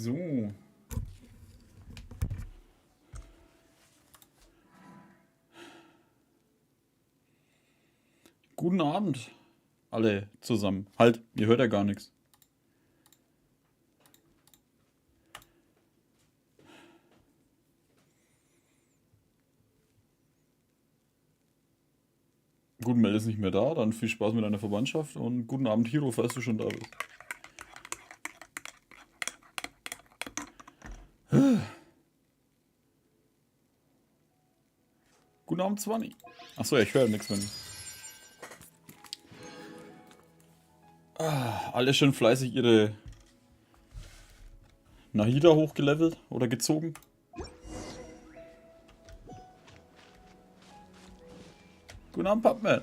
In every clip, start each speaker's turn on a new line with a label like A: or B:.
A: So. Guten Abend, alle zusammen. Halt, ihr hört ja gar nichts. Gut, Mel ist nicht mehr da, dann viel Spaß mit deiner Verwandtschaft und guten Abend, Hiro, falls du schon da bist. Guten Abend, Zwanni. Achso, ja, ich höre nichts mehr. Alle schön fleißig ihre Nahida hochgelevelt oder gezogen. Guten Abend, Pupman.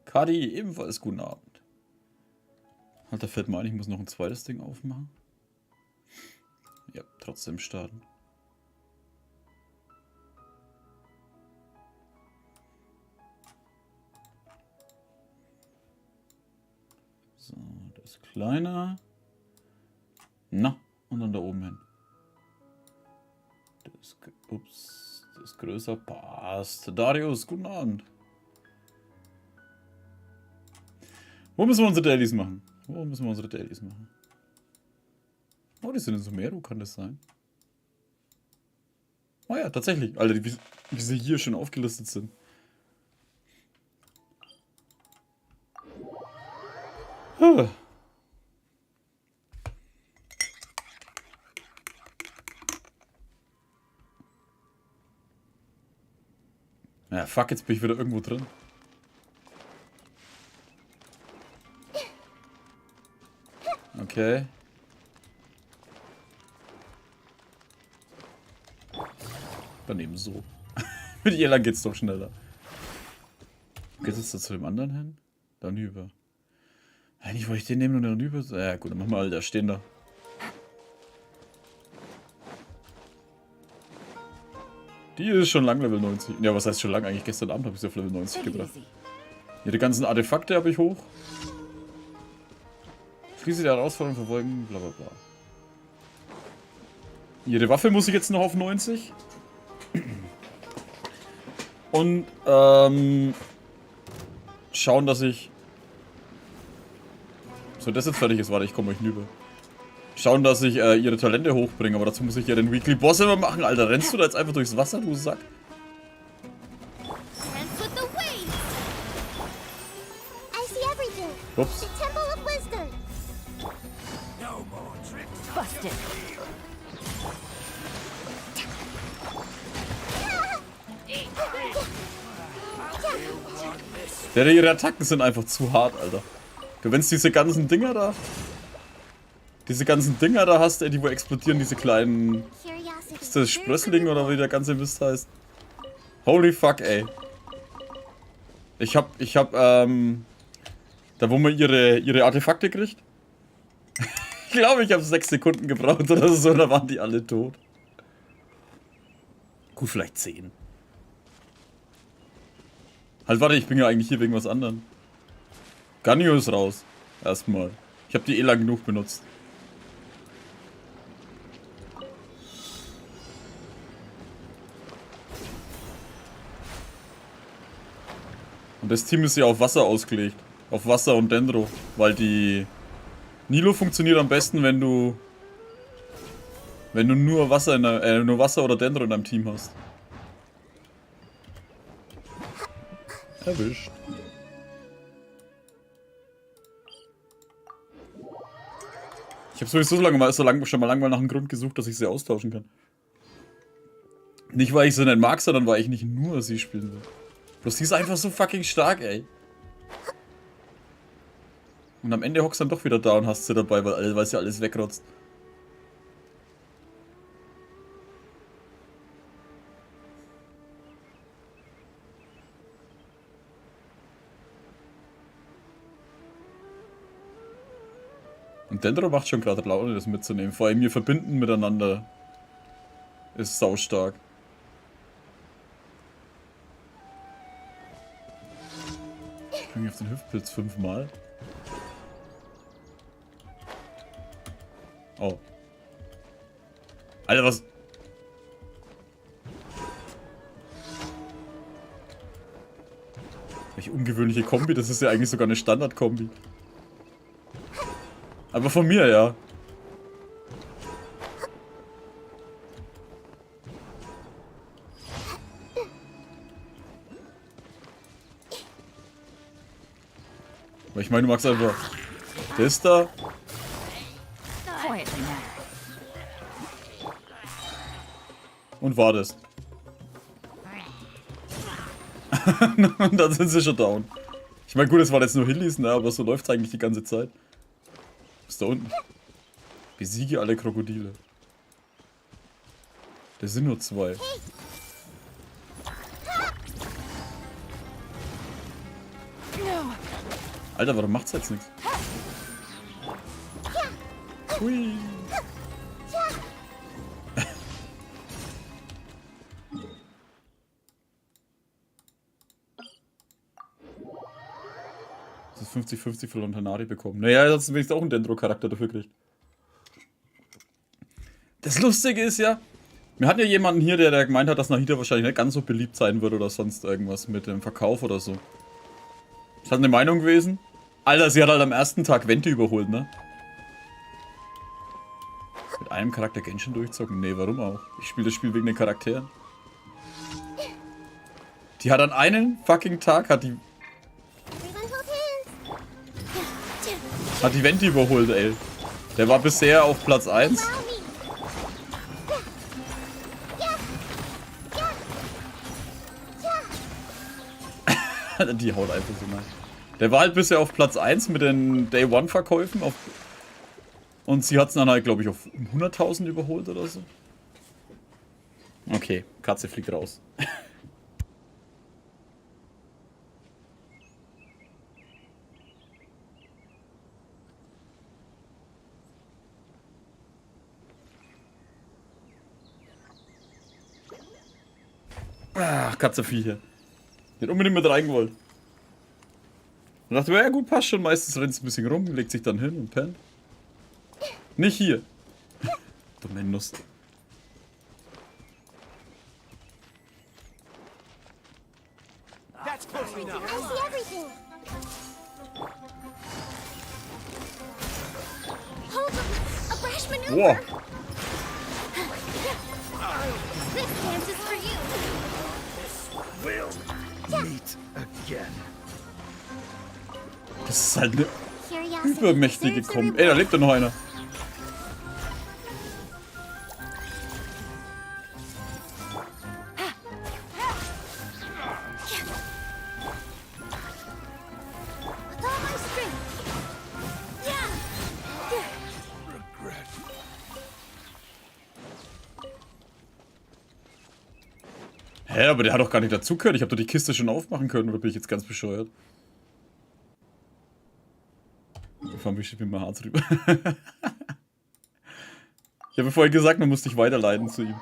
A: Kadi, ebenfalls guten Abend. Alter, fällt mir ein, ich muss noch ein zweites Ding aufmachen. Ja, trotzdem starten. So, das ist kleiner. Na, und dann da oben hin. Das, ups, das ist größer. Passt. Darius, guten Abend. Wo müssen wir unsere Dailies machen? Wo müssen wir unsere Dailies machen? Oh, die sind in Sumeru, kann das sein? Oh ja, tatsächlich. Alter, wie sie hier schon aufgelistet sind. Ja, fuck, jetzt bin ich wieder irgendwo drin. Okay. Dann eben so. Mit ihr lang geht's doch schneller. Geht es da zu dem anderen hin? Dann über. Eigentlich wollte ich den nehmen und dann rüber. Ja gut, dann machen wir halt da stehen da. Die ist schon lang Level 90. Ja, was heißt schon lang? Eigentlich gestern Abend habe ich sie auf Level 90 gebracht. Ihre ganzen Artefakte habe ich hoch. Schließe die Herausforderung verfolgen, bla bla bla. Ihre Waffe muss ich jetzt noch auf 90. Und schauen, dass ich... So, das jetzt fertig ist. Warte, ich komme euch hinüber. Schauen, dass ich ihre Talente hochbringe. Aber dazu muss ich ja den Weekly Boss immer machen. Alter, rennst du da jetzt einfach durchs Wasser, du Sack? Ups. Ja, ihre Attacken sind einfach zu hart, Alter. Du, wenn's diese ganzen Dinger da... Diese ganzen Dinger da hast, ey, die wo explodieren, diese kleinen... Ist das Sprössling oder wie der ganze Mist heißt? Holy fuck, ey. Ich hab, da wo man ihre Artefakte kriegt. Ich glaube, ich habe 6 Sekunden gebraucht oder so, da waren die alle tot. Gut, vielleicht 10. Halt, warte, ich bin ja eigentlich hier wegen was anderem. Ganyo ist raus. Erstmal. Ich habe die eh lang genug benutzt. Und das Team ist ja auf Wasser ausgelegt. Auf Wasser und Dendro. Weil die... Nilo funktioniert am besten, wenn du... Wenn du nur Wasser, nur Wasser oder Dendro in deinem Team hast. Erwischt. Ich habe sowieso schon mal lang nach einem Grund gesucht, dass ich sie austauschen kann. Nicht, weil ich sie nicht mag, sondern weil ich nicht nur sie spielen will. Bloß die ist einfach so fucking stark, ey. Und am Ende hockst du dann doch wieder da und hast sie dabei, weil sie alles wegrotzt. Und Dendro macht schon gerade Laune, das mitzunehmen. Vor allem wir verbinden miteinander. Ist saustark. Ich bin auf den Hüftpilz 5-mal. Oh. Alter, was... Welche ungewöhnliche Kombi, das ist ja eigentlich sogar eine Standard-Kombi. Aber von mir, ja. Aber ich meine, du magst einfach das da. Und wartest. Und dann sind sie schon down. Ich meine, gut, es waren jetzt nur Hillies, ne, aber so läuft es eigentlich die ganze Zeit. Ist da unten. Besiege alle Krokodile. Das sind nur 2. Alter, warum macht's jetzt nichts? Hui. Das ist 50-50 für Lontanari bekommen. Naja, sonst will ich auch einen Dendro-Charakter dafür kriegt. Das Lustige ist ja, wir hatten ja jemanden hier, der gemeint hat, dass Nahida wahrscheinlich nicht ganz so beliebt sein wird oder sonst irgendwas mit dem Verkauf oder so. Ist halt eine Meinung gewesen. Alter, sie hat halt am ersten Tag Wente überholt, ne? Mit einem Charakter Genshin durchzocken? Nee, warum auch? Ich spiele das Spiel wegen den Charakteren. Die hat an einem fucking Tag, hat die Wente überholt, ey. Der war bisher auf Platz 1. Die haut einfach so nice. Der war halt bisher auf Platz 1 mit den Day-One-Verkäufen. Und sie hat es dann halt, glaube ich, auf 100.000 überholt oder so. Okay, Katze fliegt raus. Ach, Katzeviecher. Die hat unbedingt mit reingewollt. Und dachte, ja gut, passt schon. Meistens rennt es ein bisschen rum, legt sich dann hin und pennt. Nicht hier. Dumme Nuss. Wow. Das ist halt eine übermächtige Kombi. Ey, da lebt doch noch einer. Hä, aber der hat doch gar nicht dazugehört. Ich habe doch die Kiste schon aufmachen können, oder bin ich jetzt ganz bescheuert? Vermischt mit meinem Harz drüber. Ich habe vorhin gesagt, man muss dich weiterleiten zu ihm.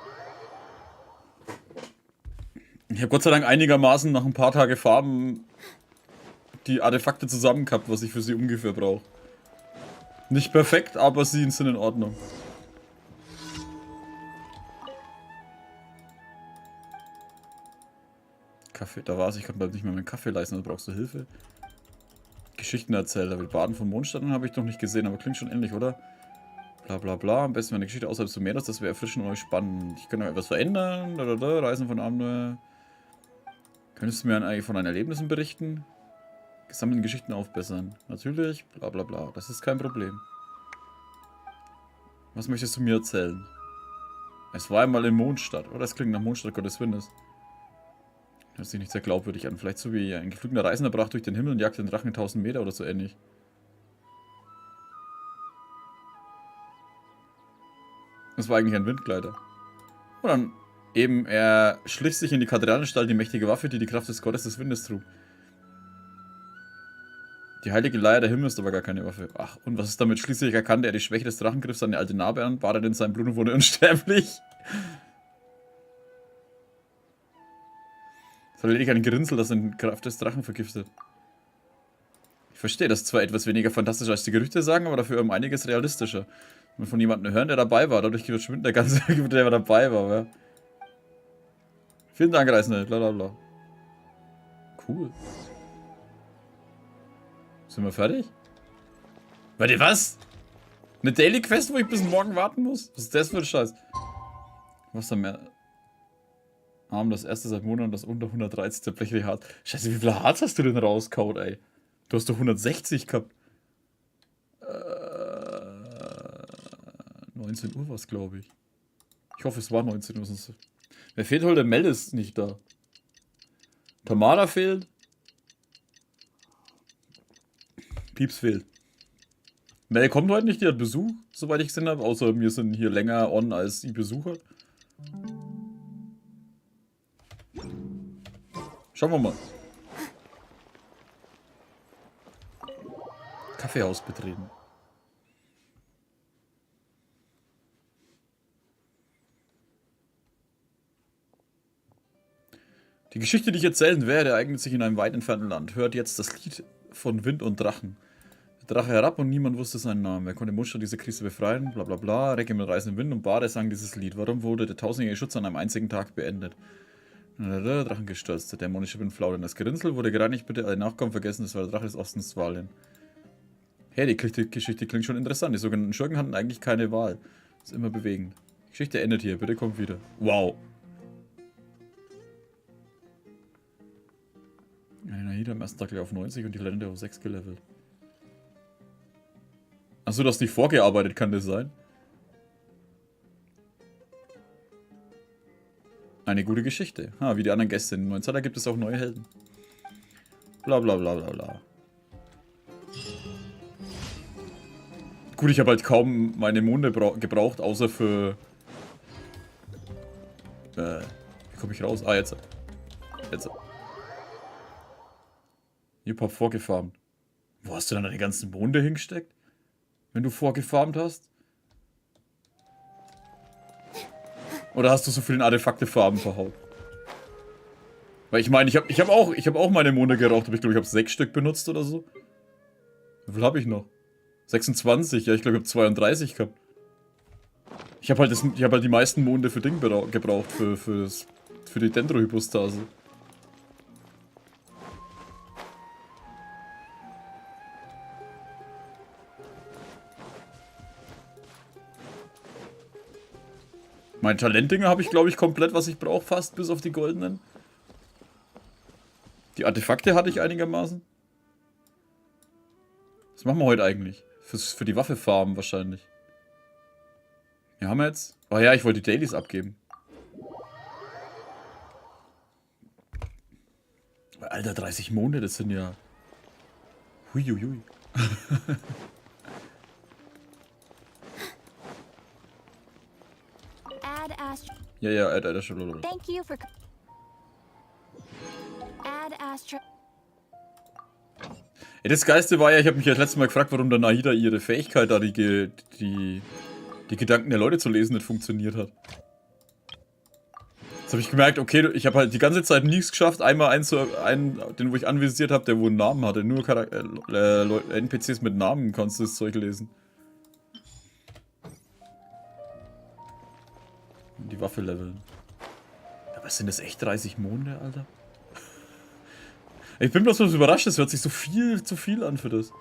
A: Ich habe Gott sei Dank einigermaßen nach ein paar Tage Farben die Artefakte zusammen gehabt, was ich für sie ungefähr brauche. Nicht perfekt, aber sie sind in Ordnung. Kaffee, da war's, ich kann bald nicht mehr meinen Kaffee leisten, also brauchst du Hilfe. Geschichtenerzähler, mit Baden vom Mondstadt habe ich noch nicht gesehen, aber klingt schon ähnlich, oder? Bla bla bla, am besten eine Geschichte außerhalb zu mehr, das wäre erfrischend und spannend. Ich könnte noch etwas verändern, Reisen von Abenteuer. Könntest du mir eigentlich von deinen Erlebnissen berichten? Gesammelten Geschichten aufbessern. Natürlich, bla bla bla, das ist kein Problem. Was möchtest du mir erzählen? Es war einmal in Mondstadt, oder? Das klingt nach Mondstadt Gottes Windes. Hört sich nicht sehr glaubwürdig an. Vielleicht so wie ein geflügener Reisender brach durch den Himmel und jagte den Drachen 1000 Meter oder so ähnlich. Das war eigentlich ein Windgleiter. Und dann eben, er schlich sich in die Kathedralenstall, die mächtige Waffe, die die Kraft des Gottes des Windes trug. Die heilige Leier der Himmel ist aber gar keine Waffe. Ach, und was ist damit? Schließlich erkannte er die Schwäche des Drachengriffs, seine alte Narbe an, badet in seinem Blut und wurde unsterblich. Es war lediglich ein Gerinnsel, das in Kraft des Drachen vergiftet. Ich verstehe, das ist zwar etwas weniger fantastisch als die Gerüchte sagen, aber dafür um einiges realistischer. Und von jemandem hören, der dabei war. Dadurch verschwindet der ganze, der dabei war. Ja. Vielen Dank, Reisende. Blablabla. Cool. Sind wir fertig? Warte, was? Eine Daily Quest, wo ich bis morgen warten muss? Was ist das für ein Scheiß? Was da mehr? Arm, das erste seit Monaten, das unter 130 zerbrechliche Harz. Scheiße, wie viel Harz hast du denn rauskaut, ey? Du hast doch 160 gehabt. 19 Uhr was, glaube ich. Ich hoffe, es war 19 Uhr. Sonst... Wer fehlt heute? Mel ist nicht da. Tamara fehlt. Pieps fehlt. Mel kommt heute nicht, die hat Besuch, soweit ich gesehen habe. Außer wir sind hier länger on, als sie Besuch hat. Schauen wir mal. Kaffeehaus betreten. Die Geschichte, die ich erzählen werde, eignet sich in einem weit entfernten Land. Hört jetzt das Lied von Wind und Drachen. Der Drache herab und niemand wusste seinen Namen. Wer konnte Muster diese Krise befreien? Bla bla bla. Recke mit Reisenden Wind und Bade sang dieses Lied. Warum wurde der tausendjährige Schutz an einem einzigen Tag beendet? Drachen gestürzt. Der dämonische Wind flaut. Das Gerinnsel wurde gereinigt. Bitte alle Nachkommen vergessen. Das war der Drache des Ostens Wahlen. Hey, die Geschichte klingt schon interessant. Die sogenannten Schurken hatten eigentlich keine Wahl. Das ist immer bewegend. Die Geschichte endet hier. Bitte kommt wieder. Wow. Eine Nahida am ersten Tag auf 90 und die Länder auf 6 gelevelt. Achso, das nicht vorgearbeitet, kann das sein? Eine gute Geschichte. Ha, wie die anderen Gäste. In 9 gibt es auch neue Helden. Bla bla bla bla bla. Gut, ich habe halt kaum meine Monde gebraucht, außer für... wie komme ich raus? Ah, jetzt. Jetzt. Ich hab vorgefarmt. Wo hast du dann deine ganzen Monde hingesteckt? Wenn du vorgefarmt hast? Oder hast du so viele Artefakte-Farben verhaut? Weil ich meine, ich hab auch meine Monde geraucht, aber ich glaube, ich habe 6 Stück benutzt oder so. Wie viel habe ich noch? 26, ja, ich glaube, ich habe 32 gehabt. Ich habe halt die meisten Monde für Ding gebraucht, für die Dendrohypostase. Meine Talentdinger habe ich, glaube ich, komplett, was ich brauche, fast, bis auf die goldenen. Die Artefakte hatte ich einigermaßen. Was machen wir heute eigentlich? Für die Waffe farmen wahrscheinlich. Ja, haben wir jetzt... Oh ja, ich wollte die Dailies abgeben. Alter, 30 Monde, das sind ja... Huiuiui. Ja, add Astro.
B: Thank you for... Add Astro...
A: Ja, das Geilste war ja, ich habe mich ja das letzte Mal gefragt, warum der Nahida ihre Fähigkeit da, die Gedanken der Leute zu lesen, nicht funktioniert hat. Jetzt habe ich gemerkt, okay, ich habe halt die ganze Zeit nichts geschafft, einmal den wo ich anvisiert habe, der wo einen Namen hatte. Nur NPCs mit Namen kannst du das Zeug lesen. Und die Waffe leveln. Aber sind das echt 30 Monde, Alter? Ich bin bloß was überrascht, es hört sich so viel zu viel an für das.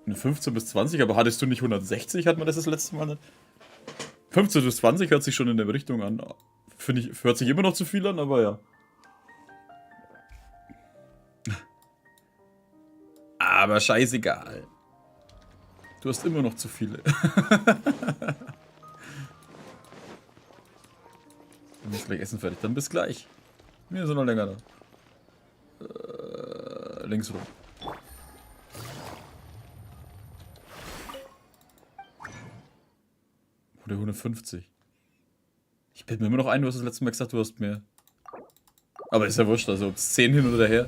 A: In 15 bis 20, aber hattest du nicht 160, hat man das letzte Mal nicht? 15 bis 20 hört sich schon in der Richtung an. Finde ich, hört sich immer noch zu viel an, aber ja. Aber scheißegal. Du hast immer noch zu viele. Dann ist gleich Essen fertig. Dann bis gleich. Wir sind noch länger da. Links rum. Oder 150. Ich bilde mir immer noch ein, du hast das letzte Mal gesagt, du hast mehr. Aber ist ja wurscht, also ob es 10 hin oder her.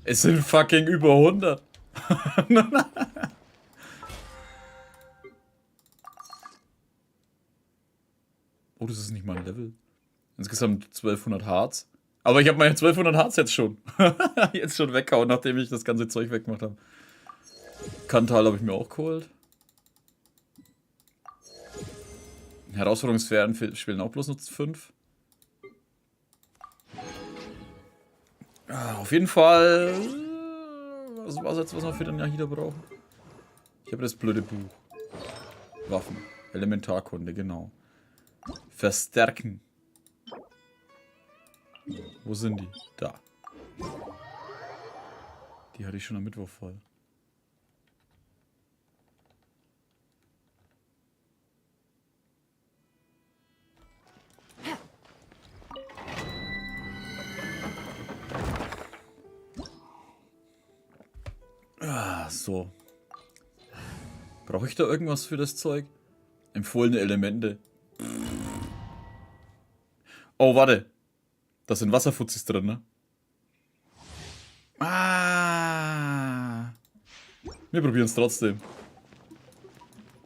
A: Es sind fucking über 100. Oh, das ist nicht mal ein Level. Insgesamt 1200 Harz. Aber ich habe meine 1200 Harz jetzt schon. Jetzt schon weggehauen, nachdem ich das ganze Zeug weggemacht habe. Kantal habe ich mir auch geholt. Herausforderungssphären spielen auch bloß nur 5. Auf jeden Fall. Was war jetzt, was wir für den Nahida brauchen? Ich habe das blöde Buch. Waffen. Elementarkunde, genau. Verstärken. Wo sind die? Da. Die hatte ich schon am Mittwoch voll. So. Brauche ich da irgendwas für das Zeug? Empfohlene Elemente. Oh, warte. Da sind Wasserfuzis drin, ne? Wir probieren es trotzdem.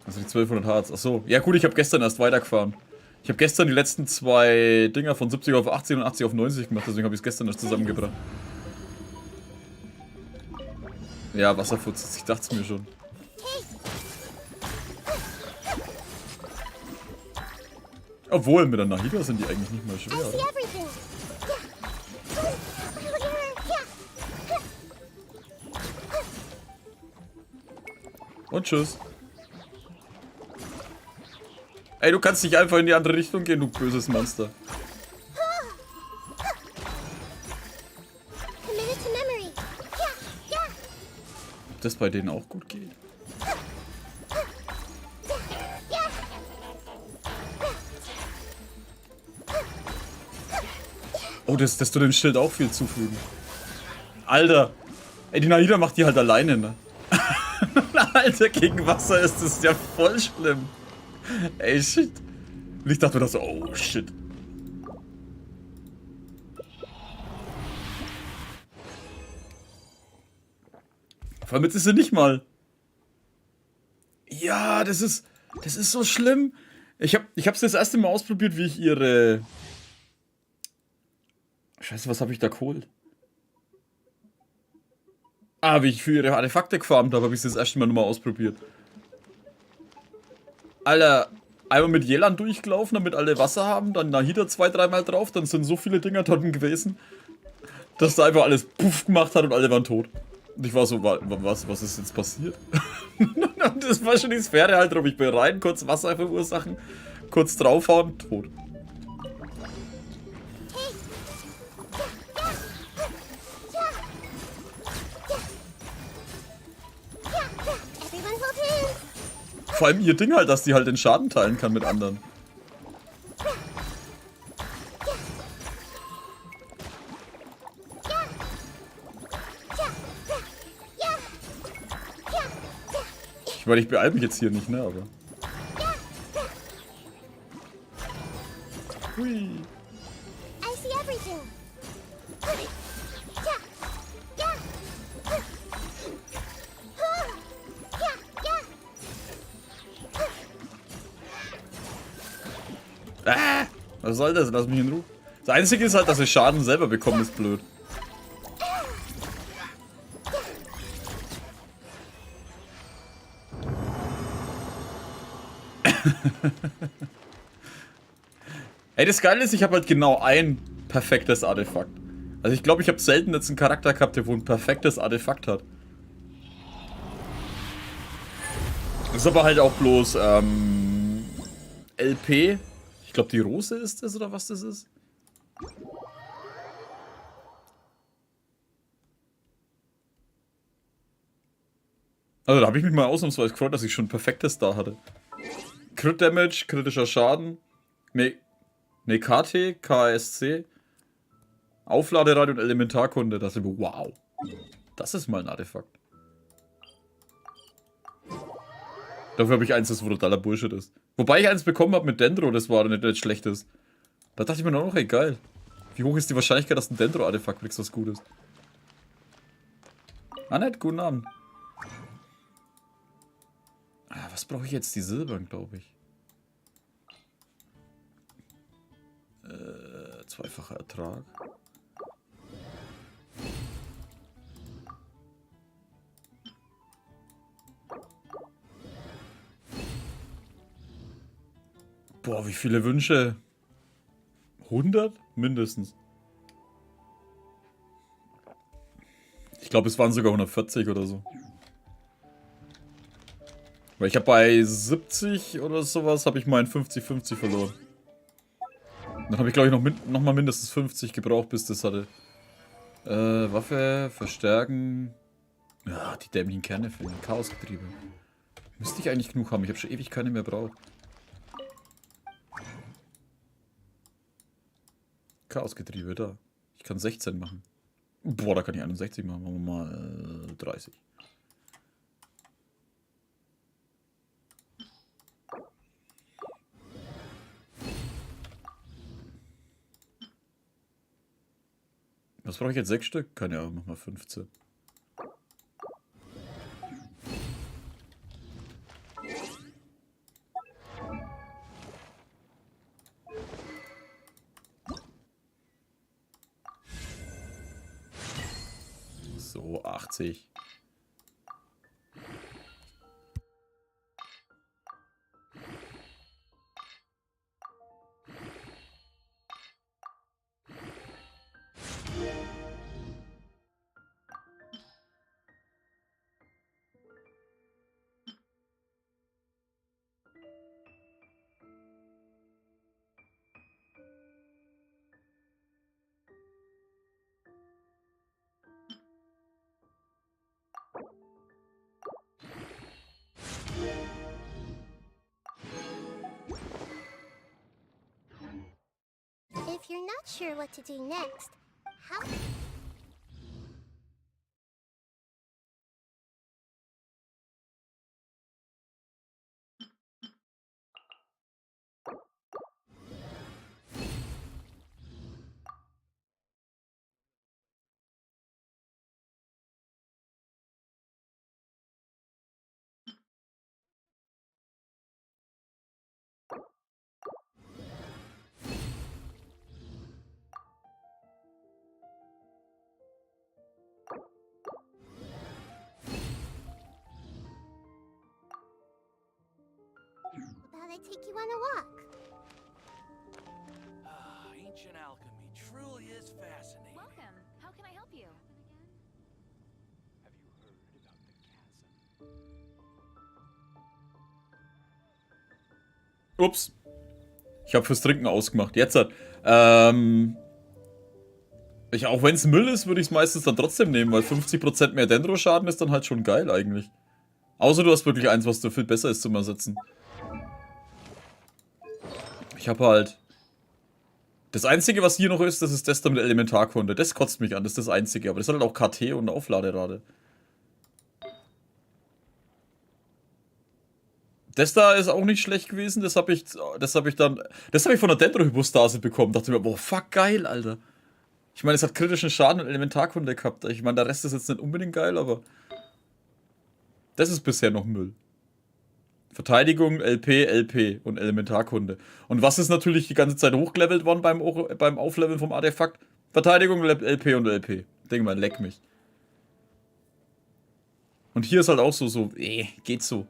A: Also die 1200 Harz. Achso. Ja gut, ich habe gestern erst weitergefahren. Ich habe gestern die letzten 2 Dinger von 70 auf 80 und 80 auf 90 gemacht. Deswegen habe ich es gestern erst zusammengebracht. Ja, Wasserfuzis. Ich dachte es mir schon. Obwohl, mit der Nahida sind die eigentlich nicht mal schwer, oder? Und tschüss. Ey, du kannst nicht einfach in die andere Richtung gehen, du böses Monster. Ob das bei denen auch gut geht? Oh, das tut dem Schild auch viel zufügen. Alter. Ey, die Nahida macht die halt alleine, ne? Alter, gegen Wasser ist das ja voll schlimm. Ey, shit. Und ich dachte mir so, oh, shit. Vor allem jetzt ist sie nicht mal. Ja, das ist so schlimm. Ich hab's das erste Mal ausprobiert, wie ich ihre... Scheiße, was habe ich da geholt? Wie ich für ihre Artefakte gefarmt habe, habe ich das erste Mal nochmal ausprobiert. Alter, einmal mit Jelan durchgelaufen, damit alle Wasser haben, dann Nahida 2-3 Mal drauf, dann sind so viele Dinger dort gewesen, dass da einfach alles puff gemacht hat und alle waren tot. Und ich war so, was ist jetzt passiert? Und das war schon die Sphäre halt drum. Ich bin rein, kurz Wasser verursachen, kurz draufhauen, tot. Vor allem ihr Ding halt, dass die halt den Schaden teilen kann mit anderen. Ich meine, ich beeile mich jetzt hier nicht, ne, aber... Hui. Was soll das? Lass mich in Ruhe. Das Einzige ist halt, dass ich Schaden selber bekomme, ist blöd. Ey, das Geile ist, ich habe halt genau ein perfektes Artefakt. Also ich glaube, ich habe selten jetzt einen Charakter gehabt, der wohl ein perfektes Artefakt hat. Das ist aber halt auch bloß, LP. Ich glaube, die Rose ist das, oder was das ist? Also da habe ich mich mal ausnahmsweise gefreut, dass ich schon ein perfektes da hatte. Crit Damage, kritischer Schaden, KT, KSC, Aufladeradio und Elementarkunde. Das ist wow. Das ist mal ein Artefakt. Dafür habe ich eins, das totaler Bullshit ist. Wobei ich eins bekommen habe mit Dendro, das war nicht schlechtes. Da dachte ich mir noch, ey geil. Wie hoch ist die Wahrscheinlichkeit, dass ein Dendro-Artefakt kriegst, was Gutes? Nett, guten Abend. Was brauche ich jetzt? Die Silbern, glaube ich. Zweifacher Ertrag. Boah, wie viele Wünsche? 100? Mindestens. Ich glaube, es waren sogar 140 oder so. Weil ich habe bei 70 oder sowas, habe ich meinen 50-50 verloren. Dann habe ich, glaube ich, noch mal mindestens 50 gebraucht, bis das hatte. Waffe, verstärken. Ja, die dämlichen Kerne für den Chaosgetriebe. Müsste ich eigentlich genug haben. Ich habe schon ewig keine mehr braucht. Chaosgetriebe, da. Ich kann 16 machen. Boah, da kann ich 61 machen. Machen wir mal 30. Was brauche ich jetzt? 6 Stück? Keine Ahnung, mach mal 15. So, 80.
C: If you're not sure what to do next, how... Thought I'd take you on a walk.
D: Ancient alchemy truly is fascinating.
B: Welcome. How can I help you?
D: Have you heard about the chasm?
A: Ups. Ich habe fürs Trinken ausgemacht. Jetzt hat. Auch wenn es Müll ist, würde ich es meistens dann trotzdem nehmen, weil 50% mehr Dendro-Schaden ist dann halt schon geil eigentlich. Außer du hast wirklich eins, was du viel besser ist zum Ersetzen. Ich habe halt... Das Einzige, was hier noch ist, das ist das da mit Elementarkunde. Das kotzt mich an, das ist das Einzige. Aber das hat halt auch KT und Aufladerate. Das da ist auch nicht schlecht gewesen. Das habe ich von der Dendro-Hypostase bekommen. Dachte mir, boah, fuck, geil, Alter. Ich meine, es hat kritischen Schaden und Elementarkunde gehabt. Ich meine, der Rest ist jetzt nicht unbedingt geil, aber... Das ist bisher noch Müll. Verteidigung, LP und Elementarkunde. Und was ist natürlich die ganze Zeit hochgelevelt worden beim Aufleveln vom Artefakt? Verteidigung, LP und LP. Denk mal, leck mich. Und hier ist halt auch so, geht so.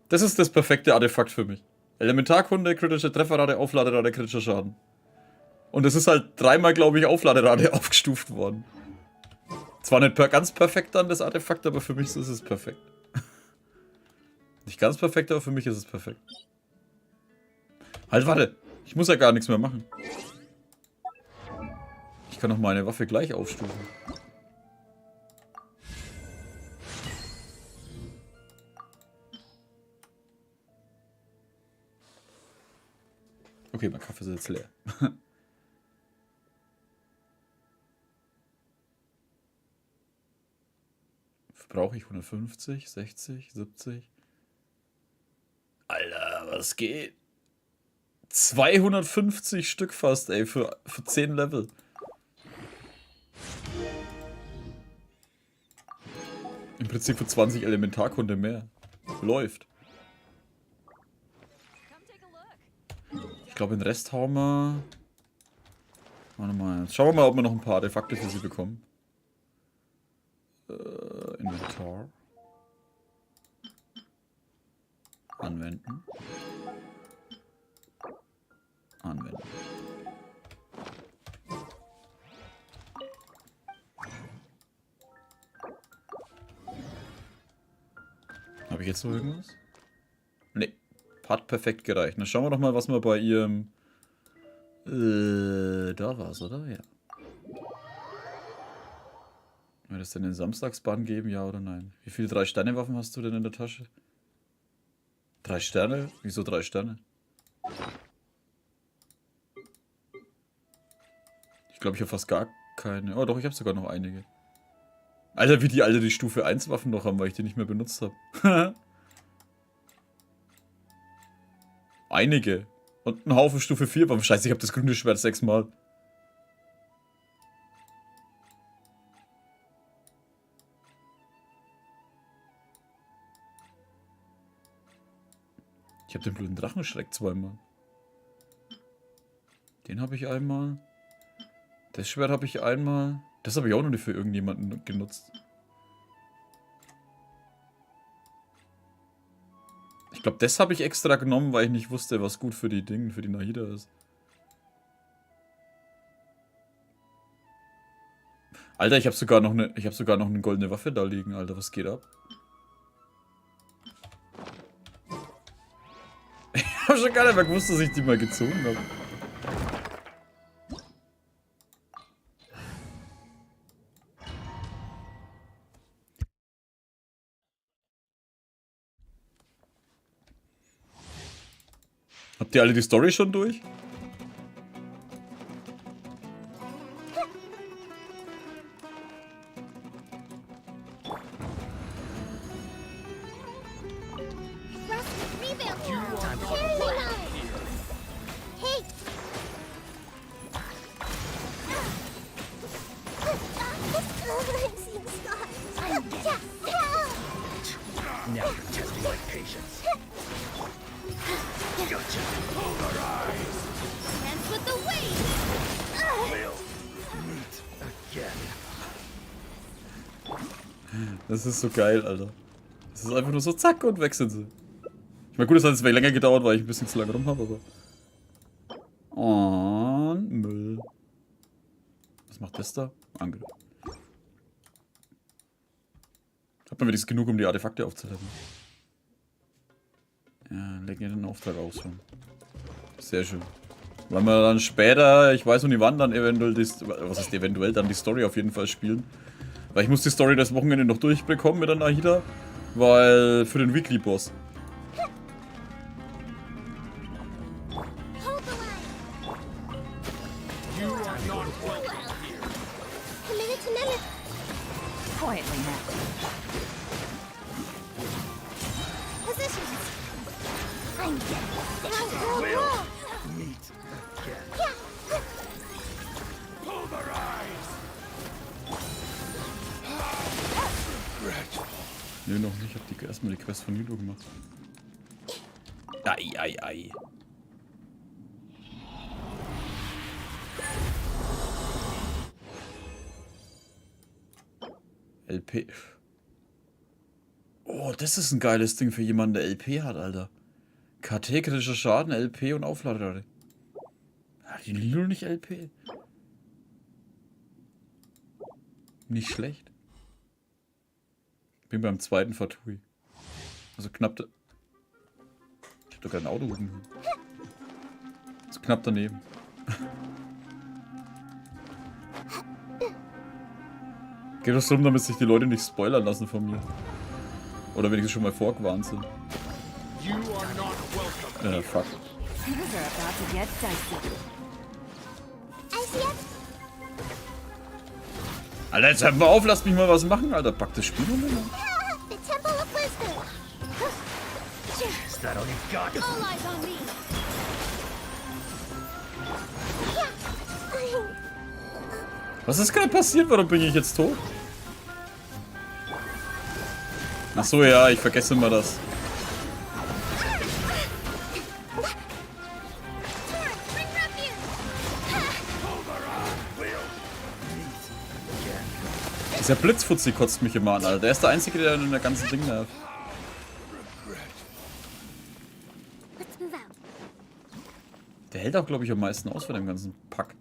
A: Das ist das perfekte Artefakt für mich. Elementarkunde, kritische Trefferrate, Aufladerate, kritischer Schaden. Und es ist halt dreimal, glaube ich, Aufladerate aufgestuft worden. Zwar nicht ganz perfekt dann das Artefakt, aber für mich ist es perfekt. Nicht ganz perfekt, aber für mich ist es perfekt. Halt, warte. Ich muss ja gar nichts mehr machen. Ich kann doch meine Waffe gleich aufstufen. Okay, mein Kaffee ist jetzt leer. Brauche ich 150, 60, 70? Alter, was geht? 250 Stück fast, ey, für 10 Level. Im Prinzip für 20 Elementarkunde mehr. Läuft. Ich glaube, den Rest hauen wir... Warte mal, jetzt schauen wir mal, ob wir noch ein paar Artefakte für sie bekommen. Inventar. Anwenden. anwenden. Habe ich jetzt noch irgendwas? Nee. Hat perfekt gereicht. Dann schauen wir doch mal, was wir bei ihrem... da war's, oder? Ja. Wird es denn den Samstagsbann geben, ja oder nein? Wie viele 3-Sterne-Waffen hast du denn in der Tasche? 3 Sterne? Wieso 3 Sterne? Ich glaube, ich habe fast gar keine. Oh doch, ich habe sogar noch einige. Alter, wie die alle die Stufe 1 Waffen noch haben, weil ich die nicht mehr benutzt habe. Einige. Und ein Haufen Stufe 4 Waffen. Scheiße, ich habe das grüne Schwert 6 Mal. Ich habe den blöden Drachenschreck 2 Mal. Den habe ich einmal. Das Schwert habe ich einmal. Das habe ich auch noch nicht für irgendjemanden genutzt. Ich glaube, das habe ich extra genommen, weil ich nicht wusste, was gut für die Dinge, für die Nahida ist. Alter, ich habe sogar noch eine goldene Waffe da liegen, Alter. Was geht ab? Ich habe schon gar nicht mehr gewusst, dass ich die mal gezogen habe. Habt ihr alle die Story schon durch?
D: Now you're testing my patience. Gotcha.
C: Dance with the waves!
D: We'll meet again.
A: Das ist so geil, Alter. Das ist einfach nur so zack und weg sind sie. Ich meine, gut, das hat jetzt länger gedauert, weil ich ein bisschen zu lange rum habe, aber... Und Müll. Was macht das da? Angriff. Hat man wenigstens genug, um die Artefakte aufzuladen. Ja, legen wir den Auftrag aus schon. Sehr schön. Weil wir dann später, ich weiß noch nicht wann, dann eventuell was ist eventuell, dann die Story auf jeden Fall spielen. Weil ich muss die Story das Wochenende noch durchbekommen mit der Nahida. Weil für den Weekly Boss.
B: Quietly now.
C: Positions! I'm getting
D: We'll meet again. Pulverize.
A: Nee, noch nicht. Ich hab erstmal die Quest von Nilo gemacht. Ei, ei, ei. LP. Oh, das ist ein geiles Ding für jemanden, der LP hat, Alter. KT, kritischer Schaden, LP und Aufladerate. Hat die Lilo nicht LP? Nicht schlecht. Bin beim zweiten Fatui. Also knapp. Ich hab doch kein Auto oben. Ist knapp daneben. Geht doch darum, damit sich die Leute nicht spoilern lassen von mir. Oder wenigstens schon mal vorgewarnt sind. Fuck.
B: Things are about to get dicey.
A: Alter, jetzt hört mal auf, lasst mich mal was machen, Alter. Pack das Spiel um.
C: The Temple of Wisdom!
D: Is that all you got?
C: All eyes on me!
A: Was ist gerade passiert? Warum bin ich jetzt tot? Ach so, ja, ich vergesse immer das. Dieser Blitzfutzi kotzt mich immer an, Alter. Der ist der Einzige, der in der ganzen Ding nervt. Der hält auch, glaube ich, am meisten aus von dem ganzen Pack.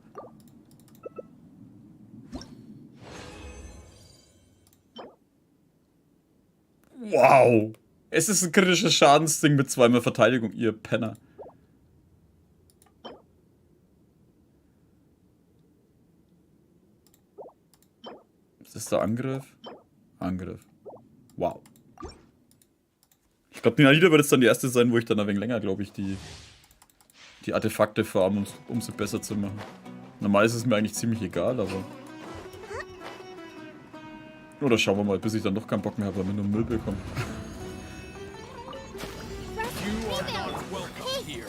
A: Wow. Es ist ein kritisches Schadensding mit 2-mal Verteidigung, ihr Penner. Was ist der Angriff? Angriff. Wow. Ich glaube, die Nahida wird jetzt dann die erste sein, wo ich dann ein wenig länger, glaube ich, die Artefakte farmen, um sie besser zu machen. Normal ist es mir eigentlich ziemlich egal, aber... Oder schauen wir mal, bis ich dann doch keinen Bock mehr habe, weil wir nur Müll bekommen.
D: You are not welcome here.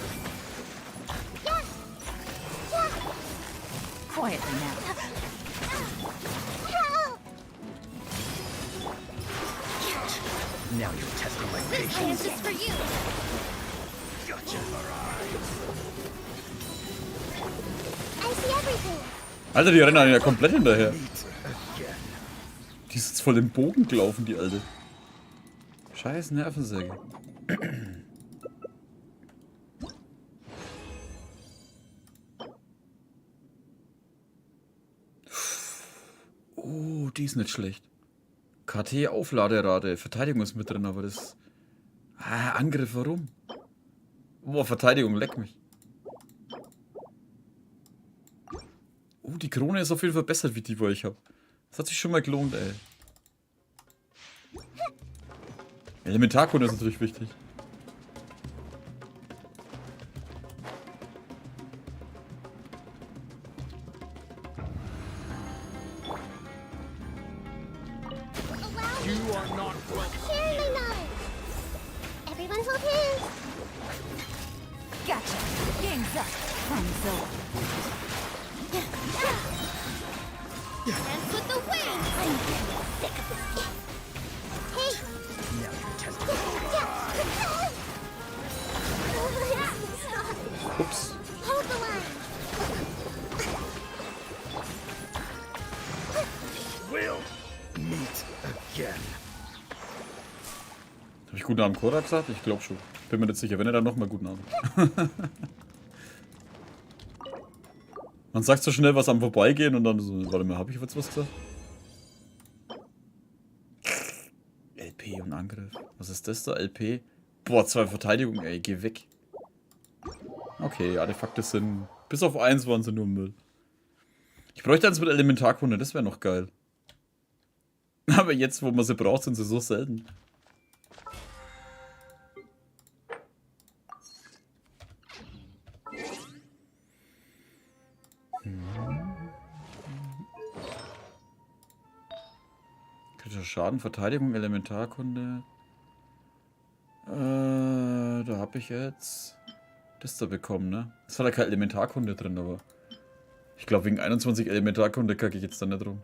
B: Quietly now.
E: Now you're testing my
C: This
E: patience.
C: dance is for you.
E: Gotcha.
C: I see everything.
A: Alter, die rennen einen ja komplett hinterher.
E: Meet again.
A: Die ist jetzt voll im Bogen gelaufen, die Alte. Scheiß Nervensäge. Oh, die ist nicht schlecht. KT-Aufladerate. Verteidigung ist mit drin, aber das... Ah, Angriff, warum? Boah, Verteidigung, leck mich. Oh, die Krone ist auf jeden Fall besser, wie die, wo ich habe. Das hat sich schon mal gelohnt, ey. Elementarkunde ist natürlich wichtig.
D: You are not welcome
C: Share
D: here.
C: my knowledge. Everyone hold hands.
B: Gotcha. Game's up. Time's over.
C: Dance with the wind. I'm getting sick of this. Hey.
E: Now you're testing
A: Ups.
C: Hold the line.
E: We'll meet again.
A: Habe ich guten Abend Cora gesagt? Ich glaube schon. Bin mir nicht sicher. Wenn er dann nochmal guten Abend. Man sagt so schnell was am Vorbeigehen und dann so, warte mal, habe ich jetzt was gesagt? LP und Angriff. Was ist das da? LP? Boah, 2 Verteidigungen, ey, geh weg. Okay, Artefakte sind... Bis auf 1 waren sie nur Müll. Ich bräuchte eins mit Elementarkunde, das wäre noch geil. Aber jetzt, wo man sie braucht, sind sie so selten. Kritischer Schaden, Verteidigung, Elementarkunde. Da habe ich jetzt das da bekommen, ne? Es war da keine Elementarkunde drin, aber ich glaube, wegen 21 Elementarkunde kacke ich jetzt da nicht rum.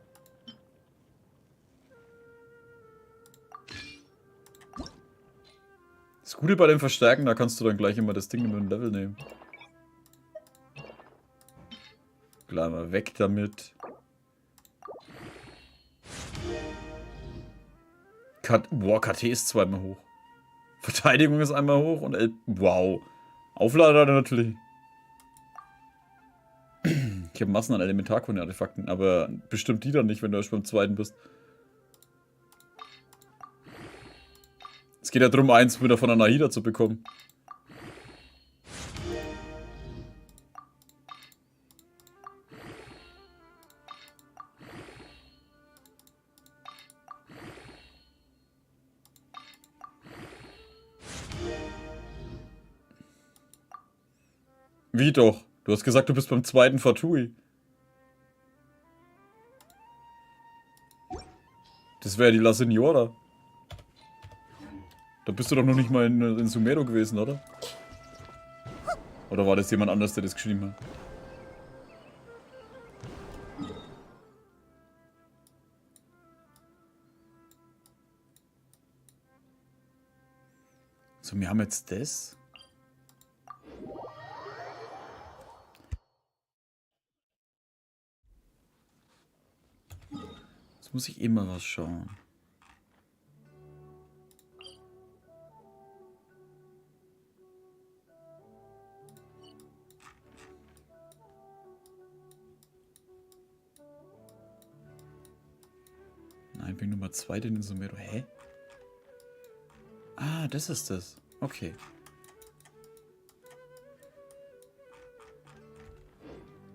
A: Das Gute bei dem Verstärken, da kannst du dann gleich immer das Ding mit dem Level nehmen. Bleib mal weg damit. Boah, KT ist 2-mal hoch. Verteidigung ist einmal hoch und wow. Auflader natürlich. Ich habe Massen an Elementarkunde-Artefakten, aber bestimmt die dann nicht, wenn du erst beim 2. bist. Es geht ja darum, eins wieder von der Nahida zu bekommen. Wie doch? Du hast gesagt, du bist beim 2. Fatui. Das wäre die La Signora. Da bist du doch noch nicht mal in Sumeru gewesen, oder? Oder war das jemand anders, der das geschrieben hat? So, wir haben jetzt das. Jetzt muss ich immer was schauen. Camping Nummer 2, den in Sumeru. Hä? Ah, das ist das. Okay.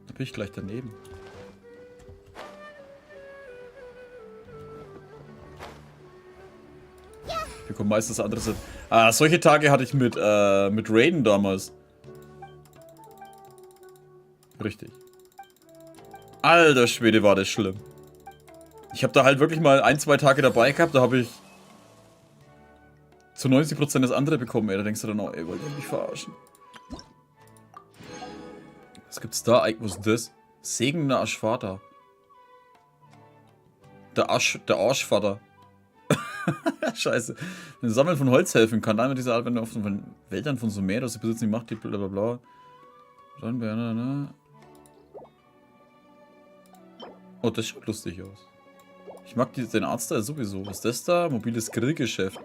A: Da bin ich gleich daneben. Ich bekomme meistens anderes. Ah, solche Tage hatte ich mit Raiden damals. Richtig. Alter Schwede, war das schlimm. Ich habe da halt wirklich mal 1-2 Tage dabei gehabt, da habe ich zu 90% das andere bekommen, ey. Da denkst du dann auch, ey, wollt ihr mich verarschen? Was gibt's da? Was ist das? Segnender Aschvater. Der Arschvater. Scheiße. Wenn du Sammeln von Holz helfen kann, dann mit dieser Art, wenn du auf den Wäldern von Sumeru, sie besitzen die Macht, die blablabla. Oh, das schaut lustig aus. Ich mag den Arzt da sowieso. Was ist das da? Mobiles Grillgeschäft.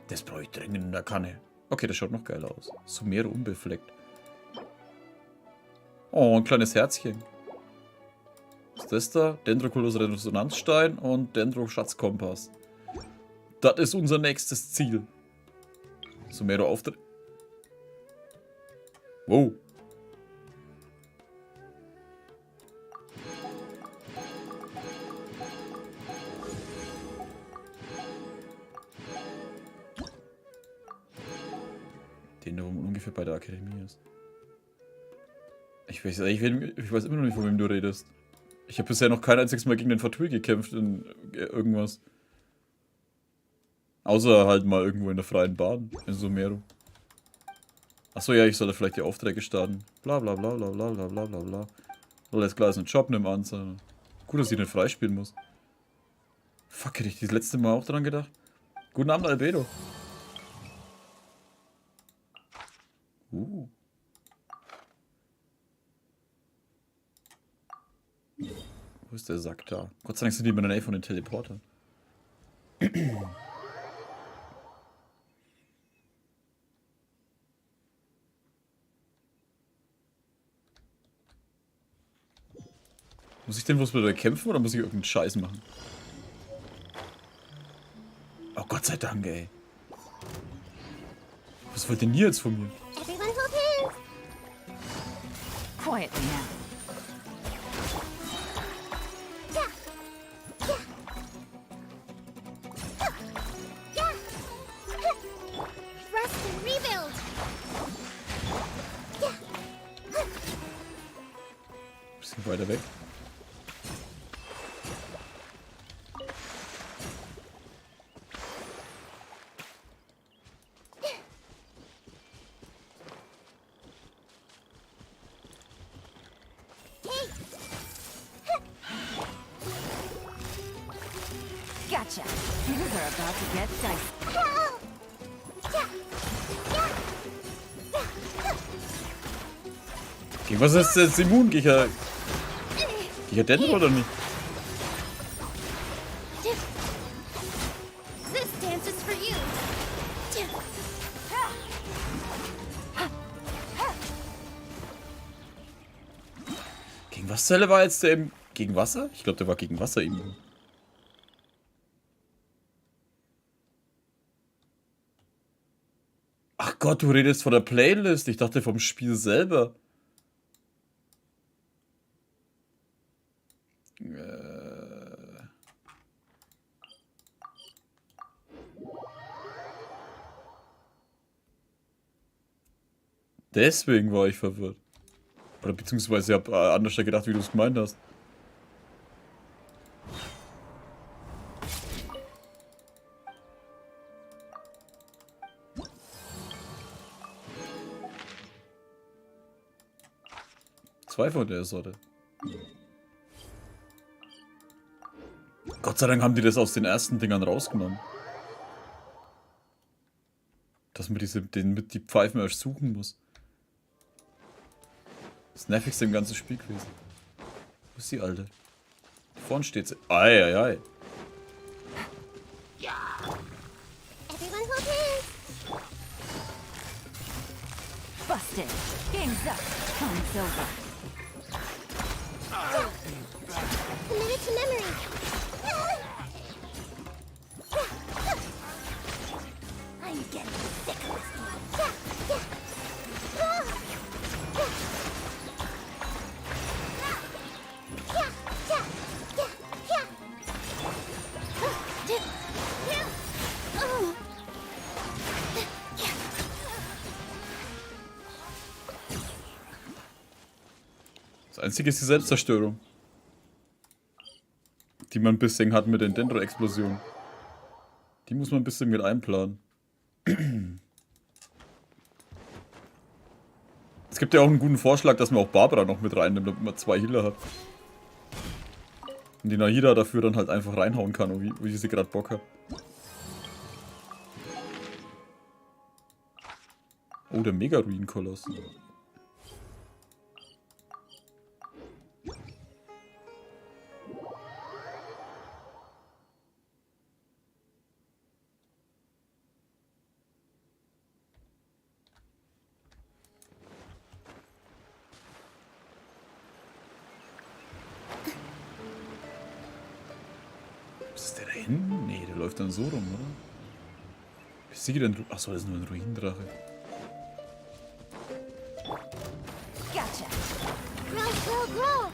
A: Das brauche ich dringend in der Kanne. Okay, das schaut noch geil aus. Sumeru unbefleckt. Oh, ein kleines Herzchen. Was ist das da? Dendrokulus Resonanzstein und Dendro-Schatzkompass. Das ist unser nächstes Ziel. Sumeru Auftritt. Wow. Den, der ungefähr bei der Akademie ist. Ich weiß immer noch nicht, von wem du redest. Ich habe bisher noch kein einziges Mal gegen den Fatui gekämpft in irgendwas. Außer halt mal irgendwo in der freien Bahn, in Sumeru. Achso, ja, ich sollte vielleicht die Aufträge starten. Bla bla bla bla bla bla bla bla bla. Alles klar, ist ein Job, nimm an. Gut, dass ich nicht freispielen muss. Fuck, hätte ich das letzte Mal auch dran gedacht. Guten Abend, Albedo. Wo ist der Sack da? Gott sei Dank sind die in der Nähe von den Teleportern. Muss ich denn bloß wieder kämpfen oder muss ich irgendeinen Scheiß machen? Oh Gott sei Dank, ey. Was wollt denn ihr jetzt von mir?
C: Everyone hold hands.
B: Quietly now.
C: Rest and rebuild.
A: Bisschen weiter weg.
B: Gotcha. Things are about to get dicey.
A: Gegen was ist jetzt immun? Gegen Dendro oder nicht?
C: This dance is for you.
A: Gegen was zur Hölle war jetzt der im... Gegen Wasser? Ich glaube, der war gegen Wasser immun. Ach Gott, du redest von der Playlist. Ich dachte vom Spiel selber. Deswegen war ich verwirrt. Oder beziehungsweise ich habe anders gedacht, wie du es gemeint hast. Zwei von der Sorte. Gott sei Dank haben die das aus den ersten Dingern rausgenommen. Dass man mit die Pfeifen erst suchen muss. Das nervigste im ganzen Spiel gewesen. Wo ist die Alte? Vorne steht sie. Eieiei.
C: Everyone hold hands.
B: Busted. Game's up. Time's over.
C: Committed to memory.
B: getting sick of
A: Das Einzige ist die Selbstzerstörung, die man ein bisschen hat mit den Dendro-Explosionen. Die muss man ein bisschen mit einplanen. Es gibt ja auch einen guten Vorschlag, dass man auch Barbara noch mit reinnimmt, damit man 2 Healer hat. Und die Nahida dafür dann halt einfach reinhauen kann, wie sie gerade Bock hat. Oh, der Mega-Ruin-Koloss. Ist der da hinten? Nee, der läuft dann so rum, oder? Besiege den Druck. Achso, das ist nur ein Ruinendrache.
B: Gotcha.
C: Grow, grow, grow!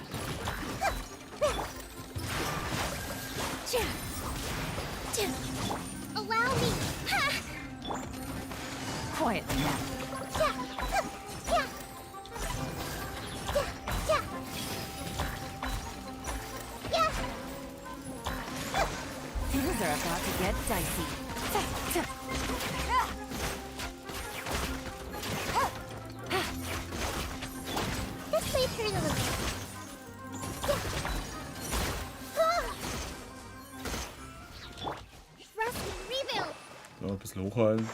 C: Allow me!
B: Quietly now. Things are about to get dicey.
C: This way through the loop. Trust and rebuild!
A: So, ein bisschen hochheilen.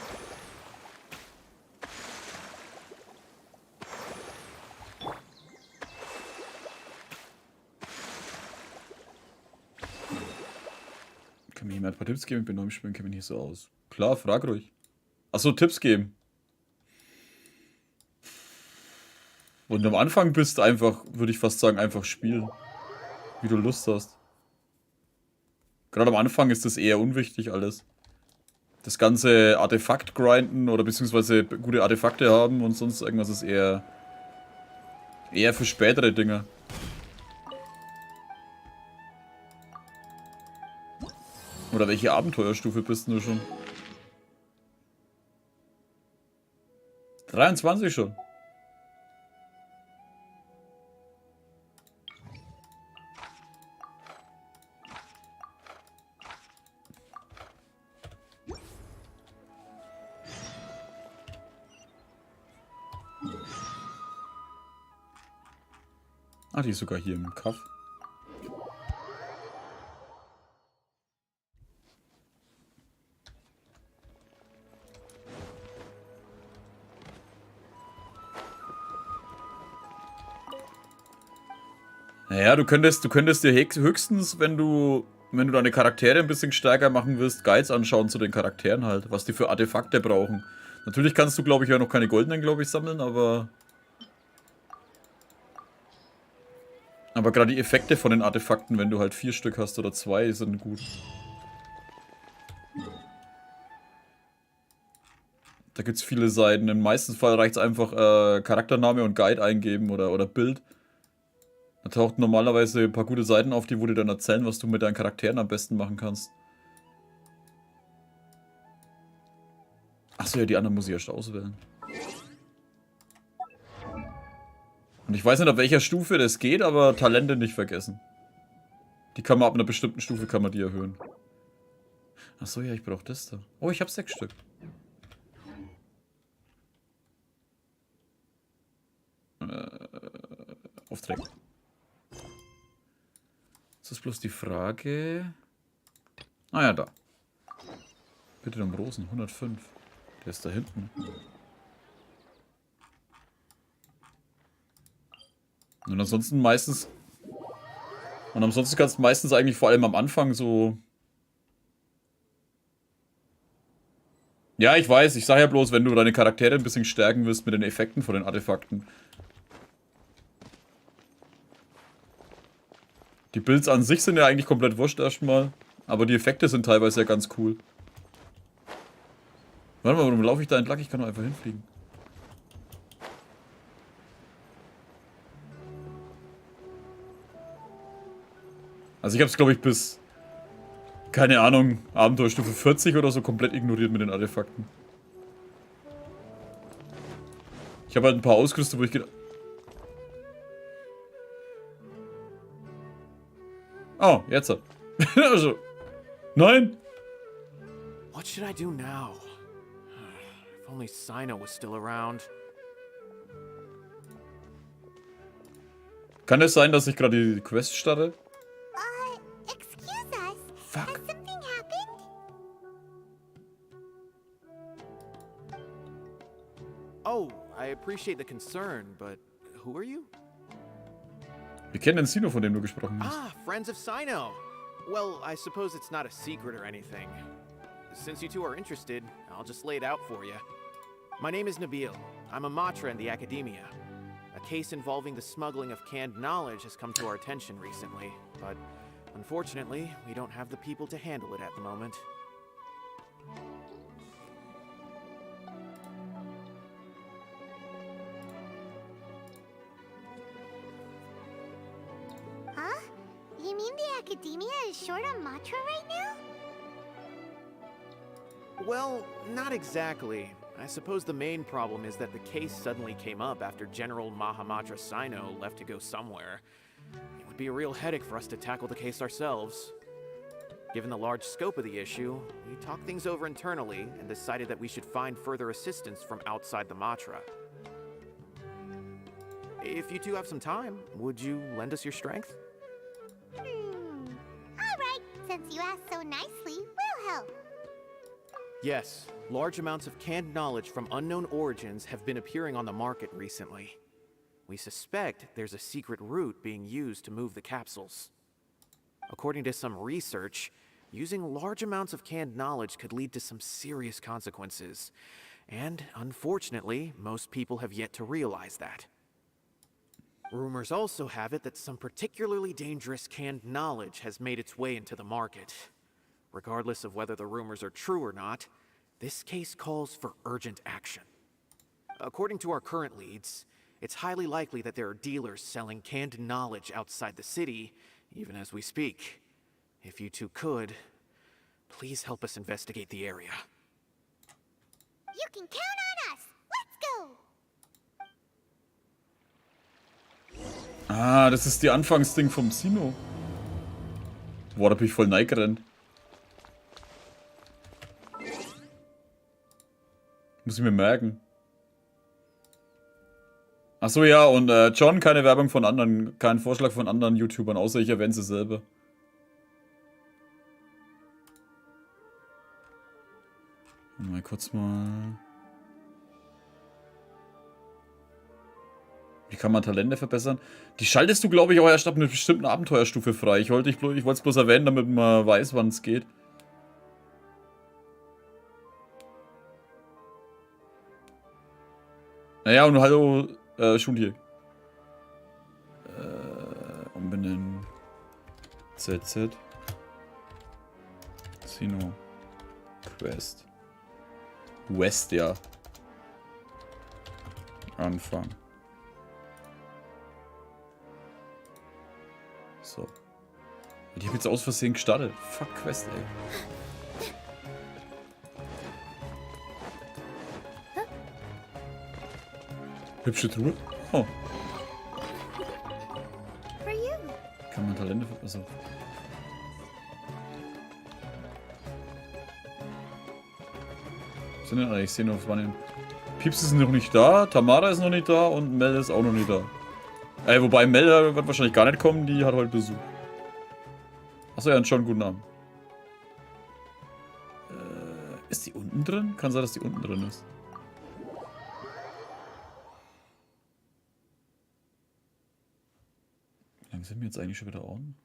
A: Kann mir jemand ein paar Tipps geben? Ich bin neu im Spielen, kenne mich nicht so aus. Klar, frag ruhig. Achso, Tipps geben. Und am Anfang bist einfach, würde ich fast sagen, einfach spielen. Wie du Lust hast. Gerade am Anfang ist das eher unwichtig alles. Das ganze Artefakt grinden oder beziehungsweise gute Artefakte haben und sonst irgendwas ist eher für spätere Dinge. Oder welche Abenteuerstufe bist du schon? 23 schon. Ah, die ist sogar hier im Kaff. Naja, du könntest dir höchstens, wenn du deine Charaktere ein bisschen stärker machen willst, Guides anschauen zu den Charakteren halt, was die für Artefakte brauchen. Natürlich kannst du, glaube ich, ja noch keine goldenen, glaube ich, sammeln, aber gerade die Effekte von den Artefakten, wenn du halt 4 Stück hast oder 2, sind gut. Da gibt es viele Seiten. Im meisten Fall reicht es einfach Charaktername und Guide eingeben oder Bild. Da tauchen normalerweise ein paar gute Seiten auf, die wo dir dann erzählen, was du mit deinen Charakteren am besten machen kannst. Achso, ja, die anderen muss ich erst auswählen. Und ich weiß nicht, ab welcher Stufe das geht, aber Talente nicht vergessen. Die kann man ab einer bestimmten Stufe kann man die erhöhen. Achso, ja, ich brauche das da. Oh, ich habe 6 Stück. Aufträge. Das ist bloß die Frage. Ah ja, da. Bitte um Rosen, 105. Der ist da hinten. Und ansonsten meistens. Und ansonsten kannst du meistens eigentlich vor allem am Anfang so. Ja, ich weiß, ich sag ja bloß, wenn du deine Charaktere ein bisschen stärken willst mit den Effekten von den Artefakten. Die Builds an sich sind ja eigentlich komplett wurscht erstmal. Aber die Effekte sind teilweise ja ganz cool. Warte mal, warum laufe ich da entlang? Ich kann doch einfach hinfliegen. Also ich habe es, glaube ich, bis, keine Ahnung, Abenteuerstufe 40 oder so komplett ignoriert mit den Artefakten. Ich habe halt ein paar Ausgerüste, wo ich gedacht... Oh, jetzt. Also. Nein!
D: What should I do now? If only Sino was still around.
A: Kann es sein, dass ich gerade die Quest starte?
C: Excuse us.
A: Fuck.
C: Has something happened?
D: Oh, I appreciate the concern, but who are you?
A: Wir kennen den Sino, von dem du gesprochen hast.
D: Ah, friends of Sino. Well, I suppose it's not a secret or anything. Since you two are interested, I'll just lay it out for you. My name is Nabil. I'm a matra in the academia. A case involving the smuggling of canned knowledge has come to our attention recently, but unfortunately, we don't have the people to handle it at the moment.
C: Huh? You mean the academia is short on matra right now?
D: Well, not exactly. I suppose the main problem is that the case suddenly came up after General Mahamatra Sino left to go somewhere. It would be a real headache for us to tackle the case ourselves. Given the large scope of the issue, we talked things over internally and decided that we should find further assistance from outside the Matra. If you two have some time, would you lend us your strength?
C: All right. Since you asked so nicely, we'll help.
D: Yes, large amounts of canned knowledge from unknown origins have been appearing on the market recently. We suspect there's a secret route being used to move the capsules. According to some research, using large amounts of canned knowledge could lead to some serious consequences. And unfortunately, most people have yet to realize that. Rumors also have it that some particularly dangerous canned knowledge has made its way into the market. Regardless of whether the rumors are true or not, this case calls for urgent action. According to our current leads, it's highly likely that there are dealers selling canned knowledge outside the city, even as we speak. If you two could, please help us investigate the area.
C: You can count on us. Let's go.
A: Ah, das ist die Anfangsding vom Sino. Boah, da bin ich voll neigerannt. Muss ich mir merken. Achso, ja, und John, keine Werbung von anderen, kein Vorschlag von anderen YouTubern, außer ich erwähne sie selber. Mal kurz mal... Wie kann man Talente verbessern? Die schaltest du, glaube ich, auch erst ab einer bestimmten Abenteuerstufe frei. Ich wollte es bloß erwähnen, damit man weiß, wann es geht. Naja, und hallo, Schultier. Umbenennen. ZZ. Sino. Quest. West, ja. Anfang. So. Die habe jetzt aus Versehen gestartet. Fuck Quest, ey. Hübsche Truhe. Oh.
C: For you.
A: Kann man Talente verbessern? Sind denn eigentlich? Ich sehe nur, wann Pieps ist noch nicht da, Tamara ist noch nicht da und Mel ist auch noch nicht da. Wobei Mel wird wahrscheinlich gar nicht kommen, die hat heute Besuch. Achso, ja, schon guten Abend. Ist die unten drin? Kann sein, dass die unten drin ist. Wie lange sind wir jetzt eigentlich schon wieder on?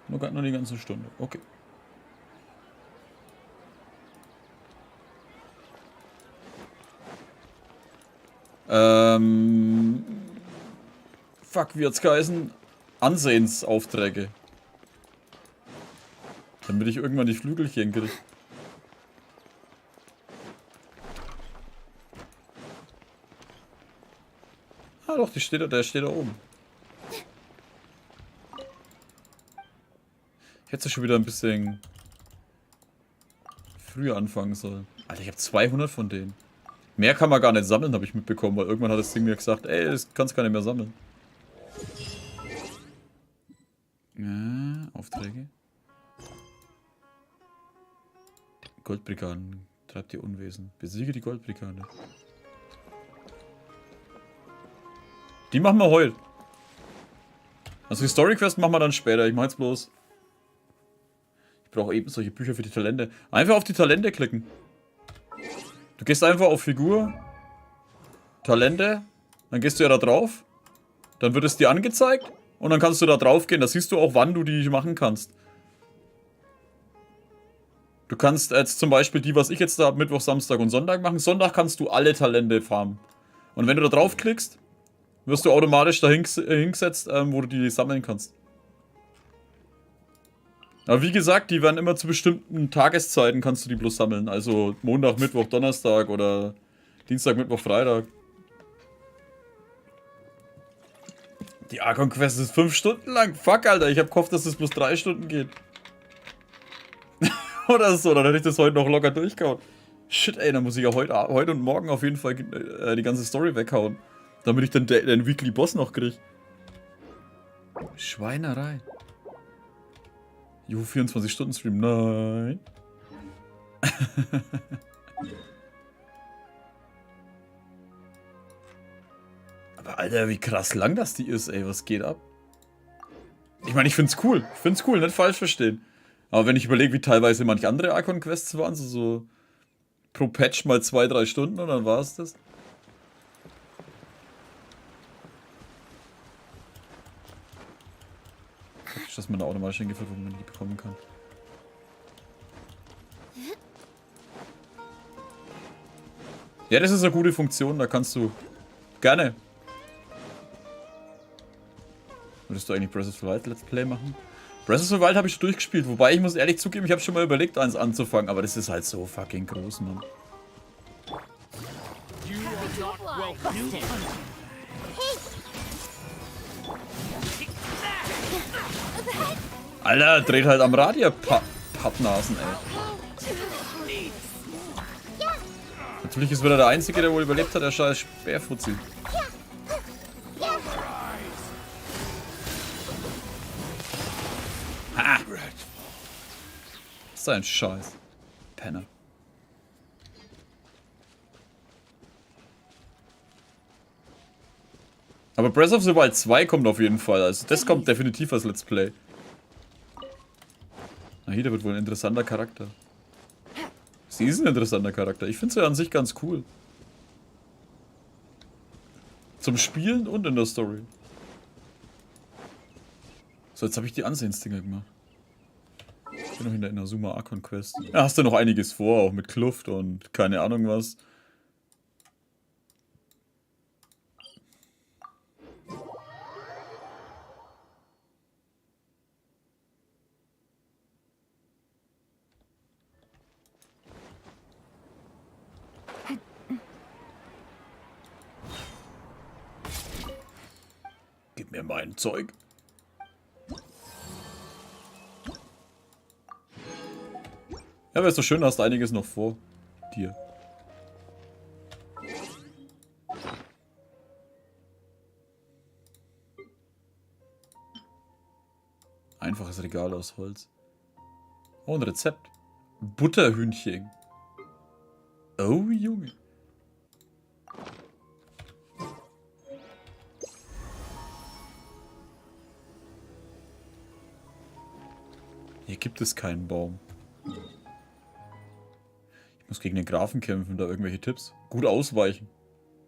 A: Nur die ganze Stunde. Okay. Fuck, wie hat's geheißen? Ansehensaufträge. Damit ich irgendwann die Flügelchen kriege. Ah doch, der steht da oben. Ich hätte schon wieder ein bisschen früher anfangen sollen. Alter, ich habe 200 von denen. Mehr kann man gar nicht sammeln, habe ich mitbekommen, weil irgendwann hat das Ding mir gesagt, ey, das kannst gar nicht mehr sammeln. Ja, Aufträge. Goldbrigaden, treibt ihr Unwesen. Besiege die Goldbrigade. Die machen wir heute. Also die Story-Quest machen wir dann später. Ich mach jetzt bloß... Ich brauche eben solche Bücher für die Talente. Einfach auf die Talente klicken. Du gehst einfach auf Figur, Talente, dann gehst du ja da drauf, dann wird es dir angezeigt und dann kannst du da drauf gehen. Da siehst du auch, wann du die machen kannst. Du kannst jetzt zum Beispiel die, was ich jetzt da habe, Mittwoch, Samstag und Sonntag machen. Sonntag kannst du alle Talente farmen. Und wenn du da drauf klickst, wirst du automatisch da hingesetzt, wo du die sammeln kannst. Aber wie gesagt, die werden immer zu bestimmten Tageszeiten kannst du die bloß sammeln. Also Montag, Mittwoch, Donnerstag oder Dienstag, Mittwoch, Freitag. Die Archon-Quest ist 5 Stunden lang. Fuck, Alter. Ich hab gehofft, dass es bloß 3 Stunden geht. Oder so. Dann hätte ich das heute noch locker durchgehauen. Shit, ey. Dann muss ich ja heute und morgen auf jeden Fall die ganze Story weghauen. Damit ich dann den Weekly Boss noch krieg. Schweinerei. Juhu, 24-Stunden-Stream. Nein. Aber Alter, wie krass lang das die ist, ey. Was geht ab? Ich meine, ich find's cool. Ich find's cool, nicht falsch verstehen. Aber wenn ich überlege, wie teilweise manche andere Archon-Quests waren, so pro Patch mal 2-3 Stunden und dann war's das. Dass man da automatisch hingeführt, wo man die bekommen kann. Ja, das ist eine gute Funktion, da kannst du gerne. Würdest du eigentlich Breath of the Wild Let's Play machen? Breath of the Wild habe ich schon durchgespielt, wobei ich muss ehrlich zugeben, ich habe schon mal überlegt, eins anzufangen, aber das ist halt so fucking groß, Mann. Alter, dreht halt am Rad, ihr Pappnasen, ey. Natürlich ist wieder der Einzige, der wohl überlebt hat, der scheiß Speerfuzzi. Ha! Das ist ein Scheiß. Penner. Aber Breath of the Wild 2 kommt auf jeden Fall, also das kommt definitiv als Let's Play. Nahida wird wohl ein interessanter Charakter. Sie ist ein interessanter Charakter. Ich finde sie ja an sich ganz cool. Zum Spielen und in der Story. So, jetzt habe ich die Ansehensdinger gemacht. Ich bin noch in der Inazuma Archon Quest. Ja, hast du noch einiges vor, auch mit Kluft und keine Ahnung was. Gib mir mein Zeug. Ja, aber ist doch schön, hast einiges noch vor dir. Einfaches Regal aus Holz. Oh, ein Rezept. Butterhühnchen. Oh, Junge. Hier gibt es keinen Baum. Ich muss gegen den Grafen kämpfen, da irgendwelche Tipps. Gut ausweichen.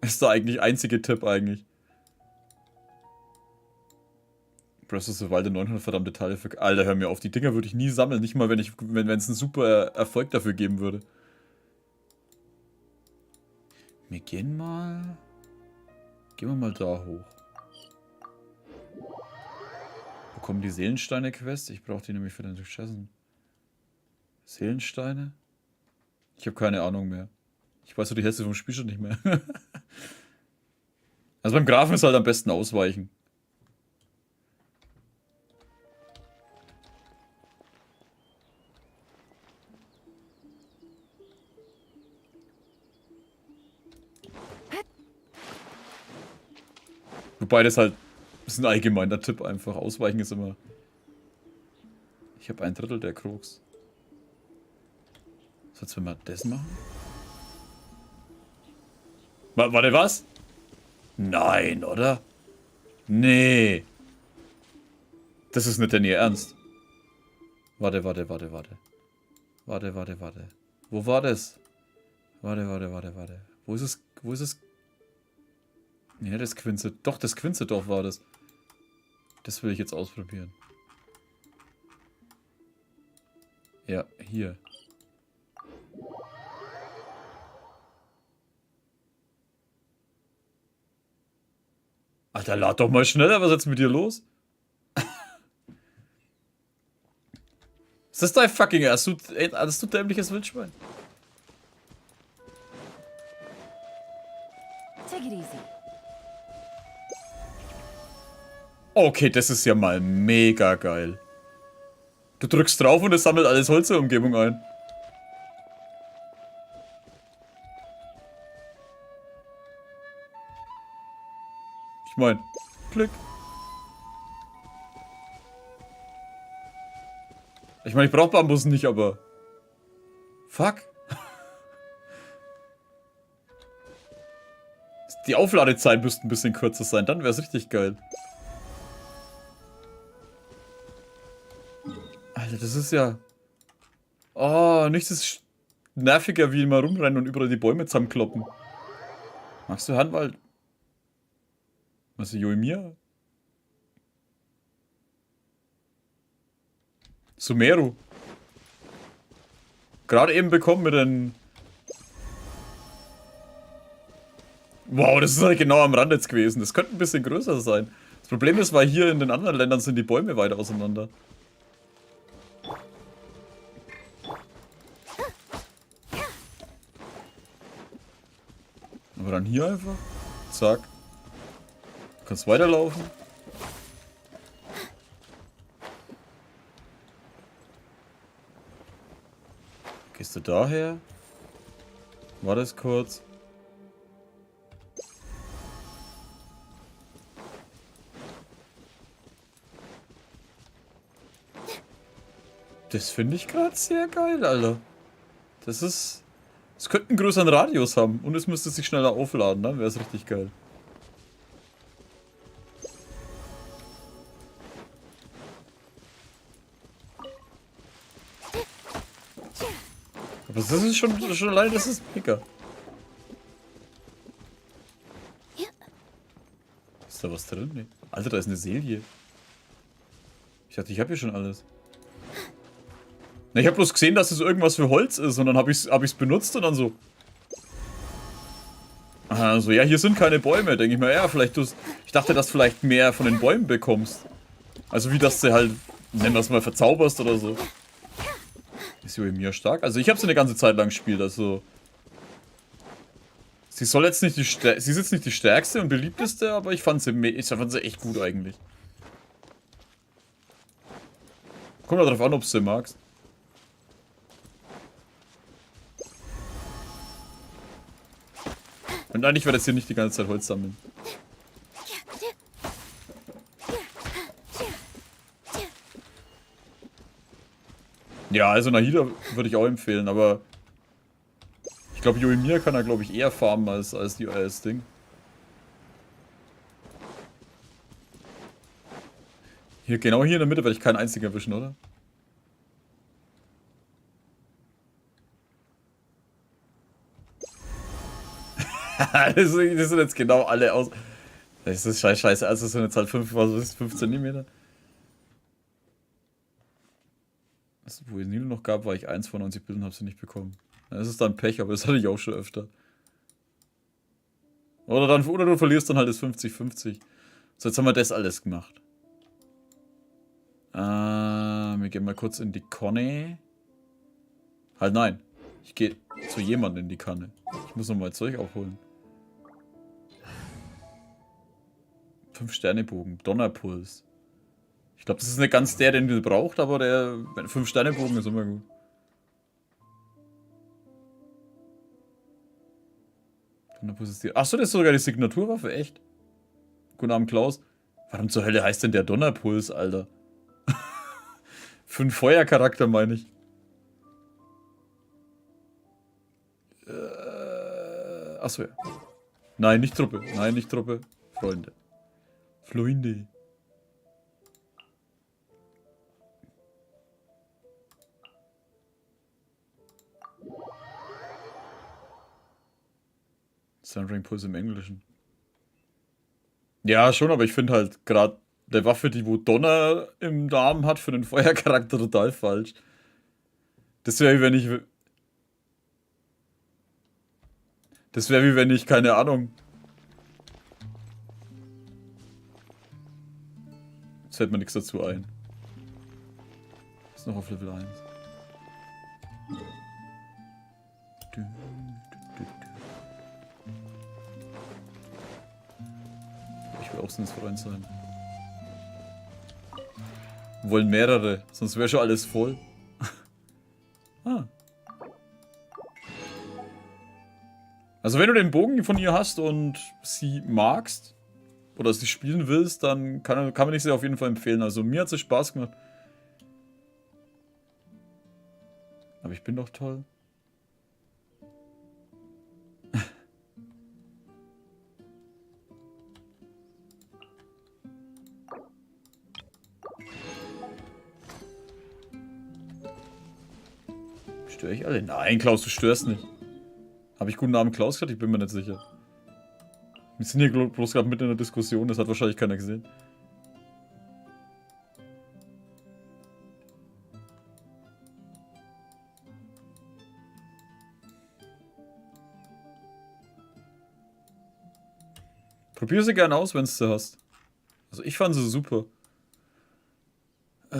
A: Ist der eigentlich einzige Tipp eigentlich. Breath of the Wild 900 verdammte Teile für... Alter, hör mir auf, die Dinger würde ich nie sammeln. Nicht mal, wenn es einen super Erfolg dafür geben würde. Wir gehen mal... Gehen wir mal da hoch. Bekommen die Seelensteine-Quest? Ich brauche die nämlich für den Durchschessen. Seelensteine? Ich habe keine Ahnung mehr. Ich weiß so die Hälfte vom Spiel schon nicht mehr. Also beim Grafen ist halt am besten ausweichen. Wobei das halt, das ist ein allgemeiner Tipp einfach. Ausweichen ist immer... Ich habe 1/3 der Krux. So, jetzt wenn wir das machen? Warte, was? Nein, oder? Nee. Das ist nicht denn ihr Ernst. Warte. Warte. Wo war das? Warte. Wo ist es? Nee, das Quinze. Doch, das Quinzedorf war das. Das will ich jetzt ausprobieren. Ja, hier. Alter, lad doch mal schneller, was ist jetzt mit dir los? Ist das dein fucking Ernst? Du dämliches Wildschwein.
B: Take it easy.
A: Okay, das ist ja mal mega geil. Du drückst drauf und es sammelt alles Holz in der Umgebung ein. Ich mein, Klick. Ich meine, ich brauche Bambus nicht, aber... Fuck. Die Aufladezeit müsste ein bisschen kürzer sein, dann wäre es richtig geil. Alter, das ist ja... Oh, nichts ist nerviger, wie immer rumrennen und überall die Bäume zusammenkloppen. Magst du Handwald? Was ist Yoimia? Sumeru. Gerade eben bekommen mit den... Wow, das ist halt genau am Rand jetzt gewesen. Das könnte ein bisschen größer sein. Das Problem ist, weil hier in den anderen Ländern sind die Bäume weiter auseinander. Aber dann hier einfach. Zack. Du kannst weiterlaufen. Gehst du daher? War das kurz? Das finde ich gerade sehr geil, Alter. Das ist... Es könnte einen größeren Radius haben und es müsste sich schneller aufladen, dann wäre es richtig geil. Aber das ist schon allein, das ist mega. Ist da was drin? Nee. Alter, da ist eine Selie. Ich dachte, ich habe hier schon alles. Na, ich habe bloß gesehen, dass es irgendwas für Holz ist und dann habe ich's benutzt und dann so. Also ja, hier sind keine Bäume, denke ich mir. Ja, vielleicht ich dachte, dass du vielleicht mehr von den Bäumen bekommst. Also wie, dass du halt, nennen wir es mal, verzauberst oder so. Ist Yoimiya stark? Also ich habe sie eine ganze Zeit lang gespielt, also... Sie ist jetzt nicht die stärkste und beliebteste, aber ich fand sie echt gut eigentlich. Kommt ja darauf an, ob du sie magst. Und nein, ich werde jetzt hier nicht die ganze Zeit Holz sammeln. Ja, also Nahida würde ich auch empfehlen, aber ich glaube, Yoimiya kann er, glaube ich, eher farmen als das Ding. Hier, genau hier in der Mitte werde ich keinen einzigen erwischen, oder? das sind jetzt genau alle aus... Das ist scheiße, also das sind jetzt halt 5 cm. Wo es Nilo noch gab, war ich 1 von 90 Bildern und habe sie nicht bekommen. Das ist dann Pech, aber das hatte ich auch schon öfter. Oder du verlierst dann halt das 50-50. So, jetzt haben wir das alles gemacht. Wir gehen mal kurz in die Kanne. Halt nein. Ich gehe zu jemandem in die Kanne. Ich muss nochmal Zeug aufholen. 5-Sterne-Bogen. Donnerpuls. Ich glaube, das ist nicht ganz der, den du braucht, aber der 5-Sterne-Bogen ist immer gut. Donnerpuls ist die. Achso, das ist sogar die Signaturwaffe, echt? Guten Abend, Klaus. Warum zur Hölle heißt denn der Donnerpuls, Alter? Für einen Feuercharakter, meine ich. Achso, ja. Nein, nicht Truppe. Nein, nicht Truppe. Freunde. Freunde. Sunring Pulse im Englischen. Ja, schon, aber ich finde halt gerade der Waffe, die wo Donner im Namen hat, für den Feuercharakter total falsch. Das wäre wie wenn ich... Das wäre wie wenn ich, keine Ahnung... Jetzt fällt mir nichts dazu ein. Ist noch auf Level 1. Ich will auch Sinnesfreund sein. Wir wollen mehrere, sonst wäre schon alles voll. Ah. Also wenn du den Bogen von ihr hast und sie magst, oder sie spielen willst, dann kann man ich sie auf jeden Fall empfehlen. Also mir hat es Spaß gemacht. Aber ich bin doch toll. Störe ich alle? Nein, Klaus, du störst nicht. Habe ich guten Abend Klaus gesagt? Ich bin mir nicht sicher. Wir sind hier bloß gerade mitten in der Diskussion, das hat wahrscheinlich keiner gesehen. Probier sie gerne aus, wenn du sie hast. Also ich fand sie super. Wir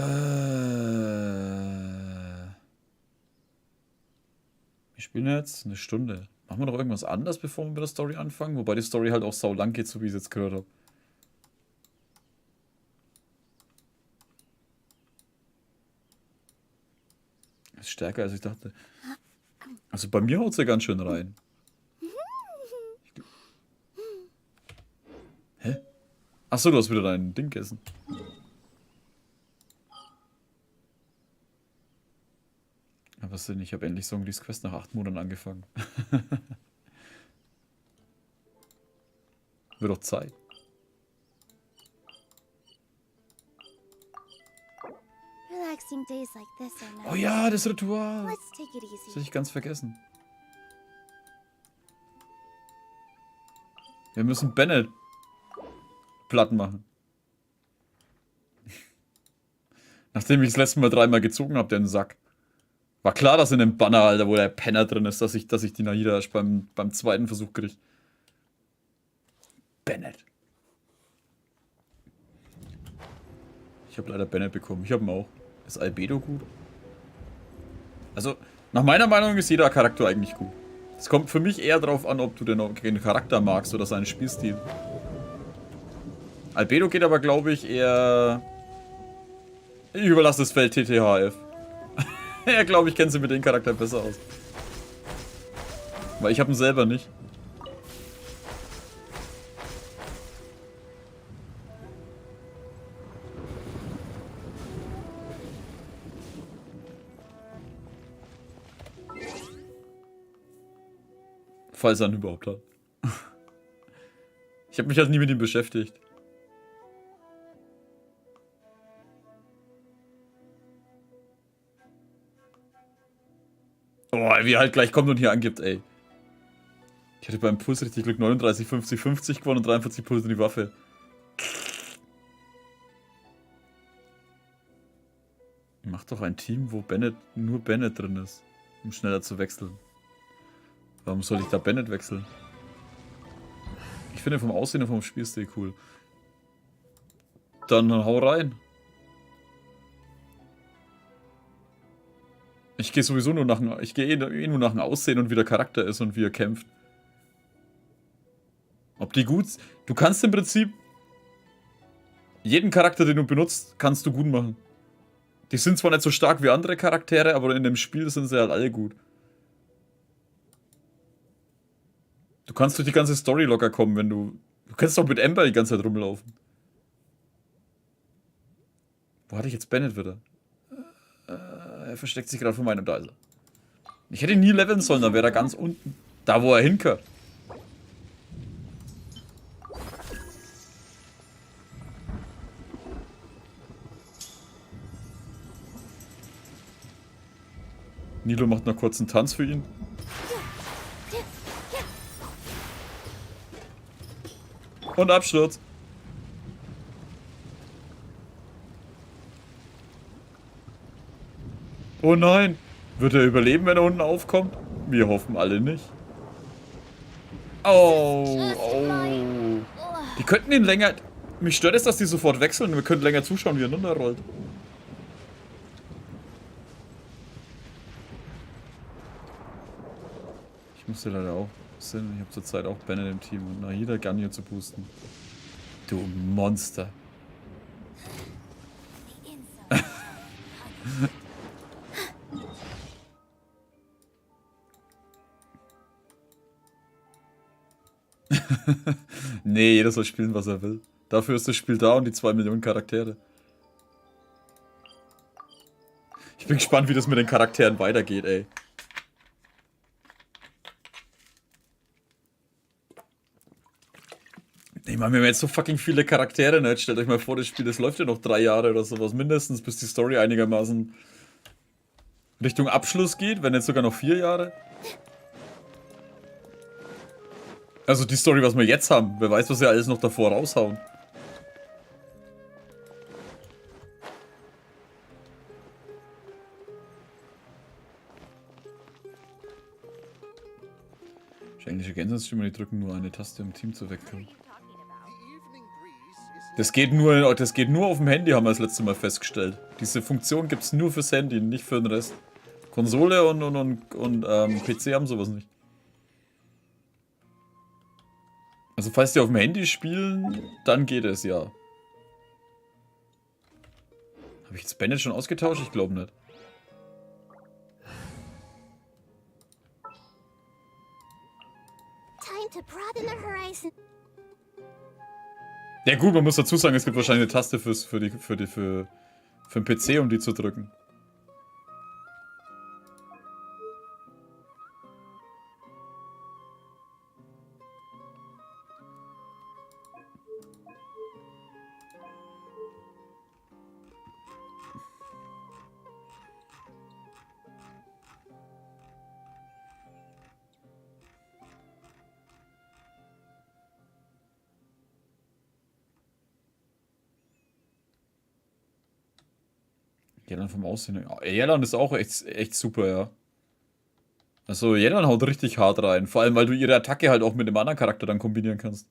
A: spielen jetzt eine Stunde. Machen wir doch irgendwas anderes, bevor wir mit der Story anfangen? Wobei die Story halt auch sau lang geht, so wie ich es jetzt gehört habe. Das ist stärker, als ich dachte. Also bei mir haut sie ganz schön rein. Hä? Achso, du hast wieder dein Ding gegessen. Aber was denn? Ich habe endlich Songlis Quest nach 8 Monaten angefangen. Wird doch Zeit.
C: Relaxing days like this are nice.
A: Oh ja, das Ritual.
C: Let's take it
A: Das
C: easy.
A: hätte ich ganz vergessen. Wir müssen Bennett platt machen. Nachdem ich das letzte Mal 3-mal gezogen habe, den Sack. War klar, dass in dem Banner, Alter, wo der Penner drin ist, dass ich die Nahida erst beim zweiten Versuch kriege. Bennett. Ich habe leider Bennett bekommen. Ich habe ihn auch. Ist Albedo gut? Also, nach meiner Meinung ist jeder Charakter eigentlich gut. Es kommt für mich eher darauf an, ob du den Charakter magst oder seinen Spielstil. Albedo geht aber, glaube ich, eher... Ich überlasse das Feld TTHF. Ja, glaube ich, kennt sie mit dem Charakter besser aus. Weil ich habe ihn selber nicht. Falls er ihn überhaupt hat. Ich habe mich halt nie mit ihm beschäftigt. Oh, wie er halt gleich kommt und hier angibt, ey. Ich hatte beim Puls richtig Glück 39, 50, 50 gewonnen und 43 Puls in die Waffe. Mach doch ein Team, wo nur Bennett drin ist, um schneller zu wechseln. Warum soll ich da Bennett wechseln? Ich finde vom Aussehen und vom Spielstil cool. Dann hau rein. Ich gehe sowieso nur ich gehe nur nach dem Aussehen und wie der Charakter ist und wie er kämpft. Ob die gut... Du kannst im Prinzip... jeden Charakter, den du benutzt, kannst du gut machen. Die sind zwar nicht so stark wie andere Charaktere, aber in dem Spiel sind sie halt alle gut. Du kannst durch die ganze Story locker kommen, wenn du... Du kannst doch mit Amber die ganze Zeit rumlaufen. Wo hatte ich jetzt Bennett wieder? Er versteckt sich gerade vor meinem Deisel. Ich hätte ihn nie leveln sollen, dann wäre er ganz unten. Da, wo er hinkört. Nilo macht noch kurz einen Tanz für ihn. Und Absturz. Oh nein. Wird er überleben, wenn er unten aufkommt? Wir hoffen alle nicht. Oh, oh. Die könnten ihn länger... Mich stört es, dass die sofort wechseln. Wir können länger zuschauen, wie er runterrollt. Ich musste leider auch sehen. Ich habe zurzeit auch Bennett im Team und Nahida Ganyo zu boosten. Du Monster. Nee, jeder soll spielen, was er will. Dafür ist das Spiel da und die 2 Millionen Charaktere. Ich bin gespannt, wie das mit den Charakteren weitergeht, ey. Ich meine, wir haben jetzt so fucking viele Charaktere, ne? Jetzt stellt euch mal vor, das Spiel, das läuft ja noch 3 Jahre oder sowas, mindestens, bis die Story einigermaßen Richtung Abschluss geht, wenn jetzt sogar noch 4 Jahre. Also die Story, was wir jetzt haben, wer weiß, was wir alles noch davor raushauen. Englische Gänsestimme, die drücken nur eine Taste, um im Team zu wechseln. Das geht nur auf dem Handy, haben wir das letzte Mal festgestellt. Diese Funktion gibt es nur fürs Handy, nicht für den Rest. Konsole und PC haben sowas nicht. Also falls die auf dem Handy spielen, dann geht es ja. Habe ich jetzt Bennett schon ausgetauscht? Ich glaube nicht.
C: Time to broaden the horizon.
A: Ja gut, man muss dazu sagen, es gibt wahrscheinlich eine Taste für den PC, um die zu drücken. Jellan vom Aussehen. Jellan ist auch echt super, ja. Also Jellan haut richtig hart rein. Vor allem, weil du ihre Attacke halt auch mit dem anderen Charakter dann kombinieren kannst.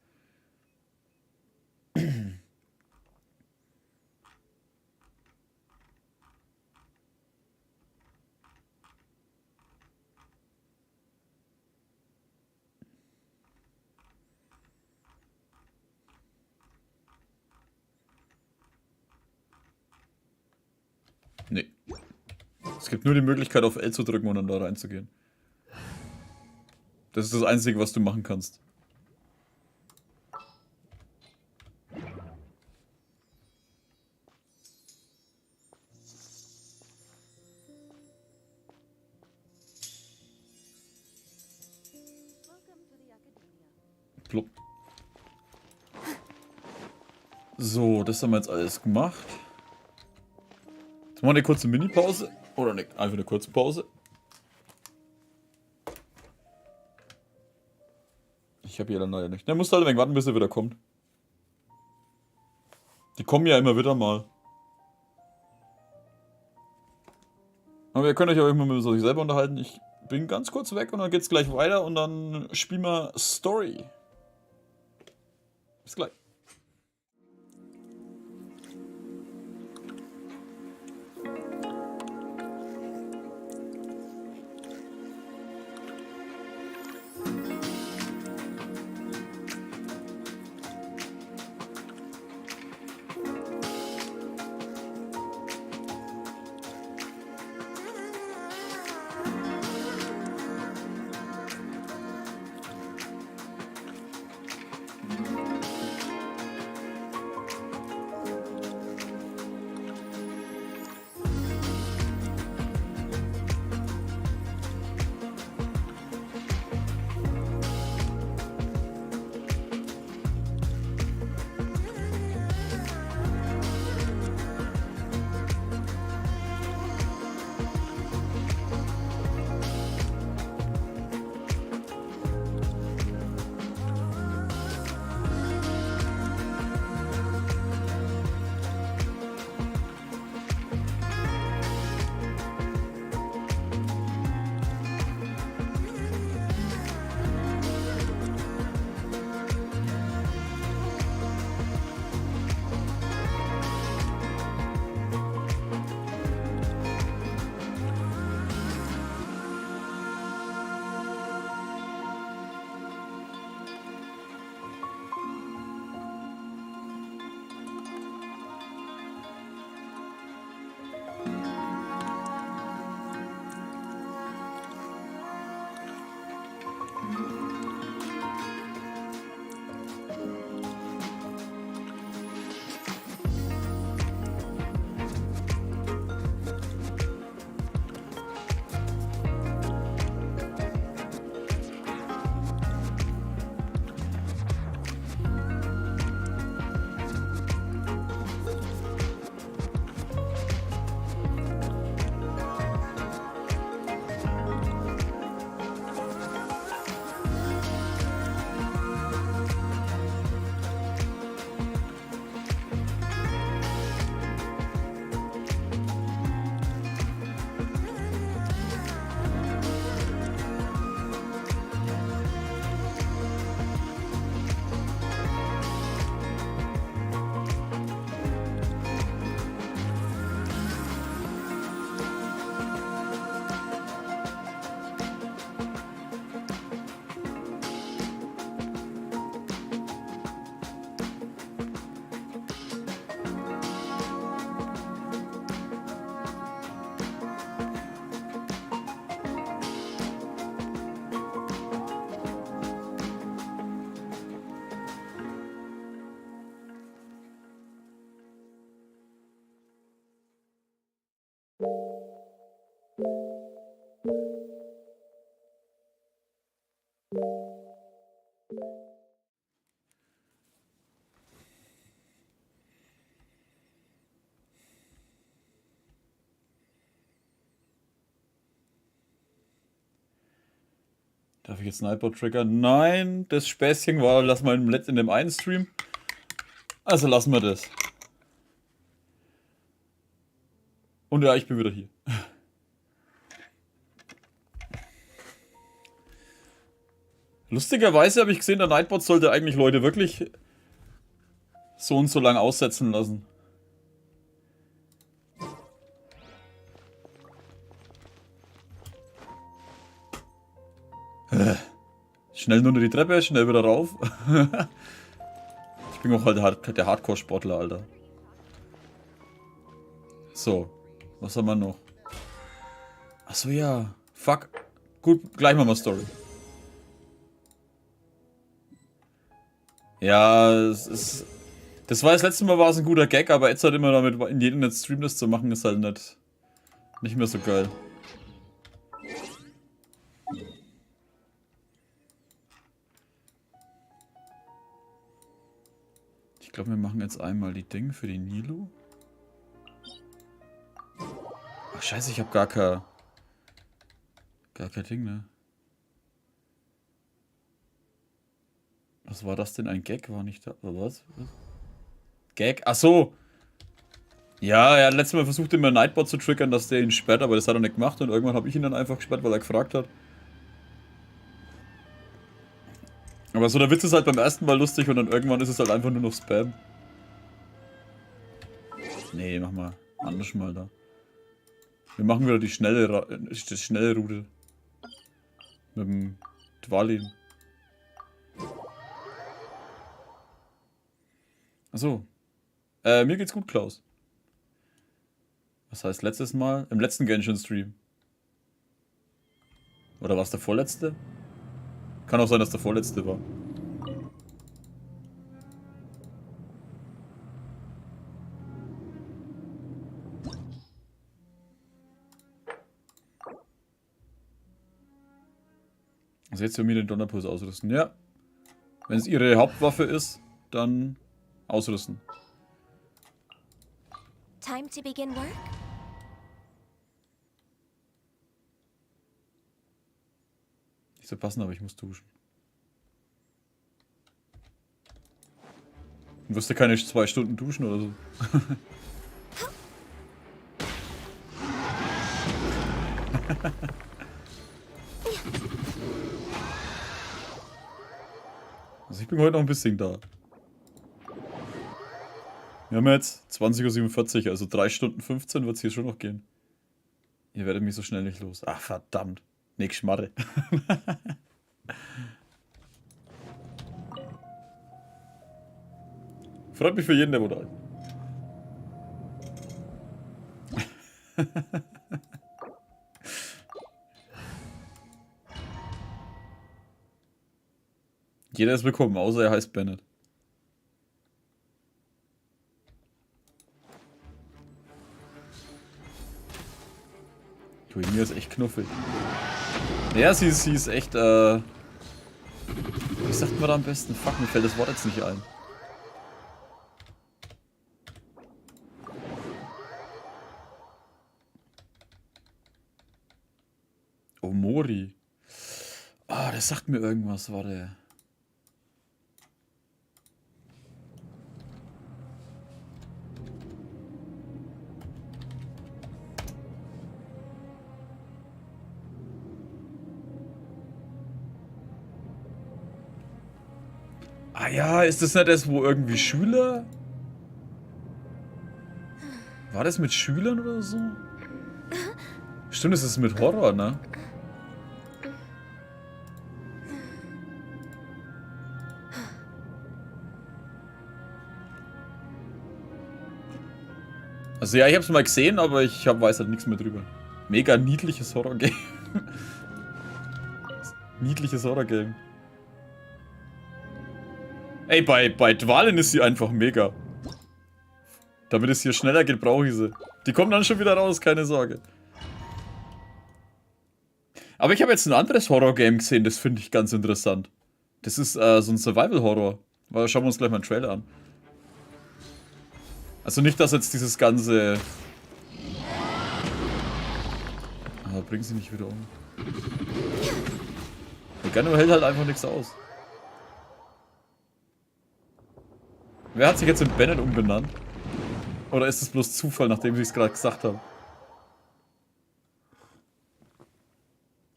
A: Nee. Es gibt nur die Möglichkeit, auf L zu drücken und dann da reinzugehen. Das ist das Einzige, was du machen kannst. Plupp. So, das haben wir jetzt alles gemacht. Jetzt machen wir eine kurze Mini-Pause. Oder nicht, einfach eine kurze Pause. Ich habe hier dann leider nicht. Der muss halt ein wenig warten, bis er wieder kommt. Die kommen ja immer wieder mal. Aber ihr könnt euch auch immer mit euch selber unterhalten. Ich bin ganz kurz weg und dann geht's gleich weiter und dann spielen wir Story. Bis gleich. Darf ich jetzt Nightbot triggern? Nein, das Späßchen war, lass mal in dem einen Stream. Also lassen wir das. Und ja, ich bin wieder hier. Lustigerweise habe ich gesehen, der Nightbot sollte eigentlich Leute wirklich so und so lang aussetzen lassen. Schnell nur die Treppe, schnell wieder rauf. Ich bin auch halt der Hardcore-Sportler, Alter. So, was haben wir noch? Achso, ja. Fuck. Gut, gleich machen wir Story. Ja, das war das letzte Mal, war es ein guter Gag, aber jetzt halt immer damit in jedem Stream das zu machen, ist halt nicht mehr so geil. Ich glaube, wir machen jetzt einmal die Dinge für die Nilo. Ach scheiße, ich habe gar kein Ding, ne? Was war das denn? Ein Gag war nicht da? Oder was? Gag? Ach so! Ja, er hat letztes Mal versucht, immer Nightbot zu triggern, dass der ihn sperrt, aber das hat er nicht gemacht und irgendwann habe ich ihn dann einfach gesperrt, weil er gefragt hat. Aber so der Witz ist halt beim ersten Mal lustig und dann irgendwann ist es halt einfach nur noch Spam. Nee, mach mal anders mal da. Wir machen wieder die schnelle Route. Mit dem Dwalin. Achso. Mir geht's gut, Klaus. Was heißt letztes Mal? Im letzten Genshin-Stream. Oder war es der vorletzte? Kann auch sein, dass der vorletzte war. Also jetzt für mich den Donnerpuls ausrüsten. Ja. Wenn es ihre Hauptwaffe ist, dann ausrüsten.
C: Time to begin work?
A: Nicht so passen, aber ich muss duschen. Du wirst ja keine 2 Stunden duschen oder so. Also ich bin heute noch ein bisschen da. Wir haben jetzt 20:47 Uhr, also 3 Stunden 15 wird es hier schon noch gehen. Ihr werdet mich so schnell nicht los. Ach verdammt. Nix Schmarre. Freut mich für jeden, der Modal. Jeder ist willkommen, außer er heißt Bennett. Mir ist echt knuffig. Ja, sie ist echt, wie sagt man da am besten? Fuck, mir fällt das Wort jetzt nicht ein. Omori. Ah, das sagt mir irgendwas, warte. Ah ja, ist das nicht das, wo irgendwie Schüler... War das mit Schülern oder so? Stimmt, das ist mit Horror, ne? Also ja, ich hab's mal gesehen, aber ich weiß halt nichts mehr drüber. Mega niedliches Horror-Game. Niedliches Horror-Game. Ey, bei Dwalin ist sie einfach mega. Damit es hier schneller geht, brauche ich sie. Die kommen dann schon wieder raus, keine Sorge. Aber ich habe jetzt ein anderes Horror-Game gesehen, das finde ich ganz interessant. Das ist so ein Survival-Horror. Schauen wir uns gleich mal einen Trailer an. Also nicht, dass jetzt dieses ganze... Ah, bring sie nicht wieder um. Der Gano hält halt einfach nichts aus. Wer hat sich jetzt in Bennett umbenannt? Oder ist es bloß Zufall, nachdem sie es gerade gesagt haben?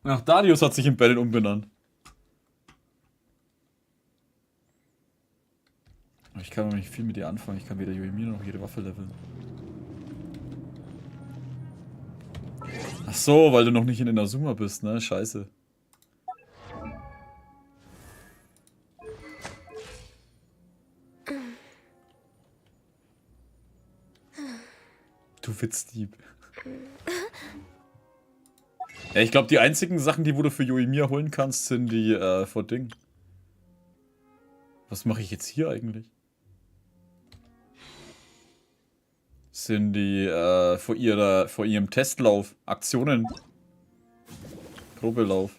A: Ach, Darius hat sich in Bennett umbenannt. Ich kann noch nicht viel mit ihr anfangen. Ich kann weder Yoimiya noch jede Waffe leveln. Ach so, weil du noch nicht in Inazuma bist, ne? Scheiße. Du Witzdieb. Ja, ich glaube, die einzigen Sachen, die wo du für Yoimiya holen kannst, sind die vor Ding. Was mache ich jetzt hier eigentlich? Sind die vor ihrem Testlauf, Aktionen, Probelauf.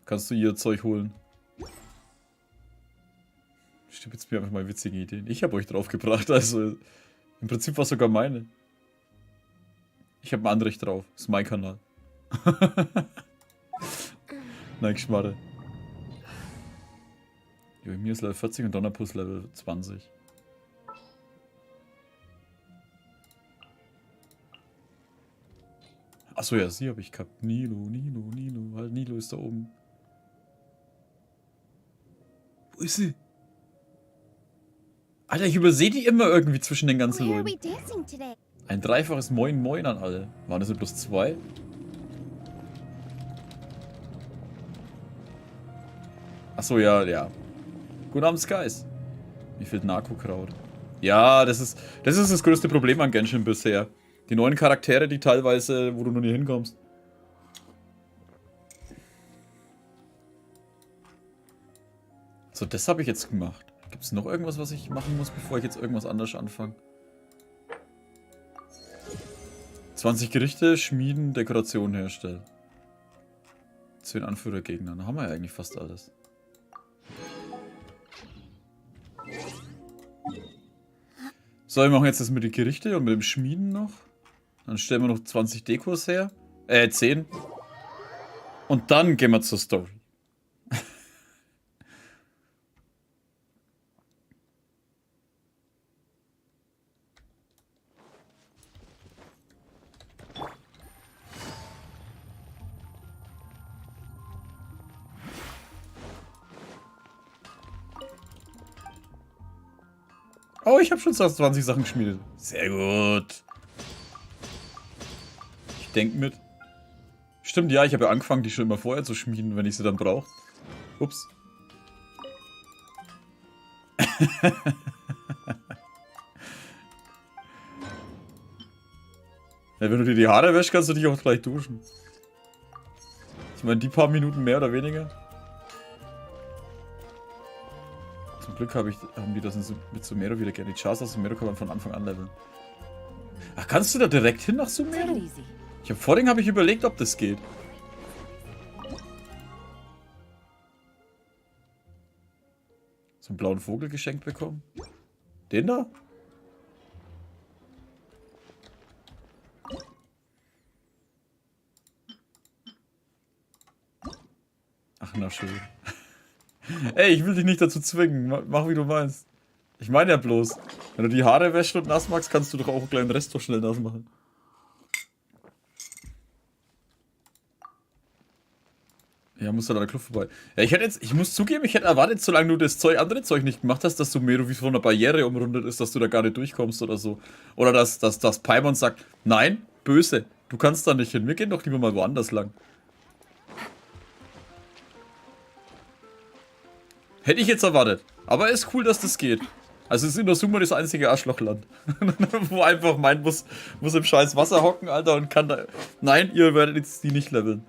A: Kannst du ihr Zeug holen. Stimmt jetzt mir einfach mal witzige Ideen. Ich habe euch draufgebracht, also im Prinzip war es sogar meine. Ich habe ein Anrecht drauf. Das ist mein Kanal. Nein, Geschmarre. Mir ist Level 40 und Donnerpuss Level 20. Achso, ja, sie habe ich gehabt. Nilo. Halt, Nilo ist da oben. Wo ist sie? Alter, ich übersehe die immer irgendwie zwischen den ganzen
C: Where are
A: Leuten.
C: we dancing today?
A: Ein dreifaches Moin Moin an alle. Waren das nicht bloß 2? Achso, ja. Guten Abend, Skies. Mir fehlt Narkokraut. Ja, das ist das größte Problem an Genshin bisher. Die neuen Charaktere, die teilweise, wo du nur nie hinkommst. So, das habe ich jetzt gemacht. Gibt es noch irgendwas, was ich machen muss, bevor ich jetzt irgendwas anderes anfange? 20 Gerichte, schmieden, Dekorationen herstellen. 10 Anführergegner. Da haben wir ja eigentlich fast alles. So, wir machen jetzt das mit den Gerichten und mit dem Schmieden noch. Dann stellen wir noch 20 Dekos her. 10. Und dann gehen wir zur Story. Oh, ich habe schon 20 Sachen geschmiedet. Sehr gut. Ich denke mit. Stimmt, ja, ich habe ja angefangen, die schon immer vorher zu schmieden, wenn ich sie dann brauche. Ups. Ja, wenn du dir die Haare wäschst, kannst du dich auch gleich duschen. Ich meine, die paar Minuten mehr oder weniger. Zum Glück haben die das mit Sumeru wieder gerne. Die Chars aus Sumeru kann man von Anfang an leveln. Ach, kannst du da direkt hin nach Sumeru? Vorhin habe ich überlegt, ob das geht. So einen blauen Vogel geschenkt bekommen. Den da? Ach, na schön. Ey, ich will dich nicht dazu zwingen. Mach wie du meinst. Ich meine ja bloß, wenn du die Haare wäschst und nass machst, kannst du doch auch einen kleinen Rest doch schnell nass machen. Ja, muss dann an der Kluft vorbei. Ja, ich muss zugeben, ich hätte erwartet, solange du das andere Zeug nicht gemacht hast, dass Sumeru wie von einer Barriere umrundet ist, dass du da gar nicht durchkommst oder so. Oder dass Paimon sagt, nein, böse, du kannst da nicht hin, wir gehen doch lieber mal woanders lang. Hätte ich jetzt erwartet. Aber ist cool, dass das geht. Also ist Inazuma das einzige Arschlochland. Wo einfach meint, muss im scheiß Wasser hocken, Alter, und kann da... Nein, ihr werdet jetzt die nicht leveln.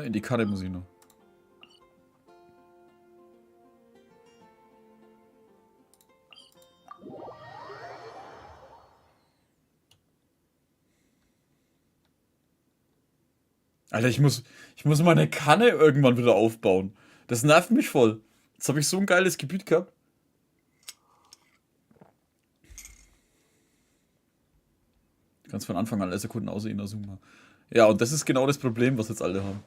A: In die Karte muss ich noch. Alter, ich muss meine Kanne irgendwann wieder aufbauen. Das nervt mich voll. Jetzt habe ich so ein geiles Gebiet gehabt. Ganz von Anfang an alle Sekunden außer Inazuma. Ja, und das ist genau das Problem, was jetzt alle haben.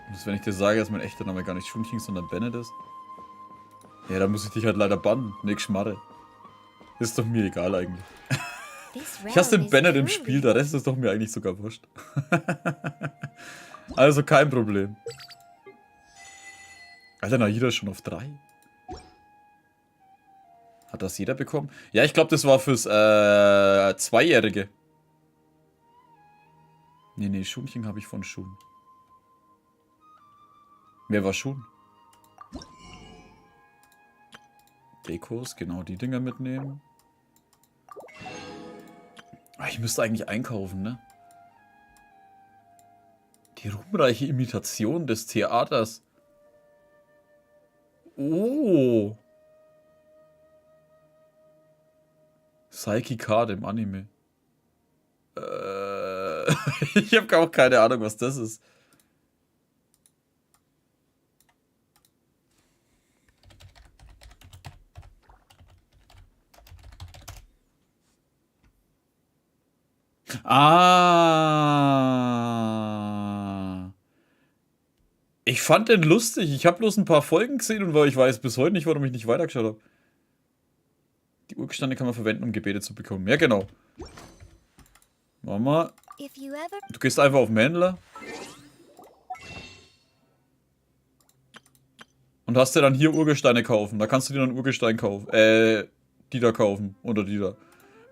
A: Und wenn ich dir sage, dass mein echter Name gar nicht Shunking, sondern Bennett ist. Ja, dann muss ich dich halt leider bannen. Nix Schmarre. Ist doch mir egal eigentlich. Ich hasse den Bennett im Spiel, der Rest ist doch mir eigentlich sogar wurscht. Also kein Problem. Alter, Nahida ist schon auf 3. Hat das jeder bekommen? Ja, ich glaube, das war fürs 2-Jährige. Nee, Schunchen habe ich von Schun. Wer war Schun? Dekos, genau die Dinger mitnehmen. Ich müsste eigentlich einkaufen, ne? Die ruhmreiche Imitation des Theaters. Oh. Psyche Card im Anime. Ich habe auch keine Ahnung, was das ist. Ah. Ich fand den lustig. Ich habe bloß ein paar Folgen gesehen und ich weiß bis heute nicht, warum ich nicht weitergeschaut habe. Die Urgesteine kann man verwenden, um Gebete zu bekommen. Ja, genau. Mama. Du gehst einfach auf den Händler. Und hast dir dann hier Urgesteine kaufen. Da kannst du dir dann Urgestein kaufen. Die da kaufen. Oder die da.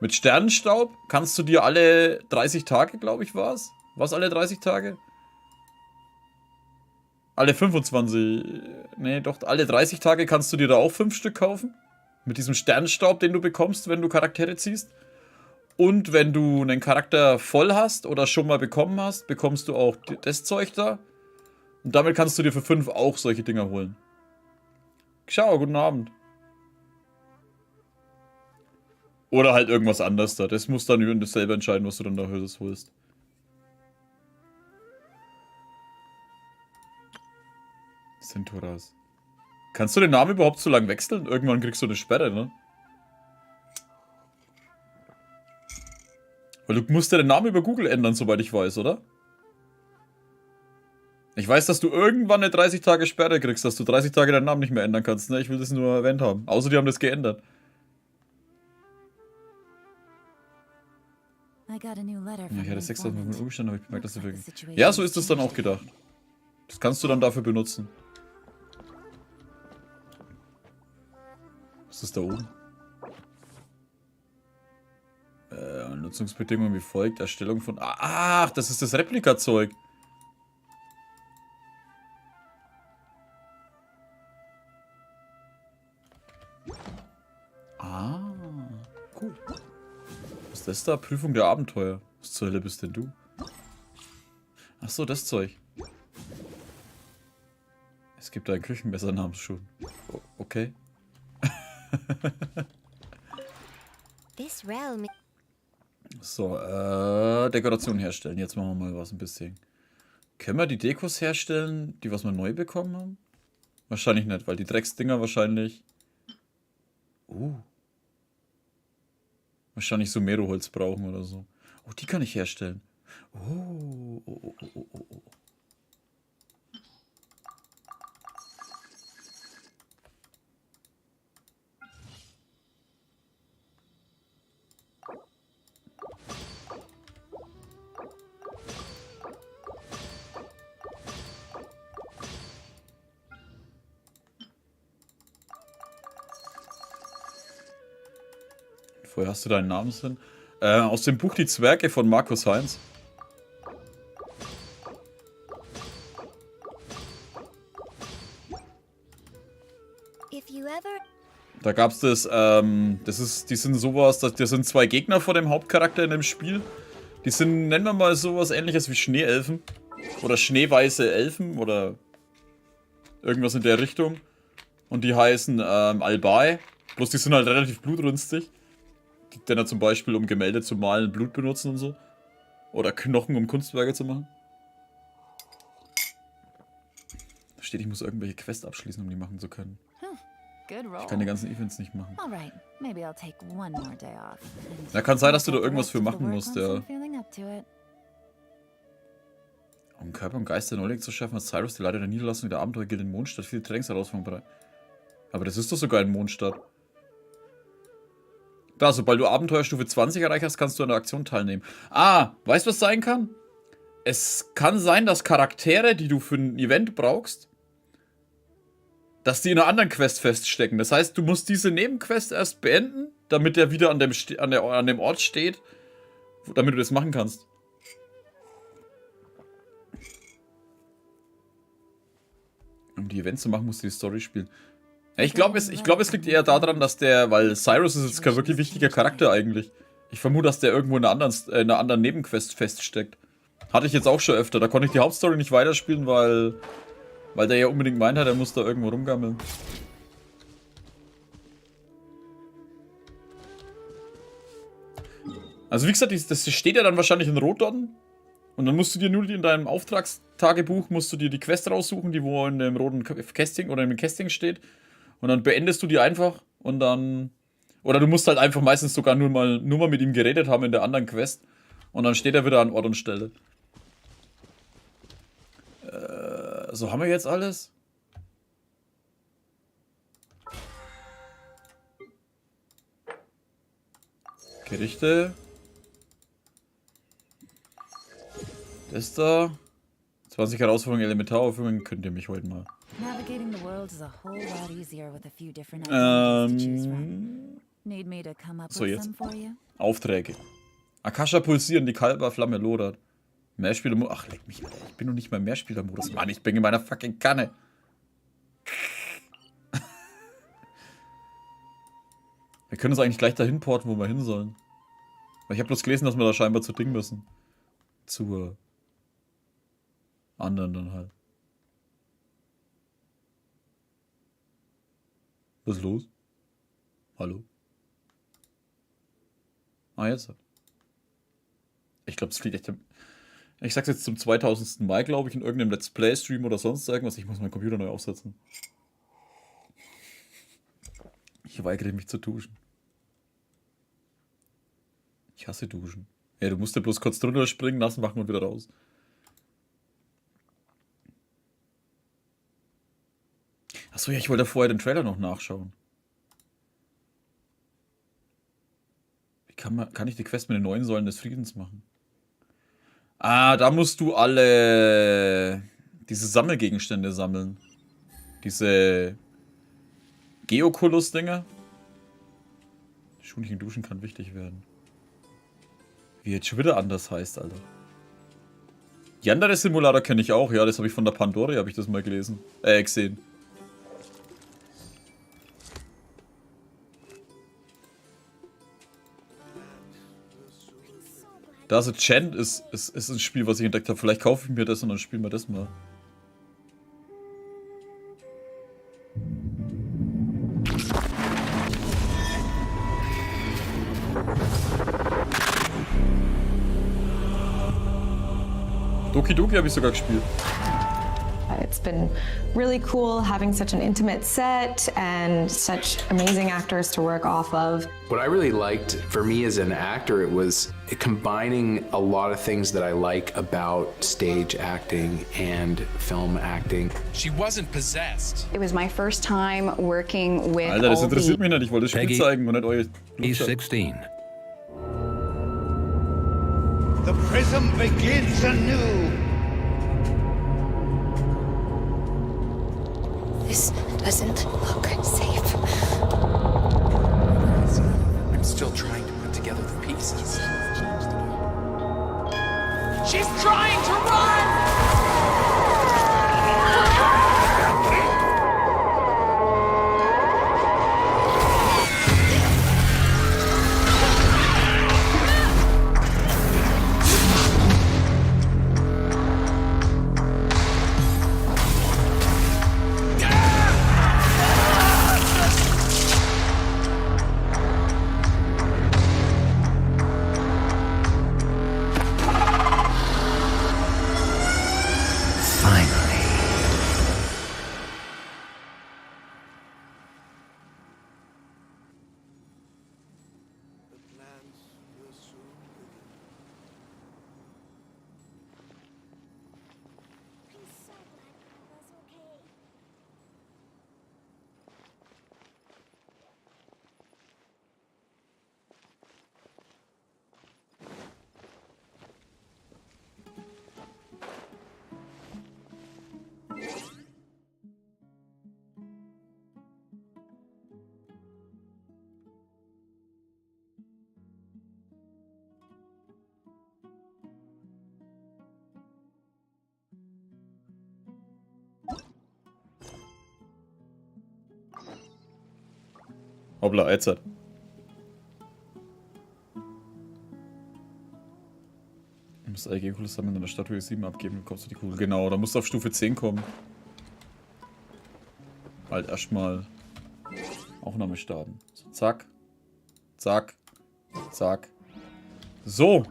A: Mit Sternenstaub kannst du dir alle 30 Tage, glaube ich, war's. Was alle 30 Tage? Alle 25. Nee, doch, alle 30 Tage kannst du dir da auch 5 Stück kaufen. Mit diesem Sternenstaub, den du bekommst, wenn du Charaktere ziehst. Und wenn du einen Charakter voll hast oder schon mal bekommen hast, bekommst du auch das Zeug da. Und damit kannst du dir für 5 auch solche Dinger holen. Ciao, guten Abend. Oder halt irgendwas anderes da. Das muss dann selber entscheiden, was du dann da holst. Centauras. Kannst du den Namen überhaupt so lang wechseln? Irgendwann kriegst du eine Sperre, ne? Weil du musst ja den Namen über Google ändern, soweit ich weiß, oder? Ich weiß, dass du irgendwann eine 30 Tage Sperre kriegst, dass du 30 Tage deinen Namen nicht mehr ändern kannst, ne? Ich will das nur erwähnt haben. Außer die haben das geändert. Ja, ich hatte 6 auf meinem Umstand, aber ich bemerkt, dass du wirklich... Ja, so ist es dann auch gedacht. Das kannst du dann dafür benutzen. Was ist da oben? Nutzungsbedingungen wie folgt. Erstellung von... Ach, das ist das Replikazeug. Ah, cool. Was ist das da? Prüfung der Abenteuer. Was zur Hölle bist denn du? Ach so, das Zeug. Es gibt ein Küchenmesser namens Schuh. Oh, okay. So, Dekoration herstellen. Jetzt machen wir mal was ein bisschen. Können wir die Dekos herstellen, die was wir neu bekommen haben? Wahrscheinlich nicht, weil die Drecksdinger wahrscheinlich... Wahrscheinlich Sumeru-Holz brauchen oder so. Oh, die kann ich herstellen. Oh. Woher hast du deinen Namen drin? Aus dem Buch Die Zwerge von Markus Heinz. Da gab's das, die sind sowas, das sind 2 Gegner vor dem Hauptcharakter in dem Spiel. Die sind, nennen wir mal sowas ähnliches wie Schneeelfen. Oder schneeweiße Elfen oder irgendwas in der Richtung. Und die heißen Albai. Bloß die sind halt relativ blutrünstig. Die dann zum Beispiel, um Gemälde zu malen, Blut benutzen und so. Oder Knochen, um Kunstwerke zu machen. Da steht, ich muss irgendwelche Quests abschließen, um die machen zu können.
B: Good roll.
A: Ich kann die ganzen Events nicht machen.
B: All right, maybe I'll take one more day off.
A: Ja, kann sein, dass du da irgendwas für machen musst, ja. Um Körper und Geist der Neuling zu schaffen, hat Cyrus die Leiter der Niederlassung der Abenteuer gilt in Mondstadt viele Trainingsherausforderungen bereit. Aber das ist doch sogar in Mondstadt. Da, sobald du Abenteuerstufe 20 erreicht hast, kannst du an der Aktion teilnehmen. Ah, weißt du, was sein kann? Es kann sein, dass Charaktere, die du für ein Event brauchst, dass die in einer anderen Quest feststecken. Das heißt, du musst diese Nebenquest erst beenden, damit der wieder an dem Ort steht, damit du das machen kannst. Um die Events zu machen, musst du die Story spielen. Ja, ich glaube, es liegt eher daran, dass weil Cyrus ist jetzt kein wirklich wichtiger Charakter eigentlich. Ich vermute, dass der irgendwo in einer anderen Nebenquest feststeckt. Hatte ich jetzt auch schon öfter. Da konnte ich die Hauptstory nicht weiterspielen, weil der ja unbedingt meint hat, er muss da irgendwo rumgammeln. Also wie gesagt, das steht ja dann wahrscheinlich in Rot dort. Und dann musst du dir nur in deinem Auftragstagebuch musst du dir die Quest raussuchen, die wo in dem roten Kästchen oder im Kästchen steht. Und dann beendest du die einfach und dann... Oder du musst halt einfach meistens sogar nur mal mit ihm geredet haben in der anderen Quest. Und dann steht er wieder an Ort und Stelle. So, haben wir jetzt alles? Gerichte. Das da. 20 Herausforderungen, Elementaraufführungen, könnt ihr mich heute mal.
B: Navigating the world is a whole lot easier with a few different ideas to choose from. Need me to come up
A: So,
B: with
A: jetzt.
B: some for you?
A: Aufträge. Akasha pulsieren, die Kalberflamme lodert. Mehrspielermodus. Ach, leck mich, Alter. Ich bin noch nicht mal im Mehrspielermodus. Mann, ich bin in meiner fucking Kanne. Wir können uns eigentlich gleich dahin porten, wo wir hin sollen. Weil ich habe bloß gelesen, dass wir da scheinbar zu Ding müssen. Zur anderen dann halt. Was ist los? Hallo? Ah, jetzt. Ich glaube, es fliegt echt. Ich sag's jetzt zum 2000. Mal, glaube ich, in irgendeinem Let's Play-Stream oder sonst irgendwas. Ich muss meinen Computer neu aufsetzen. Ich weigere mich zu duschen. Ich hasse Duschen. Ja, du musst ja bloß kurz drunter springen, nass machen und wieder raus. Achso, ja, ich wollte vorher den Trailer noch nachschauen. Wie kann ich die Quest mit den 9 Säulen des Friedens machen? Ah, da musst du alle diese Sammelgegenstände sammeln. Diese Geokulus-Dinger. Schuhnigen Duschen kann wichtig werden. Wie jetzt schon wieder anders heißt, Alter. Die andere Simulator kenne ich auch, ja, das habe ich von der Pandora, habe ich das mal gelesen. Gesehen. Da also Chen ist ein Spiel, was ich entdeckt habe. Vielleicht kaufe ich mir das und dann spielen wir das mal. Doki Doki habe ich sogar gespielt.
F: It's been really cool having such an intimate set and such amazing actors to work off of.
G: What I really liked for me as an actor, it was combining a lot of things that I like about stage acting and film acting.
H: She wasn't possessed.
I: It was my first time working with
A: Alter, das
I: all
A: interessiert
I: the
A: mich nicht. Ich wollte das Spiel
H: Peggy.
A: zeigen und nicht euch.
H: He's 16.
E: The prism begins anew.
I: This doesn't look safe.
G: I'm still trying to put together the pieces.
H: She's trying to run!
A: Hoppla, Eiszeit. Du musst eigentlich cooles Sammeln in der Statue 7 abgeben, dann kommst du die Kugel. Genau, da musst du auf Stufe 10 kommen. Halt erstmal Aufnahme starten. So, zack. Zack. Zack. So.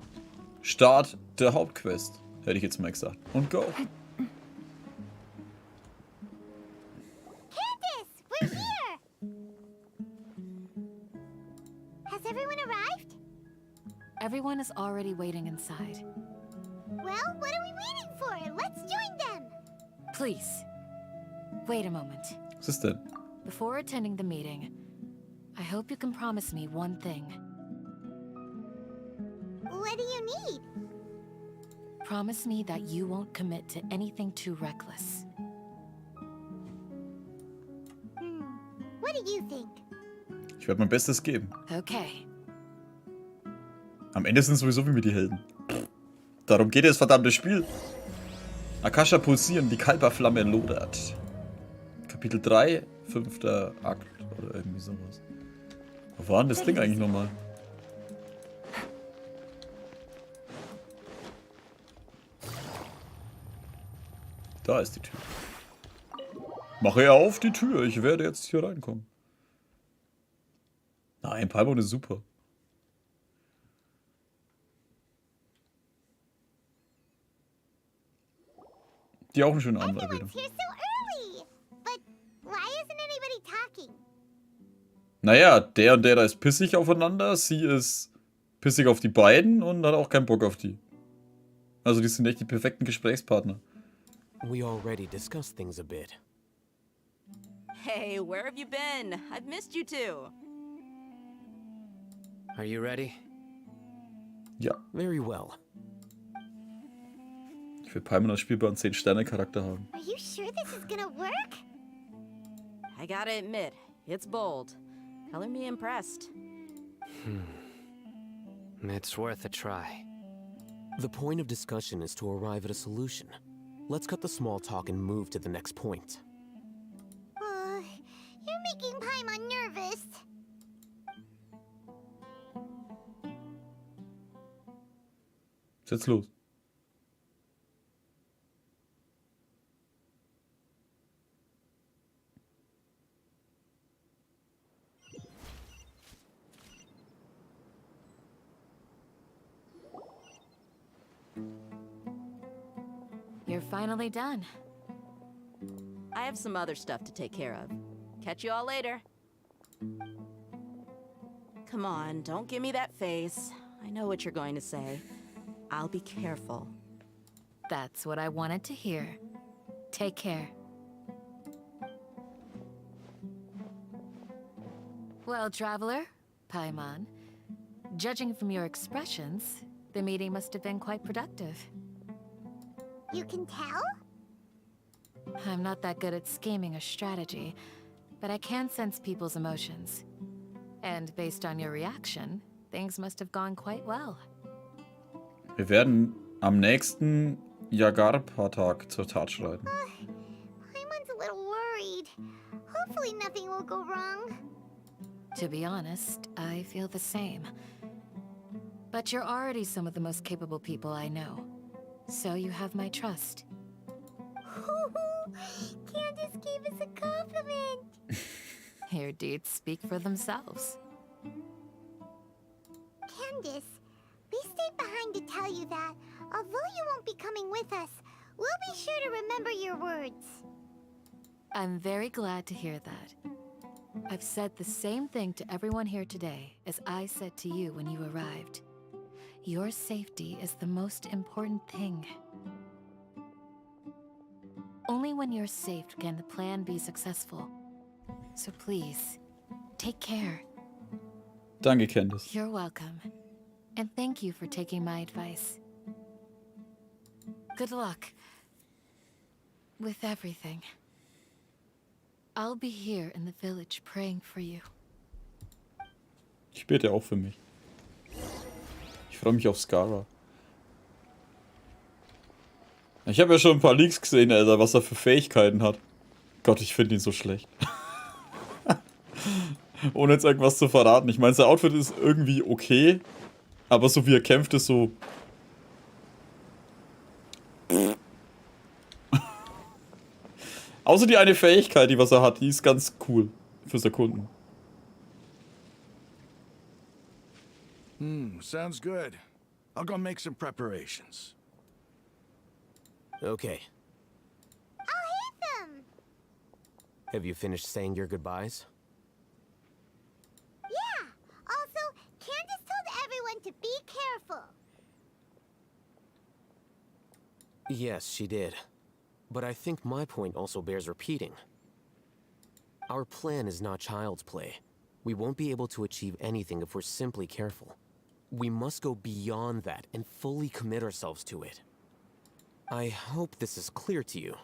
A: Start der Hauptquest. Hätte ich jetzt mal gesagt. Und go.
C: Candace, we're here! Has everyone arrived?
B: Everyone is already waiting inside.
C: Well, what are we waiting for? Let's join them!
B: Please, wait a moment.
A: Was ist denn?
B: Before attending the meeting, I hope you can promise me one thing.
C: What do you need?
B: Promise me that you won't commit to anything too reckless.
C: What do you think?
A: Ich werde mein Bestes geben.
B: Okay.
A: Am Ende sind sowieso wie mir die Helden. Darum geht das verdammte Spiel. Akasha pulsieren, die Kalperflamme lodert. Kapitel 3, 5. Akt oder irgendwie sowas. Wo war denn das Ding eigentlich nochmal? Da ist die Tür. Mache auf die Tür, ich werde jetzt hier reinkommen. Nein, Paimon ist super. Die auch eine schöne Anleitung.
C: Everyone's here so early! But why isn't anybody talking?
A: Naja, der und der da ist pissig aufeinander, sie ist pissig auf die beiden und hat auch keinen Bock auf die. Also die sind echt die perfekten Gesprächspartner.
J: We already discussed things a bit.
K: Hey, where have you been? I've missed you too.
J: Are you ready?
A: Ja.
J: Very well.
A: Ich will Paimon als spielbaren 10-Sterne-Charakter haben.
C: Are you sure this is gonna work?
K: I gotta admit, it's bold. Color me impressed.
J: It's worth a try. The point of discussion is to arrive at a solution. Let's cut the small talk and move to the next point.
C: You're making Paimon nervous.
A: Ist jetzt los.
B: You're finally done.
K: I have some other stuff to take care of. Catch you all later. Come on, don't give me that face. I know what you're going to say. I'll be careful.
B: That's what I wanted to hear. Take care. Well, traveler, Paimon, judging from your expressions, the meeting must have been quite productive.
C: You can tell?
B: I'm not that good at scheming or strategy, but I can sense people's emotions. And based on your reaction, things must have gone quite well.
A: Wir werden am nächsten Jagarpa-Tag zur Tat schreiten.
C: Paimon's a little worried. Hopefully nothing will go wrong.
B: To be honest, I feel the same. But you're already some of the most capable people I know. So you have my trust.
C: Candace gave us a compliment.
B: Your deeds speak for themselves.
C: Candace, we stayed behind to tell you that, although you won't be coming with us, we'll be sure to remember your words.
B: I'm very glad to hear that. I've said the same thing to everyone here today as I said to you when you arrived. Your safety is the most important thing. Only when you're safe can the plan be successful. So please, take care.
A: Danke, Candace.
B: You're welcome. And thank you for taking my advice. Good luck with everything. I'll be here in the village praying for you.
A: Ich bete auch für mich. Ich freue mich auf Skara. Ich habe ja schon ein paar Leaks gesehen, Alter, was er für Fähigkeiten hat. Gott, ich finde ihn so schlecht. Ohne jetzt irgendwas zu verraten. Ich meine, sein Outfit ist irgendwie okay, aber so wie er kämpft, ist so... Außer die eine Fähigkeit, die was er hat, die ist ganz cool für Sekunden.
E: Sounds good. I'll go make some preparations.
J: Okay.
C: I'll hit them!
J: Have you finished saying your goodbyes?
C: Yeah! Also, Candace told everyone to be careful.
J: Yes, she did. But I think my point also bears repeating. Our plan is not child's play. We won't be able to achieve anything if we're simply careful. We must go beyond that and fully commit ourselves to it. I hope this is clear to you.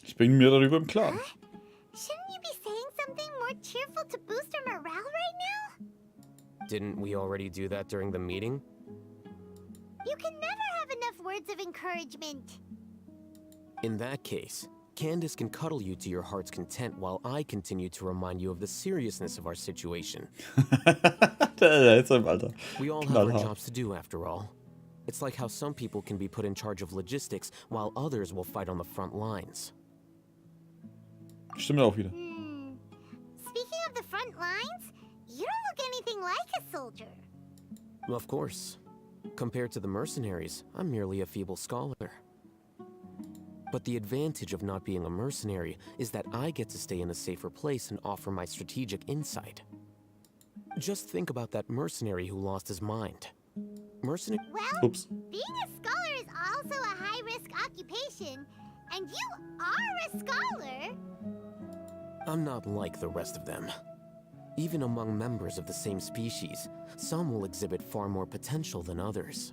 A: Ich bin mir darüber im Klaren.
C: Shouldn't you be saying something more cheerful to boost our morale right now?
J: Didn't we already do that during the meeting?
C: You can never have enough words of encouragement.
J: In that case, Candace can cuddle you to your heart's content while I continue to remind you of the seriousness of our situation. We all have our jobs to do after all. It's like how some people can be put in charge of logistics while others will fight on the front lines.
A: Stimmt auch wieder.
C: Speaking of the front lines, you don't look anything like a soldier.
J: Of course. Compared to the mercenaries, I'm merely a feeble scholar. But the advantage of not being a mercenary is that I get to stay in a safer place and offer my strategic insight. Just think about that mercenary who lost his mind.
C: Well,
A: Oops.
C: Being a scholar is also a high-risk occupation, and you are a scholar.
J: I'm not like the rest of them. Even among members of the same species, some will exhibit far more potential than others.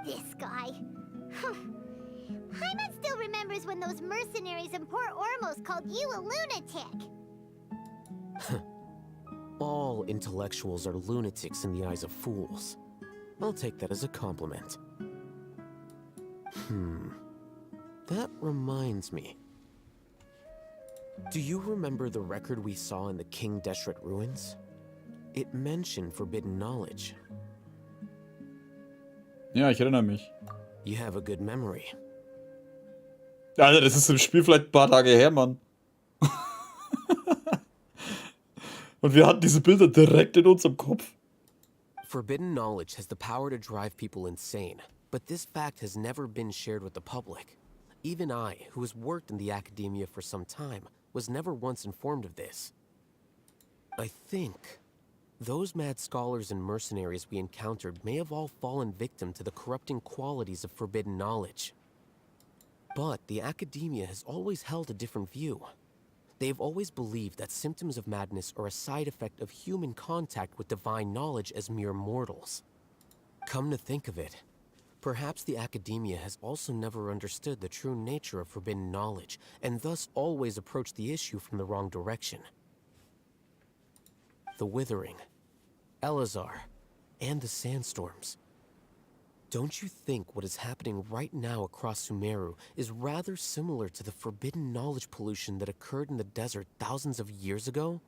C: This guy. Paimon still remembers when those mercenaries in Port Ormos called you a lunatic.
J: All intellectuals are lunatics in the eyes of fools. I'll take that as a compliment. That reminds me. Do you remember the record we saw in the King Deshret ruins? It mentioned forbidden knowledge.
A: Ja, ich erinnere mich.
J: You have a good memory.
A: Alter, das ist im Spiel vielleicht ein paar Tage her, Mann. Und wir hatten diese Bilder direkt in unserem Kopf.
J: Forbidden knowledge has the power to drive people insane, but this fact has never been shared with the public. Even I, who has worked in the academia for some time, was never once informed of this. I think those mad scholars and mercenaries we encountered may have all fallen victim to the corrupting qualities of forbidden knowledge. But the academia has always held a different view. They have always believed that symptoms of madness are a side effect of human contact with divine knowledge as mere mortals. Come to think of it, perhaps the academia has also never understood the true nature of forbidden knowledge, and thus always approached the issue from the wrong direction. The Withering, Elazar, and the sandstorms. Don't you think what is happening right now across Sumeru is rather similar to the forbidden knowledge pollution that occurred in the desert thousands of years ago?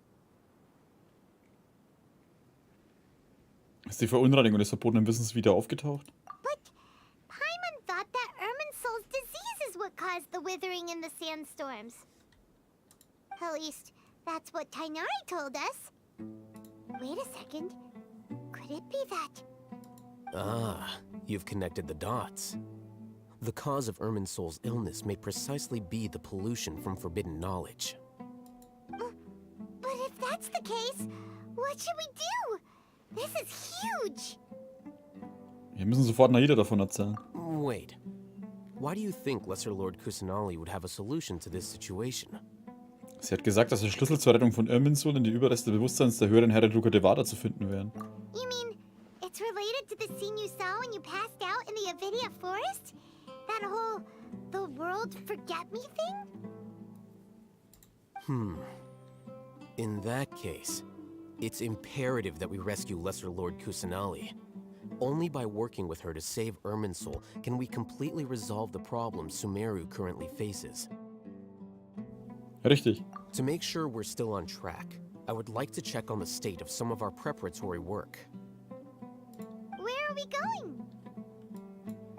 A: Ist die Verunreinigung des verbotenen Wissens wieder aufgetaucht?
C: But Paimon thought that Irminsul's disease is what caused the withering in the sandstorms. At least, that's what Tainari told us. Wait a second. Could it be that...
J: Ah, you've connected the dots. The cause of Irminsul's illness may precisely be the pollution from forbidden knowledge.
C: But if that's the case, what should we do? This is huge!
A: Wir müssen sofort Nahida davon erzählen.
J: Wait. Why do you think Lesser Lord Kusanali would have a solution to this situation?
A: Sie hat gesagt, dass der Schlüssel zur Rettung von Irminsul in die Überreste Bewusstseins der höheren Herren Devada zu finden wären.
C: You mean it's related to the scene you saw when you passed out in the Avidia forest? That whole the world forget me thing?
J: In that case, it's imperative that we rescue Lesser Lord Kusanali. Only by working with her to save Irminsul can we completely resolve the problems Sumeru currently faces.
A: Richtig.
J: To make sure we're still on track, I would like to check on the state of some of our preparatory work.
C: Where are we going?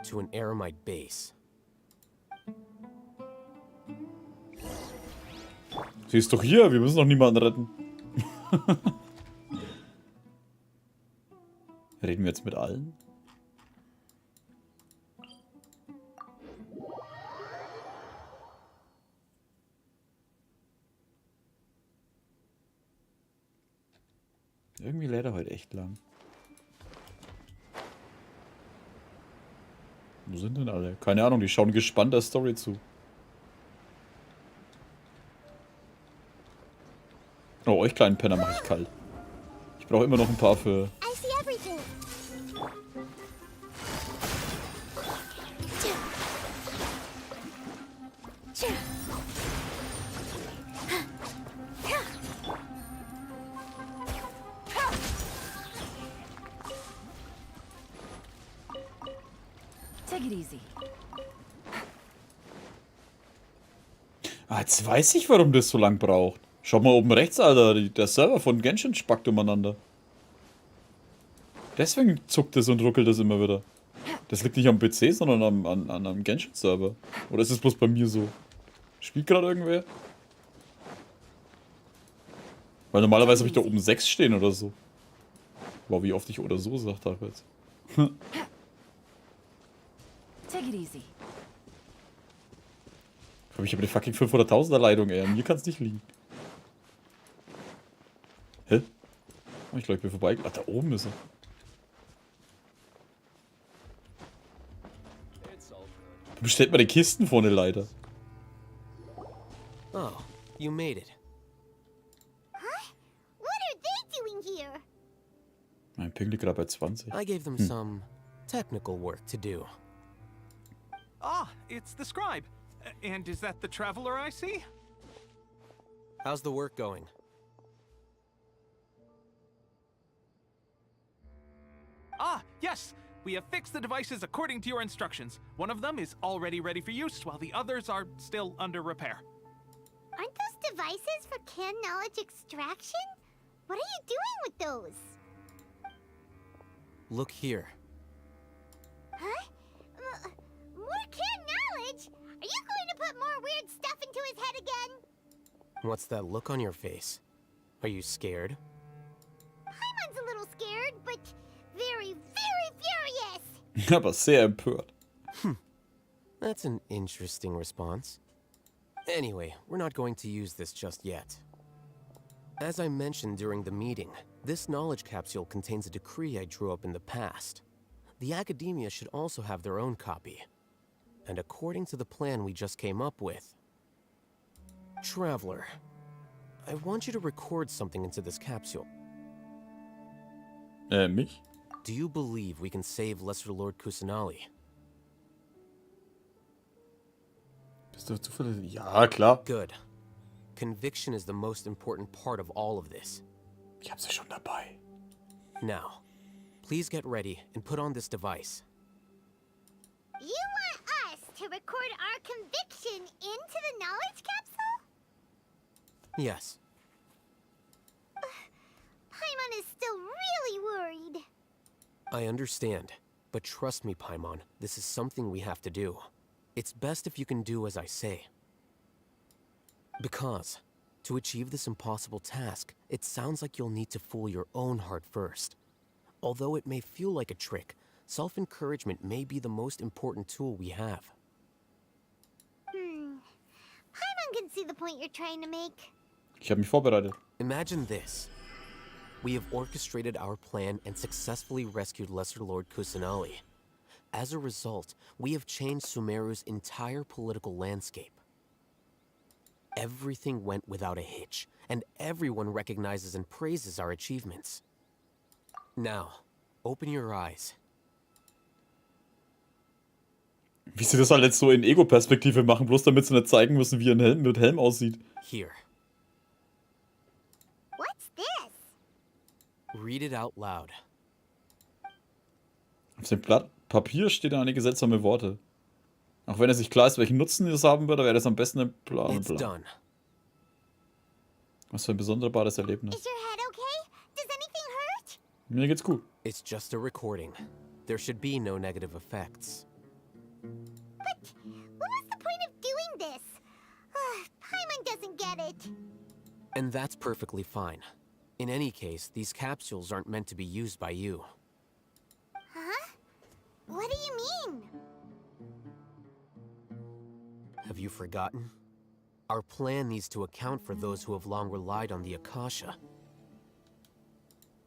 J: To an Eremite base.
A: Sie ist doch hier, wir müssen doch niemanden retten. Reden wir jetzt mit allen? Irgendwie lädt er heute echt lang. Wo sind denn alle? Keine Ahnung, die schauen gespannt der Story zu. Oh, euch kleinen Penner mache ich kalt. Ich brauche immer noch ein paar für...
C: I see everything.
B: Take it easy.
A: Ah, jetzt weiß ich, warum das so lang braucht. Schau mal oben rechts, Alter. Der Server von Genshin spackt umeinander. Deswegen zuckt es und ruckelt es immer wieder. Das liegt nicht am PC, sondern an einem Genshin-Server. Oder ist es bloß bei mir so? Spielt gerade irgendwer? Weil normalerweise habe ich da oben 6 stehen oder so. Wow, wie oft ich oder so sagt habe jetzt.
B: Take it easy.
A: Ich habe die fucking 500.000er Leitung, ey. Mir kann es nicht liegen. Hä? Oh, ich glaube, ich bin vorbei. Ach, da oben ist er. Bestellt mal die Kisten vorne leider.
J: Oh, you made it.
C: Huh? What are they doing here?
A: Mein Ping liegt gerade bei 20.
J: I gave them some technical work to do.
H: Ah, it's the scribe. And is that the traveler I see?
J: How's the work going?
H: Ah, yes. We have fixed the devices according to your instructions. One of them is already ready for use, while the others are still under repair.
C: Aren't those devices for canned knowledge extraction? What are you doing with those?
J: Look here.
C: Huh? More canned knowledge? Are you going to put more weird stuff into his head again?
J: What's that look on your face? Are you scared?
C: Paimon's a little scared, but very, very furious.
A: Aber sehr empört.
J: That's an interesting response. Anyway, we're not going to use this just yet. As I mentioned during the meeting, this knowledge capsule contains a decree I drew up in the past. The academia should also have their own copy. And according to the plan we just came up with... Traveler, I want you to record something into this capsule.
A: Mich?
J: Do you believe we can save Lesser Lord Kusanali?
A: Bist du zufällig? Ja, klar.
J: Good. Conviction is the most important part of all of this.
A: Ich hab sie schon dabei.
J: Now, please get ready and put on this device.
C: You want us to record our conviction into the knowledge capsule?
J: Yes.
C: Paimon is still really worried.
J: I understand, but trust me, Paimon, this is something we have to do. It's best if you can do as I say. Because, to achieve this impossible task, it sounds like you'll need to fool your own heart first. Although it may feel like a trick, self-encouragement may be the most important tool we have.
C: Paimon can see the point you're trying to make.
A: Ich habe mich vorbereitet.
J: Imagine this. We have orchestrated our plan and successfully rescued Lesser Lord Kusanali. As a result, we have changed Sumeru's entire political landscape. Everything went without a hitch, and everyone recognizes and praises our achievements. Now, open your eyes.
A: Wie sie das halt jetzt so in Ego-Perspektive machen, bloß damit sie nicht zeigen müssen, wie ein Helm mit Helm aussieht.
J: Here.
C: What's this?
J: Read it out loud.
A: Auf dem Blatt Papier stehen einige seltsame Worte. Auch wenn es nicht klar ist, welchen Nutzen es haben würde, wäre das am besten ein Plan.
J: It's done.
A: Was für ein besonderbares Erlebnis.
C: Is your head okay? Does anything hurt?
A: Mir geht's gut.
J: It's just a recording. There should be no negative effects.
C: But what was the point of doing this? Paimon doesn't get it.
J: And that's perfectly fine. In any case, these capsules aren't meant to be used by you.
C: Huh? What do you mean?
J: Have you forgotten? Our plan needs to account for those who have long relied on the Akasha.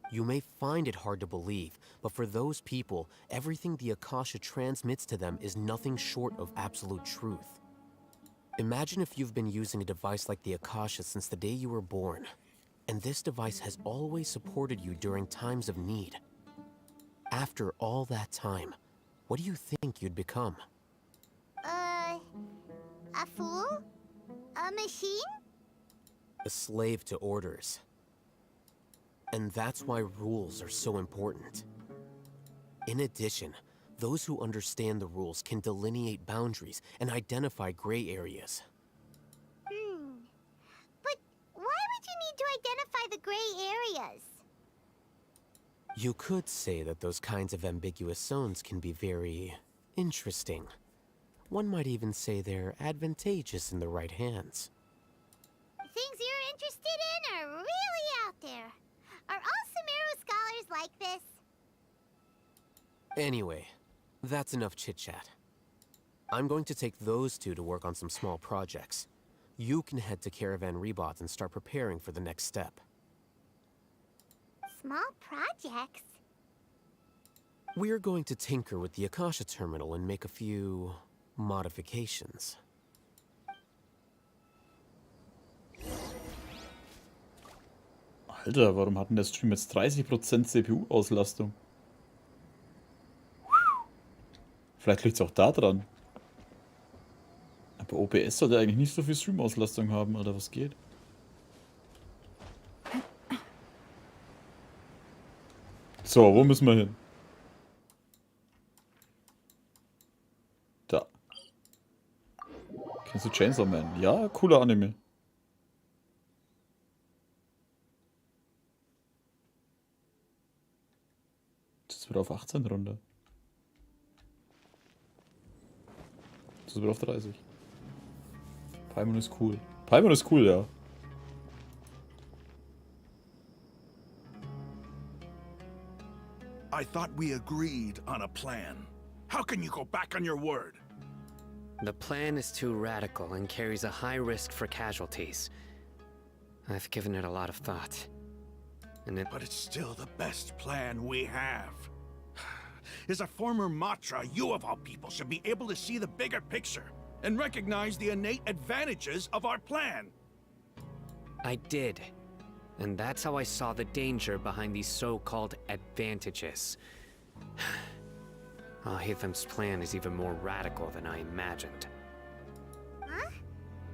J: You may find it hard to believe, but for those people, everything the Akasha transmits to them is nothing short of absolute truth. Imagine if you've been using a device like the Akasha since the day you were born, and this device has always supported you during times of need. After all that time, what do you think you'd become?
C: A fool? A machine?
J: A slave to orders. And that's why rules are so important. In addition, those who understand the rules can delineate boundaries and identify gray areas.
C: But why would you need to identify the gray areas?
J: You could say that those kinds of ambiguous zones can be very interesting. One might even say they're advantageous in the right hands.
C: Things you're interested in are really out there. Are all Sumeru scholars like this?
J: Anyway, that's enough chit-chat. I'm going to take those two to work on some small projects. You can head to Caravan Rebot and start preparing for the next step.
C: Small projects?
J: We're going to tinker with the Akasha terminal and make a few modifications.
A: Alter, warum hat denn der Stream jetzt 30% CPU-Auslastung? Vielleicht liegt es auch da dran. Aber OBS sollte eigentlich nicht so viel Stream-Auslastung haben, Alter, was geht? So, wo müssen wir hin? Da. Kennst du Chainsaw Man? Ja, cooler Anime. Jetzt wieder auf 18 runter. Jetzt wieder auf 30. Paimon ist cool. Paimon ist cool, ja.
E: I thought we agreed on a plan. How can you go back on your word?
L: The plan is too radical and carries a high risk for casualties. I've given it a lot of thought.
E: But it's still the best plan we have. As a former Matra, you of all people should be able to see the bigger picture and recognize the innate advantages of our plan.
L: I did. And that's how I saw the danger behind these so-called advantages. Al-Hitham's plan is even more radical than I imagined.
C: Huh?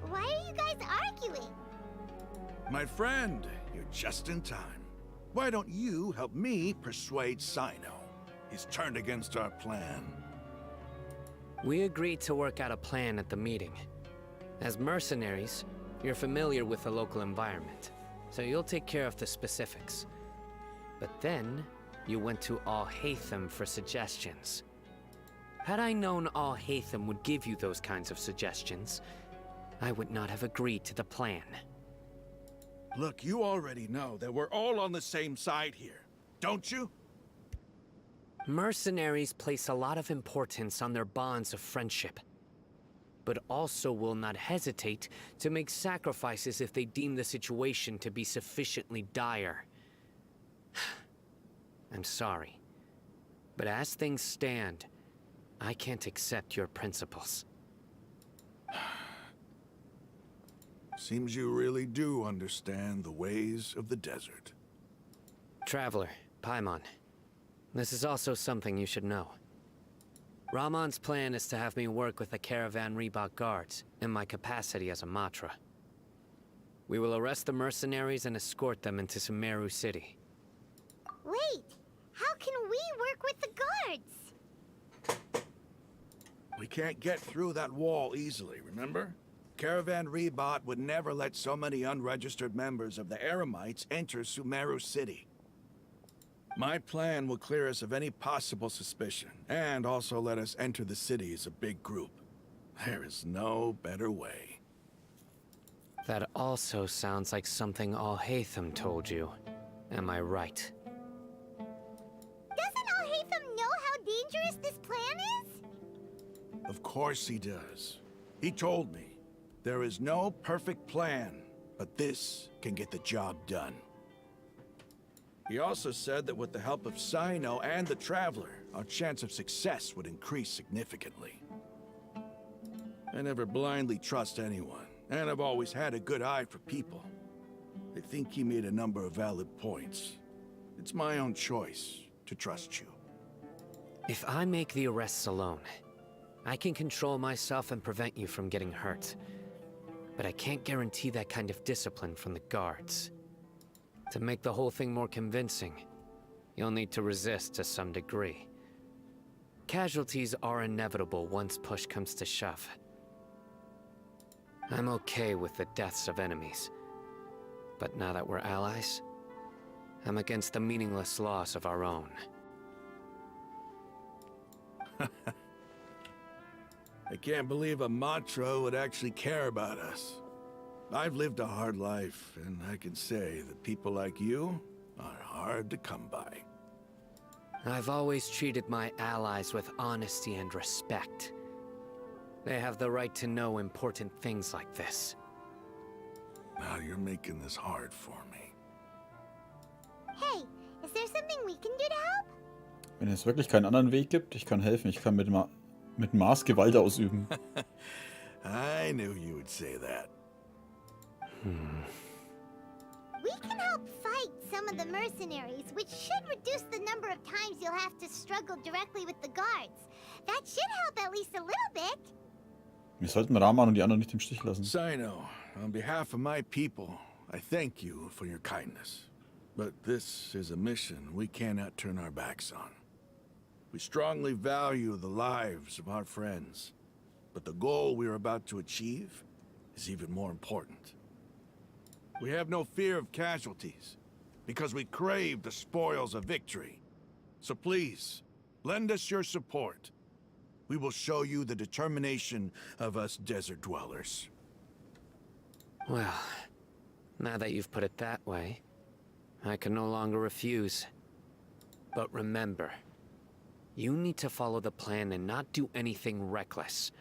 C: Why are you guys arguing?
E: My friend, you're just in time. Why don't you help me persuade Sino? He's turned against our plan.
L: We agreed to work out a plan at the meeting. As mercenaries, you're familiar with the local environment, so you'll take care of the specifics. But then, you went to Al-Haytham for suggestions. Had I known Al-Haytham would give you those kinds of suggestions, I would not have agreed to the plan.
E: Look, you already know that we're all on the same side here, don't you?
L: Mercenaries place a lot of importance on their bonds of friendship, but also will not hesitate to make sacrifices if they deem the situation to be sufficiently dire. I'm sorry, but as things stand, I can't accept your principles.
E: Seems you really do understand the ways of the desert.
L: Traveler, Paimon, this is also something you should know. Rahman's plan is to have me work with the Caravan Rebot guards in my capacity as a Matra. We will arrest the mercenaries and escort them into Sumeru City.
C: Wait, how can we work with the guards?
E: We can't get through that wall easily, remember? Caravan Rebot would never let so many unregistered members of the Eremites enter Sumeru City. My plan will clear us of any possible suspicion, and also let us enter the city as a big group. There is no better way.
L: That also sounds like something Al-Haytham told you. Am I right?
C: Doesn't Al-Haytham know how dangerous this plan is?
E: Of course he does. He told me, there is no perfect plan, but this can get the job done. He also said that with the help of Sino and the Traveler, our chance of success would increase significantly. I never blindly trust anyone, and I've always had a good eye for people. I think he made a number of valid points. It's my own choice to trust you.
L: If I make the arrests alone, I can control myself and prevent you from getting hurt. But I can't guarantee that kind of discipline from the guards. To make the whole thing more convincing, you'll need to resist to some degree. Casualties are inevitable once push comes to shove. I'm okay with the deaths of enemies. But now that we're allies, I'm against the meaningless loss of our own.
E: I can't believe a Matra would actually care about us. I've lived a hard life, and I can say that people like you are hard to come by.
L: I've always treated my allies with honesty and respect. They have the right to know important things like this.
E: Now you're making this hard for me.
C: Hey, is there something we can do to help?
A: Wenn es wirklich keinen anderen Weg gibt, ich kann helfen. Ich kann mit Maß Gewalt ausüben.
E: I knew you would say that.
C: We can help fight some of the mercenaries, which should reduce the number of times you'll have to struggle directly with the guards. That should help at least a little bit.
A: Wir sollten Rahman und die anderen nicht im Stich lassen.
E: Sino, on behalf of my people, I thank you for your kindness. But this is a mission we cannot turn our backs on. We strongly value the lives of our friends, but the goal we are about to achieve is even more important. We have no fear of casualties, because we crave the spoils of victory. So please, lend us your support. We will show you the determination of us desert dwellers.
L: Well, now that you've put it that way, I can no longer refuse. But remember, you need to follow the plan and not do anything reckless.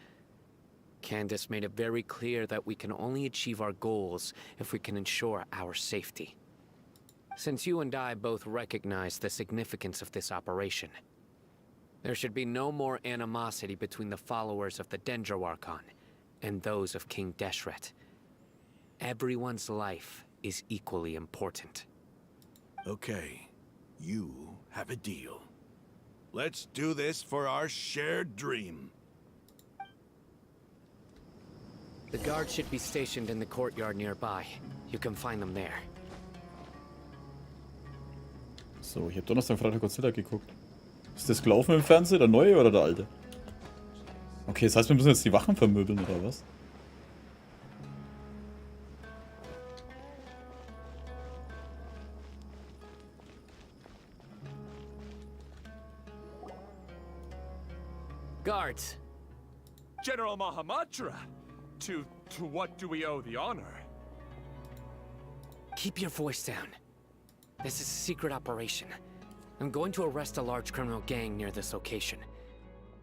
L: Candace made it very clear that we can only achieve our goals if we can ensure our safety. Since you and I both recognize the significance of this operation, there should be no more animosity between the followers of the Dendroarchon and those of King Deshret. Everyone's life is equally important.
E: Okay, you have a deal. Let's do this for our shared dream.
L: The guards should be stationed in the courtyard nearby. You can find them there.
A: So, ich habe Donnerstag, Freitag Godzilla geguckt. Ist das gelaufen im Fernsehen, der neue oder der alte? Okay, das heißt, wir müssen jetzt die Wachen vermöbeln, oder was?
L: Guards!
M: General Mahamatra! To what do we owe the honor?
L: Keep your voice down. This is a secret operation. I'm going to arrest a large criminal gang near this location.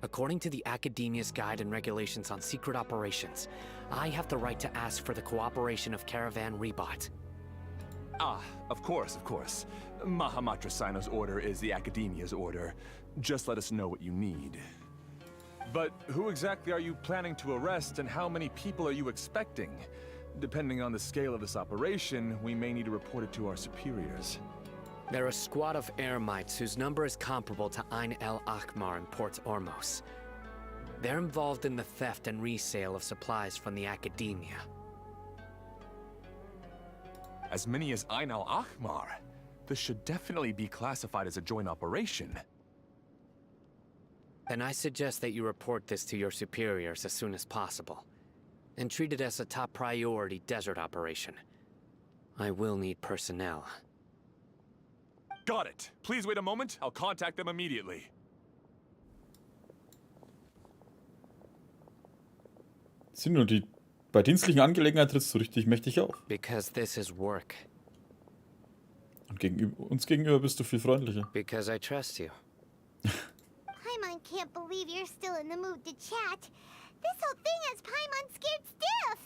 L: According to the Academia's Guide and Regulations on Secret Operations, I have the right to ask for the cooperation of Caravan Rebot.
M: Ah, of course, of course. Mahamatra Sino's order is the Academia's order. Just let us know what you need. But who exactly are you planning to arrest, and how many people are you expecting? Depending on the scale of this operation, we may need to report it to our superiors.
L: They're a squad of Eremites whose number is comparable to Ain el Akhmar in Port Ormos. They're involved in the theft and resale of supplies from the Academia.
M: As many as Ain el Akhmar? This should definitely be classified as a joint operation.
L: Then I suggest that you report this to your superiors as soon as possible. and treat it as a top priority desert operation. I will need personnel.
M: Got it. Please wait a moment. I'll contact them immediately.
A: Sind nur die... Bei dienstlichen Angelegenheiten trittst du richtig mächtig auf.
L: Because this is work.
A: Und uns gegenüber bist du viel freundlicher.
L: Because I trust you.
C: Paimon can't believe you're still in the mood to chat. This whole thing has Paimon scared stiff.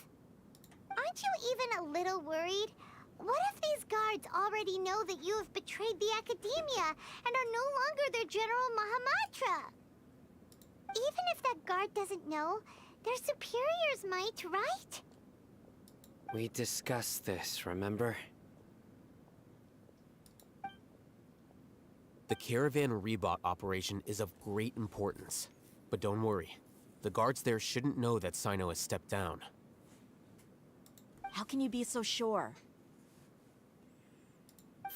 C: Aren't you even a little worried? What if these guards already know that you have betrayed the Academia and are no longer their General Mahamatra? Even if that guard doesn't know, their superiors might, right?
L: We discussed this, remember?
J: The Caravan Rebot operation is of great importance. But don't worry, the guards there shouldn't know that Sino has stepped down.
K: How can you be so sure?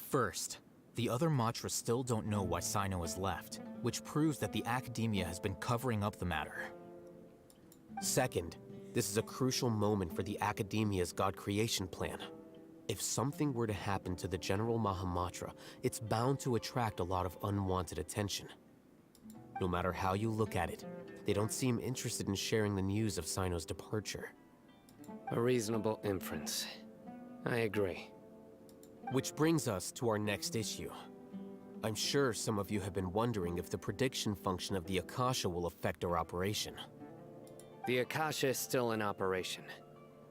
N: First, the other Matra still don't know why Sino has left, which proves that the Academia has been covering up the matter.
J: Second, this is a crucial moment for the Academia's God creation plan. If something were to happen to the General Mahamatra, it's bound to attract a lot of unwanted attention. No matter how you look at it, they don't seem interested in sharing the news of Sino's departure.
L: A reasonable inference. I agree.
J: Which brings us to our next issue. I'm sure some of you have been wondering if the prediction function of the Akasha will affect our operation.
L: The Akasha is still in operation,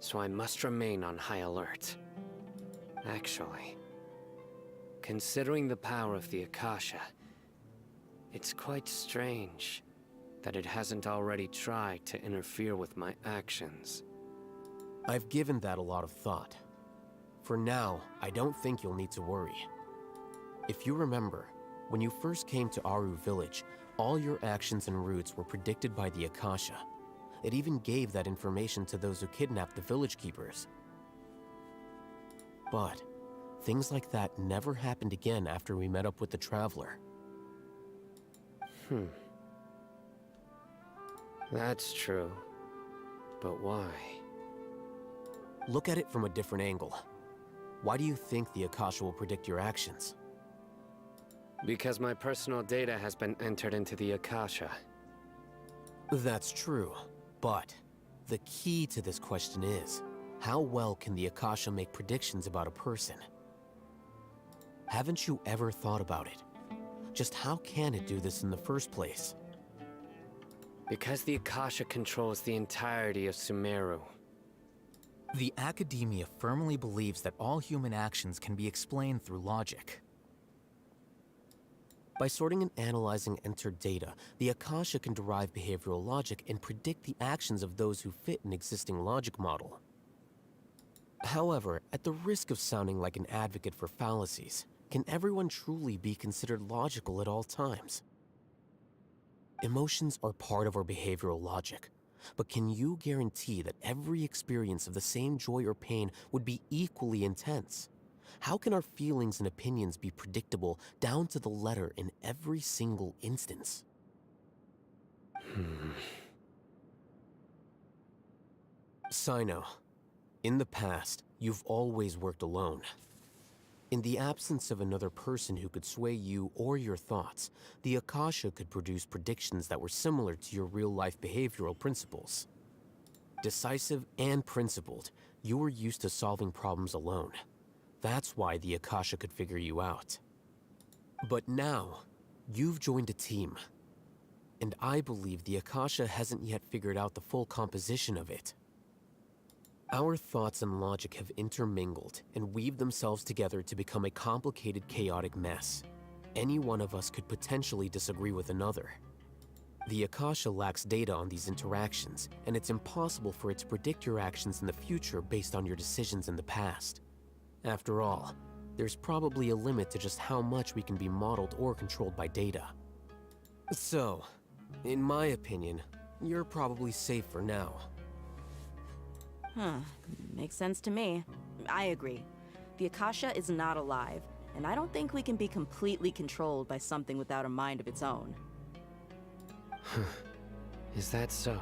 L: so I must remain on high alert. Actually, considering the power of the Akasha, it's quite strange that it hasn't already tried to interfere with my actions.
J: I've given that a lot of thought. For now, I don't think you'll need to worry. If you remember, when you first came to Aru village, all your actions and routes were predicted by the Akasha. It even gave that information to those who kidnapped the village keepers. But things like that never happened again after we met up with the Traveler.
L: That's true. But why?
J: Look at it from a different angle. Why do you think the Akasha will predict your actions?
L: Because my personal data has been entered into the Akasha.
J: That's true, but the key to this question is, how well can the Akasha make predictions about a person? Haven't you ever thought about it? Just how can it do this in the first place?
L: Because the Akasha controls the entirety of Sumeru.
N: The Academia firmly believes that all human actions can be explained through logic.
J: By sorting and analyzing entered data, the Akasha can derive behavioral logic and predict the actions of those who fit an existing logic model. However, at the risk of sounding like an advocate for fallacies, can everyone truly be considered logical at all times? Emotions are part of our behavioral logic, but can you guarantee that every experience of the same joy or pain would be equally intense? How can our feelings and opinions be predictable down to the letter in every single instance? Sino, in the past, you've always worked alone. In the absence of another person who could sway you or your thoughts, the Akasha could produce predictions that were similar to your real-life behavioral principles. Decisive and principled, you were used to solving problems alone. That's why the Akasha could figure you out. But now, you've joined a team. And I believe the Akasha hasn't yet figured out the full composition of it. Our thoughts and logic have intermingled and weaved themselves together to become a complicated, chaotic mess. Any one of us could potentially disagree with another. The Akasha lacks data on these interactions, and it's impossible for it to predict your actions in the future based on your decisions in the past. After all, there's probably a limit to just how much we can be modeled or controlled by data. So, in my opinion, you're probably safe for now.
K: Makes sense to me. I agree. The Akasha is not alive, and I don't think we can be completely controlled by something without a mind of its own.
L: Is that so?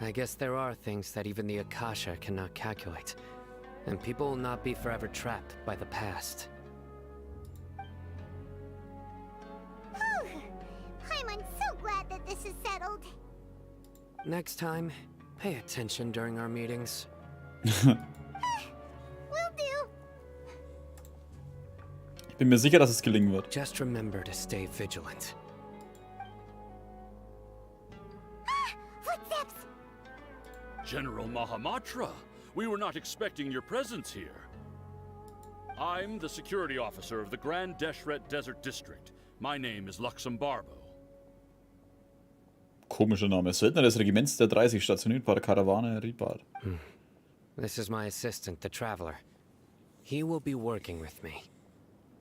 L: I guess there are things that even the Akasha cannot calculate, and people will not be forever trapped by the past.
C: I'm so glad that this is settled.
L: Next time, pay attention during our meetings.
C: Will do.
A: Ich bin mir sicher, dass es gelingen wird.
L: Just remember to stay vigilant.
C: Footsteps!
O: General Mahamatra, we were not expecting your presence here. I'm the security officer of the Grand Deshret Desert District. My name is Luxembarbo.
A: Komischer Name. Söldner des Regiments der 30, stationiert bei der Karawane Ribat.
L: This is my assistant, the Traveler. He will be working with me.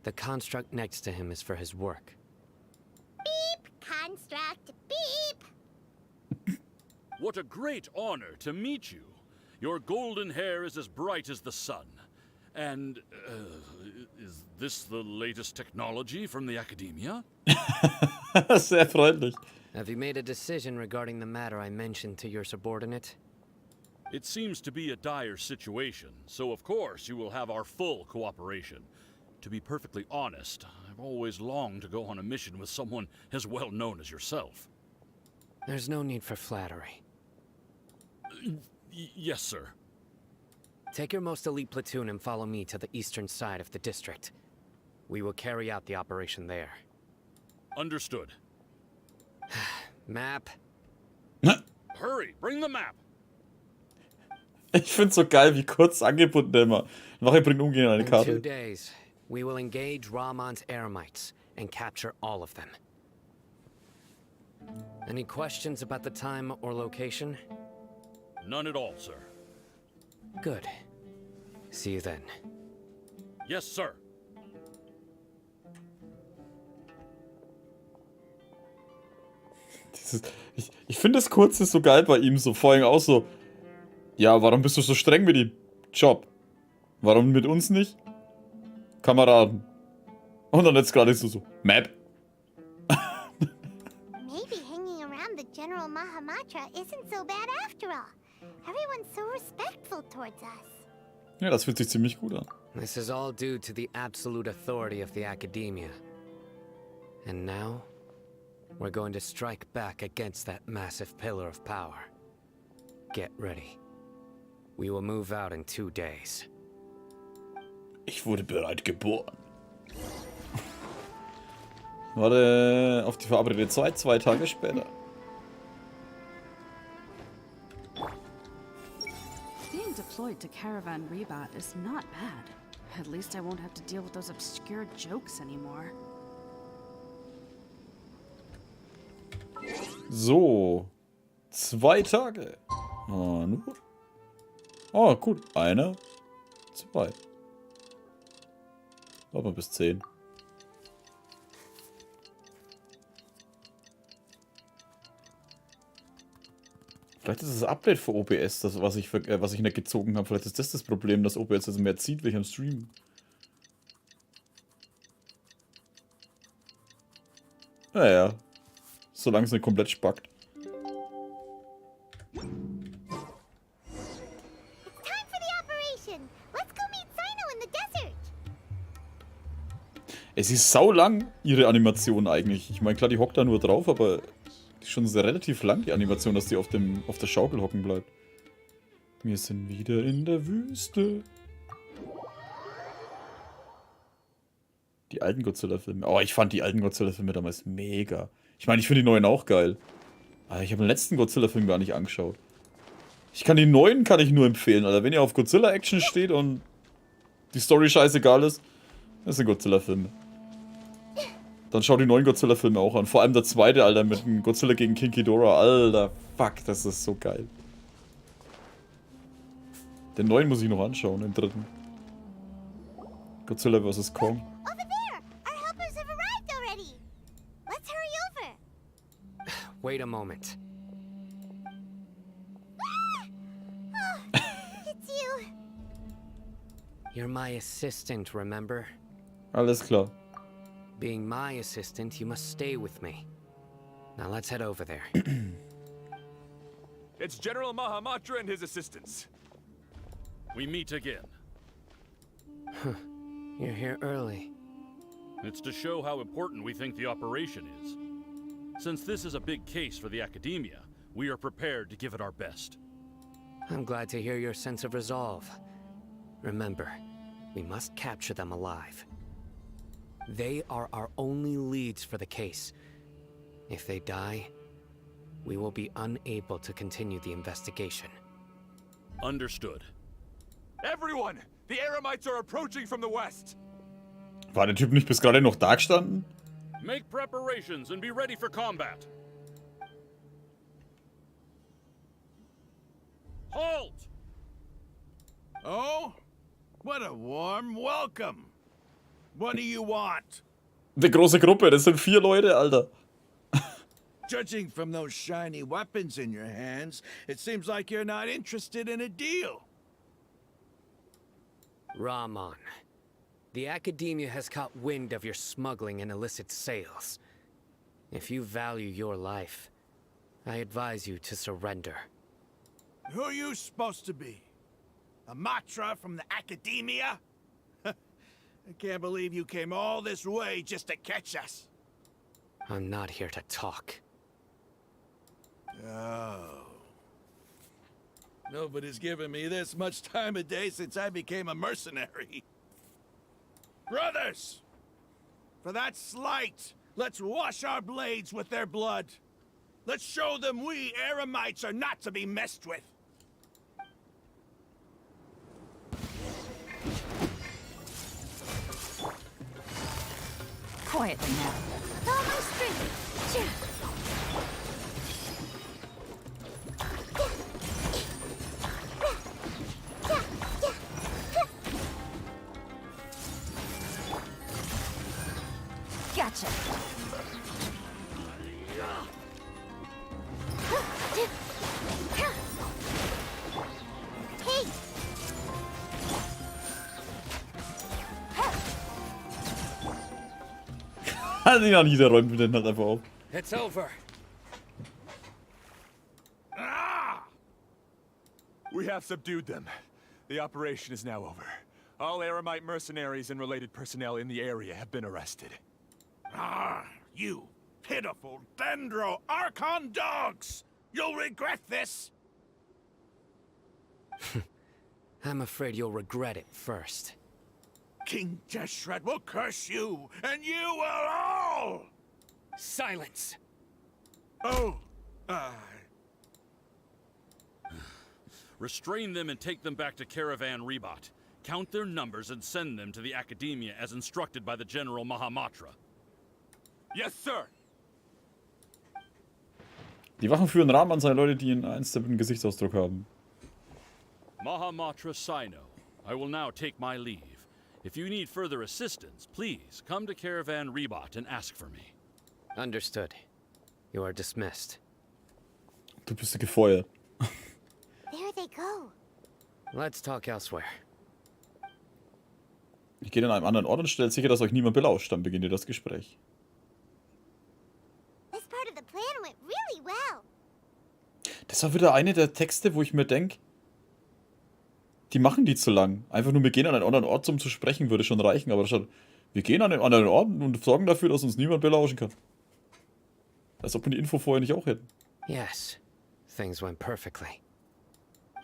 L: The construct next to him is for his work.
C: Beep! Construct! Beep!
O: What a great honor to meet you. Your golden hair is as bright as the sun. And, is this the latest technology from the Academia?
A: Sehr freundlich.
L: Have you made a decision regarding the matter I mentioned to your subordinate?
O: It seems to be a dire situation, so of course you will have our full cooperation. To be perfectly honest, I've always longed to go on a mission with someone as well known as yourself.
L: There's no need for flattery.
O: Yes, sir.
L: Take your most elite platoon and follow me to the eastern side of the district. We will carry out the operation there.
O: Understood.
L: Map.
O: Hurry, bring the map.
A: Ich find's so geil, wie kurz angebunden der immer. Wache bringt umgehend eine
L: In 2
A: Karte.
L: days, we will engage Rahman's Eremites and capture all of them. Any questions about the time or location?
O: None at all, sir.
L: Good. See you then.
O: Yes, sir.
A: Ich finde das Kurze so geil bei ihm, so vorhin auch so. Ja, warum bist du so streng mit ihm? Job. Warum mit uns nicht? Kameraden. Und dann jetzt gerade so, Map.
C: Maybe hanging around the General Mahamatra isn't so bad after all. Everyone's so respectful towards us.
A: Ja, das fühlt sich ziemlich gut an.
L: This is all due to the absolute authority of the Academia. And now, we're going to strike back against that massive pillar of power. Get ready. We will move out in 2 days.
A: Ich wurde bereit geboren. Warte auf die verabredete Zeit, 2 Tage später.
P: Being deployed to Caravan Rebat is not bad. At least I won't have to deal with those obscure jokes anymore.
A: So. 2 Tage. Oh, nur. Oh, gut. 1, 2. Warte mal bis 10. Vielleicht ist das Update für OBS, das, was ich nicht gezogen habe. Vielleicht ist das das Problem, dass OBS jetzt mehr zieht, wenn ich am Stream. Naja. Solange es nicht komplett spackt. Es ist sau lang, ihre Animation eigentlich. Ich meine, klar, die hockt da nur drauf, aber die ist schon sehr relativ lang, die Animation, dass die auf der Schaukel hocken bleibt. Wir sind wieder in der Wüste. Die alten Godzilla-Filme. Oh, ich fand die alten Godzilla-Filme damals mega. Ich meine, ich finde die neuen auch geil. Aber ich habe den letzten Godzilla-Film gar nicht angeschaut. Die neuen kann ich nur empfehlen, Alter. Wenn ihr auf Godzilla-Action steht und die Story scheißegal ist, das sind Godzilla-Filme. Dann schau die neuen Godzilla-Filme auch an. Vor allem der zweite, Alter, mit dem Godzilla gegen King Ghidorah. Alter, fuck, das ist so geil. Den neuen muss ich noch anschauen, den dritten. Godzilla vs. Kong.
C: Over there! Our helpers have arrived already! Let's hurry over!
L: Wait a moment.
C: Oh, it's you!
L: You're my assistant, remember?
A: Alles klar.
L: Being my assistant, you must stay with me. Now let's head over there.
M: It's General Mahamatra and his assistants.
O: We meet again.
L: You're here early.
O: It's to show how important we think the operation is. Since this is a big case for the Academia, we are prepared to give it our best.
L: I'm glad to hear your sense of resolve. Remember, we must capture them alive. They are our only leads for the case. If they die, we will be unable to continue the investigation.
O: Understood.
M: Everyone! The Eremites are approaching from the west!
A: War der Typ nicht bis gerade noch da gestanden?
O: Make preparations and be ready for combat. Halt!
E: Oh? What a warm welcome. What do you want?
A: Eine große Gruppe, das sind 4 Leute, Alter.
E: Judging from those shiny weapons in your hands, it seems like you're not interested in a deal.
L: Rahman, the Academia has caught wind of your smuggling and illicit sales. If you value your life, I advise you to surrender.
E: Who are you supposed to be? A Matra from the Academia? I can't believe you came all this way just to catch us.
L: I'm not here to talk.
E: Oh. Nobody's given me this much time of day since I became a mercenary. Brothers! For that slight, let's wash our blades with their blood. Let's show them we Eremites are not to be messed with.
B: Quietly now.
C: All my strength.
B: Gotcha.
C: Hey!
A: Die Nahida räumt mir den halt einfach auf.
L: It's over.
M: We have subdued them. The operation is now over. All Eremite mercenaries and related personnel in the area have been arrested.
E: Ah, you pitiful Dendro Archon dogs! You'll regret this!
L: I'm afraid you'll regret it first.
E: King Jeshred will curse you, and you will all!
L: Silence!
E: Oh,
O: Restrain them and take them back to Caravan Rebot. Count their numbers and send them to the Academia as instructed by the General Mahamatra.
M: Yes, sir!
A: Die Wachen führen Rahmen an seine Leute, die einen einstempelnden Gesichtsausdruck haben.
O: Mahamatra Sino, I will now take my leave. If you need further assistance, please come to Caravan Rebot and ask for me.
L: Understood. You are dismissed.
A: Du bist gefeuert.
C: There they go.
L: Let's talk elsewhere.
A: Ich gehe an einem anderen Ort und stellt sicher, dass euch niemand belauscht. Dann beginnt ihr das Gespräch.
C: This part of the plan went really well.
A: Das war wieder eine der Texte, wo ich mir denke, die machen die zu lang. Einfach nur, wir gehen an einen anderen Ort, um zu sprechen, würde schon reichen. Aber statt, wir gehen an einen anderen Ort und sorgen dafür, dass uns niemand belauschen kann. Als ob wir die Info vorher nicht auch hätten.
L: Yes, things went perfectly.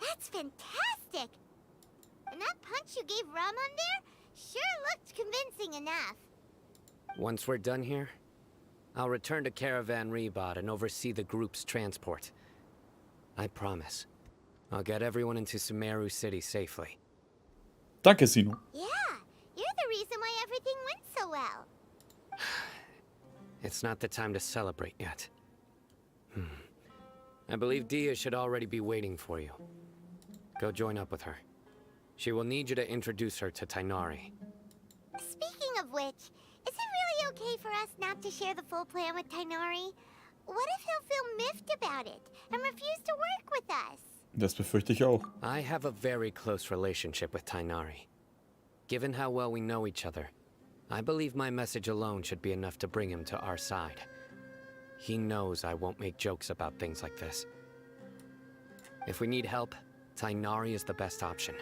C: That's fantastic. And that punch you gave Rahman there sure looked convincing enough.
L: Once we're done here, I'll return to Caravan Rebot and oversee the group's transport. I promise. I'll get everyone into Sumeru City safely.
A: Danke, Sino.
C: Yeah, you're the reason why everything went so well.
L: It's not the time to celebrate yet. I believe Dia should already be waiting for you. Go join up with her. She will need you to introduce her to Tainari.
C: Speaking of which, is it really okay for us not to share the full plan with Tainari? What if he'll feel miffed about it and refuse to work with us?
A: Das befürchte ich auch.
L: I have a very close relationship with Tainari. Given how well we know each other, I believe my message alone should be enough to bring him to our side. He knows I won't make jokes about things like this. If we need help, Tainari is the best option.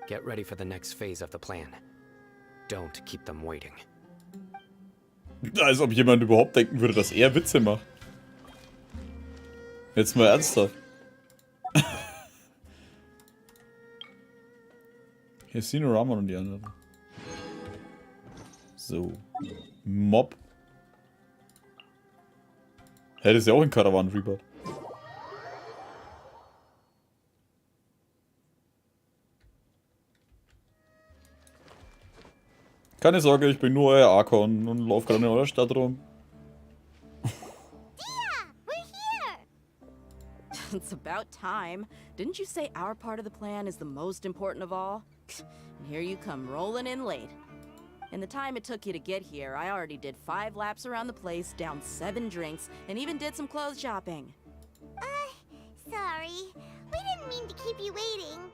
L: Get ready for the next phase of the plan. Don't keep them waiting.
A: Als ob jemand überhaupt denken würde, dass er Witze macht. Jetzt mal ernsthaft. Hier ist nur Ramon und die anderen. So. Mob. Hä, das ist ja auch ein Karawan-Rebirth. Keine Sorge, ich bin nur euer Arkon und laufe gerade in eurer Stadt rum.
K: It's about time. Didn't you say our part of the plan is the most important of all? And here you come rolling in late. In the time it took you to get here, I already did 5 laps around the place, downed 7 drinks, and even did some clothes shopping.
C: Sorry. We didn't mean to keep you waiting.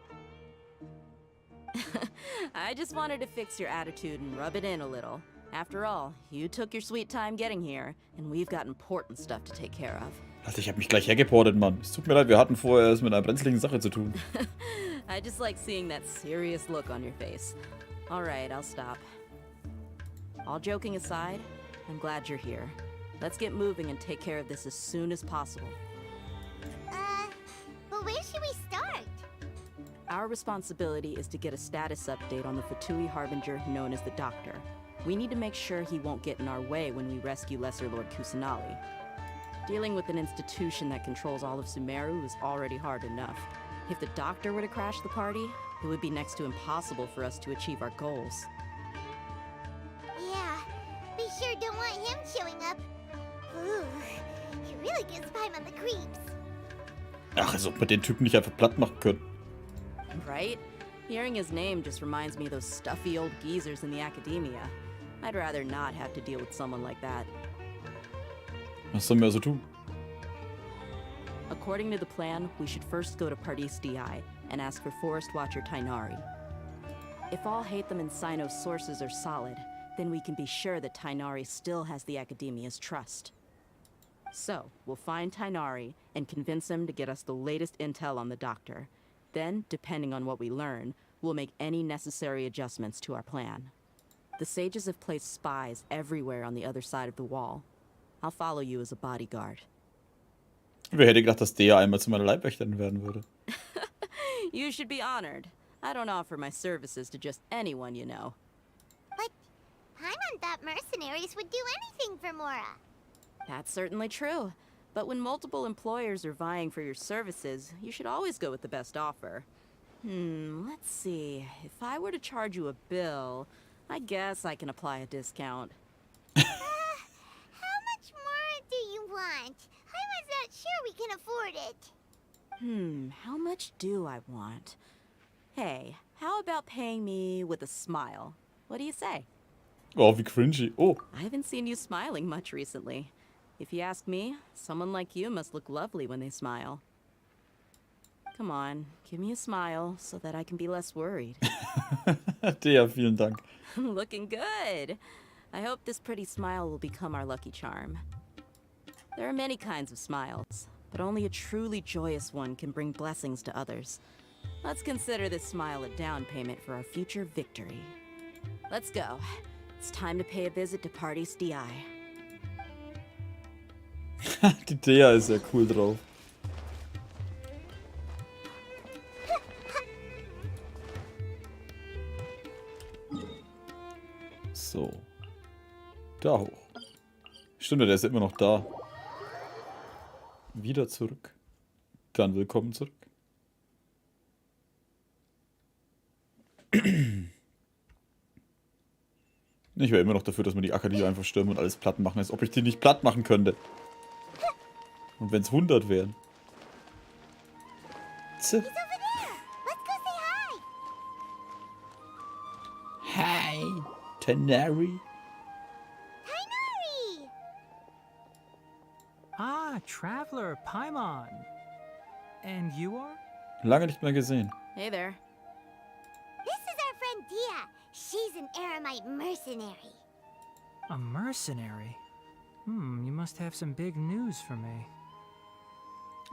K: I just wanted to fix your attitude and rub it in a little. After all, you took your sweet time getting here, and we've got important stuff to take care of.
A: Alter, ich hab mich gleich hergeportet, Mann. Es tut mir leid, wir hatten vorher es mit einer brenzligen Sache zu tun.
K: I just like seeing that serious look on your face. Alright, I'll stop. All joking aside, I'm glad you're here. Let's get moving and take care of this as soon as possible.
C: But where should we start?
K: Our responsibility is to get a status update on the Fatui Harbinger known as the Doctor. We need to make sure he won't get in our way when we rescue Lesser Lord Kusanali. Dealing with an institution that controls all of Sumeru is already hard enough. If the Doctor were to crash the party, it would be next to impossible for us to achieve our goals.
C: Yeah, we sure don't want him showing up. Ooh, he really gives Paimon the creeps.
A: Ach, als ob wir den Typen nicht einfach platt machen können.
K: Right? Hearing his name just reminds me of those stuffy old geezers in the academia. I'd rather not have to deal with someone like that.
A: Was sollen wir also tun?
K: According to the plan, we should first go to Pardis DI and ask for Forest Watcher Tainari. If all Hatham and Sino's sources are solid, then we can be sure that Tainari still has the Academia's trust. So, we'll find Tainari and convince him to get us the latest intel on the Doctor. Then, depending on what we learn, we'll make any necessary adjustments to our plan. The sages have placed spies everywhere on the other side of the wall. I'll follow you as a bodyguard.
A: Wer hätte gedacht, dass der einmal zu meiner Leibwächterin werden würde?
K: You should be honored. I don't offer my services to just anyone you know.
C: But Paimon thought mercenaries would do anything for Mora.
K: That's certainly true. But when multiple employers are vying for your services, you should always go with the best offer. Let's see. If I were to charge you a bill, I guess I can apply a discount.
C: How much more do you want? I was not sure we can afford it.
K: How much do I want? Hey, how about paying me with a smile? What do you say?
A: Oh, wie cringy. Oh.
K: I haven't seen you smiling much recently. If you ask me, someone like you must look lovely when they smile. Come on, give me a smile so that I can be less worried.
A: Der, vielen Dank.
K: Looking good. I hope this pretty smile will become our lucky charm. There are many kinds of smiles, but only a truly joyous one can bring blessings to others. Let's consider this smile a down payment for our future victory. Let's go. It's time to pay a visit to Pardis DI.
A: Die Dea ist ja cool drauf. So. Da hoch. Stimmt, der ist immer noch da. Wieder zurück. Dann willkommen zurück. Ich wäre immer noch dafür, dass wir die Akademie einfach stürmen und alles platt machen, als ob ich die nicht platt machen könnte. Und wenn es 100 wären.
C: He's over there. Let's go say hi.
A: Hi, Tainari.
C: Tainari!
Q: Ah, Traveler, Paimon. And you are?
A: Lange nicht mehr gesehen.
K: Hey there.
C: This is our friend Dia. She's an Aramite mercenary.
Q: A mercenary? You must have some big news for me.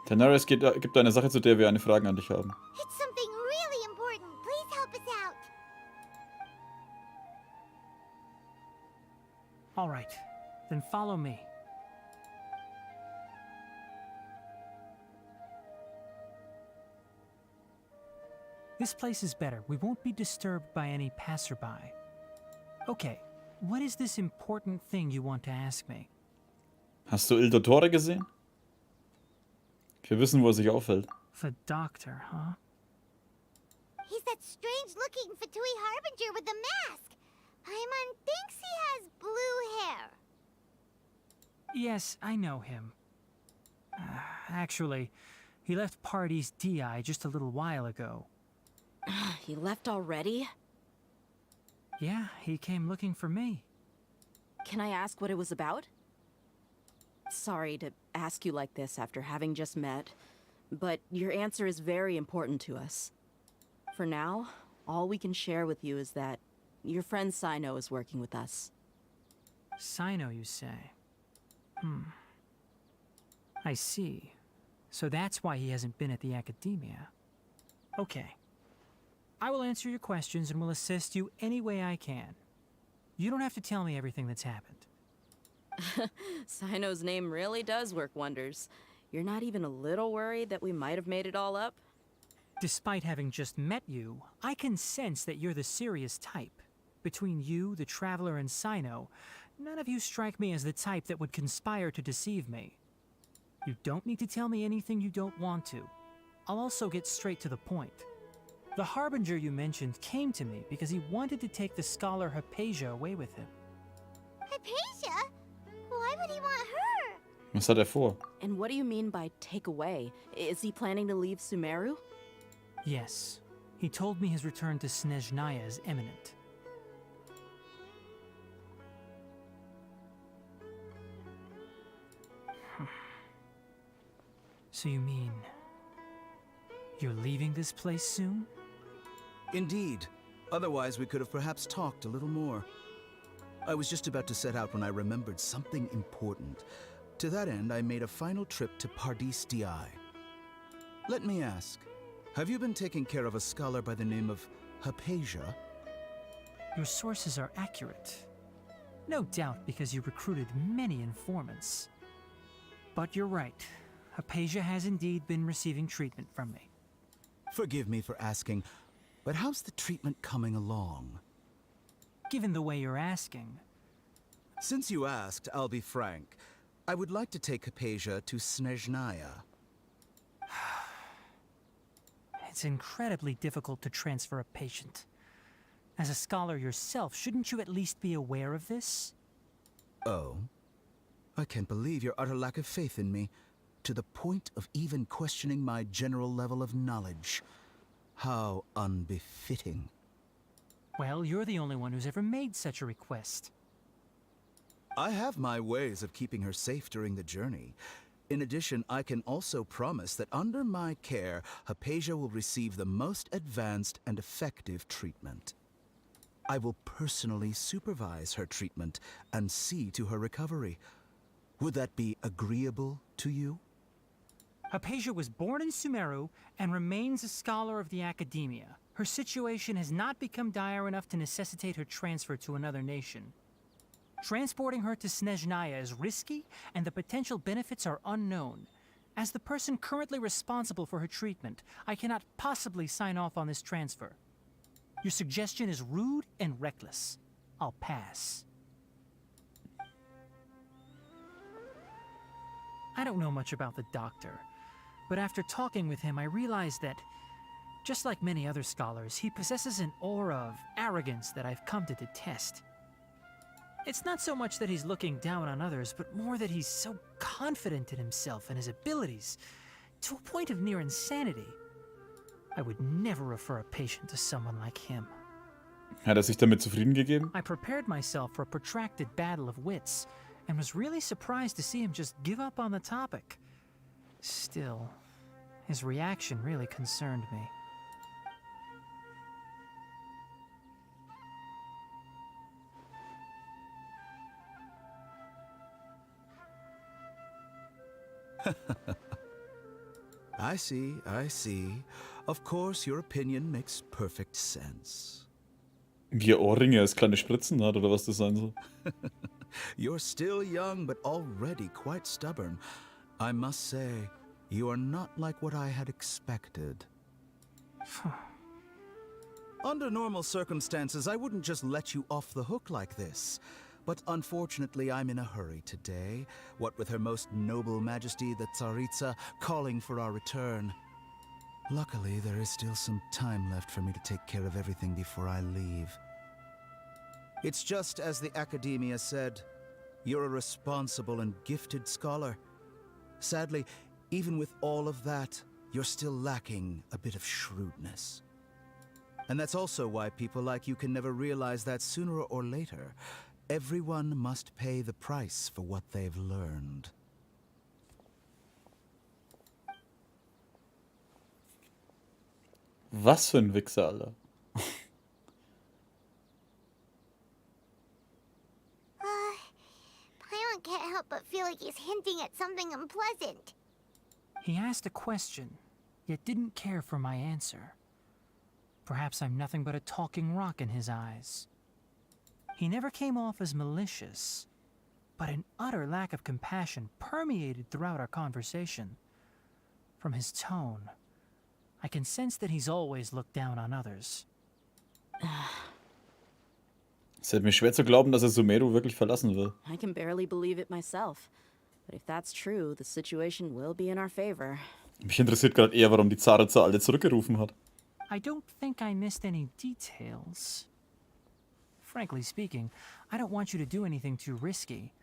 A: Daenerys gibt eine Sache, zu der wir eine Frage an dich haben.
C: It's something really important. Please help us out.
Q: All right, then follow me. This place is better. We won't be disturbed by any passerby. Okay, what is this important thing you want to ask me?
A: Hast du Il Dottore gesehen? Wir wissen, wo er sich aufhält.
Q: The doctor, huh?
C: He's that strange-looking Fatui Harbinger with the mask. Paimon thinks he has blue hair.
Q: Yes, I know him. Actually, he left Party's DI just a little while ago.
K: He left already?
Q: Yeah, he came looking for me.
K: Can I ask what it was about? Sorry to ask you like this after having just met, but your answer is very important to us. For now, all we can share with you is that your friend Sino is working with us.
Q: Sino, you say? I see. So that's why he hasn't been at the academia. Okay. I will answer your questions and will assist you any way I can. You don't have to tell me everything that's happened.
K: Sino's name really does work wonders. You're not even a little worried that we might have made it all up?
Q: Despite having just met you, I can sense that you're the serious type. Between you, the Traveler, and Sino, none of you strike me as the type that would conspire to deceive me. You don't need to tell me anything you don't want to. I'll also get straight to the point. The Harbinger you mentioned came to me because he wanted to take the scholar Hypatia away with him.
C: Hypatia? Why would he want her?
A: Was hat er vor?
K: And what do you mean by take away? Is he planning to leave Sumeru?
Q: Yes. He told me his return to Snezhnaya is imminent. So you mean you're leaving this place soon?
R: Indeed. Otherwise, we could have perhaps talked a little more. I was just about to set out when I remembered something important. To that end, I made a final trip to Pardis DI. Let me ask, have you been taking care of a scholar by the name of Hypatia?
Q: Your sources are accurate. No doubt because you recruited many informants. But you're right. Hypatia has indeed been receiving treatment from me.
R: Forgive me for asking, but how's the treatment coming along?
Q: Given the way you're asking.
R: Since you asked, I'll be frank. I would like to take Hypatia to Snezhnaya.
Q: It's incredibly difficult to transfer a patient. As a scholar yourself, shouldn't you at least be aware of this?
R: Oh? I can't believe your utter lack of faith in me, to the point of even questioning my general level of knowledge. How unbefitting.
Q: Well, you're the only one who's ever made such a request.
R: I have my ways of keeping her safe during the journey. In addition, I can also promise that under my care, Hypatia will receive the most advanced and effective treatment. I will personally supervise her treatment and see to her recovery. Would that be agreeable to you?
Q: Hypatia was born in Sumeru and remains a scholar of the academia. Her situation has not become dire enough to necessitate her transfer to another nation. Transporting her to Snezhnaya is risky, and the potential benefits are unknown. As the person currently responsible for her treatment, I cannot possibly sign off on this transfer. Your suggestion is rude and reckless. I'll pass. I don't know much about the doctor, but after talking with him, I realized that, just like many other scholars, he possesses an aura of arrogance that I've come to detest. It's not so much that he's looking down on others, but more that he's so confident in himself and his abilities, to a point of near insanity. I would never refer a patient to someone like him.
A: Hat er sich damit zufrieden gegeben?
Q: I prepared myself for a protracted battle of wits, and was really surprised to see him just give up on the topic. Still, his reaction really concerned me.
R: I see, I see. Of course, your opinion makes perfect sense.
A: Wie er Ohrringe als kleine Spritzen hat, oder was das sein soll.
R: You're still young, but already quite stubborn. I must say, you are not like what I had expected. Under normal circumstances, I wouldn't just let you off the hook like this. But unfortunately, I'm in a hurry today, what with Her Most Noble Majesty the Tsaritsa calling for our return. Luckily, there is still some time left for me to take care of everything before I leave. It's just as the Academia said, you're a responsible and gifted scholar. Sadly, even with all of that, you're still lacking a bit of shrewdness. And that's also why people like you can never realize that sooner or later, everyone must pay the price for what they've learned.
A: Was für ein Wichser, Alter.
C: Paimon can't help but feel like he's hinting at something unpleasant.
Q: He asked a question, yet didn't care for my answer. Perhaps I'm nothing but a talking rock in his eyes. He never came off as malicious, but an utter lack of compassion permeated throughout our conversation. From his tone, I can sense that he's always looked down on others.
A: Es fällt mir schwer zu glauben, dass er Sumeru wirklich verlassen will.
K: I can barely believe it myself. But if that's true, the situation will be in our favor.
A: Mich interessiert gerade eher, warum die Tsaritsa alle zurückgerufen hat.
Q: I don't think I missed any details. Frankly speaking, I don't want you to do anything too risky.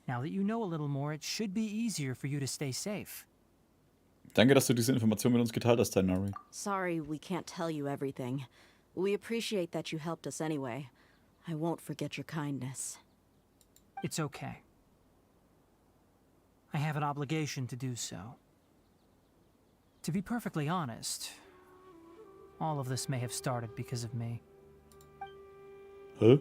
Q: Now that you know a little more, it should be easier for you to stay safe.
A: Danke, dass du diese Information mit uns geteilt hast, Tainari.
K: Sorry we can't tell you everything. We appreciate that you helped us anyway. I won't forget your kindness.
Q: It's okay. I have an obligation to do so. To be perfectly honest, all of this may have started because of me.
A: Huh?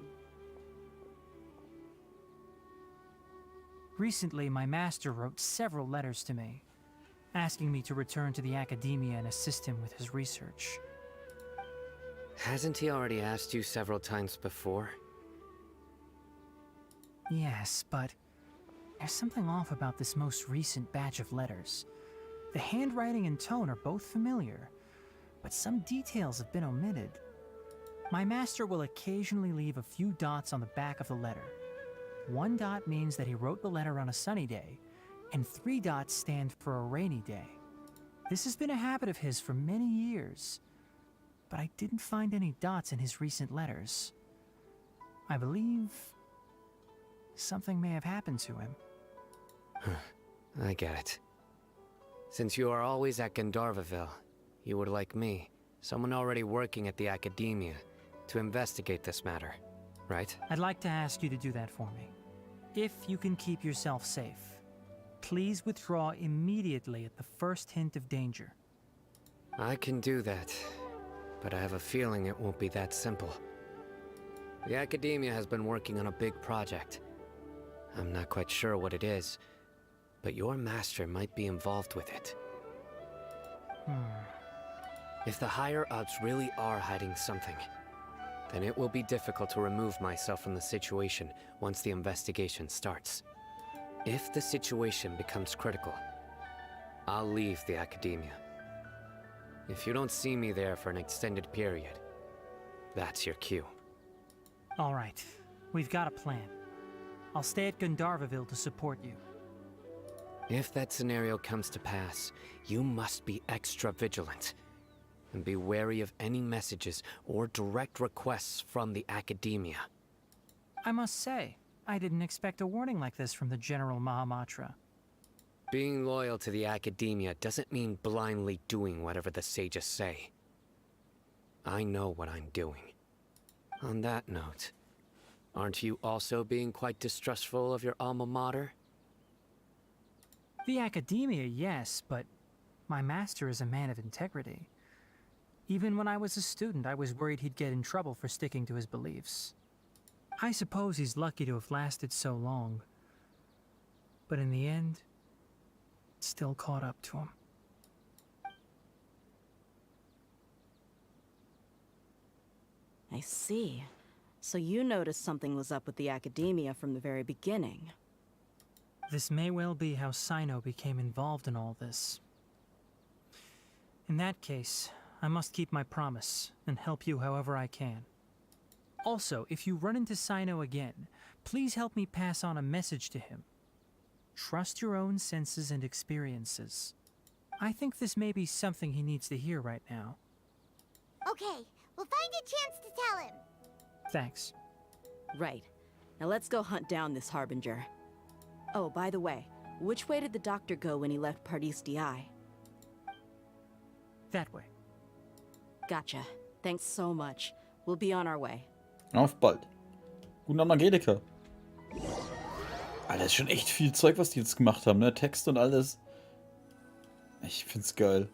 Q: Recently, my master wrote several letters to me, asking me to return to the Academia and assist him with his research.
L: Hasn't he already asked you several times before?
Q: Yes, but there's something off about this most recent batch of letters. The handwriting and tone are both familiar, but some details have been omitted. My master will occasionally leave a few dots on the back of the letter. 1 dot means that he wrote the letter on a sunny day, and 3 dots stand for a rainy day. This has been a habit of his for many years, but I didn't find any dots in his recent letters. I believe something may have happened to him.
L: I get it. Since you are always at Gandharvaville, you would like me, someone already working at the Academia, to investigate this matter, right?
Q: I'd like to ask you to do that for me. If you can keep yourself safe, please withdraw immediately at the first hint of danger.
L: I can do that, but I have a feeling it won't be that simple. The Academia has been working on a big project. I'm not quite sure what it is, but your master might be involved with it. If the higher-ups really are hiding something, then it will be difficult to remove myself from the situation once the investigation starts. If the situation becomes critical, I'll leave the Academia. If you don't see me there for an extended period, that's your cue.
Q: All right, we've got a plan. I'll stay at Gandharvaville to support you.
L: If that scenario comes to pass, you must be extra vigilant. And be wary of any messages or direct requests from the Academia.
Q: I must say, I didn't expect a warning like this from the General Mahamatra.
L: Being loyal to the Academia doesn't mean blindly doing whatever the sages say. I know what I'm doing. On that note, aren't you also being quite distrustful of your alma mater?
Q: The Academia, yes, but my master is a man of integrity. Even when I was a student, I was worried he'd get in trouble for sticking to his beliefs. I suppose he's lucky to have lasted so long. But in the end, it still caught up to him.
K: I see. So you noticed something was up with the academia from the very beginning.
Q: This may well be how Sino became involved in all this. In that case, I must keep my promise and help you however I can. Also, if you run into Sino again, please help me pass on a message to him. Trust your own senses and experiences. I think this may be something he needs to hear right now.
C: Okay, we'll find a chance to tell him.
Q: Thanks.
K: Right. Now let's go hunt down this Harbinger. Oh, by the way, which way did the doctor go when he left Paradis DI?
Q: That way.
K: Gotcha. Thanks so much. We'll be on our way.
A: Auf bald. Guten Abend, Angelica. Alter, ist schon echt viel Zeug, was die jetzt gemacht haben, ne? Text und alles. Ich find's geil.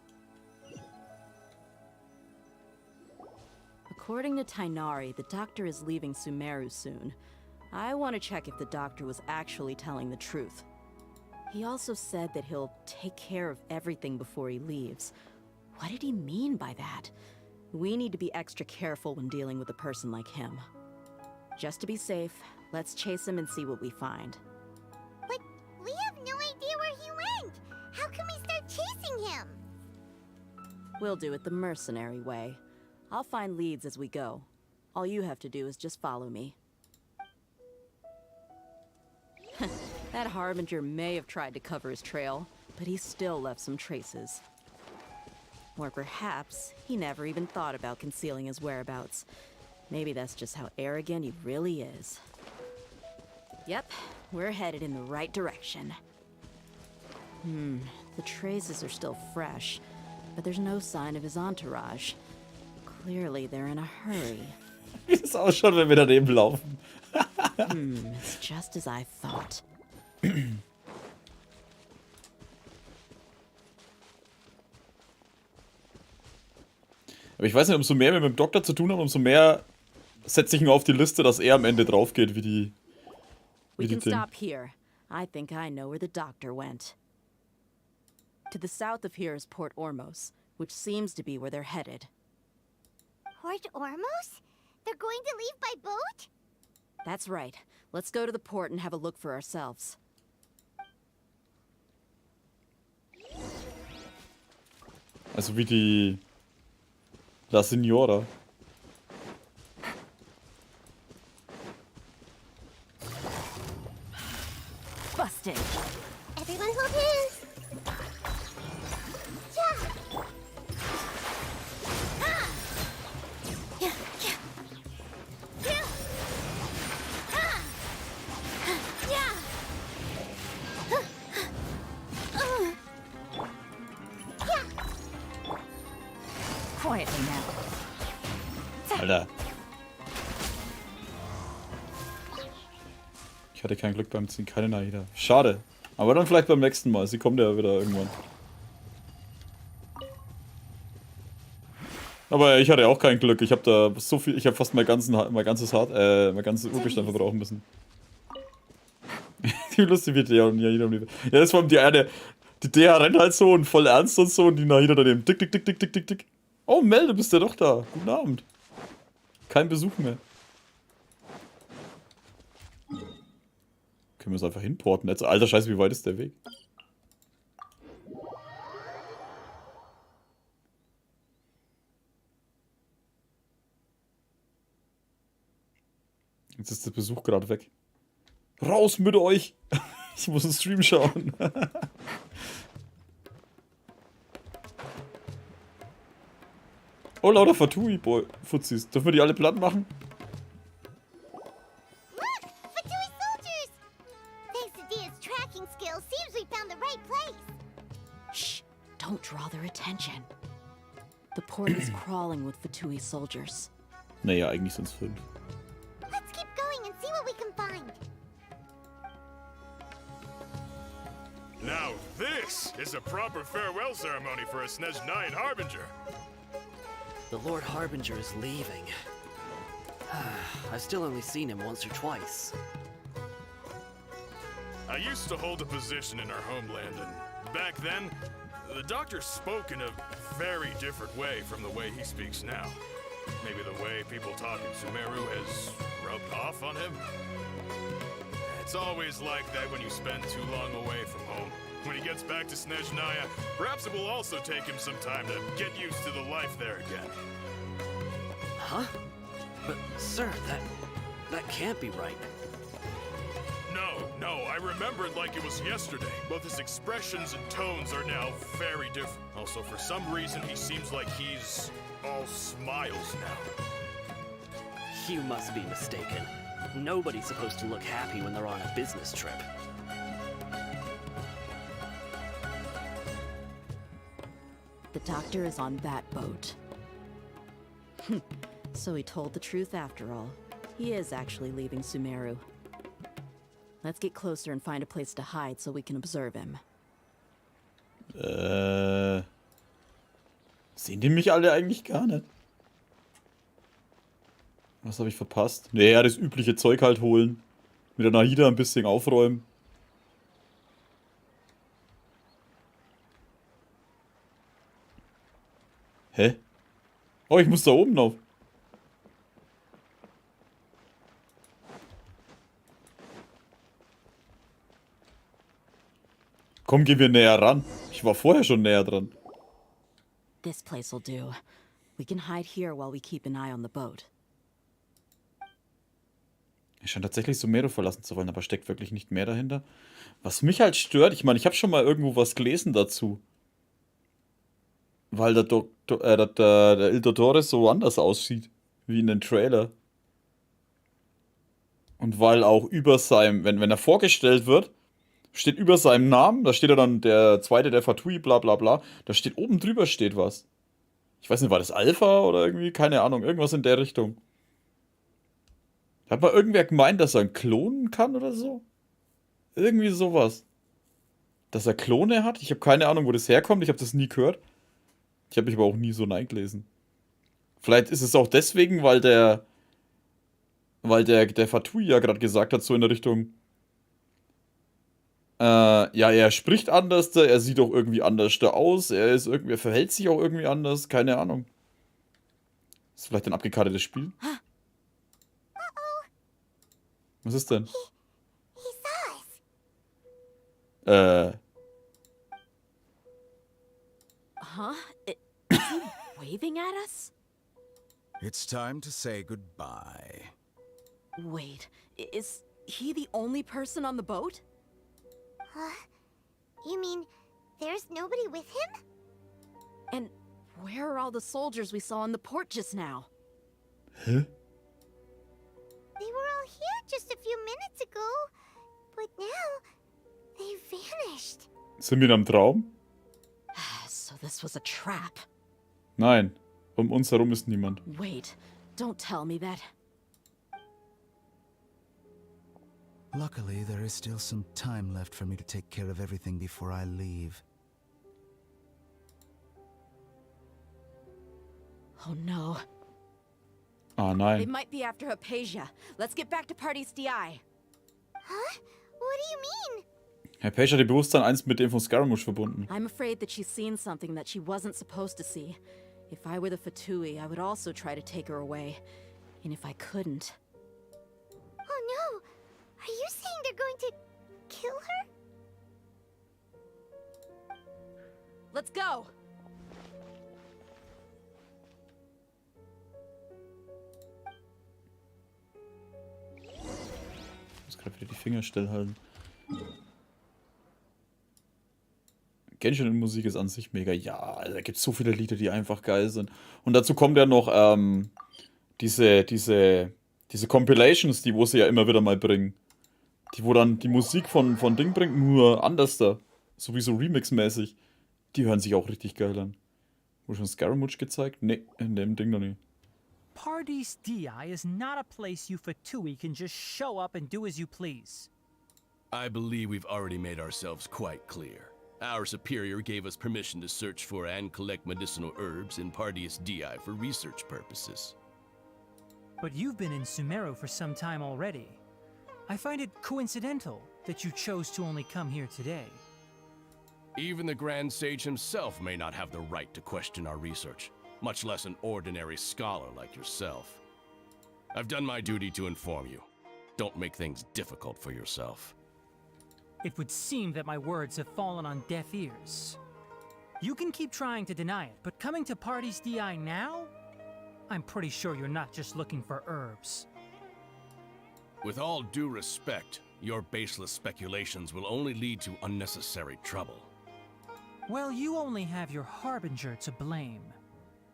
K: According to Tainari, the doctor is leaving Sumeru soon. I want to check if the doctor was actually telling the truth. He also said that he'll take care of everything before he leaves. What did he mean by that? We need to be extra careful when dealing with a person like him. Just to be safe, let's chase him and see what we find.
C: But we have no idea where he went. How can we start chasing him?
K: We'll do it the mercenary way. I'll find leads as we go. All you have to do is just follow me. That Harbinger may have tried to cover his trail, but he still left some traces. Or perhaps he never even thought about concealing his whereabouts. Maybe that's just how arrogant he really is. Yep, we're headed in the right direction. The traces are still fresh, but there's no sign of his entourage. Clearly they're in a hurry.
A: Wie das ausschaut, wenn wir daneben laufen.
K: It's just as I thought.
A: Aber ich weiß nicht, umso mehr wir mit dem Doktor zu tun haben, umso mehr setze ich ihn auf die Liste, dass er am Ende drauf geht, wie die
K: We can
A: Dinge.
K: stop here. I think I know where the doctor went. To the south of here is Port Ormos, which seems to be where they're headed.
C: Port Ormos? They're going to leave by boat?
K: That's right. Let's go to the port and have a look for ourselves.
A: Also wie die La Signora.
K: Busted.
C: Everyone hold hands. Yeah. Ah. Yeah. Yeah. Yeah. Ah. Yeah. Yeah.
K: Quietly now.
A: Alter. Ich hatte kein Glück beim Ziehen, keine Nahida. Schade. Aber dann vielleicht beim nächsten Mal. Sie kommt ja wieder irgendwann. Aber ich hatte auch kein Glück. Ich habe da so viel. Ich habe fast mein ganzes Urbestand verbrauchen müssen. Wie lustig wird der und Nahida. Ja, das ist vor allem die eine. Die DH rennt halt so und voll ernst und so und die Nahida daneben. Tick, tick, tick, tick, tick, tick, tick. Oh, Mel, du bist ja doch da. Guten Abend. Kein Besuch mehr. Können wir es einfach hinporten? Jetzt, alter Scheiße, wie weit ist der Weg? Jetzt ist der Besuch gerade weg. Raus mit euch! Ich muss einen Stream schauen. Oh, lauter Fatui-Fuzis. Dürfen wir die alle platt machen?
K: Don't draw their attention. The port is crawling with Fatui soldiers.
A: Naja, eigentlich sind es 5.
C: Let's keep going and see what we can find.
S: Now this is a proper farewell ceremony for a Snezhnayan Harbinger.
L: The Lord Harbinger is leaving. I've still only seen him once or twice.
S: I used to hold a position in our homeland, and back then, the doctor spoke in a very different way from the way he speaks now. Maybe the way people talk in Sumeru has rubbed off on him? It's always like that when you spend too long away from home. When he gets back to Snezhnaya, perhaps it will also take him some time to get used to the life there again.
T: Huh? But, sir, that can't be right.
S: No, I remembered like it was yesterday. Both his expressions and tones are now very different. Also, for some reason, he seems like he's all smiles now.
T: You must be mistaken. Nobody's supposed to look happy when they're on a business trip.
K: The doctor is on that boat. So he told the truth after all. He is actually leaving Sumeru. Let's get closer and find a place to hide so we can observe him.
A: Sehen die mich alle eigentlich gar nicht? Was habe ich verpasst? Naja, das übliche Zeug halt holen. Mit der Nahida ein bisschen aufräumen. Hä? Oh, ich muss da oben auf. Komm, gehen wir näher ran. Ich war vorher schon näher dran.
K: This place will do. We can hide here while we keep an eye on the boat.
A: Er scheint tatsächlich Sumeru verlassen zu wollen, aber steckt wirklich nicht mehr dahinter. Was mich halt stört, ich meine, ich habe schon mal irgendwo was gelesen dazu. Weil der Il Dottore so anders aussieht, wie in den Trailer. Und weil auch über seinem, wenn er vorgestellt wird, steht über seinem Namen, da steht ja dann der zweite, der Fatui, bla bla bla. Da steht oben drüber steht was. Ich weiß nicht, war das Alpha oder irgendwie? Keine Ahnung, irgendwas in der Richtung. Hat mal irgendwer gemeint, dass er einen klonen kann oder so? Irgendwie sowas. Dass er Klone hat? Ich habe keine Ahnung, wo das herkommt. Ich habe das nie gehört. Ich habe mich aber auch nie so reingelesen. Vielleicht ist es auch deswegen, weil der Fatui ja gerade gesagt hat, so in der Richtung, ja, er spricht anders, er sieht auch irgendwie anders aus, er verhält sich auch irgendwie anders, keine Ahnung. Ist vielleicht ein abgekartetes Spiel? Was ist denn?
K: Huh? Is he waving at us?
R: It's time to say goodbye.
K: Wait, is he the only person on the boat?
C: You mean there's nobody with him?
K: And where are all the soldiers we saw in the port just now?
A: Hä?
C: They were all here just a few minutes ago, but now they vanished.
A: Sind wir in einem Traum?
K: So this was a trap.
A: Nein, um uns herum ist niemand.
K: Wait, don't tell me that.
R: Luckily, there is still some time left for me to take care of everything before I leave.
K: Oh no.
A: Ah,
K: They
A: nein.
K: might be after Hypatia. Let's get back to Party's DI.
C: Huh? What do you mean?
A: Hypatia hat ihr Bewusstsein einst mit dem von Scaramouche verbunden.
K: I'm afraid that she's seen something that she wasn't supposed to see. If I were the Fatui, I would also try to take her away. And if I couldn't...
C: Oh no! Are you saying they're going to kill her?
K: Let's go!
A: Ich muss gerade wieder die Finger stillhalten. Genshin-Musik ist an sich mega. Ja, also da gibt es so viele Lieder, die einfach geil sind. Und dazu kommt ja noch diese Compilations, wo sie ja immer wieder mal bringen. Wo dann die Musik von Ding bringt, nur anders da. So wie so Remix-mäßig. Die hören sich auch richtig geil an. Wurde schon Scaramouche gezeigt? Nee, in dem Ding noch nie.
Q: Party's DI is not a place you Fatui can just show up and do as you please.
U: I believe we've already made ourselves quite clear. Our superior gave us permission to search for and collect medicinal herbs in Party's DI for research purposes.
Q: But you've been in Sumeru for some time already. I find it coincidental that you chose to only come here today.
U: Even the Grand Sage himself may not have the right to question our research. much less an ordinary scholar like yourself. I've done my duty to inform you. Don't make things difficult for yourself.
Q: It would seem that my words have fallen on deaf ears. You can keep trying to deny it, but coming to Party's DI now? I'm pretty sure you're not just looking for herbs.
U: With all due respect, your baseless speculations will only lead to unnecessary trouble.
Q: Well, you only have your Harbinger to blame.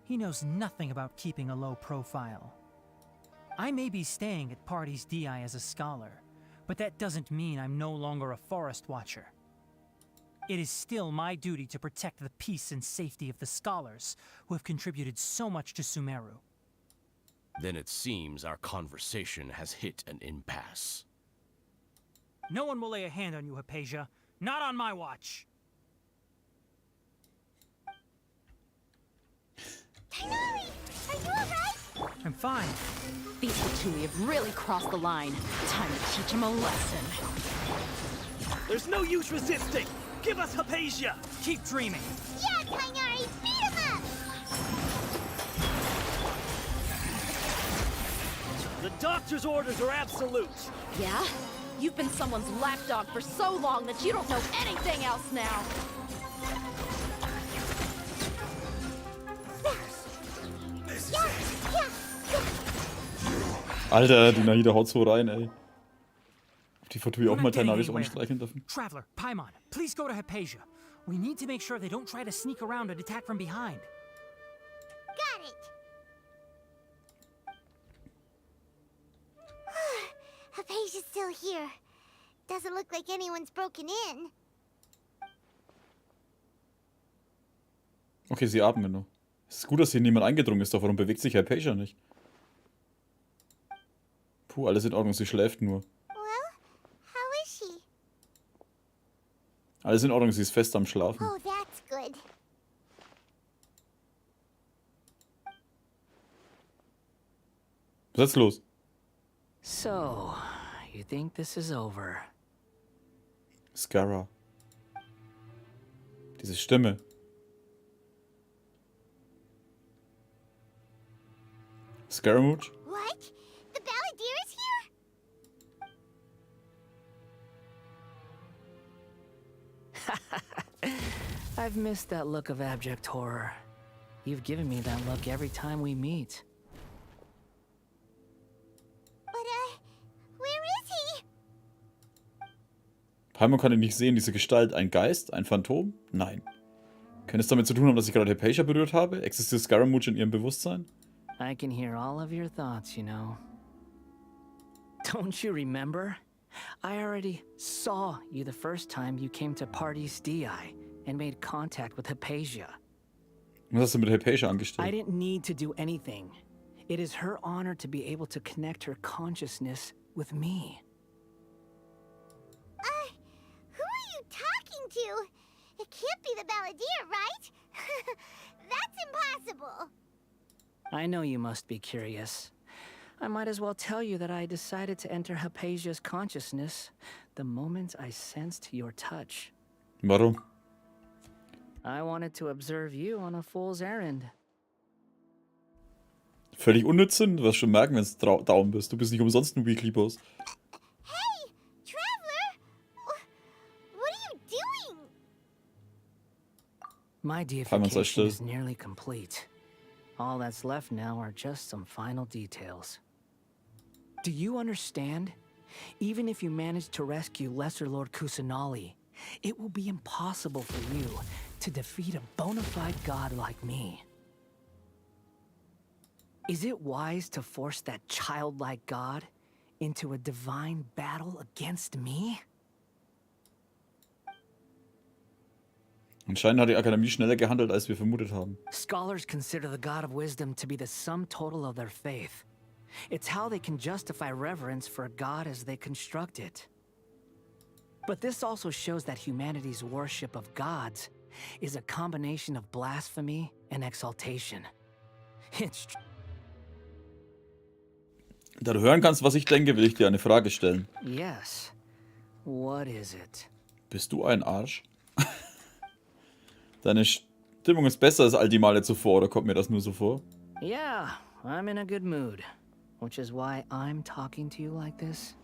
Q: He knows nothing about keeping a low profile. I may be staying at Party's DI as a scholar, but that doesn't mean I'm no longer a forest watcher. It is still my duty to protect the peace and safety of the scholars who have contributed so much to Sumeru.
U: Then it seems our conversation has hit an impasse.
Q: No one will lay a hand on you, Hypatia. Not on my watch.
C: Tighnari, are you alright?
Q: I'm fine.
K: These two have really crossed the line. Time to teach them a lesson.
D: There's no use resisting! Give us Hypatia!
Q: Keep dreaming.
C: Yeah, Tighnari, beat him up!
D: The doctor's orders are absolute!
K: Yeah? You've been someone's lapdog for so long that you don't know anything else now!
A: Alter, die Nahida haut so rein, ey. Die Fortui auch mal Tighnari's Ohren streicheln dürfen.
Q: Traveler, Paimon, please go to Hypatia. We need to make sure they don't try to sneak around and attack from behind.
C: Got it! Hypatia's still here. Doesn't look like anyone's broken in.
A: Okay, sie atmen noch. Es ist gut, dass hier niemand eingedrungen ist, doch warum bewegt sich Hypatia nicht? Puh, alles in Ordnung, sie schläft nur.
C: Well, how is she?
A: Alles in Ordnung, sie ist fest am Schlafen.
C: Oh, that's good.
A: Was ist los?
L: So, you think this is over?
A: Scara. Diese Stimme. Scaramouche?
C: What? The Balladeer is here?
L: I've missed that look of abject horror. You've given me that look every time we meet.
C: But, where is he?
A: Paimon kann ihn nicht sehen, diese Gestalt. Ein Geist? Ein Phantom? Nein. Kann es damit zu tun haben, dass ich gerade Hypatia berührt habe? Existiert Scaramouche in ihrem Bewusstsein?
L: I can hear all of your thoughts, you know. Don't you remember? I already saw you the first time you came to Party's DI and made contact with Hypatia.
A: Was hast du mit Hypatia
L: I
A: angestellt?
L: didn't need to do anything. It is her honor to be able to connect her consciousness with me.
C: Who are you talking to? It can't be the Balladeer, right? That's impossible.
L: I know you must be curious. I might as well tell you that I decided to enter Hypatia's consciousness the moment I sensed your touch.
A: Warum?
L: I wanted to observe you on a fool's errand.
A: Völlig unnütz sind? Du wirst schon merken, wenn du down bist. Du bist nicht umsonst ein Weekly Boss.
C: Hey, Traveler! What are you doing?
L: My
A: Paimon sei
L: deification
A: still.
L: is nearly complete. All that's left now are just some final details. Do you understand? Even if you manage to rescue Lesser Lord Kusanali, it will be impossible for you to defeat a bona fide god like me. Is it wise to force that childlike god into a divine battle against me?
A: Anscheinend hat die Akademie schneller gehandelt, als wir vermutet haben.
L: Scholars consider the God of Wisdom to be the sum total of their faith. It's how they can justify reverence for a god as they construct it. But this also shows that humanity's worship of gods is a combination of blasphemy and exaltation. It's
A: Da du hören kannst, was ich denke, will ich dir eine Frage stellen.
L: Yes. What is it?
A: Bist du ein Arsch? Stimmung ist besser als all die Male zuvor, oder kommt mir das nur so vor?
L: Yeah, I'm in a good mood. Which is why I'm talking to you like this.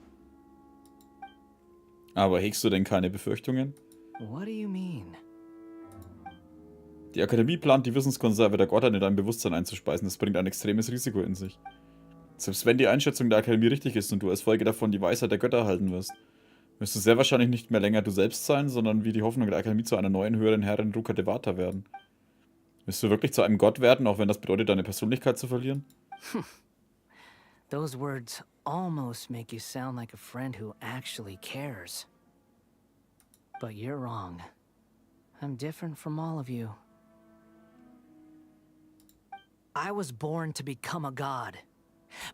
A: Aber hegst du denn keine Befürchtungen?
L: What do you mean?
A: Die Akademie plant, die Wissenskonserve der Gottheit in dein Bewusstsein einzuspeisen. Das bringt ein extremes Risiko in sich. Selbst wenn die Einschätzung der Akademie richtig ist und du als Folge davon die Weisheit der Götter erhalten wirst, wirst du sehr wahrscheinlich nicht mehr länger du selbst sein, sondern wie die Hoffnung der Akademie zu einer neuen, höheren Herrin Rukadevata werden. Wirst du wirklich zu einem Gott werden, auch wenn das bedeutet, deine Persönlichkeit zu verlieren?
L: Those words almost make you sound like a friend who actually cares. But you're wrong. I'm different from all of you. I was born to become a god.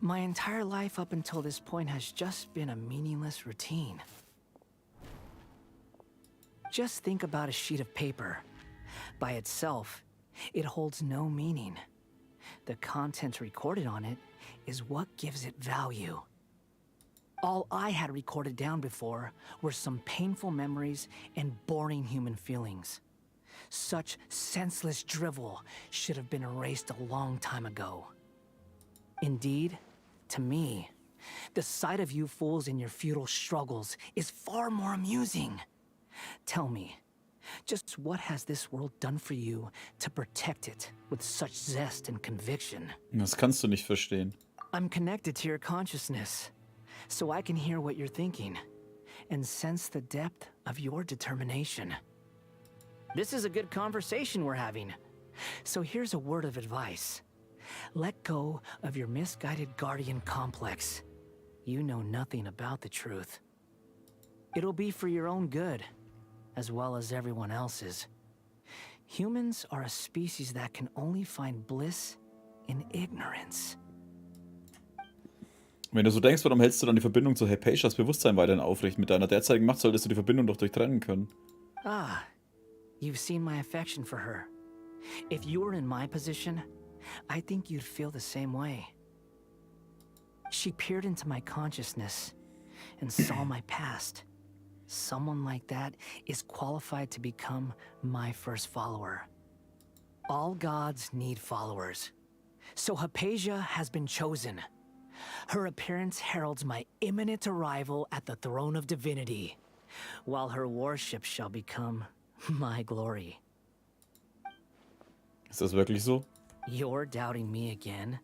L: My entire life up until this point has just been a meaningless routine. Just think about a sheet of paper. By itself, it holds no meaning. The content recorded on it is what gives it value. All I had recorded down before were some painful memories and boring human feelings. Such senseless drivel should have been erased a long time ago. Indeed, to me, the sight of you fools in your futile struggles is far more amusing. Tell me, just what has this world done for you to protect it with such zest and conviction?
A: Das kannst du nicht verstehen.
L: I'm connected to your consciousness, so I can hear what you're thinking and sense the depth of your determination. This is a good conversation we're having. So here's a word of advice. Let go of your misguided guardian complex. You know nothing about the truth. It'll be for your own good, as well as everyone else's. Humans are a species that can only find bliss in ignorance.
A: Wenn du so denkst, warum hältst du dann die Verbindung zu Hypatias Bewusstsein weiterhin aufrecht? Mit deiner derzeitigen Macht solltest du die Verbindung doch durchtrennen können.
L: Ah, you've seen my affection for her. If you were in my position, I think you'd feel the same way. She peered into my consciousness and saw my past. Someone like that is qualified to become my first follower. All gods need followers. So Hypatia has been chosen. Her appearance heralds my imminent arrival at the throne of divinity, while her worship shall become my glory.
A: Ist das wirklich so?
L: You're doubting me again?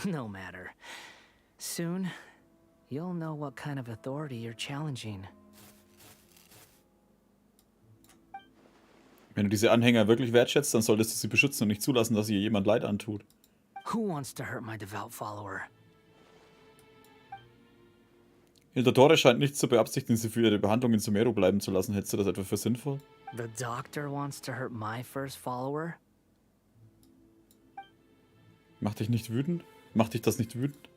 L: No matter. Soon, you'll know what kind of authority you're challenging.
A: Wenn du diese Anhänger wirklich wertschätzt, dann solltest du sie beschützen und nicht zulassen, dass ihr jemand Leid antut.
L: Who wants to hurt my devout follower?
A: Ildatore scheint nicht zu beabsichtigen, sie für ihre Behandlung in Sumeru bleiben zu lassen. Hältst du das etwa für sinnvoll?
L: The doctor wants to hurt my first follower?
A: Macht dich nicht wütend? Macht dich das nicht wütend?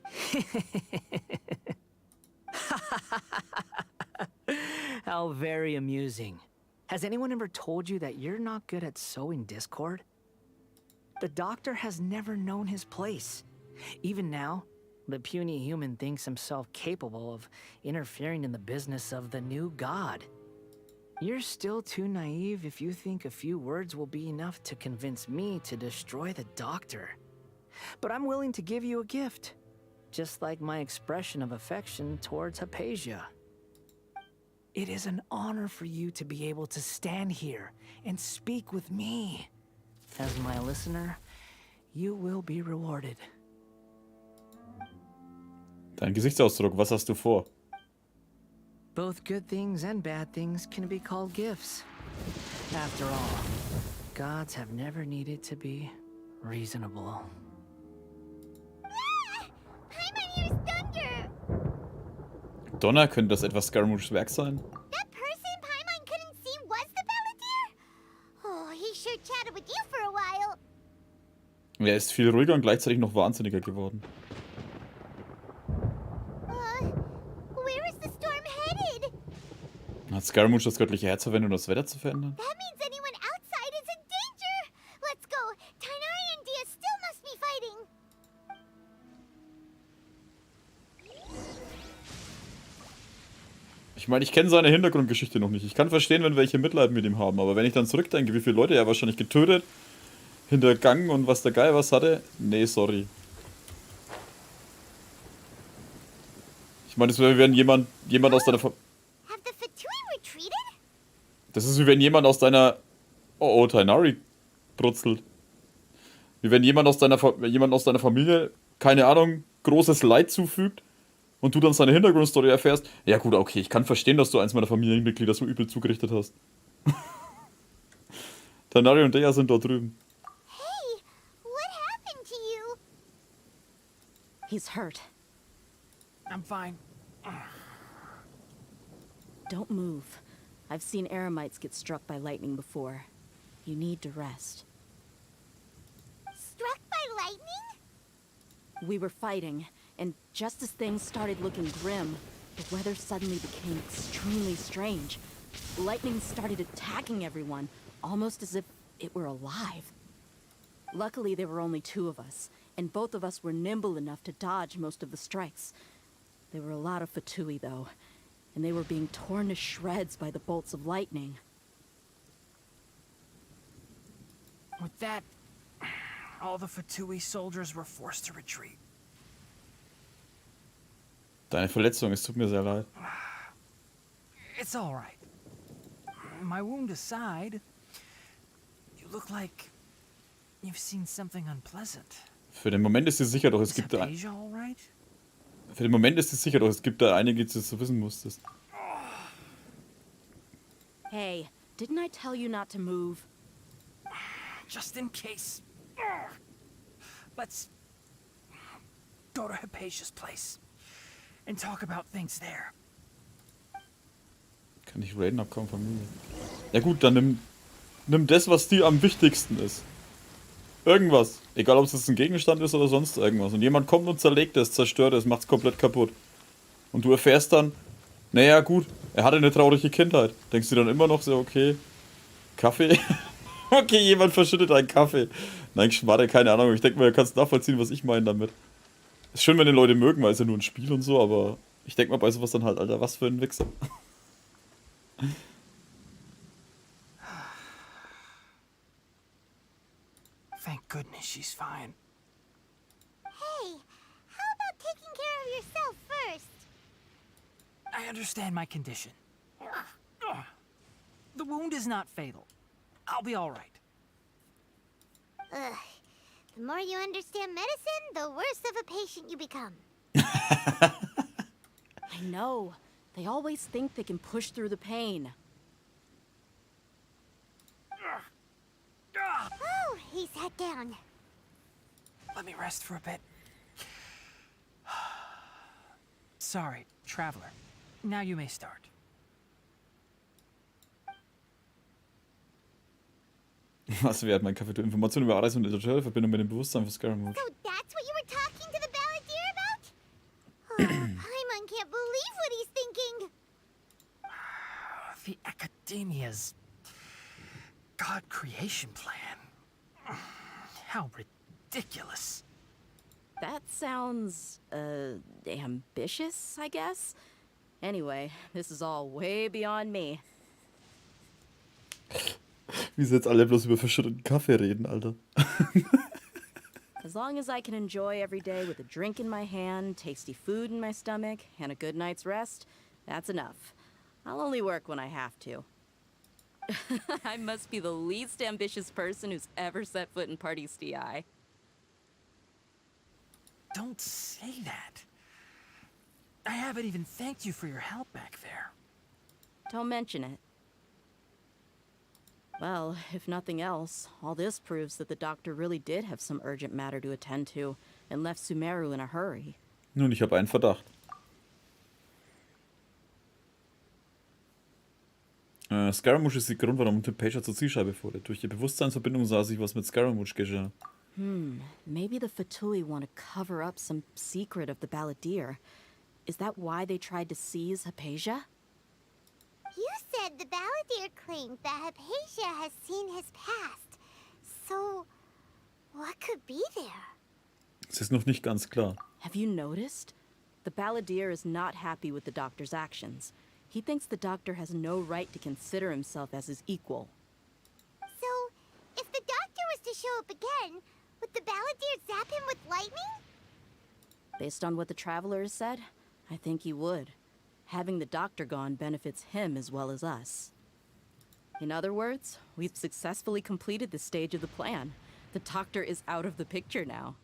L: How very amusing. Has anyone ever told you that you're not good at sowing discord? The doctor has never known his place. Even now, the puny human thinks himself capable of interfering in the business of the new god. You're still too naive if you think a few words will be enough to convince me to destroy the doctor. But I'm willing to give you a gift, just like my expression of affection towards Hypatia. It is an honor for you to be able to stand here and speak with me. As my listener, you will be rewarded.
A: Dein Gesichtsausdruck, was hast du vor?
L: Both good things and bad things can be called gifts. After all, gods have never needed to be reasonable.
A: Donner, könnte das etwas Scaramouches Werk sein?
C: That person Paimon couldn't see was the Balladeer? Oh, he sure chatted with you for a while.
A: Er ist viel ruhiger und gleichzeitig noch wahnsinniger geworden.
C: Where is the storm headed?
A: Hat Scaramouche das göttliche Herz verwendet, um das Wetter zu verändern?
C: That means anyone outside is in danger. Let's go. Tainari and Dia still must be fighting.
A: Ich meine, ich kenne seine Hintergrundgeschichte noch nicht. Ich kann verstehen, wenn welche Mitleid mit ihm haben, aber wenn ich dann zurückdenke, wie viele Leute er wahrscheinlich getötet hintergangen und was der Geil was hatte? Nee, sorry. Ich meine, das wäre, wenn jemand aus deiner Das ist wie wenn jemand aus deiner... Oh, Tainari brutzelt. Wie wenn jemand aus deiner Familie, keine Ahnung, großes Leid zufügt und du dann seine Hintergrundstory erfährst. Ja gut, okay, ich kann verstehen, dass du eins meiner Familienmitglieder so übel zugerichtet hast. Tainari und Deja sind dort drüben.
C: Hey, what happened to you?
K: He's hurt.
Q: I'm fine.
K: Don't move. I've seen eremites get struck by lightning before. You need to rest.
C: Struck by lightning?
K: We were fighting, and just as things started looking grim, the weather suddenly became extremely strange. Lightning started attacking everyone, almost as if it were alive. Luckily, there were only 2 of us, and both of us were nimble enough to dodge most of the strikes. There were a lot of Fatui, though, and they were being torn to shreds by the bolts of lightning.
Q: With that, all the Fatui soldiers were forced to retreat.
A: Deine Verletzung, es tut mir sehr leid.
Q: It's all right. My wound aside, you look like you've seen something unpleasant.
A: Für den Moment ist sie sicher, doch es gibt da... Für den Moment ist es sicher, doch es gibt da einige, die du wissen musstest.
K: Hey, didn't I tell you not to move?
Q: Just in case. Let's go to Hypatia's place and talk about things there.
A: Kann ich raiden, hab kaum Familie. Ja gut, dann nimm das, was dir am wichtigsten ist. Irgendwas. Egal, ob es jetzt ein Gegenstand ist oder sonst irgendwas. Und jemand kommt und zerlegt es, zerstört es, macht es komplett kaputt. Und du erfährst dann, naja gut, er hatte eine traurige Kindheit. Denkst du dann immer noch so, okay, Kaffee? Okay, jemand verschüttet einen Kaffee. Nein, Schmarre, keine Ahnung. Ich denke mal, du kannst nachvollziehen, was ich meine damit. Ist schön, wenn die Leute mögen, weil es ja nur ein Spiel und so, aber ich denke mal bei sowas dann halt, Alter, was für ein Wichser.
Q: Thank goodness she's fine.
C: Hey, how about taking care of yourself first?
Q: I understand my condition. The wound is not fatal. I'll be all right.
C: Ugh. The more you understand medicine, the worse of a patient you become.
K: I know. They always think they can push through the pain.
C: Oh, he sat down.
Q: Let me rest for a bit. Sorry, traveler. Now you may start.
A: Was wert, mein Kaffee? Informationen über Reise und Entdecke, Verbindung mit dem Bewusstsein für Skyrim.
C: So that's what you were talking to the balladeer about? Oh, Paimon can't believe what he's thinking.
Q: The Academia's God creation plan. How ridiculous.
K: That sounds, ambitious, I guess? Anyway, this is all way beyond me.
A: Wie sie jetzt alle bloß über verschütteten Kaffee reden, Alter.
K: As long as I can enjoy every day with a drink in my hand, tasty food in my stomach, and a good night's rest, that's enough. I'll only work when I have to. I must be the least ambitious person who's ever set foot in Party's DI.
Q: Don't say that. I haven't even thanked you for your help back there.
K: Don't mention it. Well, if nothing else, all this proves that the doctor really did have some urgent matter to attend to and left Sumeru in a hurry.
A: Nun, ich habe einen Verdacht. Scaramouche ist der Grund, warum Hypatia zur Zielscheibe wurde. Durch die Bewusstseinsverbindung sah sich, was mit Scaramouche geschah.
K: Maybe the Fatui want to cover up some secret of the balladeer. Is that why they tried to seize Hypatia?
C: You said the balladeer claimed that Hypatia has seen his past. So, what could be there?
A: Es ist noch nicht ganz klar.
K: Have you noticed? The balladeer is not happy with the doctor's actions. He thinks the doctor has no right to consider himself as his equal.
C: So, if the doctor was to show up again, would the balladeer zap him with lightning?
K: Based on what the traveler has said, I think he would. Having the doctor gone benefits him as well as us. In other words, we've successfully completed this stage of the plan. The doctor is out of the picture now.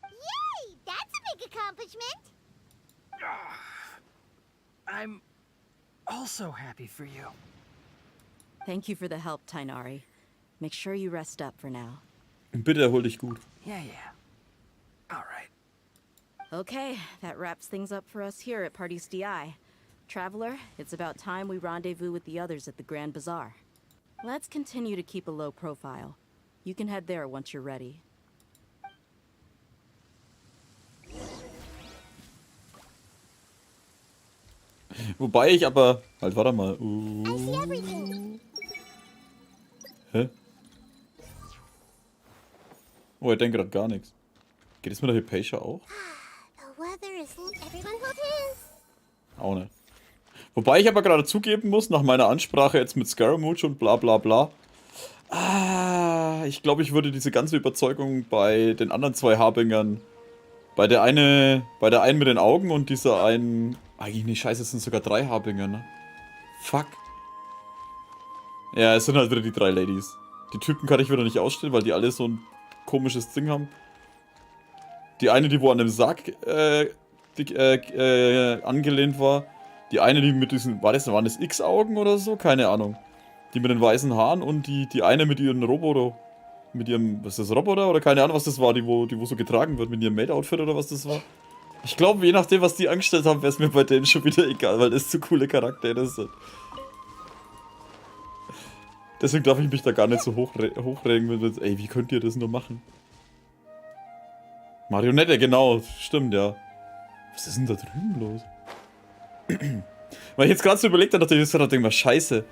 C: Yay! That's a big accomplishment!
Q: I'm also happy for you.
K: Thank you for the help, Tainari. Make sure you rest up for now.
A: Bitte erhol dich gut.
Q: Yeah. All right.
K: Okay, that wraps things up for us here at Party's DI. Traveler, it's about time we rendezvous with the others at the Grand Bazaar. Let's continue to keep a low profile. You can head there once you're ready.
A: Wobei ich aber... Halt, warte mal. Hä? Oh, er denkt gerade gar nichts. Geht es mit der Hypatia auch? Auch nicht. Wobei ich aber gerade zugeben muss, nach meiner Ansprache jetzt mit Scaramouche und bla bla bla. Ich glaube, ich würde diese ganze Überzeugung bei den anderen zwei Harbingern, bei der einen mit den Augen und dieser einen... Eigentlich nicht, scheiße, es sind sogar 3 Harbinger, ne? Fuck. Ja, es sind halt wieder die 3 Ladies. Die Typen kann ich wieder nicht ausstellen, weil die alle so ein komisches Ding haben. Die eine, die wo an dem Sarg angelehnt war. Die eine, die mit diesen... Waren das X-Augen oder so? Keine Ahnung. Die mit den weißen Haaren und die eine mit ihrem Roboter. Mit ihrem... Was ist das, Roboter? Oder keine Ahnung, was das war, die wo so getragen wird. Mit ihrem Maid-Outfit oder was das war. Ich glaube, je nachdem, was die angestellt haben, wäre es mir bei denen schon wieder egal, weil das zu coole Charaktere sind. Deswegen darf ich mich da gar nicht so hochregen, ey, wie könnt ihr das nur machen? Marionette, genau, stimmt, ja. Was ist denn da drüben los? Weil ich jetzt gerade so überlegt habe, dachte ich, denke mal, scheiße.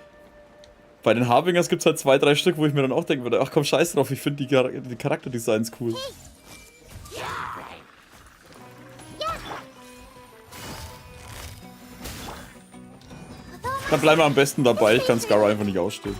A: Bei den Harbingers gibt es halt 2, 3 Stück, wo ich mir dann auch denken würde, ach komm, scheiß drauf, ich finde die Charakterdesigns cool. Dann bleiben wir am besten dabei, ich kann Scar einfach nicht ausstehen.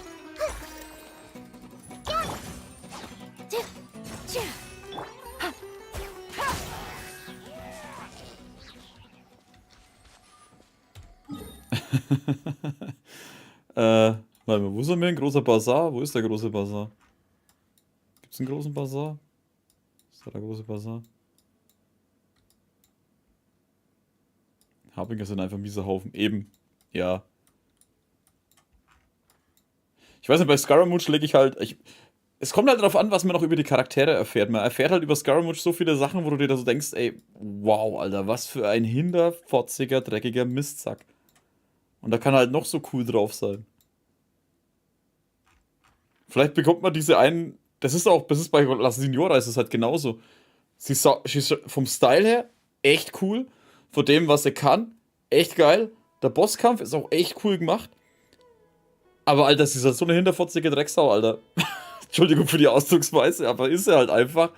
A: Warte mal, wo sind wir? Ein großer Bazar? Wo ist der große Bazar? Gibt's einen großen Bazar? Ist da der große Bazar? Harbinger sind einfach mieser Haufen. Eben. Ja. Ich weiß nicht, bei Scaramouche lege ich halt... es kommt halt darauf an, was man noch über die Charaktere erfährt. Man erfährt halt über Scaramouche so viele Sachen, wo du dir da so denkst, ey, wow, Alter, was für ein hinterfotziger, dreckiger Mistsack. Und da kann halt noch so cool drauf sein. Vielleicht bekommt man diese einen... Das ist bei La Signora ist es halt genauso. Sie ist vom Style her echt cool. Von dem, was sie kann, echt geil. Der Bosskampf ist auch echt cool gemacht. Aber, Alter, sie ist halt so eine hinterfotzige Drecksau, Alter. Entschuldigung für die Ausdrucksweise, aber ist sie halt einfach.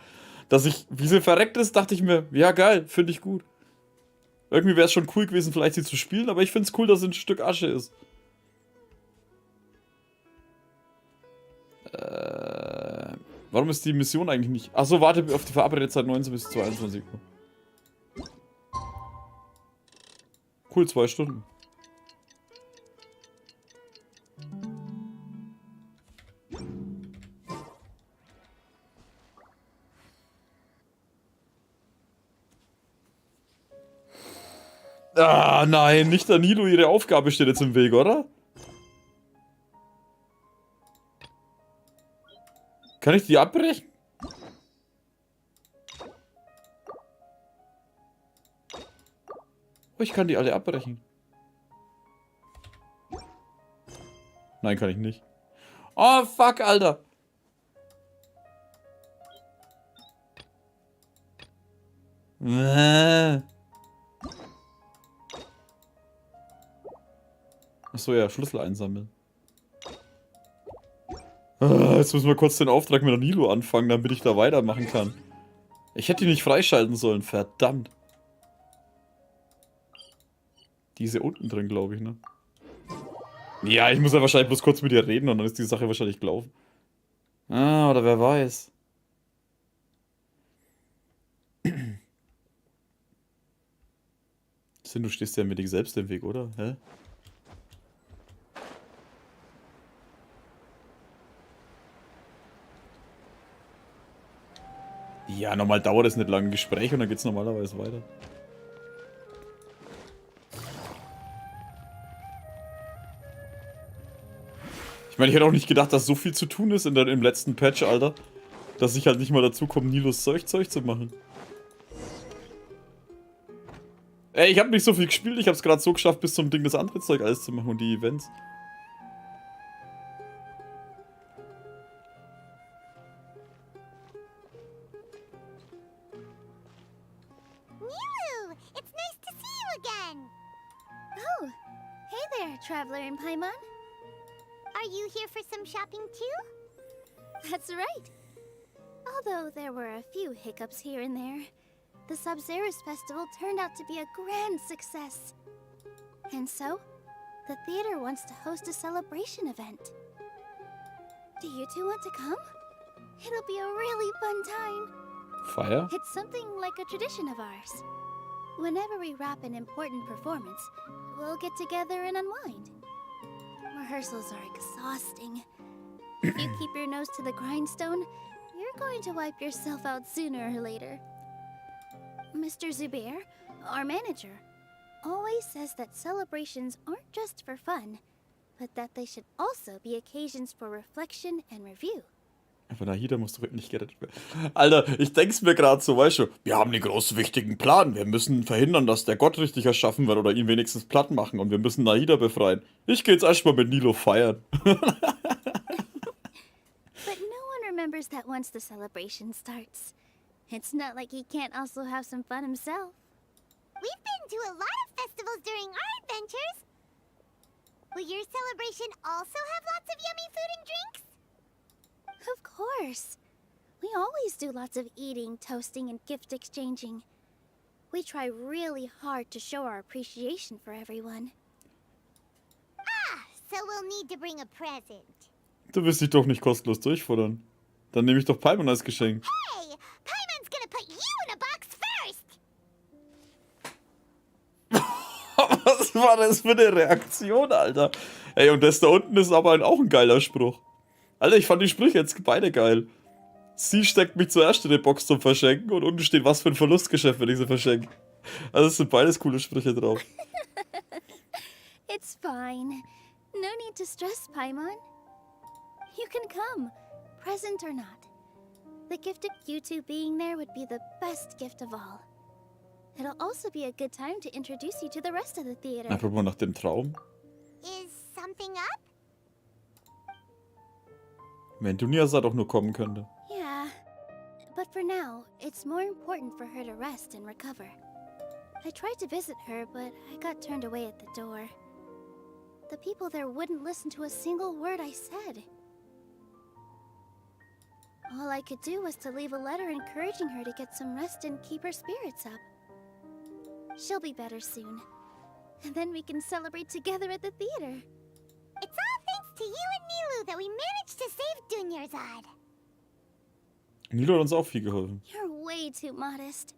A: Wie sie verreckt ist, dachte ich mir, ja geil, finde ich gut. Irgendwie wäre es schon cool gewesen, vielleicht sie zu spielen, aber ich finde es cool, dass sie ein Stück Asche ist. Warum ist die Mission eigentlich nicht... Achso, warte auf die verabredete Zeit 19 bis 22 Uhr. Cool, 2 Stunden. Ah, nein, nicht der Nilo, ihre Aufgabe steht jetzt im Weg, oder? Kann ich die abbrechen? Oh, ich kann die alle abbrechen. Nein, kann ich nicht. Oh, fuck, Alter. Achso, ja, Schlüssel einsammeln. Jetzt müssen wir kurz den Auftrag mit der Nilo anfangen, damit ich da weitermachen kann. Ich hätte die nicht freischalten sollen, verdammt. Die ist ja unten drin, glaube ich, ne? Ja, ich muss ja wahrscheinlich bloß kurz mit ihr reden und dann ist die Sache wahrscheinlich gelaufen. Ah, oder wer weiß. Du stehst ja mit dir selbst im Weg, oder? Hä? Ja, normal dauert es nicht lange ein Gespräch und dann geht's normalerweise weiter. Ich meine, ich hätte auch nicht gedacht, dass so viel zu tun ist im letzten Patch, Alter. Dass ich halt nicht mal dazu komme, Nilos Zeug zu machen. Ey, ich habe nicht so viel gespielt, ich habe es gerade so geschafft, bis zum Ding das andere Zeug alles zu machen und die Events.
C: Nilu, it's nice to see you again. Oh, hey there, traveler in Paimon. Are you here for some shopping too? That's right. Although there were a few hiccups here and there, the Sub-Zerus festival turned out to be a grand success. And so, the theater wants to host a celebration event. Do you two want to come? It'll be a really fun time.
A: Fire?
C: It's something like a tradition of ours. Whenever we wrap an important performance, we'll get together and unwind. Rehearsals are exhausting. If you keep your nose to the grindstone, you're going to wipe yourself out sooner or later. Mr. Zubair, our manager, always says that celebrations aren't just for fun, but that they should also be occasions for reflection and review.
A: Aber Nahida muss doch nicht gerettet werden. Alter, ich denk's mir gerade so, weißt du, wir haben den großen wichtigen Plan. Wir müssen verhindern, dass der Gott richtig erschaffen wird oder ihn wenigstens platt machen und wir müssen Nahida befreien. Ich geh jetzt erstmal mit Nilo feiern.
C: But no one remembers that once the celebration starts. It's not like he can't also have some fun himself. We've been to a lot of festivals during our adventures. Will your celebration also have lots of yummy food and drinks? Of course. We always do lots of eating, toasting, and gift exchanging. We try really hard to show our appreciation for everyone. Ah, so we'll need to bring a present.
A: Du wirst dich doch nicht kostenlos durchfordern. Dann nehme ich doch Paimon als Geschenk.
C: Hey, Paimon's gonna put you in a box first.
A: Was war das für eine Reaktion, Alter? Ey, und das da unten ist aber auch ein geiler Spruch. Alter, ich fand die Sprüche jetzt beide geil. Sie steckt mich zuerst in die Box zum Verschenken und unten steht, was für ein Verlustgeschäft, wenn ich sie verschenke. Also es sind beides coole Sprüche drauf.
C: It's fine. No need to stress, Paimon. You can come, present or not. The gift of you two being there would be the best gift of all. It'll also be a good time to introduce you to the rest of the theater.
A: Apropos nach dem Traum.
C: Is something up?
A: Wenn Dunyaza doch nur kommen könnte.
C: Yeah, but for now, it's more important for her to rest and recover. I tried to visit her, but I got turned away at the door. The people there wouldn't listen to a single word I said. All I could do was to leave a letter encouraging her to get some rest and keep her spirits up. She'll be better soon. And then we can celebrate together at the theater. It's all thanks to you and Nilu that we managed to save Dunyarzad.
A: Nilo hat uns auch viel geholfen.
C: You're way too modest.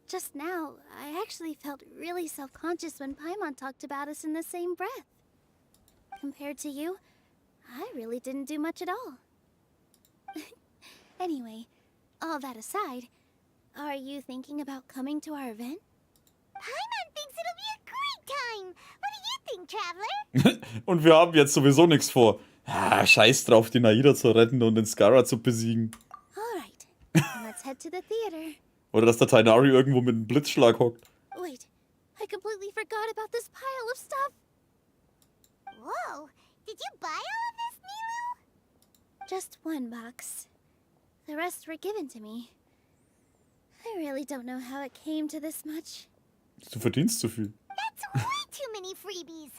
C: Just now, I actually felt really self-conscious when Paimon talked about us in the same breath. Compared to you, I really didn't do much at all. Anyway, all that aside, are you thinking about coming to our event? Paimon thinks it'll be a great time. What do you think, Traveler?
A: Und wir haben jetzt sowieso nichts vor. Ah, scheiß drauf, die Nahida zu retten und den Skara zu besiegen.
C: Alright, let's head to the theater.
A: Oder dass der Tainari irgendwo mit einem Blitzschlag hockt.
C: Wait, I completely forgot about this pile of stuff. Whoa, did you buy all of this, Nilu? Just one box. The rest were given to me. I really don't know how it came to this much.
A: Du verdienst zu viel.
C: That's way too many freebies.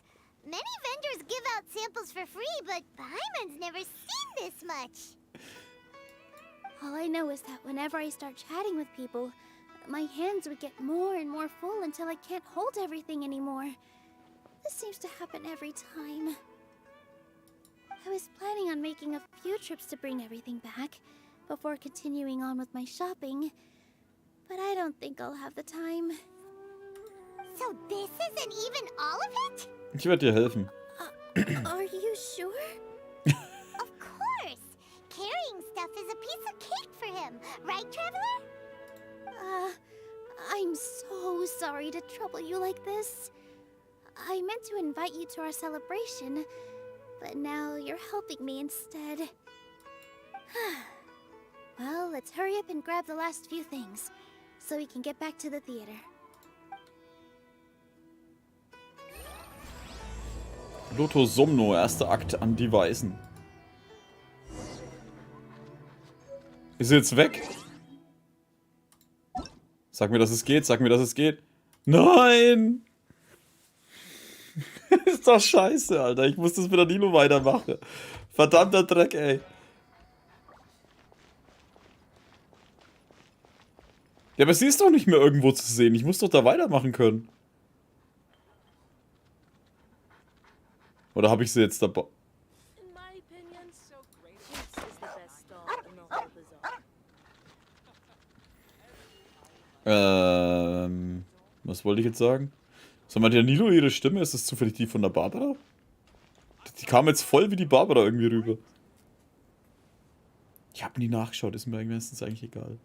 C: Many vendors give out samples for free, but Paimon's never seen this much. All I know is that whenever I start chatting with people, my hands would get more and more full until I can't hold everything anymore. This seems to happen every time.
F: I was planning on making a few trips to bring everything back before continuing on with my shopping, but I don't think I'll have the time.
C: So this isn't even all of it?
A: Ich werde dir helfen.
F: Are you sure?
C: Of course! Carrying stuff is a piece of cake for him, right, Traveler?
F: I'm so sorry to trouble you like this. I meant to invite you to our celebration, but now you're helping me instead. Well, let's hurry up and grab the last few things, so we can get back to the theater.
A: Lotto Somno, erster Akt an die Weisen. Ist sie jetzt weg? Sag mir, dass es geht, sag mir, dass es geht. Nein! Ist doch scheiße, Alter. Ich muss das mit der Nilo weitermachen. Verdammter Dreck, ey. Ja, aber sie ist doch nicht mehr irgendwo zu sehen. Ich muss doch da weitermachen können. Oder habe ich sie jetzt dabei? Was wollte ich jetzt sagen? Sag mal, der Nilo, ihre Stimme, ist das zufällig die von der Barbara? Die kam jetzt voll wie die Barbara irgendwie rüber. Ich habe nie nachgeschaut, ist mir meistens eigentlich egal.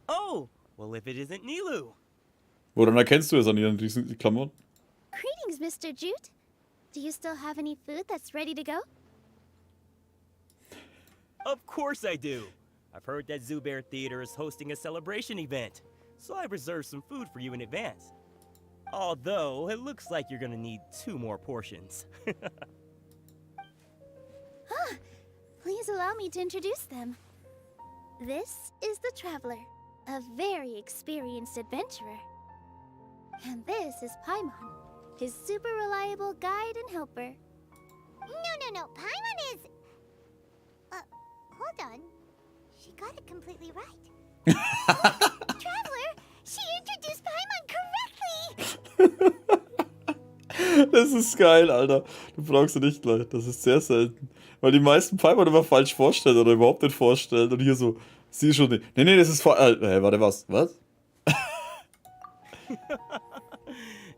V: Oh, well if it isn't Nilo.
A: Woran erkennst du es an ihren riesen Klamotten?
F: Greetings, Mr. Jute. Do you still have any food that's ready to go?
V: Of course I do. I've heard that Zubair Theater is hosting a celebration event, so I reserved some food for you in advance. Although, it looks like you're gonna need 2 more portions.
F: Please allow me to introduce them. This is the Traveler, a very experienced adventurer. And this is Paimon, his super reliable guide and helper.
C: No. Paimon is... hold on. She got it completely right. Traveler, she introduced Paimon correctly!
A: Das ist geil, Alter. Du brauchst sie nicht gleich. Das ist sehr selten. Weil die meisten Paimon immer falsch vorstellen oder überhaupt nicht vorstellen. Und hier so, sie ist schon nicht. Nee, das ist vor... warte, was? Was?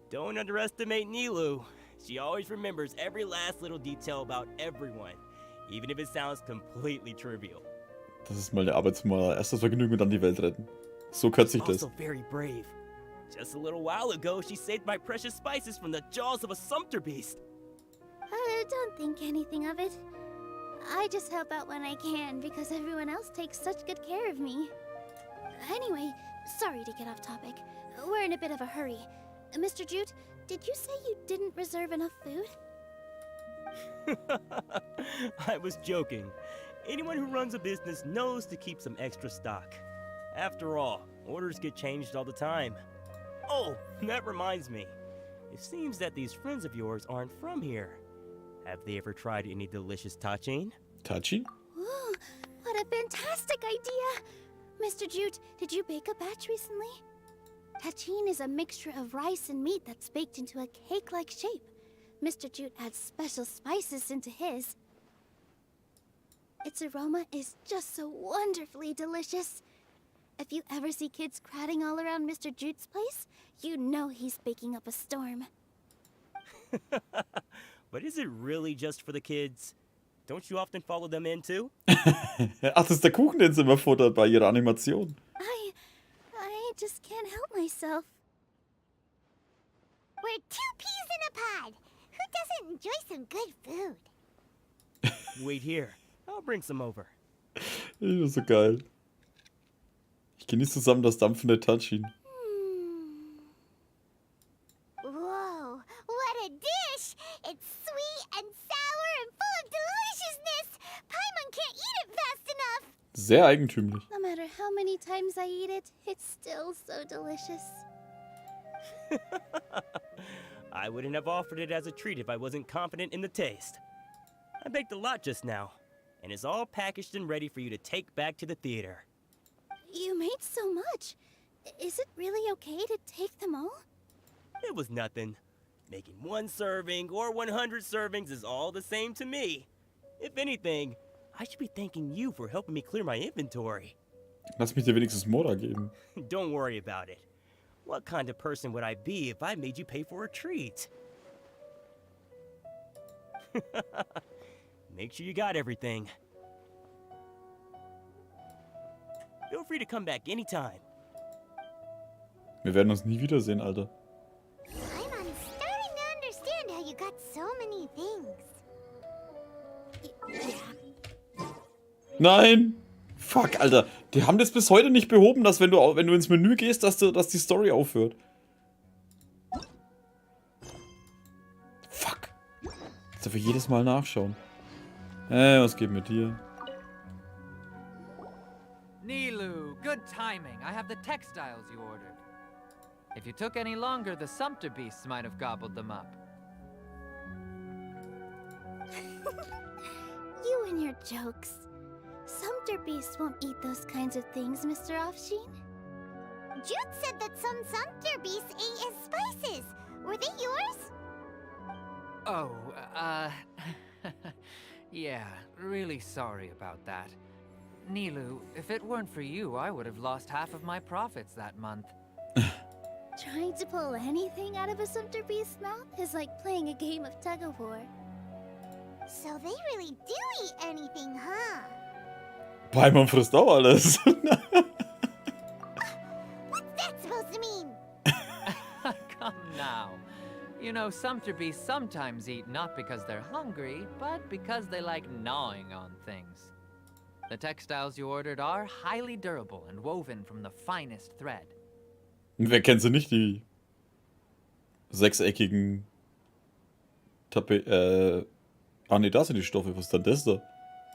V: Don't underestimate Nilo. She always remembers every last little detail about everyone, even if it sounds completely trivial.
A: Das ist mal eine Arbeitsmoral. Erst das Vergnügen und dann die Welt retten. So kürzt sich das.
V: Also very brave. Just a little while ago, she saved my precious spices from the jaws of a sumpter beast.
F: Don't think anything of it. I just help out when I can because everyone else takes such good care of me. Anyway, sorry to get off topic. We're in a bit of a hurry. Mr. Jute, did you say you didn't reserve enough food?
V: I was joking. Anyone who runs a business knows to keep some extra stock. After all, orders get changed all the time. Oh, that reminds me. It seems that these friends of yours aren't from here. Have they ever tried any delicious tachin?
A: Tachin?
F: Ooh, what a fantastic idea! Mr. Jute, did you bake a batch recently? Tachin is a mixture of rice and meat that's baked into a cake-like shape. Mr. Jute adds special spices into his. Its aroma is just so wonderfully delicious. If you ever see kids crowding all around Mr. Jute's place, you know he's baking up a storm.
V: But is it really just for the kids? Don't you often follow them in too?
A: Ach, das ist der Kuchen, den sie immer futtert bei ihrer Animation.
F: I just can't help myself.
C: We're 2 peas in a pod. Who doesn't enjoy some good food?
V: Wait here. I'll bring some over.
A: Das ist so geil. Ich genieße zusammen das dampfende Tachin.
C: Whoa, what a dish! It's sweet and sour and full of deliciousness! Paimon can't eat it fast enough!
A: Sehr eigentümlich.
F: No matter how many times I eat it, it's still so delicious.
V: I wouldn't have offered it as a treat if I wasn't confident in the taste. I baked a lot just now, and it's all packaged and ready for you to take back to the theater.
F: You made so much. Is it really okay to take them all?
V: It was nothing. Making 1 serving or 100 servings is all the same to me. If anything, I should be thanking you for helping me clear my inventory.
A: Lass mich dir wenigstens Mora geben.
V: Don't worry about it. What kind of person would I be if I made you pay for a treat? Make sure you got everything. Feel free to come back anytime.
A: Wir werden uns nie wiedersehen, Alter.
C: I'm starting to understand how you got so many things.
A: Nein! Fuck, Alter. Die haben das bis heute nicht behoben, dass wenn du ins Menü gehst, dass die Story aufhört. Fuck. Jetzt darf ich jedes Mal nachschauen. Was geht mit dir?
G: Nilu, good timing. I have the textiles you ordered. If you took any longer, the sumpter beasts might have gobbled them up.
F: You and your jokes. Sumpter beasts won't eat those kinds of things, Mr. Offsheen.
C: Jude said that some sumpter beasts ate his spices. Were they yours?
G: Oh, yeah, really sorry about that. Nilu, if it weren't for you, I would have lost half of my profits that month.
F: Trying to pull anything out of a sumpter beast's mouth is like playing a game of tug-of-war.
C: So they really do eat anything, huh?
A: Paimon frisst auch alles.
C: What's that supposed to mean?
G: Come now. You know, sumpter beasts sometimes eat not because they're hungry, but because they like gnawing on things. The textiles you ordered are highly durable and woven from the finest thread.
A: Wer kennt sie nicht, die sechseckigen Ah ne, das sind die Stoffe. Was ist denn das da?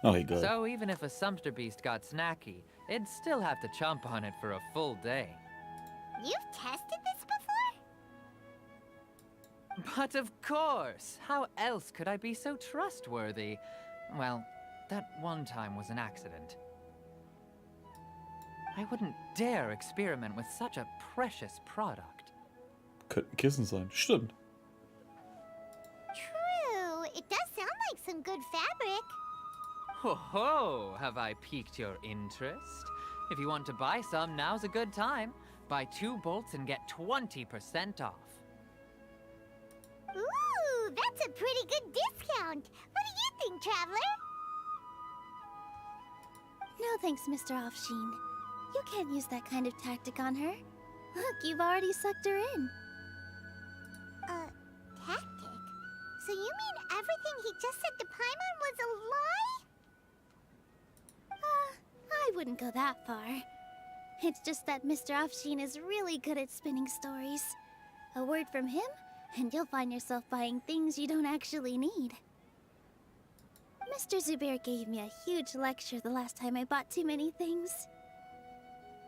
A: Ach, egal.
G: So even if a sumpter beast got snacky, it'd still have to chomp on it for a full day.
C: You've tested this before?
G: But of course! How else could I be so trustworthy? Well, that one time was an accident. I wouldn't dare experiment with such a precious product.
A: Könnten Kissen sein. Stimmt.
C: True. It does sound like some good fabric.
G: Ho ho! Have I piqued your interest? If you want to buy some, now's a good time. Buy 2 bolts and get 20% off.
C: Ooh, that's a pretty good discount. What do you think, Traveler?
F: No thanks, Mr. Offsheen. You can't use that kind of tactic on her. Look, you've already sucked her in.
C: Tactic? So you mean everything he just said to Paimon was a lie?
F: I wouldn't go that far. It's just that Mr. Offsheen is really good at spinning stories. A word from him, and you'll find yourself buying things you don't actually need. Mr. Zubair gave me a huge lecture the last time I bought too many things.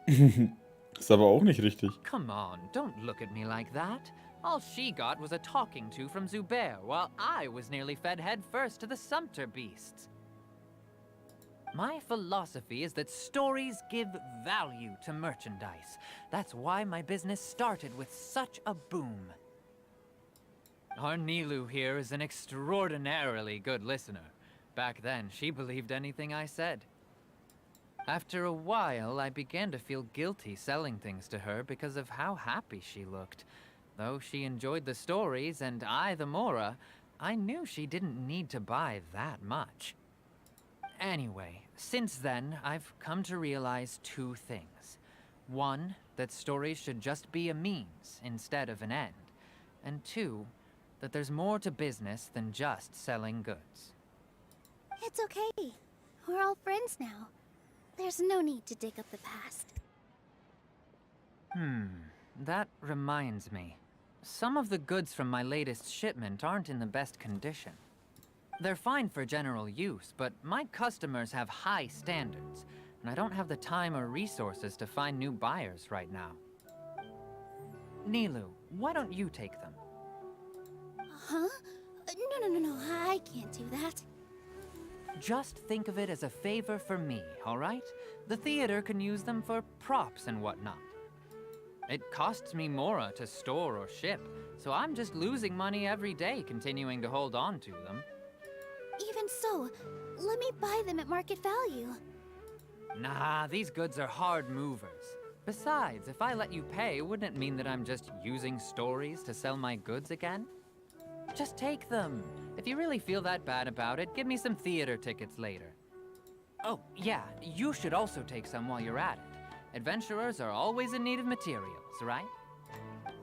A: Ist aber auch nicht richtig.
G: Come on, don't look at me like that. All she got was a talking to from Zubair, while I was nearly fed head first to the sumpter beasts. My philosophy is that stories give value to merchandise. That's why my business started with such a boom. Our Nilu here is an extraordinarily good listener. Back then, she believed anything I said. After a while, I began to feel guilty selling things to her because of how happy she looked. Though she enjoyed the stories and I the Mora, I knew she didn't need to buy that much. Anyway, since then, I've come to realize 2 things. 1, that stories should just be a means instead of an end. And 2, that there's more to business than just selling goods.
F: It's okay. We're all friends now. There's no need to dig up the past.
G: That reminds me. Some of the goods from my latest shipment aren't in the best condition. They're fine for general use, but my customers have high standards, and I don't have the time or resources to find new buyers right now. Nilu, why don't you take them?
F: Huh? No, I can't do that.
G: Just think of it as a favor for me, all right? The theater can use them for props and whatnot. It costs me Mora to store or ship, so I'm just losing money every day continuing to hold on to them.
F: Even so, let me buy them at market value.
G: Nah, these goods are hard movers. Besides, if I let you pay, wouldn't it mean that I'm just using stories to sell my goods again? Just take them. If you really feel that bad about it, give me some theater tickets later. Oh, yeah, you should also take some while you're at it. Adventurers are always in need of materials, right?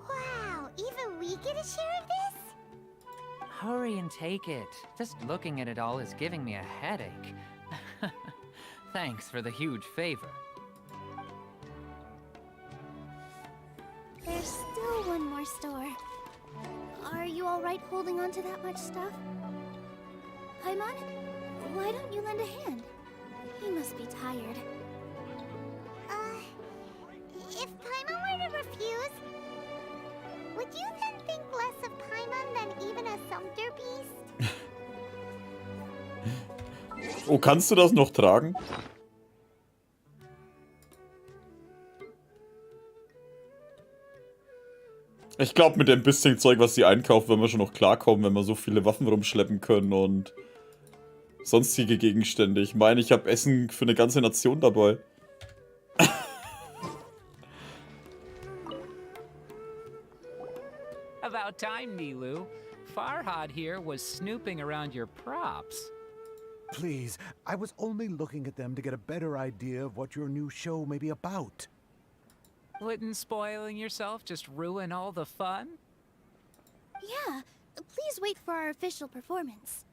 C: Wow, even we get a share of this?
G: Hurry and take it. Just looking at it all is giving me a headache. Thanks for the huge favor.
F: There's still one more store. Are you alright holding on to that much stuff? Paimon, why don't you lend a hand? He must be tired.
C: If Paimon were to refuse, would you then think less of Paimon than even a sumpter beast?
A: Oh, kannst du das noch tragen? Ich glaube, mit dem bisschen Zeug, was sie einkauft, werden wir schon noch klarkommen, wenn wir so viele Waffen rumschleppen können und sonstige Gegenstände. Ich meine, ich habe Essen für eine ganze Nation dabei.
H: About time, Nilu. Farhad here was snooping around your props.
I: Please, I was only looking at them to get a better idea of what your new show may be about.
H: Wouldn't spoiling yourself just ruin all the fun?
F: Yeah, please wait for our official performance.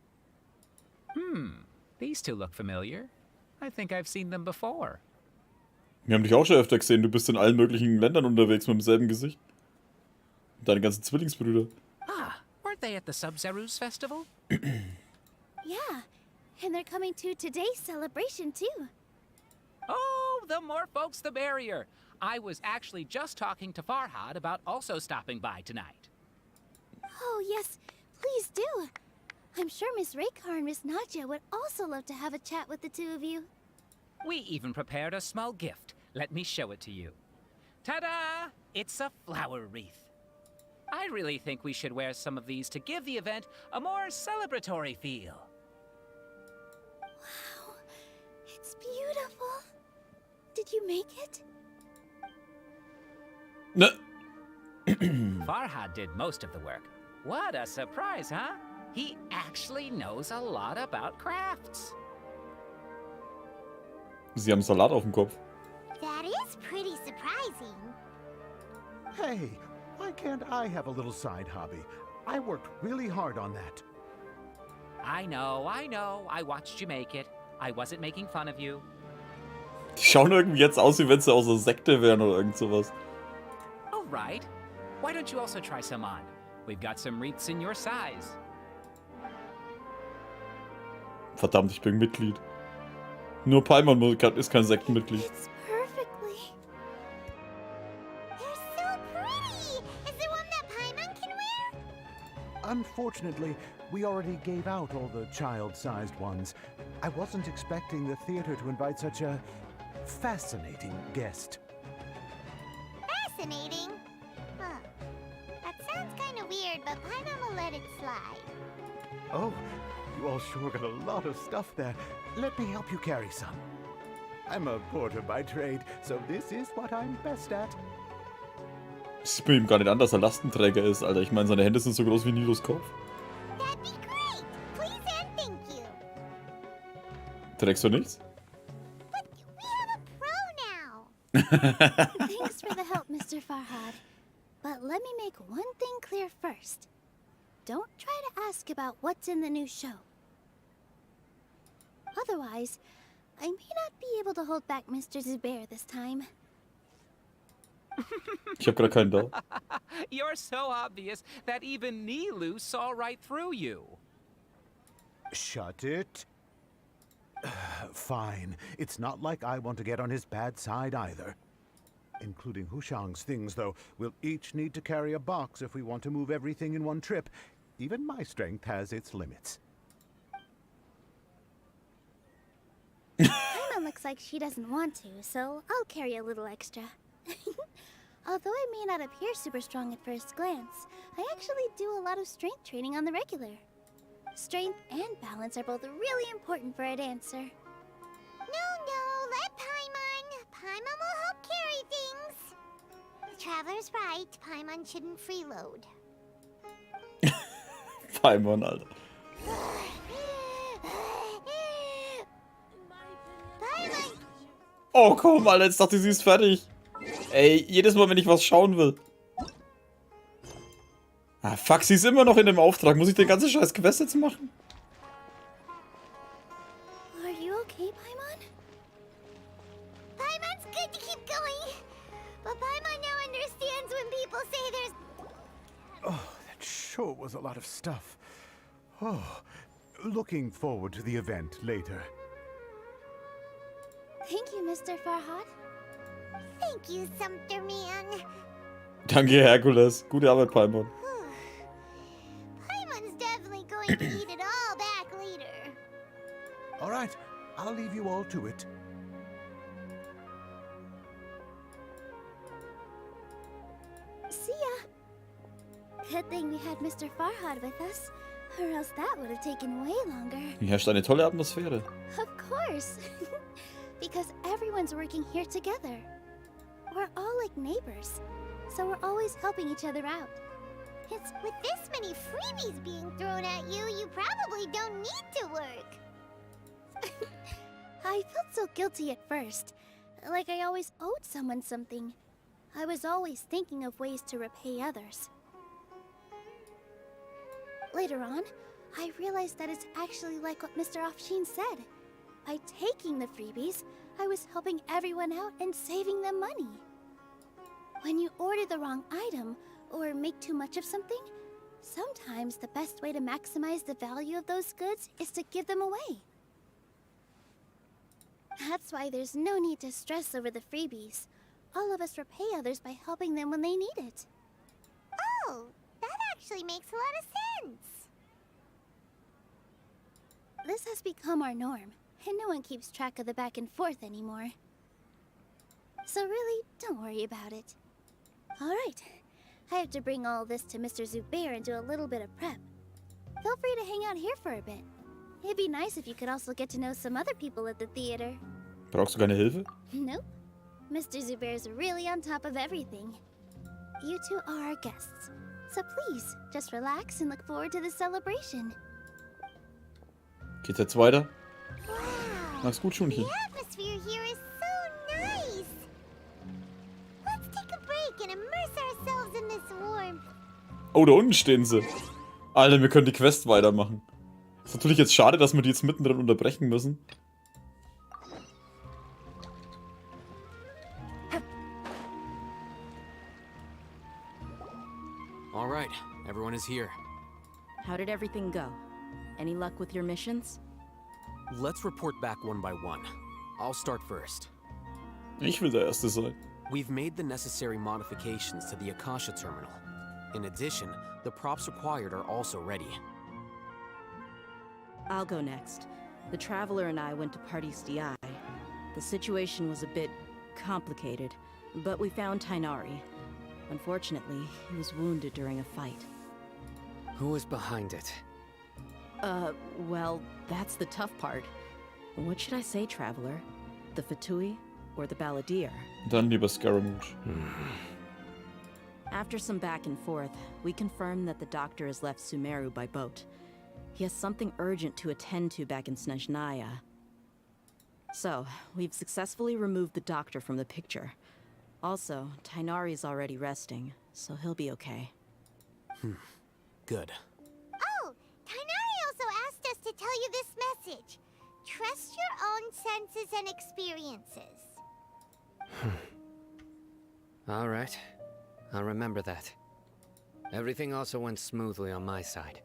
H: These two look familiar. I think I've seen them before.
A: Wir haben dich auch schon öfter gesehen. Du bist in allen möglichen Ländern unterwegs mit demselben Gesicht. Deine ganzen Zwillingsbrüder.
H: Ah, weren't they at the Sub-Zerus festival?
F: Yeah, and they're coming to today's celebration too.
H: Oh, the more folks the merrier. I was actually just talking to Farhad about also stopping by tonight.
F: Oh yes, please do. I'm sure Miss Raykar and Miss Nadja would also love to have a chat with the two of you.
H: We even prepared a small gift. Let me show it to you. Ta-da! It's a flower wreath. I really think we should wear some of these to give the event a more celebratory feel.
F: Wow, it's beautiful. Did you make it?
A: No.
H: Farhad did most of the work. What a surprise, huh? He actually knows a lot about crafts.
A: Sie haben Salat auf dem Kopf.
C: That is pretty surprising.
I: Hey, why can't I have a little side hobby? I worked really hard on that.
H: I know. I watched you make it. I wasn't making fun of you.
A: Die schauen irgendwie jetzt aus, wie wenn sie aus der Sekte wären oder irgend sowas.
H: All right. Why don't you also try some on? We've got some wreaths in your size.
A: Verdammt, ich bin Mitglied. Nur Paimon ist kein Sektenmitglied.
C: It's perfectly. They're so pretty. Is there one that Paimon can wear?
I: Unfortunately, we already gave out all the child-sized ones. I wasn't expecting the theater to invite such a fascinating guest.
C: Fascinating? Huh. That sounds kind of weird, but Paimon will let it slide.
I: Oh, you all sure got a lot of stuff there. Let me help you carry some. I'm a porter by trade, so this is what I'm best at.
A: Ich bin ihm gar nicht an, dass er Lastenträger ist, Alter. Ich meine, seine Hände sind so groß wie Nilos Kopf.
C: That'd be great. Please and thank you.
A: Trägst du nichts?
C: But we have a pro now.
F: Thanks for the help, Mr. Farhad. But let me make one thing clear first. Don't try to ask about what's in the new show. Otherwise, I may not be able to hold back Mr. Zubair this time.
A: Ich hab grad keinen da.
H: You're so obvious that even Nilu saw right through you.
I: Shut it. Fine. It's not like I want to get on his bad side either. Including Hushang's things, though. We'll each need to carry a box if we want to move everything in one trip. Even my strength has its limits.
F: Paimon looks like she doesn't want to, so I'll carry a little extra. Although I may not appear super strong at first glance, I actually do a lot of strength training on the regular. Strength and balance are both really important for a dancer.
C: No, let Paimon. Paimon will help carry things. The Traveler's right. Paimon shouldn't freeload.
A: Paimon, Alter.
C: Paimon!
A: Oh komm, Alter, jetzt dachte ich, sie ist fertig. Ey, jedes Mal, wenn ich was schauen will. Ah, fuck, sie ist immer noch in dem Auftrag. Muss ich den ganzen scheiß Quest jetzt machen?
F: Are you okay, Paimon?
C: Paimon's good to keep going. But Paimon now understands when people say there's...
I: Oh, that sure was a lot of stuff. Oh, looking forward to the event later.
F: Thank you, Mr. Farhad.
C: Thank you, Sumpter Man.
A: Danke, Herkules. Gute Arbeit, Paimon.
C: Paimon's definitely going to eat it all back later.
I: All right, I'll leave you all to it.
F: See ya. Good thing we had Mr. Farhad with us, or else that would have taken way longer.
A: Hier herrscht eine tolle Atmosphäre.
F: Of course. Because everyone's working here together. We're all like neighbors, so we're always helping each other out.
C: It's with this many freebies being thrown at you, you probably don't need to work.
F: I felt so guilty at first, like I always owed someone something. I was always thinking of ways to repay others. Later on, I realized that it's actually like what Mr. Afshin said. By taking the freebies, I was helping everyone out and saving them money. When you order the wrong item, or make too much of something, sometimes the best way to maximize the value of those goods is to give them away. That's why there's no need to stress over the freebies. All of us repay others by helping them when they need it.
C: Oh, that actually makes a lot of sense.
F: This has become our norm, and no one keeps track of the back and forth anymore. So really, don't worry about it. Alright, I have to bring all this to Mr. Zubair and do a little bit of prep. Feel free to hang out here for a bit. It'd be nice if you could also get to know some other people at the theater.
A: Brauchst du keine Hilfe?
F: Nope. Mr. Zubair's really on top of everything. You two are our guests, so please, just relax and look forward to the celebration.
A: Geht's jetzt weiter?
C: Wow,
A: Mach's gut, Schunchen.
C: the atmosphere here is so nice. Let's take a break and immerse ourselves in this warmth.
A: Oh, da unten stehen sie. Alter, wir können die Quest weitermachen. Ist natürlich jetzt schade, dass wir die jetzt mittendrin unterbrechen müssen.
L: All right, everyone is here.
K: How did everything go? Any luck with your missions?
J: Let's report back one by one. I'll start first.
A: Ich will der Erste sein.
J: We've made the necessary modifications to the Akasha terminal. In addition, the props required are also ready.
K: I'll go next. The Traveler and I went to Party's DI. The situation was a bit complicated, but we found Tainari. Unfortunately, he was wounded during a fight.
L: Who is behind it?
K: Well, that's the tough part. What should I say, Traveler? The Fatui or the Balladeer?
A: Dann lieber Scaramouche.
K: After some back and forth, we confirmed that the doctor has left Sumeru by boat. He has something urgent to attend to back in Snezhnaya. So, we've successfully removed the doctor from the picture. Also, Tainari's already resting, so he'll be okay.
J: Good.
C: Oh, Tainari also asked us to tell you this message. Trust your own senses and experiences.
L: All right. I'll remember that. Everything also went smoothly on my side.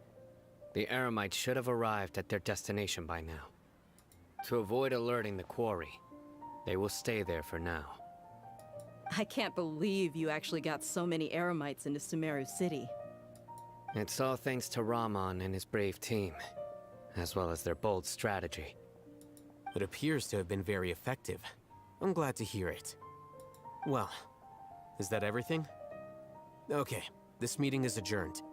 L: The Eremites should have arrived at their destination by now. To avoid alerting the quarry, they will stay there for now.
K: I can't believe you actually got so many Eremites into Sumeru City.
L: It's all thanks to Rahman and his brave team, as well as their bold strategy.
J: It appears to have been very effective. I'm glad to hear it. Well, Is that everything? Okay, this meeting is adjourned.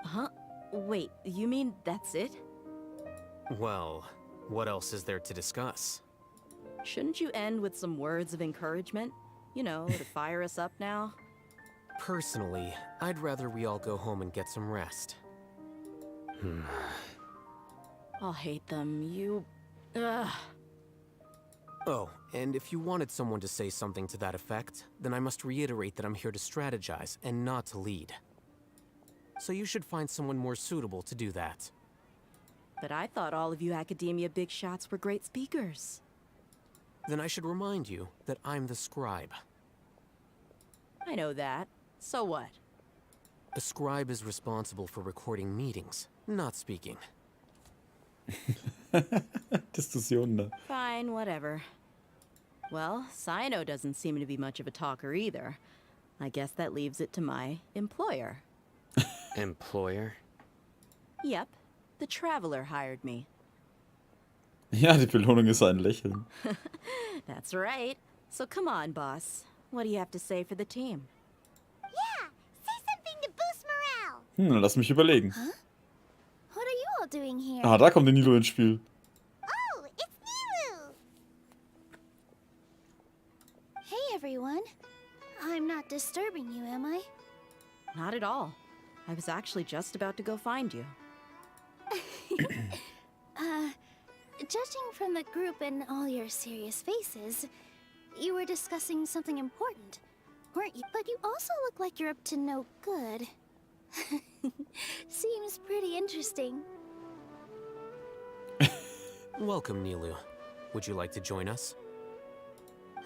K: Huh? Wait, you mean that's it?
J: Well, what else is there to discuss?
K: Shouldn't you end with some words of encouragement? You know, to fire us up now?
J: Personally, I'd rather we all go home and get some rest.
K: I'll hate them. You... Ugh.
J: Oh, and if you wanted someone to say something to that effect, then I must reiterate that I'm here to strategize and not to lead. So you should find someone more suitable to do that.
K: But I thought all of you academia big shots were great speakers.
J: Then I should remind you that I'm the scribe.
K: I know that. So what?
J: A scribe is responsible for recording meetings, not speaking.
A: Diskussion, ne?
K: Fine, whatever. Well, Sino doesn't seem to be much of a talker either. I guess that leaves it to my employer.
J: Employer?
K: Yep, the Traveler hired me.
A: Ja, die Belohnung ist ein Lächeln.
K: That's right. So come on, boss. What do you have to say for the team?
C: Yeah, say something to boost morale.
A: Lass mich überlegen.
F: Huh? What are you all doing here?
A: Ah, da kommt der Nilo ins Spiel.
C: Oh, it's Nilu.
F: Hey, everyone. I'm not disturbing you, am I?
K: Not at all. I was actually just about to go find you.
F: Judging from the group and all your serious faces, you were discussing something important, weren't you? But you also look like you're up to no good. Seems pretty interesting.
J: Welcome, Nilu. Would you like to join us?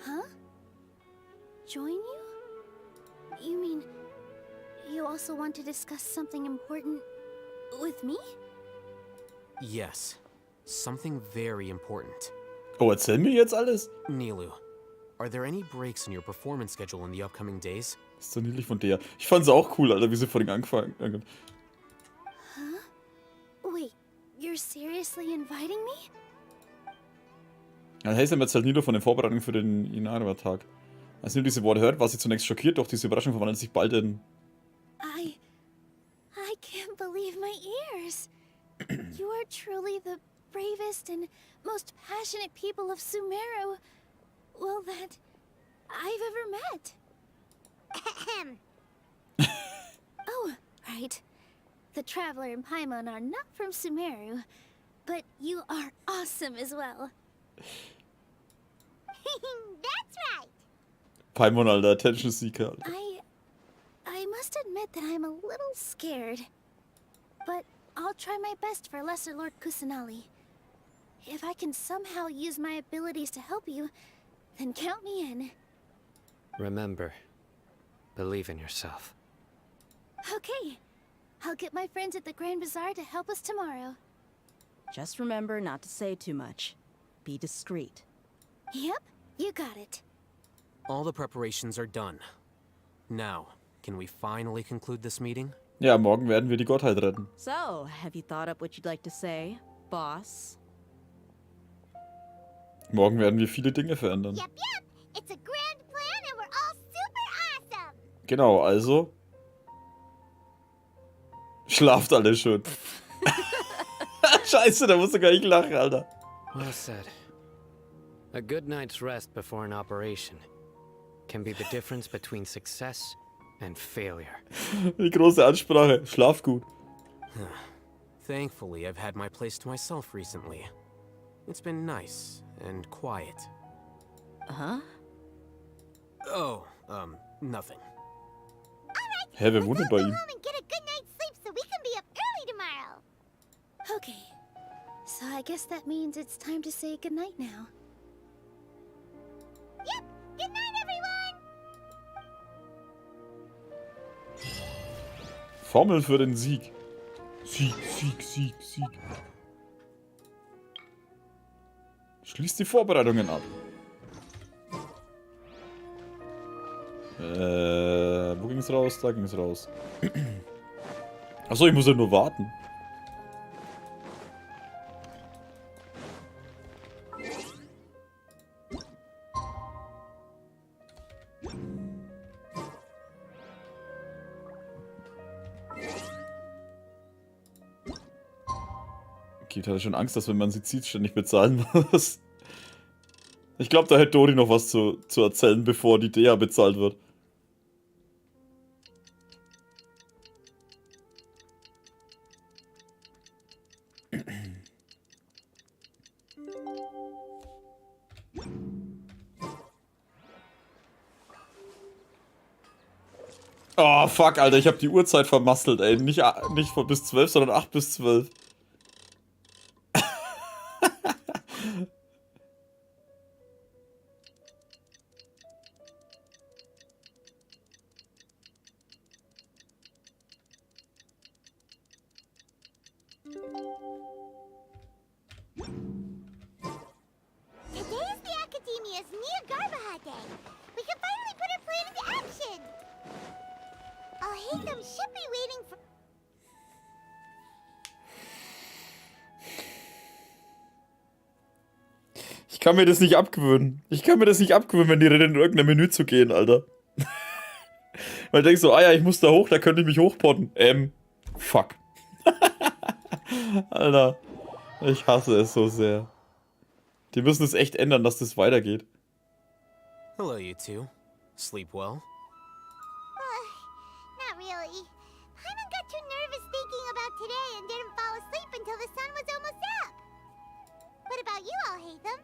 F: Huh? Join you? You mean, you also want to discuss something important with me?
J: Yes. Something very important.
A: Oh, erzähl mir jetzt alles?
J: Nilu, are there any breaks in your performance schedule in the upcoming days?
A: Ist so niedlich von der. Ich fand sie auch cool, Alter, wie sie vor den angefangen haben.
F: Huh? Wait, you're seriously inviting me?
A: Ja, Hazel erzählt Nilo von den Vorbereitungen für den Inara-Tag. Als Nilo diese Worte hört, war sie zunächst schockiert, doch diese Überraschung verwandelt sich bald in...
F: I can't believe my ears. You are truly the bravest and most passionate people of Sumeru, well, that I've ever met. Oh, right. The Traveler and Paimon are not from Sumeru, but you are awesome as well.
C: That's right.
A: Paimon, Alter, Attention Seeker. Alter.
F: I must admit that I'm a little scared, but I'll try my best for Lesser Lord Kusanali. If I can somehow use my abilities to help you, then count me in.
L: Remember, believe in yourself.
F: Okay. I'll get my friends at the Grand Bazaar to help us tomorrow.
K: Just remember not to say too much. Be discreet.
F: Yep, you got it.
J: All the preparations are done. Now, can we finally conclude this meeting?
A: Ja, morgen werden wir die Gottheit retten.
K: So, have you thought up what you'd like to say, boss?
A: Morgen werden wir viele Dinge verändern.
C: Yep. It's a grand plan and we're all super awesome.
A: Genau, also... Schlaft alle schön. Scheiße, da musst du gar nicht lachen, Alter.
L: Well said. A good night's rest before an operation can be the difference between success and failure.
A: Die große Ansprache. Schlaf gut.
J: Thankfully, I've had my place to myself recently. It's been nice and quiet.
K: Huh?
J: Oh, nothing.
A: Hä, wer wohnt denn bei ihm?
C: Home and get a good night's sleep so we can be up early tomorrow.
F: Okay. So I guess that means it's time to say goodnight now.
C: Yep. Good night, everyone.
A: Formel für den Sieg. Sieg, Sieg, Sieg, Sieg. Schließt die Vorbereitungen ab. Wo ging's raus? Da ging's raus. Achso, ich muss ja nur warten. Kit hatte schon Angst, dass wenn man sie zieht, ständig bezahlen muss. Ich glaube, da hätte Dori noch was zu erzählen, bevor die Dea bezahlt wird. Oh, fuck, Alter, ich habe die Uhrzeit vermasselt, ey. Nicht von bis 12, sondern 8 bis 12.
C: Today's the Academia's Nahida Day. We can finally put our plan into action. Alhaitham should be waiting for...
A: Ich kann mir das nicht abgewöhnen. Ich kann mir das nicht abgewöhnen, wenn die reden, in irgendein Menü zu gehen, Alter. Weil du denkst so, ah ja, ich muss da hoch, da könnte ich mich hochpotten. Fuck. Alter. Ich hasse es so sehr. Die müssen es echt ändern, dass das weitergeht.
J: Hello, you two. Sleep well?
C: Not really. Paimon got too nervous thinking about today and didn't fall asleep until the sun was almost up. What about you, Alhaitham?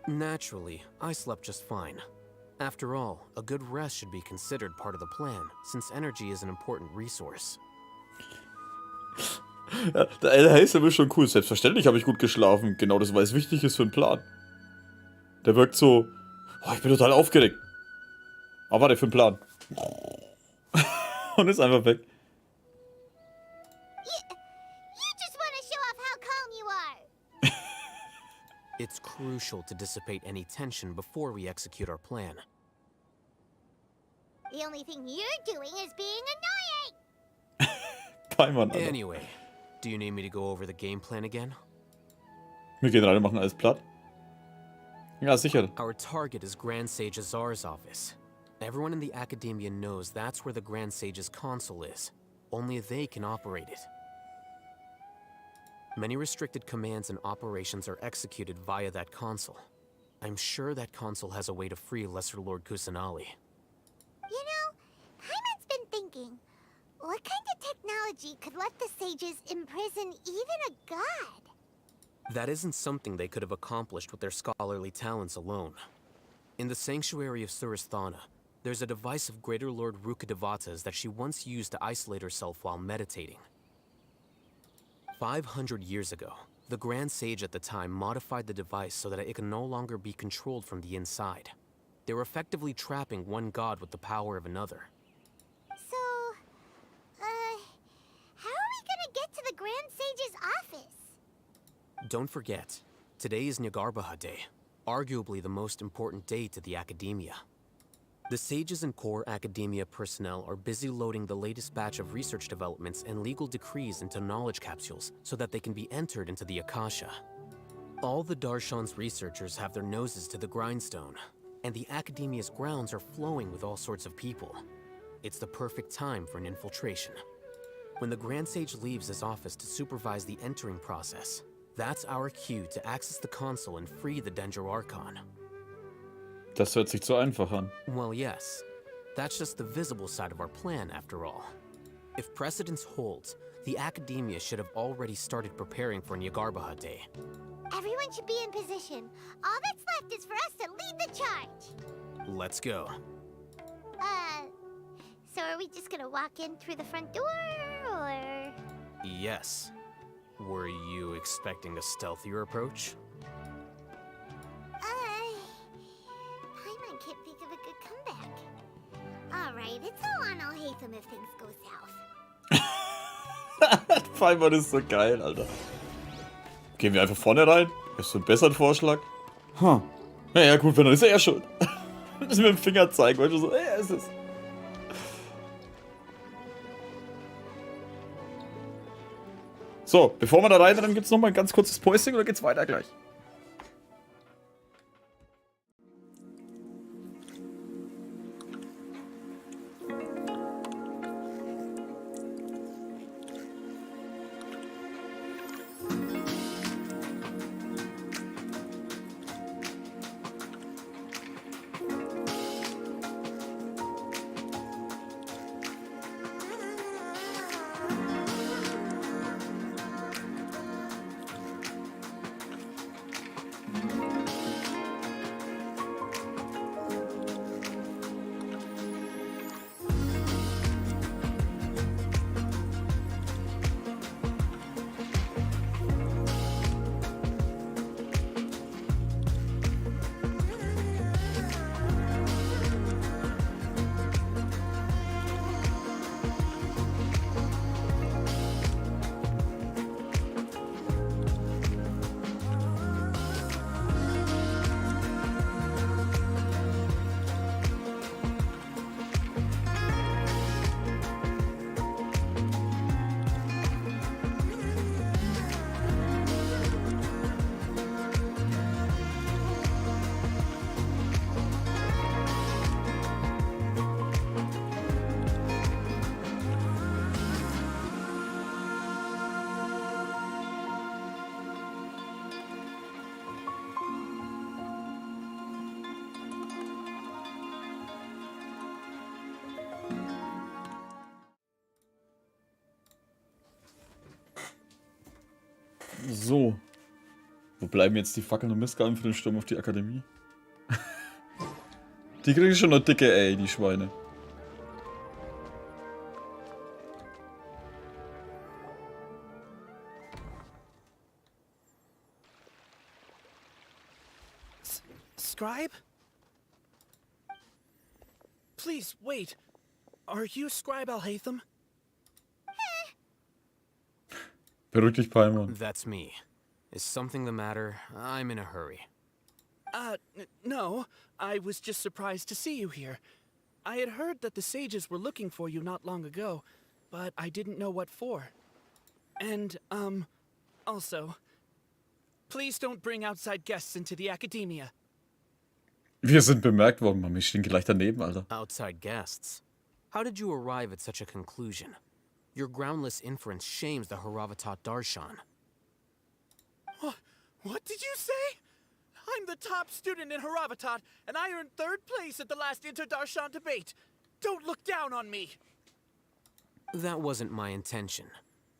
J: Naturally, I slept just fine. After all, a good rest should be considered part of the plan, since energy is an important resource.
A: Ja, der Alhaitham ist schon cool. Selbstverständlich habe ich gut geschlafen. Genau das, weil es wichtig ist für den Plan. Der wirkt so... Oh, ich bin total aufgeregt. Aber warte, für den Plan. Und ist einfach weg.
C: You just want to show off how calm you are.
J: It's crucial to dissipate any tension before we execute our plan.
C: The only thing you're doing is being annoying.
A: Paimon, Alter.
J: Anyway, do you need me to go over the game plan again?
A: Wir gehen rein und machen alles platt. Ja, sicher.
J: Our target is Grand Sage Azar's office. Everyone in the Academia knows that's where the Grand Sage's console is. Only they can operate it. Many restricted commands and operations are executed via that console. I'm sure that console has a way to free Lesser Lord Kusanali.
C: You know, Paimon's been thinking, what kind of technology could let the sages imprison even a god?
J: That isn't something they could have accomplished with their scholarly talents alone. In the Sanctuary of Surasthana, there's a device of Greater Lord Rukkhadevata's that she once used to isolate herself while meditating. 500 years ago, the Grand Sage at the time modified the device so that it could no longer be controlled from the inside. They were effectively trapping one god with the power of another.
C: So, how are we gonna get to the Grand Sage's office?
J: Don't forget, today is Nyagarbha Day, arguably the most important day to the Academia. The sages and core Academia personnel are busy loading the latest batch of research developments and legal decrees into knowledge capsules so that they can be entered into the Akasha. All the Darshan's researchers have their noses to the grindstone, and the Academia's grounds are flowing with all sorts of people. It's the perfect time for an infiltration. When the Grand Sage leaves his office to supervise the entering process, that's our cue to access the console and free the Dendro Archon.
A: Das hört sich zu einfach an.
J: Well, yes. That's just the visible side of our plan, after all. If precedence holds, the Academia should have already started preparing for Nyagarbha Day.
C: Everyone should be in position. All that's left is for us to lead the charge.
J: Let's go.
C: So are we just gonna walk in through the front door, or...?
J: Yes. Were you expecting a stealthier approach?
C: Paimon can't think of a good comeback. Alright, it's all on Alhaitham if things go south.
A: Paimon ist so geil, Alter. Gehen wir einfach vorne rein? Hast du einen besseren Vorschlag? Ja gut, wenn dann ist er schuld. Das mit dem Finger zeigen, weil du so, er ist es. So, bevor wir da rein, dann gibt es nochmal ein ganz kurzes Posting oder geht's weiter gleich? So. Wo bleiben jetzt die Fackeln und Mistgabeln für den Sturm auf die Akademie? Die kriegen schon noch dicke, ey, die Schweine.
N: Scribe? Please, wait. Are you Scribe Alhaitham?
A: Beruhig dich, Paimon.
J: That's me. Is something the matter? I'm in a hurry.
N: No. I was just surprised to see you here. I had heard that the sages were looking for you not long ago, but I didn't know what for. And, also, please don't bring outside guests into the academia.
A: Wir sind bemerkt worden, Mami. Ich stehe gleich daneben, Alter.
J: Outside guests? How did you arrive at such a conclusion? Your groundless inference shames the Haravatat Darshan.
N: What did you say? I'm the top student in Haravatat, and I earned 3rd place at the last Inter-Darshan debate. Don't look down on me!
J: That wasn't my intention.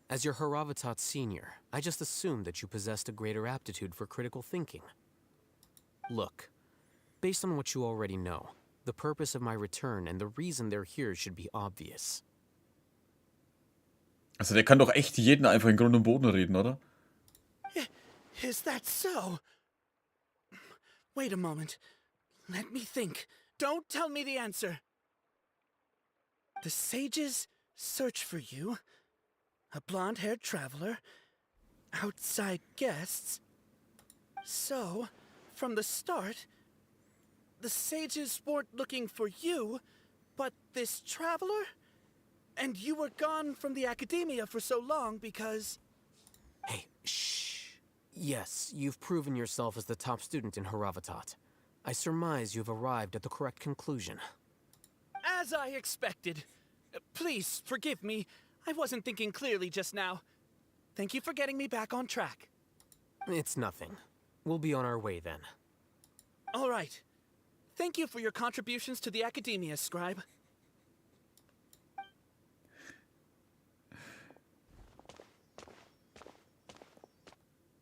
J: As your Haravatat senior, I just assumed that you possessed a greater aptitude for critical thinking. Look, based on what you already know, the purpose of my return and the reason they're here should be obvious.
A: Also der kann doch echt jeden einfach in Grund und Boden reden, oder?
N: Is that so? Wait a moment. Let me think. Don't tell me the answer. The sages search for you. A blonde-haired traveler. Outside guests. So, from the start, the sages weren't looking for you, but this traveler? And you were gone from the academia for so long because...
J: Hey, shh. Yes, you've proven yourself as the top student in Haravatat. I surmise you've arrived at the correct conclusion.
N: As I expected. Please, forgive me. I wasn't thinking clearly just now. Thank you for getting me back on track.
J: It's nothing. We'll be on our way then.
N: All right. Thank you for your contributions to the academia, Scribe.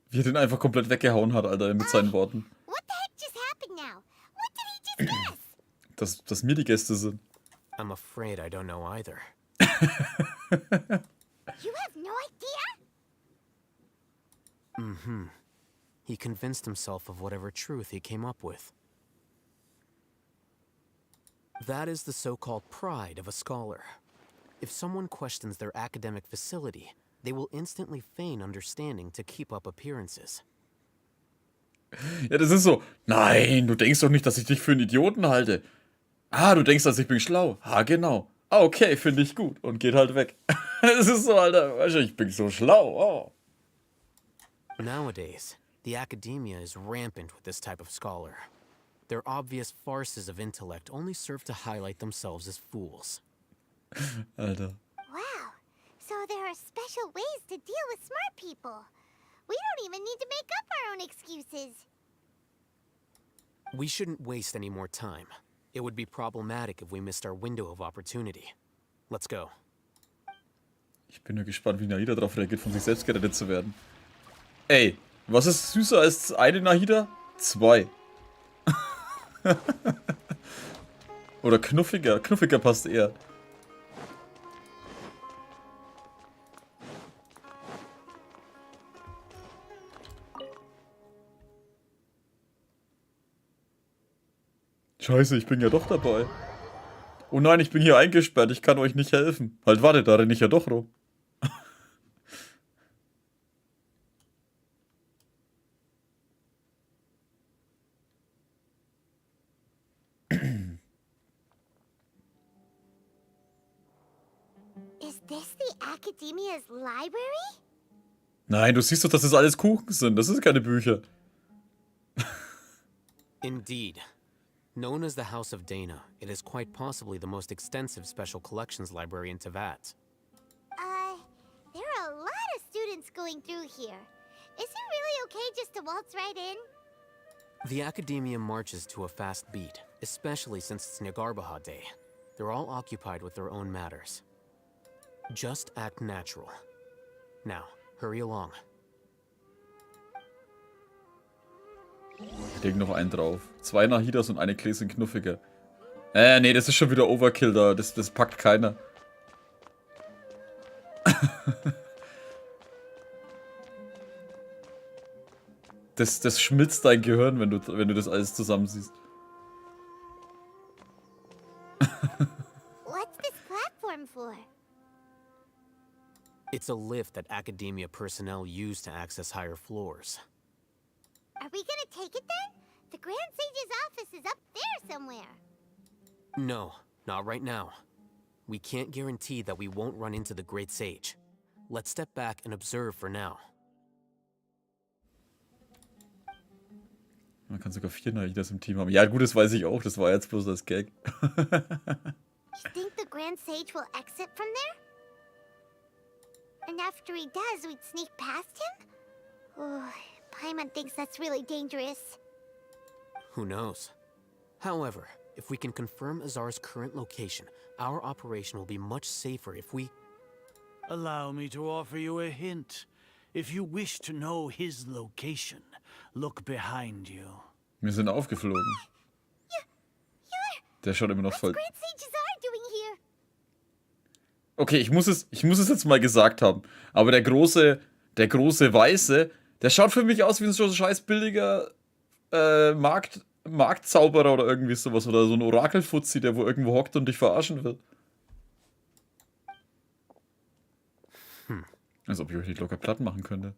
A: Wie er den einfach komplett weggehauen hat, Alter, mit seinen Worten.
C: What the heck just happened now? What did he just guess?
A: Dass mir die Gäste sind.
J: I'm afraid I don't know either.
C: You have no idea?
J: Mm-hmm. He convinced himself of whatever truth he came up with. That is the so-called pride of a scholar. If someone questions their academic facility, they will instantly feign understanding to keep up appearances.
A: Ja, das ist so. Nein, du denkst doch nicht, dass ich dich für einen Idioten halte. Ah, du denkst, dass ich bin schlau. Ah, genau. Ah, okay, finde ich gut. Und geht halt weg. Das ist so, Alter. Weißt du, ich bin so schlau. Oh.
J: Nowadays, the academia is rampant with this type of scholar. Their obvious farces of intellect only serve to highlight themselves as fools.
A: Alter.
C: Wow. So there are special ways to deal with smart people. We don't even need to make up our own excuses.
J: We shouldn't waste any more time. It would be problematic if we missed our window of opportunity. Let's go.
A: Ich bin nur gespannt, wie Nahida darauf reagiert, von sich selbst gerettet zu werden. Ey, was ist süßer als eine Nahida? 2. Oder knuffiger. Knuffiger passt eher. Scheiße, ich bin ja doch dabei. Oh nein, ich bin hier eingesperrt, ich kann euch nicht helfen. Halt, warte, da renne ich ja doch rum.
C: Is this the Academia's library?
A: Nein, du siehst doch, dass das alles Kuchen sind. Das ist keine Bücher.
J: Indeed. Known as the House of Dana, it is quite possibly the most extensive special collections library in Teyvat.
C: There are a lot of students going through here. Is it really okay just to waltz right in?
J: The academia marches to a fast beat, especially since it's Nagarbaha Day. They're all occupied with their own matters. Just act natural. Now, hurry along.
A: Ich leg noch einen drauf. 2 Nahidas und eine Gläschen knuffiger. Nee, das ist schon wieder Overkill da. Das packt keiner. Das schmilzt dein Gehirn, wenn du das alles zusammen siehst.
C: What's this platform for?
J: It's a lift that Academia personnel use to access higher floors.
C: Are we gonna take it then? The Grand Sage's office is up there somewhere.
J: No, not right now. We can't guarantee that we won't run into the Great Sage. Let's step back and observe for now.
A: Man kann sogar 4 Nahidas im Team haben. Ja gut, das weiß ich auch. Das war jetzt bloß das Gag.
C: You think the Grand Sage will exit from there? And after he does, we'd sneak past him? Oh, Paimon thinks that's really dangerous.
J: Who knows? However, if we can confirm Azar's current location, our operation will be much safer if we...
E: Allow me to offer you a hint. If you wish to know his location, look behind you.
A: Wir sind aufgeflogen. Der schaut immer noch voll...
C: Grand Sages are doing here?
A: Okay, ich muss es jetzt mal gesagt haben. Aber der große Weiße, der schaut für mich aus wie so ein scheiß billiger Marktzauberer oder irgendwie sowas. Oder so ein Orakelfuzzi, der wo irgendwo hockt und dich verarschen will. Als ob ich euch nicht locker platt machen könnte.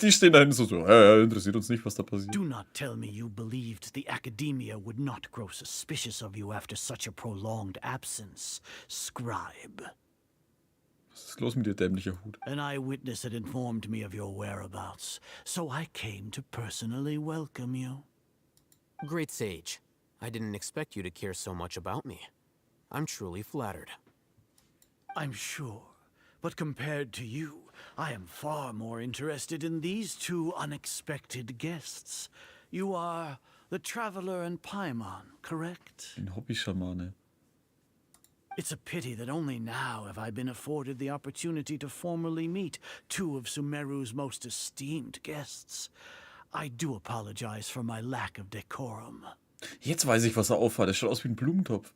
A: Die stehen da hinten so, interessiert uns nicht, was da passiert.
E: Do not tell me you believed the Academia would not grow suspicious of you after such a prolonged absence, Scribe.
A: Was ist los mit dir, dämlicher Hut?
E: An eyewitness had informed me of your whereabouts, so I came to personally welcome you.
J: Great Sage, I didn't expect you to care so much about me. I'm truly flattered.
E: I'm sure, but compared to you, I am far more interested in these 2 unexpected guests. You are the Traveler and Paimon, correct?
A: Ein Hobby-Schamane.
E: It's a pity that only now have I been afforded the opportunity to formally meet 2 of Sumeru's most esteemed guests. I do apologize for my lack of decorum.
A: Jetzt weiß ich, was er aufhat. Er schaut aus wie ein Blumentopf.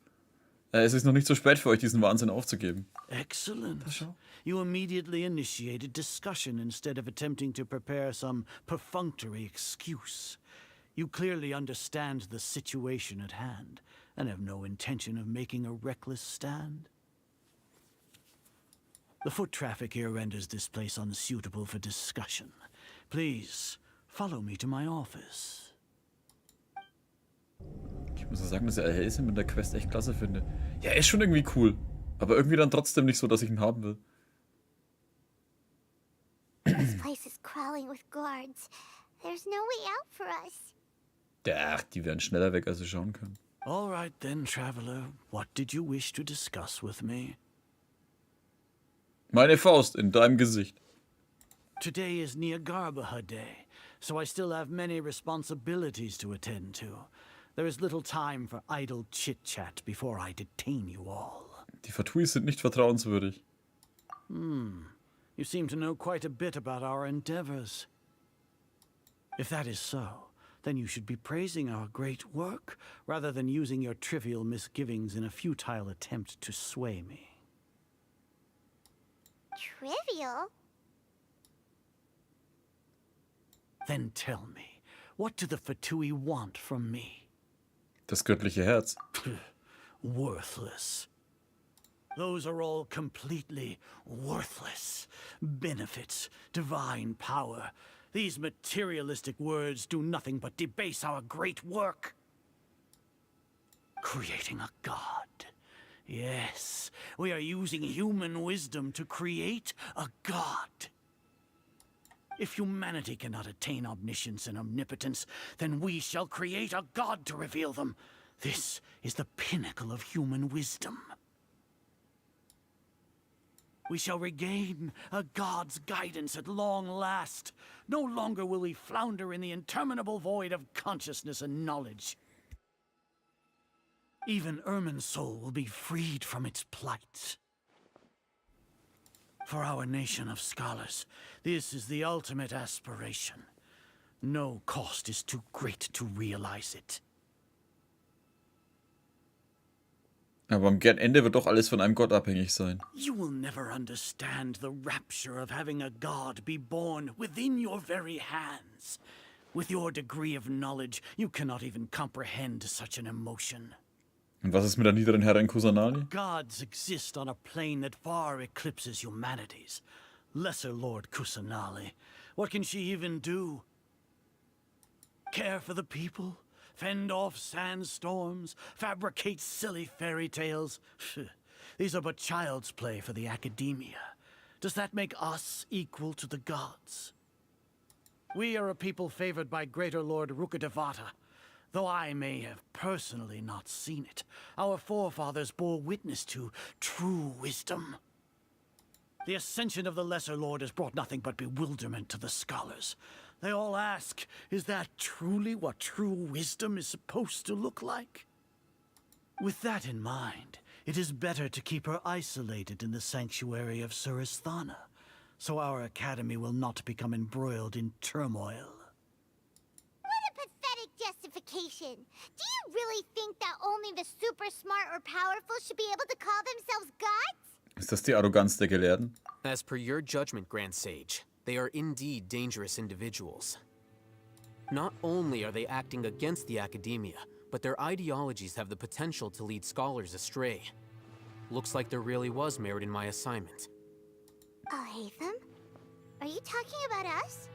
A: Es ist noch nicht so spät für euch, diesen Wahnsinn aufzugeben.
E: Excellent. You immediately initiated discussion instead of attempting to prepare some perfunctory excuse. You clearly understand the situation at hand and have no intention of making a reckless stand. The foot traffic here renders this place unsuitable for discussion. Please, follow me to my office.
A: Ich muss ja sagen, dass er Erlebe mit der Quest echt klasse finde. Ja, er ist schon irgendwie cool. Aber irgendwie dann trotzdem nicht so, dass ich ihn haben will.
C: This place is crawling with guards. There's no way out for us.
A: Ach, die werden schneller weg, als sie schauen können.
E: All right then, Traveler. What did you wish to discuss with me?
A: Meine Faust in deinem Gesicht.
E: Today is Niagarbaha Day, so I still have many responsibilities to attend to. There is little time for idle chit-chat before I detain you all.
A: Die Fatuis sind nicht vertrauenswürdig.
E: You seem to know quite a bit about our endeavors. If that is so, then you should be praising our great work, rather than using your trivial misgivings in a futile attempt to sway me.
C: Trivial?
E: Then tell me, what do the Fatui want from me?
A: Das göttliche Herz.
E: Worthless. Those are all completely worthless. Benefits, divine power. These materialistic words do nothing but debase our great work. Creating a god. Yes, we are using human wisdom to create a god. If humanity cannot attain omniscience and omnipotence, then we shall create a god to reveal them. This is the pinnacle of human wisdom. We shall regain a god's guidance at long last. No longer will we flounder in the interminable void of consciousness and knowledge. Even Ermin's soul will be freed from its plight. For our nation of scholars, this is the ultimate aspiration.
N: No cost is too great to realize it.
A: Aber am Ende wird doch alles von einem Gott abhängig sein.
N: You will never understand the rapture of having a god be born within your very hands. With your degree of knowledge, you cannot even comprehend such an emotion.
A: Und was ist mit der niederen Herrin Kusanali?
N: Gods exist on a plane that far eclipses humanity's. Lesser Lord Kusanali, what can she even do? Care for the people? Fend off sandstorms? Fabricate silly fairy tales? These are but child's play for the academia. Does that make us equal to the gods? We are a people favored by Greater Lord Rukadevata. Though I may have personally not seen it, our forefathers bore witness to true wisdom. The ascension of the Lesser Lord has brought nothing but bewilderment to the scholars. They all ask, is that truly what true wisdom is supposed to look like? With that in mind, it is better to keep her isolated in the sanctuary of Surasthana, so our academy will not become embroiled in turmoil.
C: What a pathetic justification. Do you really think that only the super smart or powerful should be able to call themselves gods?
A: Ist das die Arroganz der Gelehrten?
J: As per your judgment, Grand Sage, they are indeed dangerous individuals. Not only are they acting against the academia, but their ideologies have the potential to lead scholars astray. Looks like there really was merit in my assignment.
C: Oh, Hatham? Are you talking about us?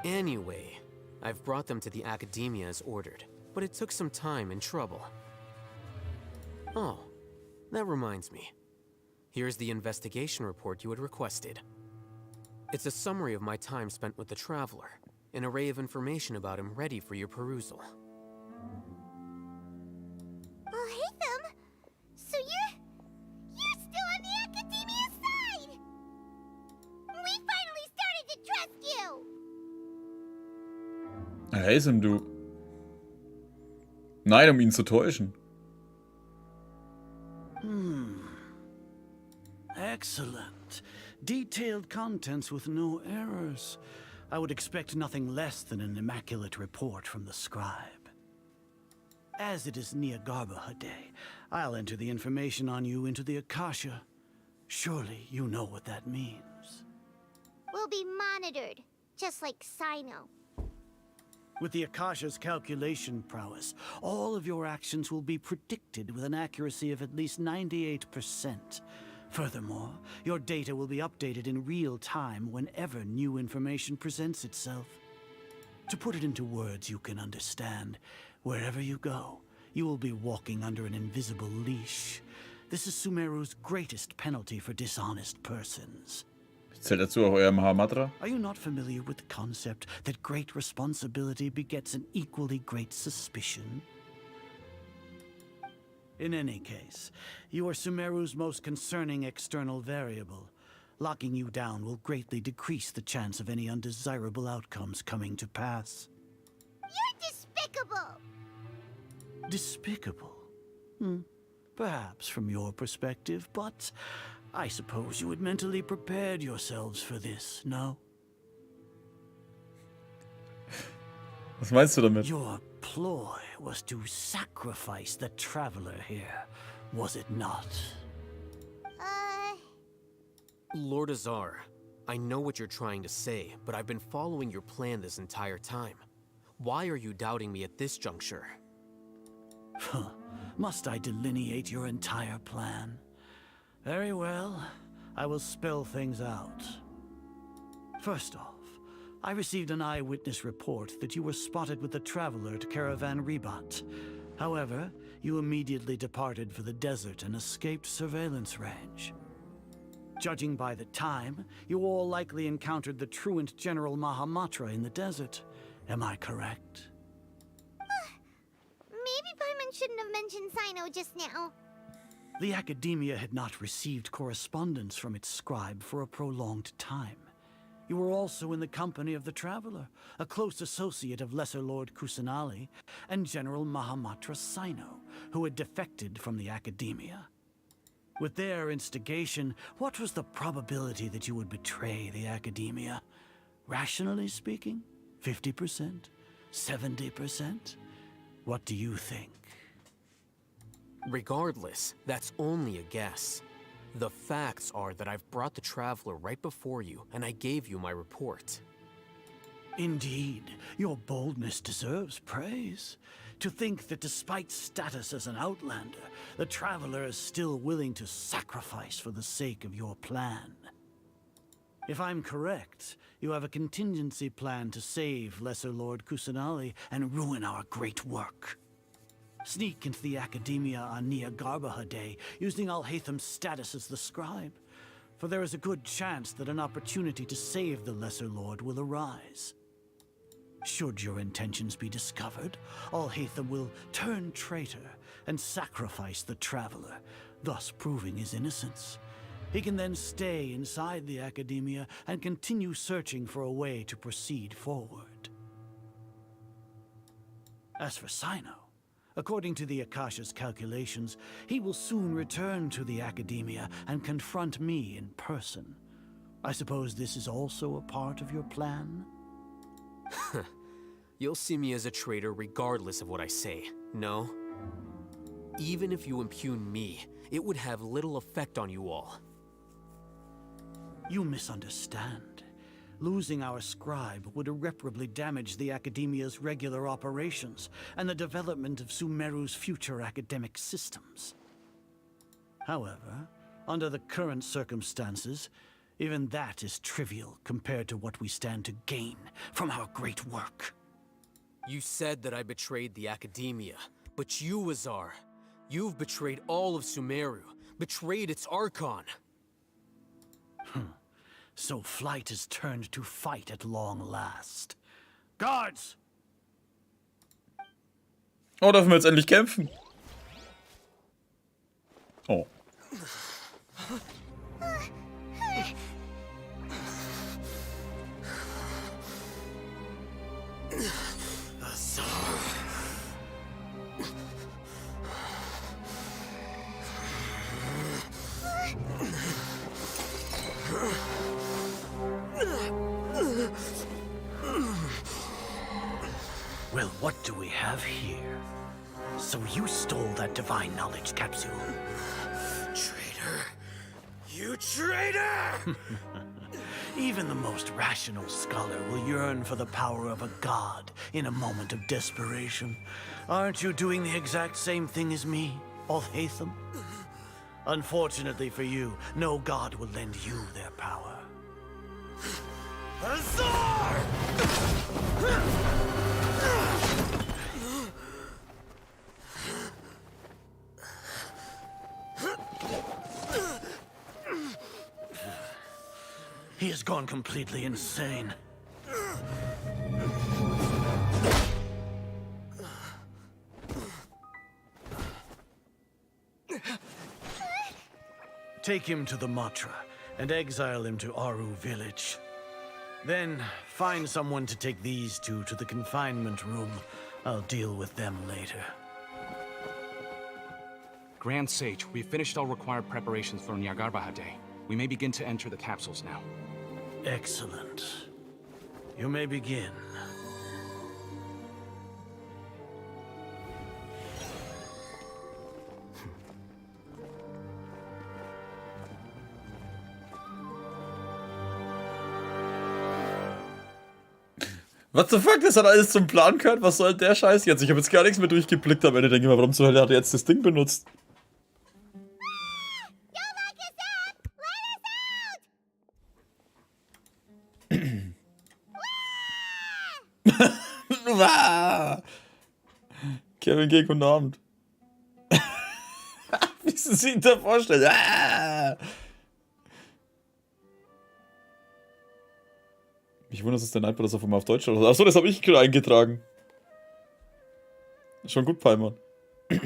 J: Anyway, I've brought them to the academia as ordered, but it took some time and trouble. Oh, that reminds me. Here's the investigation report you had requested. It's a summary of my time spent with the Traveler, an array of information about him ready for your perusal.
C: Oh, Hatham! So you're still on the academia side! We finally started to trust you!
A: Reisenden, du. Nein, um ihn zu täuschen.
N: Excellent. Detailed contents with no errors. I would expect nothing less than an immaculate report from the scribe. As it is Niagarbha Day, I'll enter the information on you into the Akasha. Surely you know what that means.
C: We'll be monitored, just like Sino.
N: With the Akasha's calculation prowess, all of your actions will be predicted with an accuracy of at least 98%. Furthermore, your data will be updated in real time whenever new information presents itself. To put it into words you can understand, wherever you go, you will be walking under an invisible leash. This is Sumeru's greatest penalty for dishonest persons.
A: Zählt dazu auch euer Mahamatra?
N: Are you not familiar with the concept that great responsibility begets an equally great suspicion? In any case, you are Sumeru's most concerning external variable. Locking you down will greatly decrease the chance of any undesirable outcomes coming to pass.
C: You're despicable!
N: Despicable? Perhaps from your perspective, but I suppose you had mentally prepared yourselves for this, no?
A: Was meinst du damit?
N: Your ploy was to sacrifice the Traveler here, was it not?
J: Lord Azar, I know what you're trying to say, but I've been following your plan this entire time. Why are you doubting me at this juncture?
N: Must I delineate your entire plan? Very well, I will spell things out. First off, I received an eyewitness report that you were spotted with the Traveler to Caravan Ribat. However, you immediately departed for the desert and escaped surveillance range. Judging by the time, you all likely encountered the truant General Mahamatra in the desert. Am I correct?
C: Maybe Paimon shouldn't have mentioned Sino just now.
N: The Academia had not received correspondence from its scribe for a prolonged time. You were also in the company of the Traveler, a close associate of Lesser Lord Kusanali, and General Mahamatra Sino, who had defected from the Academia. With their instigation, what was the probability that you would betray the Academia? Rationally speaking, 50%? 70%? What do you think?
J: Regardless, that's only a guess. The facts are that I've brought the Traveler right before you, and I gave you my report.
N: Indeed, your boldness deserves praise. To think that despite status as an outlander, the Traveler is still willing to sacrifice for the sake of your plan. If I'm correct, you have a contingency plan to save Lesser Lord Kusanali and ruin our great work. Sneak into the Academia on Niagarbaha Day, using Alhaitham's status as the scribe, for there is a good chance that an opportunity to save the Lesser Lord will arise. Should your intentions be discovered, Alhaitham will turn traitor and sacrifice the Traveler, thus proving his innocence. He can then stay inside the Academia and continue searching for a way to proceed forward. As for Sino, according to the Akasha's calculations, he will soon return to the Academia and confront me in person. I suppose this is also a part of your plan?
J: You'll see me as a traitor regardless of what I say, no? Even if you impugn me, it would have little effect on you all.
N: You misunderstand. Losing our scribe would irreparably damage the Academia's regular operations and the development of Sumeru's future academic systems. However, under the current circumstances, even that is trivial compared to what we stand to gain from our great work.
J: You said that I betrayed the Academia, but you, Azar, you've betrayed all of Sumeru, betrayed its Archon.
N: So flight is turned to fight at long last. Guards!
A: Oh, dürfen wir jetzt endlich kämpfen? Oh.
N: Well, what do we have here? So you stole that divine knowledge capsule.
E: Traitor! You traitor!
N: Even the most rational scholar will yearn for the power of a god in a moment of desperation. Aren't you doing the exact same thing as me, Alhaitham? Unfortunately for you, no god will lend you their power.
E: Azar!
N: He has gone completely insane. Take him to the Matra and exile him to Aru village. Then find someone to take these two to the confinement room. I'll deal with them later.
B: Grand Sage, we've finished all required preparations for Niagarbaha Day. We may begin to enter the capsules now.
N: Excellent. You may begin.
A: What the fuck, das hat alles zum Plan gehört? Was soll der Scheiß jetzt? Ich habe jetzt gar nichts mehr durchgeblickt am Ende. Denke ich mal, warum zur Hölle hat er jetzt das Ding benutzt? Kevin, geh, guten Abend. Wie sie sich da vorstellen. Ich wundere, dass der Nightbot das auf einmal auf Deutsch hat. Achso, das habe ich eingetragen. Schon gut, Paimon.
C: Oh, yeah.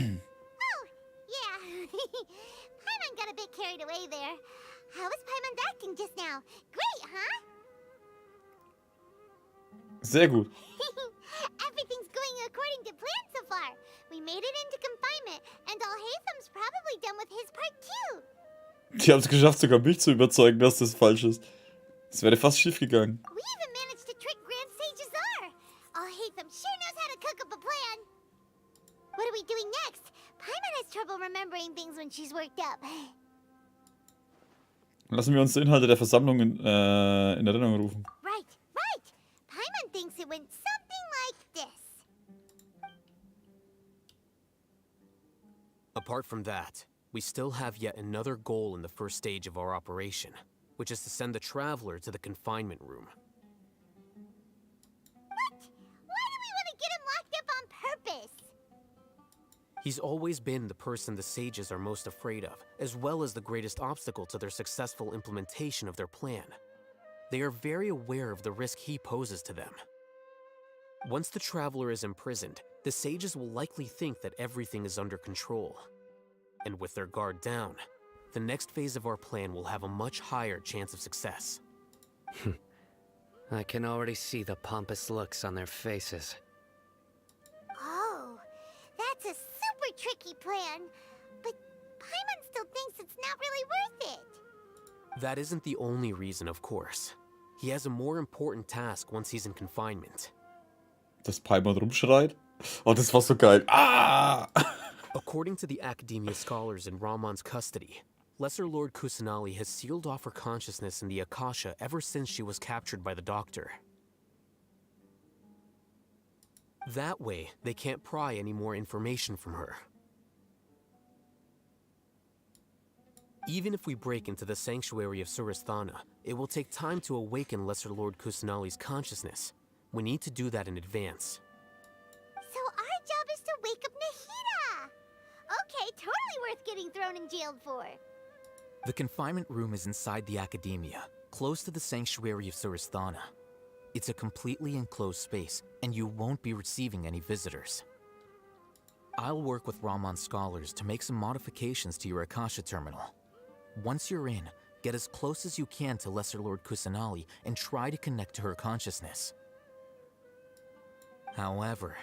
C: Paimon got a bit carried away there. How was Paimon's acting just now? Great, huh?
A: Sehr gut.
C: Everything's going according to plan so far. We made it into confinement, and Alhaitham's probably done with his part too.
A: Die haben es geschafft, sogar mich zu überzeugen, dass das falsch ist. Das wäre fast schief gegangen.
C: We even managed to trick Grand Sage Azar. saying things when she's worked up.
A: Lassen wir uns die Inhalte der Versammlung in Erinnerung rufen.
C: Right, right. Paimon thinks it went something like this.
J: Apart from that, we still have yet another goal in the first stage of our operation, which is to send the traveler to the confinement room.
C: What? Why do we want to get him locked up on purpose?
J: He's always been the person the sages are most afraid of, as well as the greatest obstacle to their successful implementation of their plan. They are very aware of the risk he poses to them. Once the traveler is imprisoned, the sages will likely think that everything is under control. And with their guard down, the next phase of our plan will have a much higher chance of success.
L: I can already see the pompous looks on their faces.
C: Oh, that's a super tricky plan. But Paimon still thinks it's not really worth it.
J: That isn't the only reason, of course. He has a more important task once he's in confinement.
A: Dass Paimon rumschreit? Oh, das war so geil. Ah!
J: According to the Academia scholars in Ramon's custody, Lesser Lord Kusanali has sealed off her consciousness in the Akasha ever since she was captured by the Doctor. That way, they can't pry any more information from her. Even if we break into the sanctuary of Surasthana, it will take time to awaken Lesser Lord Kusanali's consciousness. We need to do that in advance.
C: So our job is to wake up Nahida! Okay, totally worth getting thrown and jailed for.
M: The confinement room is inside the Academia, close to the sanctuary of Surasthana. It's a completely enclosed space, and you won't be receiving any visitors. I'll work with Ramon's scholars to make some modifications to your Akasha terminal. Once you're in, get as close as you can to Lesser Lord Kusanali and try to connect to her consciousness. However,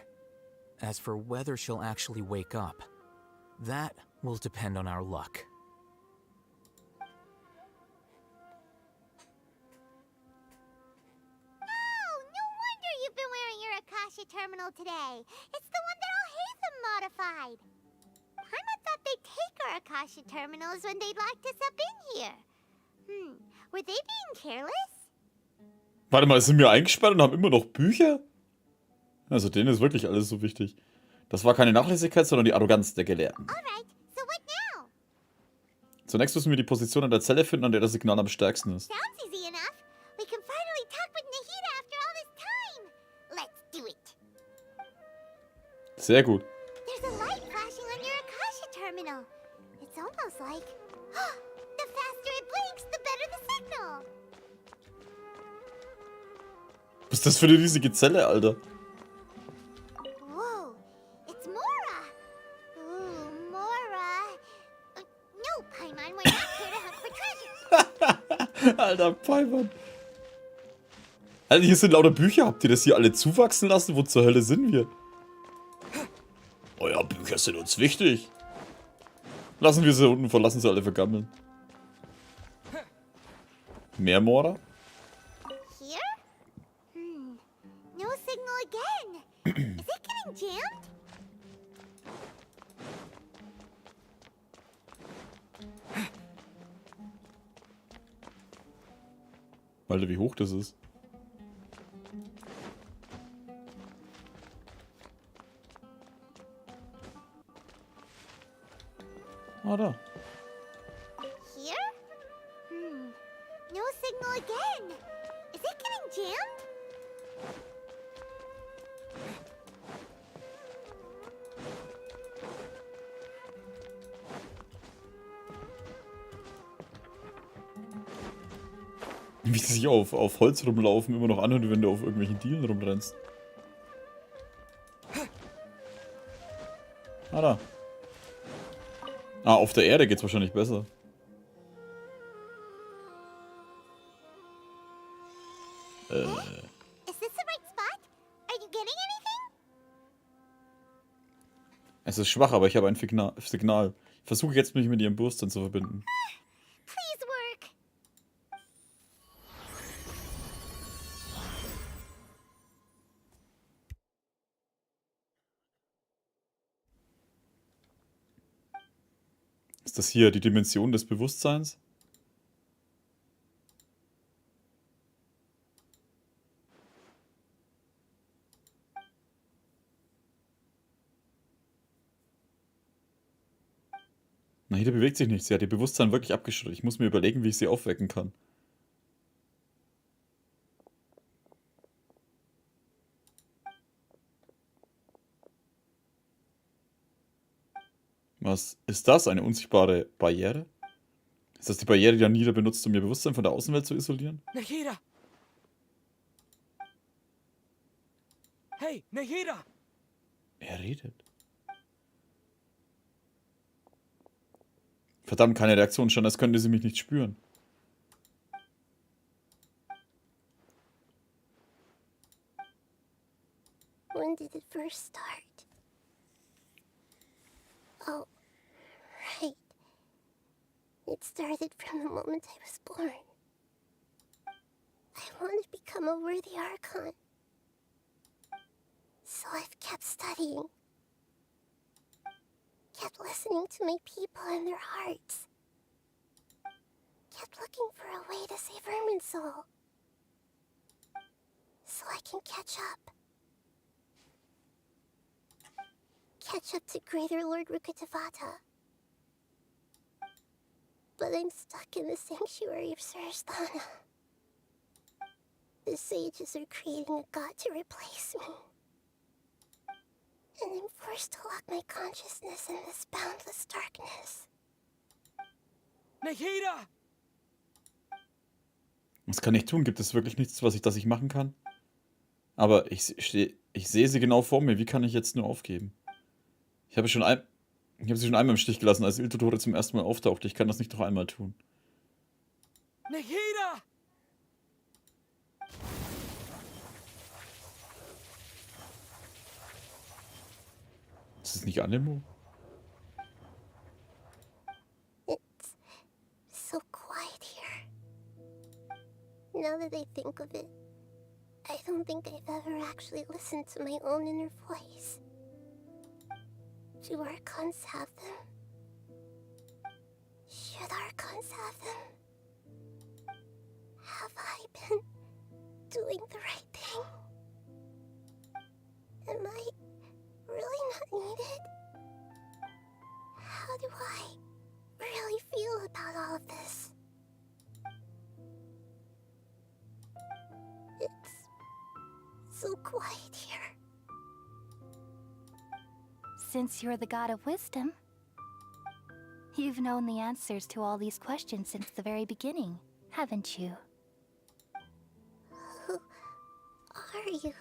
M: as for whether she'll actually wake up, that will depend on our luck.
C: Oh, no wonder you've been wearing your Akasha terminal today. It's the one that Al-Haytham modified. Paimon thought they'd take our Akasha terminals when they locked us up in here. Were they being careless?
A: Warte mal, sind wir eingesperrt und haben immer noch Bücher? Also denen ist wirklich alles so wichtig. Das war keine Nachlässigkeit, sondern die Arroganz der Gelehrten.
C: Alright, so what now?
A: Zunächst müssen wir die Position an der Zelle finden, an der das Signal am stärksten ist.
C: Sounds easy enough. We can finally talk with Nahida after all this time. Let's do it.
A: Sehr gut.
C: There's a light flashing on your Akasha terminal. It's almost like... the faster it blinks, the better the signal.
A: Was ist das für eine riesige Zelle, Alter?
C: Whoa, it's Mora. Ooh, Mora. No, Paimon, we're not here to hunt for treasure.
A: Alter, Paimon. Alter, hier sind lauter Bücher. Habt ihr das hier alle zuwachsen lassen? Wo zur Hölle sind wir? Oh ja, Bücher sind uns wichtig. Lassen wir sie unten, verlassen sie alle vergammeln. Mehr Mora?
C: Here? No signal again. Is it getting jammed?
A: Alter, wie hoch das ist. Ah, da.
C: Here? No signal again. Is it getting jammed?
A: Wie sie sich auf Holz rumlaufen immer noch anhören, wenn du auf irgendwelchen Dielen rumrennst. Ah, da. Ah, auf der Erde geht's wahrscheinlich besser.
C: Is this the right spot? Are you getting anything?
A: Es ist schwach, aber ich habe ein Signal. Ich versuche jetzt, mich mit ihrem Bewusstsein zu verbinden.
C: Please work.
A: Ist das hier die Dimension des Bewusstseins? Nahida bewegt sich nicht. Sie hat ihr Bewusstsein wirklich abgeschottet. Ich muss mir überlegen, wie ich sie aufwecken kann. Was ist das? Eine unsichtbare Barriere? Ist das die Barriere, die Nahida benutzt, um ihr Bewusstsein von der Außenwelt zu isolieren?
N: Nahida! Hey, Nahida!
A: Er redet. Verdammt, keine Reaktion. Schon als könnte sie mich nicht spüren.
C: When did it first start? Oh, right. It started from the moment I was born. I want to become a worthy Archon. So I've kept studying. Kept listening to my people and their hearts. Kept looking for a way to save Irminsul. So I can catch up. Catch up to Greater Lord Rukkhadevata. But I'm stuck in the sanctuary of Suristhana. The sages are creating a god to replace me. And I'm forced to lock my consciousness in this boundless darkness.
N: Nahida!
A: Was kann ich tun? Gibt es wirklich nichts, das ich machen kann? Aber ich sehe sie genau vor mir. Wie kann ich jetzt nur aufgeben? Ich habe sie schon einmal im Stich gelassen, als Iltotore zum ersten Mal auftauchte. Ich kann das nicht noch einmal tun.
N: Nahida!
A: Ist es nicht Anemo?
C: It's so quiet here. Now that I think of it, I don't think I've ever actually listened to my own inner voice. Do Archons have them? Should Archons have them? Have I been doing the right thing? Am I really not needed? How do I really feel about all of this? It's so quiet here.
O: Since you're the god of wisdom, you've known the answers to all these questions since the very beginning, haven't you?
C: Who are you?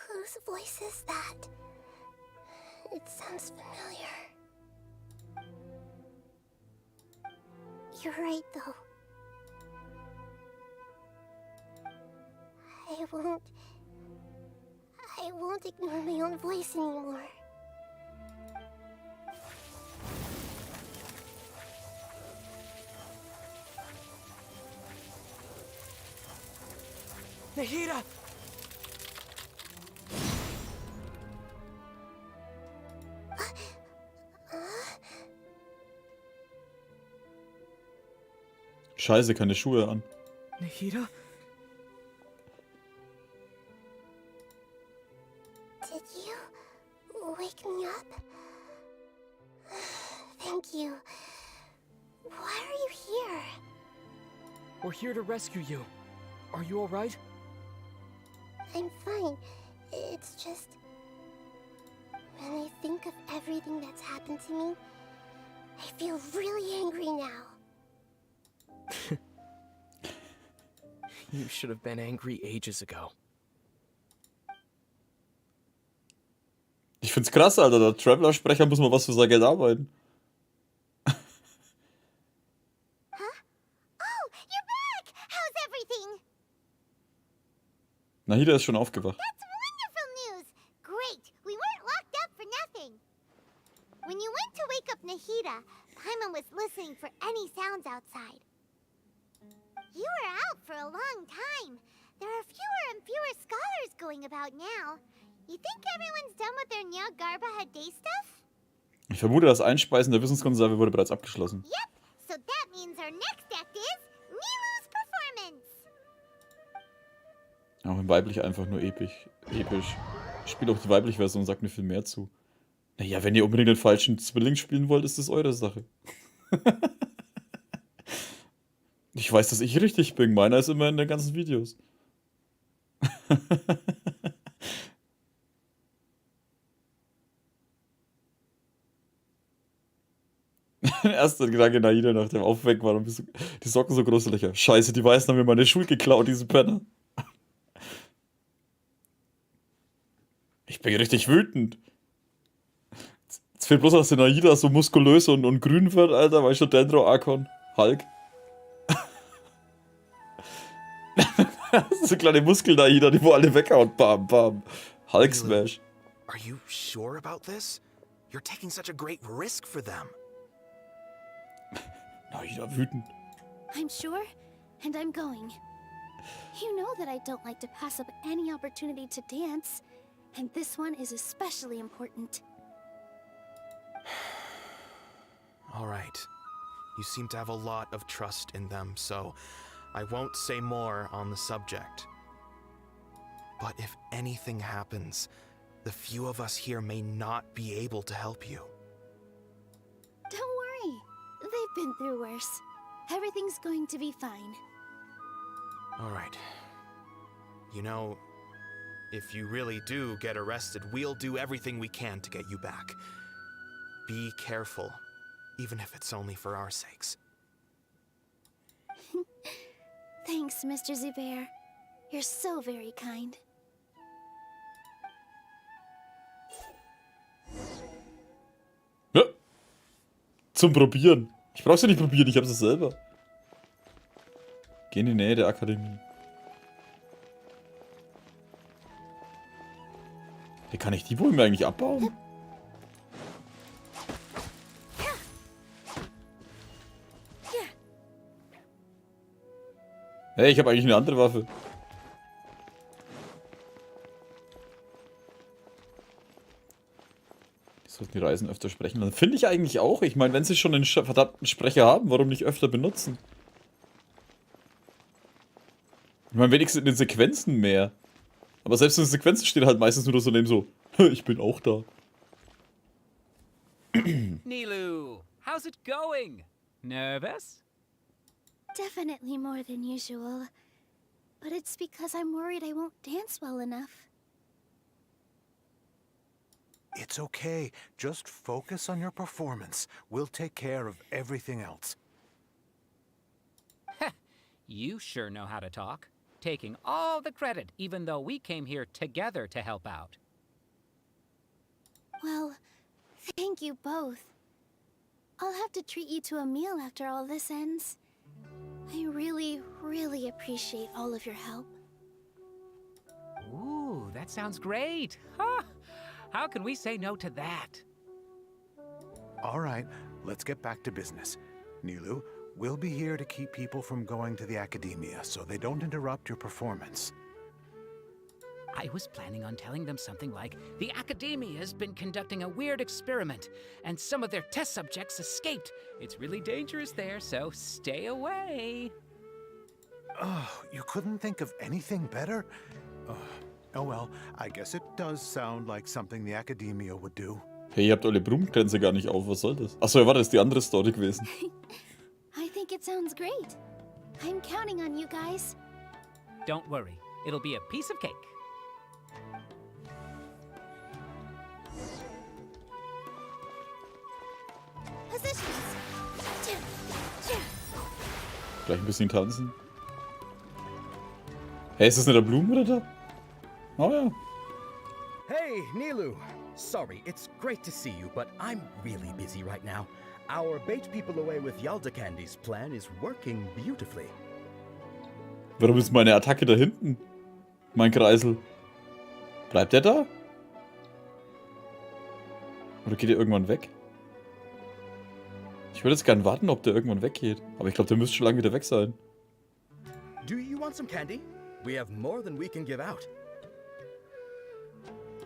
C: Whose voice is that? It sounds familiar. You're right, though. I won't ignore my own voice anymore.
N: Nahida!
A: Scheiße, keine Schuhe an.
N: Nahida?
C: Did you wake me up? Thank you. Why are you here?
N: We're here to rescue you. Are you alright?
C: I'm fine. It's just... when I think of everything that's happened to me, I feel really angry now.
J: You should have been angry ages ago.
A: Ich find's krass, Alter. Der Traveler-Sprecher muss mal was für sein Geld arbeiten. Nahida ist schon aufgewacht.
C: That's wonderful news! Great! We weren't locked up for nothing! When you went to wake up Nahida, Paimon was listening for any sounds outside. You were out for a long time. There are fewer and fewer scholars going about now. You think everyone's done with their Nyagarba Day stuff?
A: Ich vermute, das Einspeisen der Wissenskonserve wurde bereits abgeschlossen.
C: Yep, so that means our next act is Nilu's performance.
A: Auch in weiblich einfach nur episch. Ich spiele auch die weibliche Version und sagt mir viel mehr zu. Naja, wenn ihr unbedingt den falschen Zwilling spielen wollt, ist das eure Sache. Ich weiß, dass ich richtig bin. Meiner ist immer in den ganzen Videos. Erster Gedanke Nahida nach dem Aufwecken war, die Socken so große Löcher. Scheiße, die Weißen haben mir meine Schuhe geklaut, diese Penner. Ich bin richtig wütend. Jetzt fehlt bloß, dass der Nahida so muskulös und grün wird, Alter, weil schon Dendro, Arkon, Hulk. So kleine Muskel-Nahida, die wo alle weghaut. Bam, bam. Hulk-Smash.
P: Are you sure about this? You're taking such a great risk for them.
A: Nahida wütend.
F: I'm sure, and I'm going. You know that I don't like to pass up any opportunity to dance, and this one is especially important.
P: All right. You seem to have a lot of trust in them, so I won't say more on the subject. But if anything happens, the few of us here may not be able to help you.
F: Don't worry. They've been through worse. Everything's going to be fine.
P: All right. You know, if you really do get arrested, we'll do everything we can to get you back. Be careful, even if it's only for our sakes.
F: Thanks, Mr. Zubair. You're so very kind.
A: Ja. Zum Probieren. Ich brauch's ja nicht probieren, ich hab's ja selber. Geh in die Nähe der Akademie. Wie kann ich die Bäume eigentlich abbauen? Hey, ich habe eigentlich eine andere Waffe. Die sollten die Reisen öfter sprechen. Dann finde ich eigentlich auch. Ich meine, wenn sie schon einen verdammten Sprecher haben, warum nicht öfter benutzen? Ich meine, wenigstens in den Sequenzen mehr. Aber selbst in den Sequenzen steht halt meistens nur so neben so, ich bin auch da.
H: Nilu, how's it going? Nervous?
F: Definitely more than usual. But it's because I'm worried I won't dance well enough.
I: It's okay. Just focus on your performance. We'll take care of everything else.
H: You sure know how to talk. Taking all the credit, even though we came here together to help out.
F: Well, thank you both. I'll have to treat you to a meal after all this ends. I really, really appreciate all of your help.
H: Ooh, that sounds great. Huh? How can we say no to that?
I: All right, let's get back to business. Nilu, we'll be here to keep people from going to the academia so they don't interrupt your performance.
H: I was planning on telling them something like, the Academia has been conducting a weird experiment, and some of their test subjects escaped. It's really dangerous there, so stay away.
I: Oh, you couldn't think of anything better? Oh well, I guess it does sound like something the Academia would do.
A: Hey, ihr habt eure Blumenkränze gar nicht auf, was soll das? Achso, ja, warte, das ist die andere Story gewesen.
F: I think it sounds great. I'm counting on you guys.
H: Don't worry, it'll be a piece of cake.
A: Gleich ein bisschen tanzen. Hey, ist das nicht der Blumenritter? Oh ja.
S: Hey, Nilu. Sorry, it's great to see you, but I'm really busy right now. Our bait people away with Yalda Candy's plan is working beautifully.
A: Warum ist meine Attacke da hinten? Mein Kreisel. Bleibt der da? Oder geht er irgendwann weg? Ich würde jetzt gerne warten, ob der irgendwann weggeht. Aber ich glaube, der müsste schon lange wieder weg sein.
S: Do you want some candy? We have more than we can give out.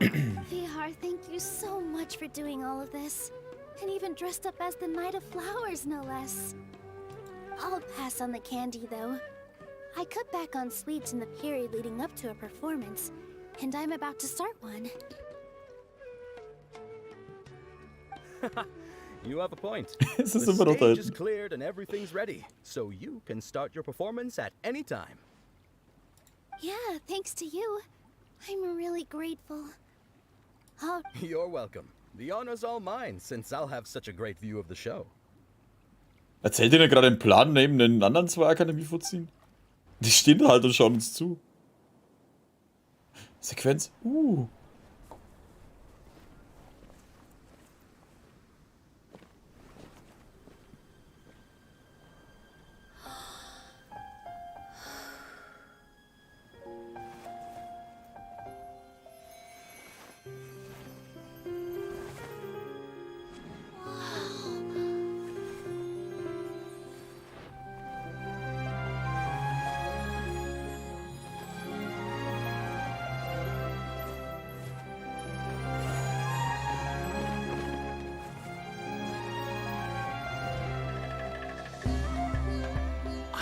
F: Vihar, thank you so much for doing all of this. And even dressed up as the Knight of Flowers, no less. I'll pass on the candy, though. I cut back on sweets in the period leading up to a performance, and I'm about to start one.
S: You have a point.
A: Es ist
S: The
A: immer noch da
S: stage
A: hinten.
S: is cleared and everything's ready, so you can start your performance at any time.
F: Yeah, thanks to you. I'm really grateful. Oh,
S: You're welcome. The honor's all mine, since I'll have such a great view of the show.
A: Erzählt ihr denn gerade den Plan, neben den anderen zwei Akademie vorziehen? Die stehen da halt und schauen uns zu. Sequenz.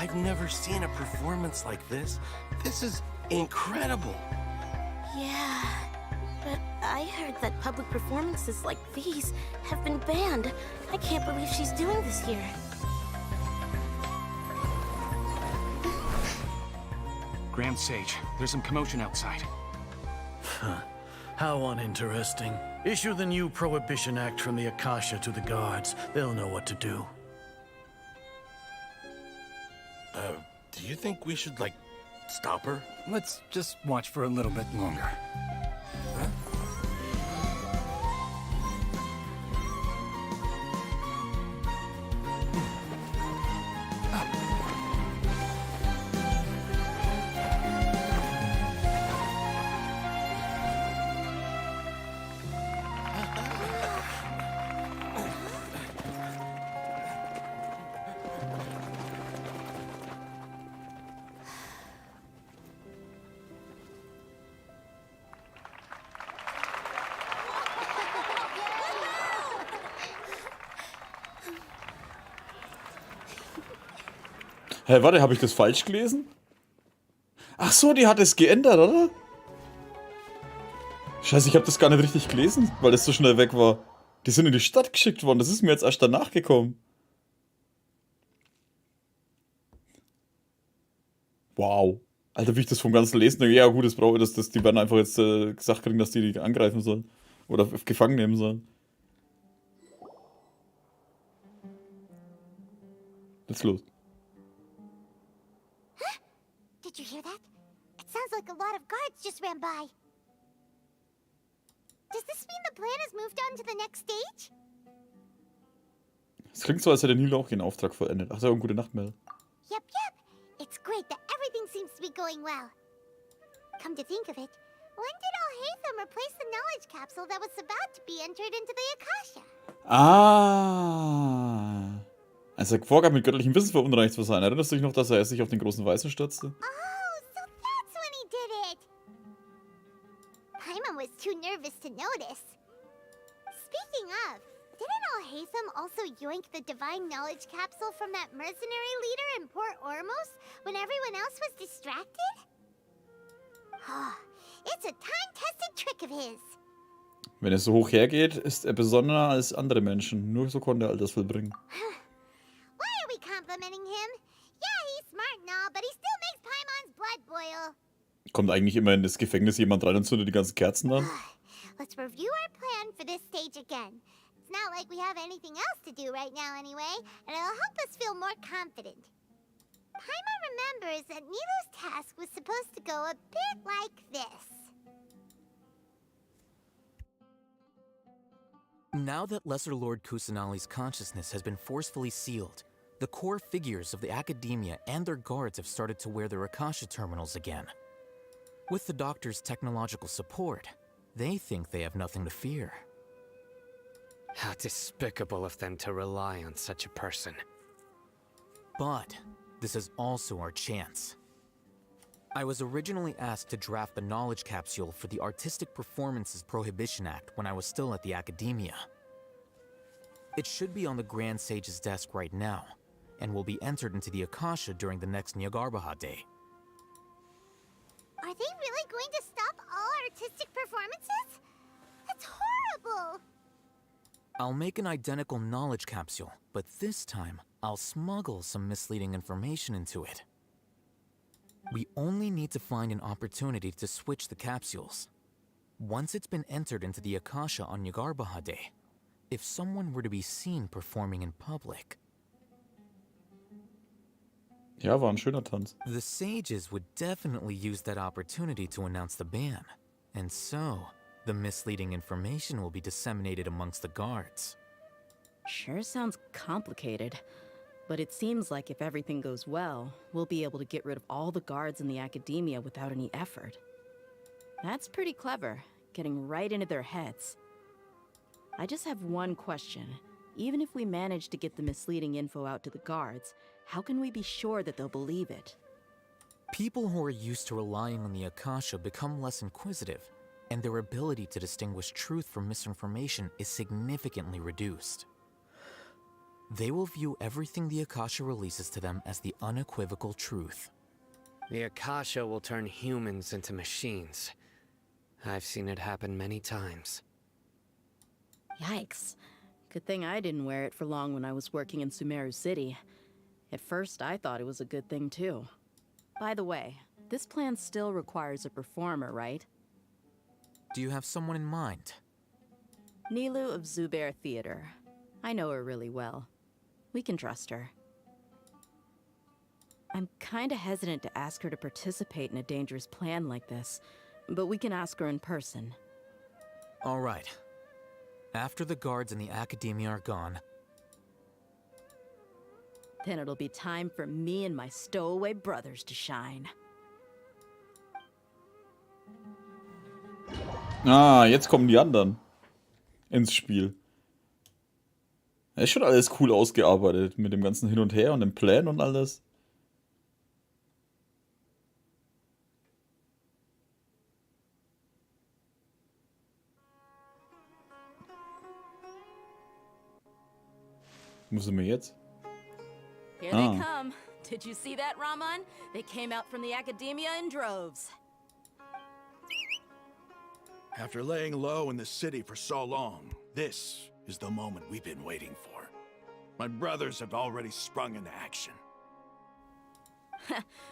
R: I've never seen a performance like this. This is incredible.
T: Yeah, but I heard that public performances like these have been banned. I can't believe she's doing this here.
B: Grand Sage, there's some commotion outside.
D: How uninteresting. Issue the new Prohibition Act from the Akasha to the guards. They'll know what to do.
R: Do you think we should, like, stop her?
W: Let's just watch for a little bit longer.
A: Hä, warte, habe ich das falsch gelesen? Ach so, die hat es geändert, oder? Scheiße, ich habe das gar nicht richtig gelesen, weil das so schnell weg war. Die sind in die Stadt geschickt worden, das ist mir jetzt erst danach gekommen. Wow. Alter, wie ich das vom ganzen Lesen denke, ja gut, das brauche ich, die werden einfach jetzt gesagt kriegen, dass die angreifen sollen. Oder gefangen nehmen sollen. Jetzt los.
C: Did you hear that? It sounds like a lot of guards just ran by. Does this mean the plan has moved on to the next stage?
A: Es klingt so, als hätte Nilo auch ihren Auftrag vollendet. Ach so, gute Nacht, Mel.
C: Yep. It's great that everything seems to be going well. Come to think of it, when did Al-Haytham replace the knowledge capsule that was about to be entered into the Akasha?
A: Ah. Als er vorgab, mit göttlichem Wissen verunreinigt zu sein. Erinnerst du dich noch, dass er sich auf den großen Weißen stürzte?
C: Oh, so that's when he did it! Paimon was too nervous to notice. Speaking of, didn't Al-Haytham also yoink the divine knowledge capsule from that mercenary leader in Port Ormos when everyone else was distracted? It's a time-tested trick of his.
A: Wenn es so hoch hergeht, ist er besonderer als andere Menschen. Nur so konnte er all das vollbringen.
C: Why are we complimenting him? Yeah, he's smart and all, but he still makes Paimon's blood boil.
A: Kommt eigentlich immer in das Gefängnis jemand rein und zündet die ganzen Kerzen an?
C: Let's review our plan for this stage again. It's not like we have anything else to do right now anyway, and it'll help us feel more confident. Paimon remembers that Nilo's task was supposed to go a bit like this.
M: Now that Lesser Lord Kusanali's consciousness has been forcefully sealed, the core figures of the academia and their guards have started to wear their Akasha terminals again. With the Doctor's technological support, they think they have nothing to fear.
L: How despicable of them to rely on such a person.
M: But this is also our chance. I was originally asked to draft the knowledge capsule for the Artistic Performances Prohibition Act when I was still at the Academia. It should be on the Grand Sage's desk right now, and will be entered into the Akasha during the next Nyargarbaha Day.
C: Are they really going to stop all artistic performances? That's horrible!
M: I'll make an identical knowledge capsule, but this time, I'll smuggle some misleading information into it. We only need to find an opportunity to switch the capsules. Once it's been entered into the Akasha on Nyargarbaha Day, if someone were to be seen performing in public...
A: Ja, war ein schöner Tanz.
M: The sages would definitely use that opportunity to announce the ban, and so, the misleading information will be disseminated amongst the guards.
K: Sure sounds complicated, but it seems like if everything goes well, we'll be able to get rid of all the guards in the academia without any effort. That's pretty clever, getting right into their heads. I just have one question. Even if we manage to get the misleading info out to the guards, how can we be sure that they'll believe it?
M: People who are used to relying on the Akasha become less inquisitive, and their ability to distinguish truth from misinformation is significantly reduced. They will view everything the Akasha releases to them as the unequivocal truth.
L: The Akasha will turn humans into machines. I've seen it happen many times.
K: Yikes. Good thing I didn't wear it for long when I was working in Sumeru City. At first, I thought it was a good thing too. By the way, this plan still requires a performer, right?
M: Do you have someone in mind?
K: Nilu of Zubair Theater. I know her really well. We can trust her. I'm kinda hesitant to ask her to participate in a dangerous plan like this, but we can ask her in person.
M: All right. After the guards in the academia are gone,
K: then it'll be time for me and my stowaway brothers to shine.
A: Ah, jetzt kommen die anderen ins Spiel. Ist schon alles cool ausgearbeitet mit dem ganzen Hin und Her und dem Plan und alles. Wo sind wir jetzt?
K: Here they come. Did you see that, Raman? They came out from the academia in droves.
E: After laying low in the city for so long, this is the moment we've been waiting for. My brothers have already sprung into action.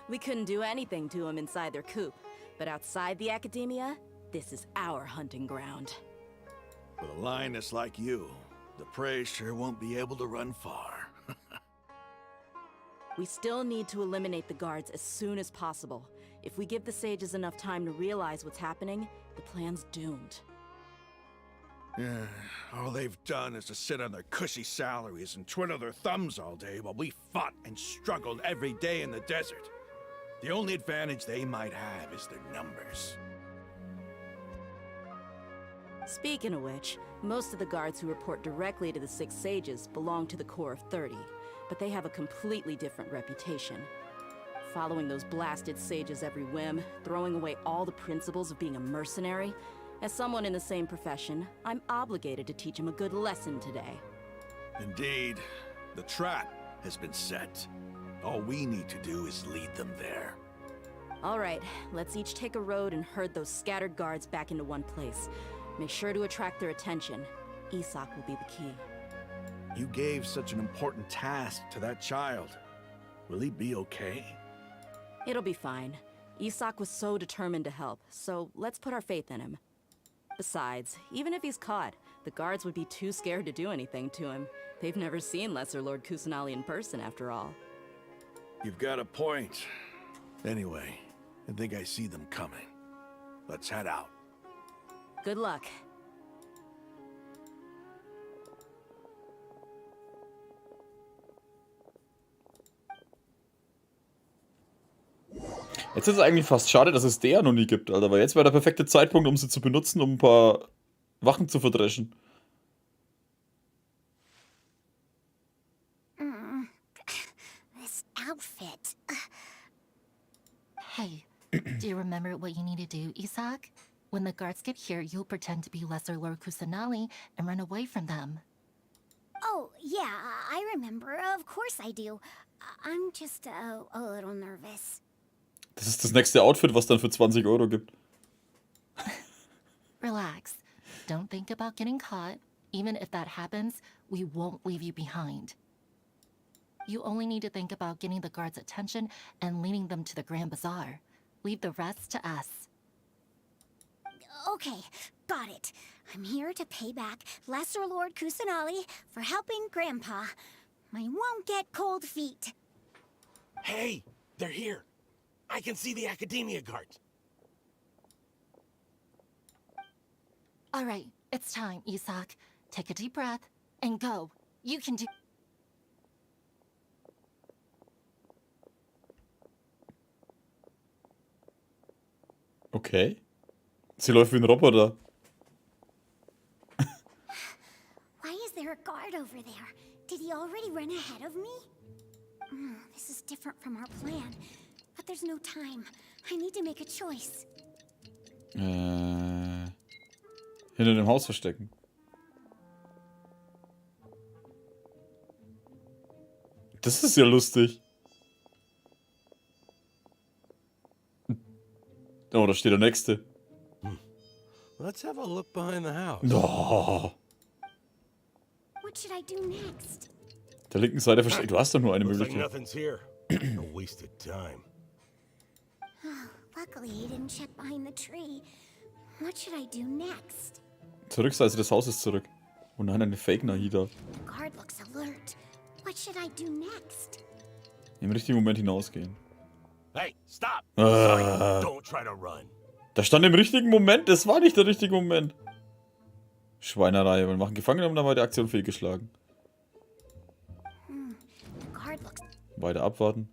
K: We couldn't do anything to them inside their coop, but outside the academia, this is our hunting ground.
E: With a lioness like you, the prey sure won't be able to run far.
K: We still need to eliminate the guards as soon as possible. If we give the sages enough time to realize what's happening, the plan's doomed.
E: Yeah, all they've done is to sit on their cushy salaries and twiddle their thumbs all day while we fought and struggled every day in the desert. The only advantage they might have is their numbers.
K: Speaking of which, most of the guards who report directly to the Six Sages belong to the Corps of 30, but they have a completely different reputation. Following those blasted sages every whim, throwing away all the principles of being a mercenary. As someone in the same profession, I'm obligated to teach them a good lesson today.
E: Indeed, the trap has been set. All we need to do is lead them there.
K: All right, let's each take a road and herd those scattered guards back into one place. Make sure to attract their attention. Isak will be the key.
E: You gave such an important task to that child. Will he be okay?
K: It'll be fine. Isak was so determined to help, so let's put our faith in him. Besides, even if he's caught, the guards would be too scared to do anything to him. They've never seen Lesser Lord Kusanali in person, after all.
E: You've got a point. Anyway, I think I see them coming. Let's head out.
K: Good luck.
A: Jetzt ist es eigentlich fast schade, dass es der noch nie gibt, Alter, weil jetzt wäre der perfekte Zeitpunkt, um sie zu benutzen, um ein paar Wachen zu verdreschen.
C: This outfit.
O: Hey, do you remember what you need to do, Isak? When the guards get here, you'll pretend to be Lesser Lord Kusanali and run away from them.
F: Oh, yeah, I remember. Of course I do. I'm just a little nervous.
A: Das ist das nächste Outfit, was dann für 20 € gibt.
Q: Relax. Don't think about getting caught. Even if that happens, we won't leave you behind. You only need to think about getting the guards' attention and leading them to the Grand Bazaar. Leave the rest to us.
F: Okay, got it. I'm here to pay back Lesser Lord Kusanali for helping Grandpa. I won't get cold feet.
R: Hey, they're here. I can see the Academia guards.
Q: All right, it's time, Isak. Take a deep breath and go. You can do...
A: Okay. Sie läuft wie ein Roboter.
F: Why is there a guard over there? Did he already run ahead of me? This is different from our plan. But there's no time. I need to make a choice.
A: Hinter dem Haus verstecken. Das ist ja lustig. Oh, da steht der Nächste.
R: Let's have a look behind the house.
A: Oh.
F: What should I do next?
A: Der linken Seite versteckt. Du hast doch nur eine
R: Looks like
A: Möglichkeit.
R: nothing's here. No wasted time.
F: Luckily, he didn't check behind the tree. What should I do next?
A: Zur Rückseite des Hauses zurück. Oh nein, eine Fake Nahida.
F: The guard looks alert. What should I do next?
A: Im richtigen Moment hinausgehen.
R: Hey, stop! Sorry,
A: Ah.
R: don't try to run.
A: Da stand im richtigen Moment. Das war nicht der richtige Moment. Schweinerei. Wir machen Gefangene und dann war die Aktion fehlgeschlagen.
F: The guard looks...
A: Weiter abwarten.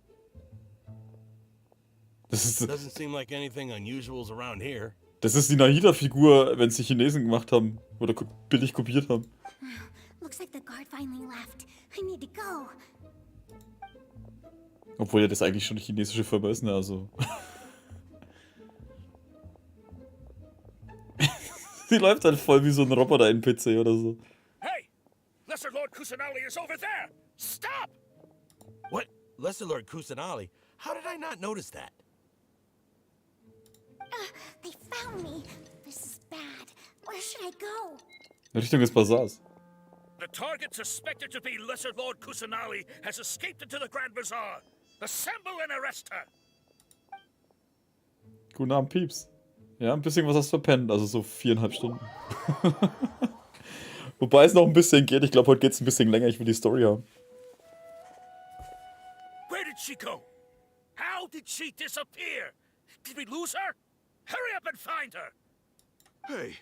R: Doesn't seem like anything unusual's around here.
A: Das ist die Nahida-Figur, wenn sie Chinesen gemacht haben. Oder billig kopiert haben.
F: Looks like the guard finally left. I need to go.
A: Obwohl ja das eigentlich schon eine chinesische Firma ist, ne? Also. Sie läuft halt voll wie so ein Roboter-NPC oder so.
E: Hey! Lesser Lord Kusanali is over there! Stop!
R: What? Lesser Lord Kusanali? How did I not notice that?
F: They found me. This is bad. Where should I go?
A: Richtung des Bazars.
E: The target suspected to be Lesser Lord Kusanali has escaped into the Grand Bazaar. Assemble and arrest her!
A: Guten Abend, Pieps. Ja, ein bisschen was hast du verpennt, also so 4,5 Stunden. Wobei es noch ein bisschen geht. Ich glaube, heute geht es ein bisschen länger. Ich will die Story haben.
E: Where did she go? How did she disappear? Did we lose her? Hurry up and find her!
U: Hey,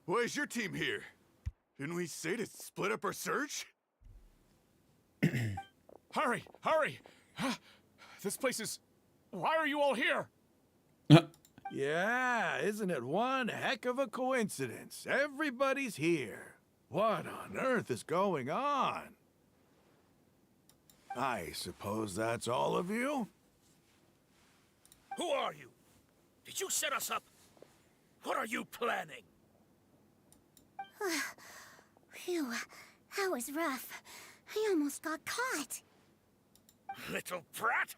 U: why is your team here? Didn't we say to split up our search?
E: Hurry! Hurry! This place is... Why are you all here? Yeah, isn't it one heck of a coincidence? Everybody's here. What on earth is going on? I suppose that's all of you? Who are you? Did you set us up? What are you planning?
F: Phew, that was rough. I almost got caught.
E: Little brat?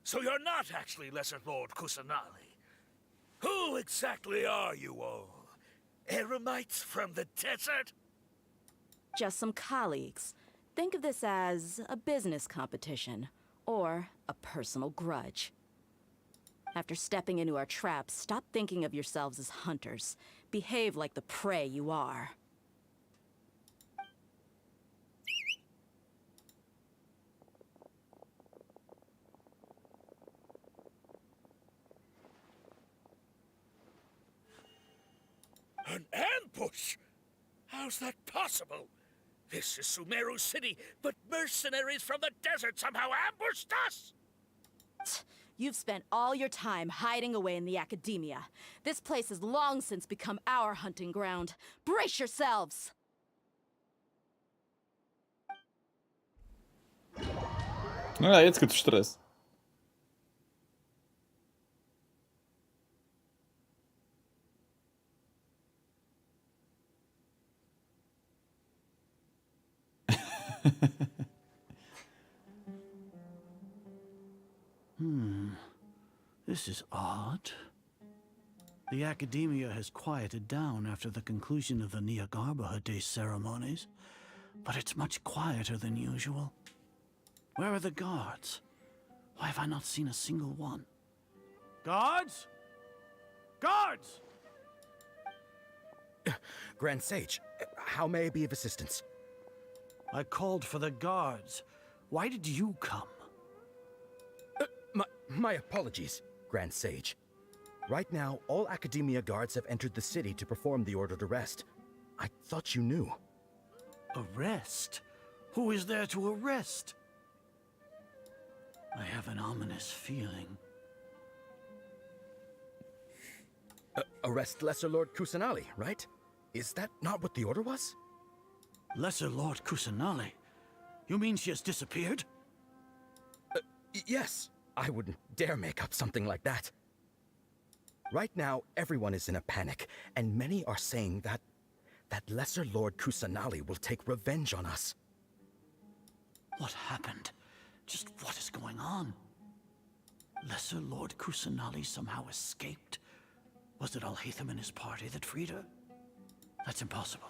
E: So you're not actually Lesser Lord Kusanali. Who exactly are you all? Eremites from the desert?
K: Just some colleagues. Think of this as a business competition, or a personal grudge. After stepping into our traps, stop thinking of yourselves as hunters. Behave like the prey you are.
E: An ambush? How's that possible? This is Sumeru City, but mercenaries from the desert somehow ambushed us!
K: You've spent all your time hiding away in the academia. This place has long since become our hunting ground. Brace yourselves!
A: Na, jetzt gibt's Stress.
D: This is odd. The academia has quieted down after the conclusion of the Nyagarbha Day ceremonies, but it's much quieter than usual. Where are the guards? Why have I not seen a single one? Guards? Guards!
S: Grand Sage, how may I be of assistance?
D: I called for the guards. Why did you come?
S: My apologies, Grand Sage. Right now, all Academia guards have entered the city to perform the ordered arrest. I thought you knew.
D: Arrest? Who is there to arrest? I have an ominous feeling.
S: Arrest Lesser Lord Kusanali, right? Is that not what the order was?
D: Lesser Lord Kusanali? You mean she has disappeared?
S: Yes. I wouldn't dare make up something like that. Right now, everyone is in a panic, and many are saying that Lesser Lord Kusanali will take revenge on us.
D: What happened? Just what is going on? Lesser Lord Kusanali somehow escaped? Was it Alhaitham and his party that freed her? That's impossible.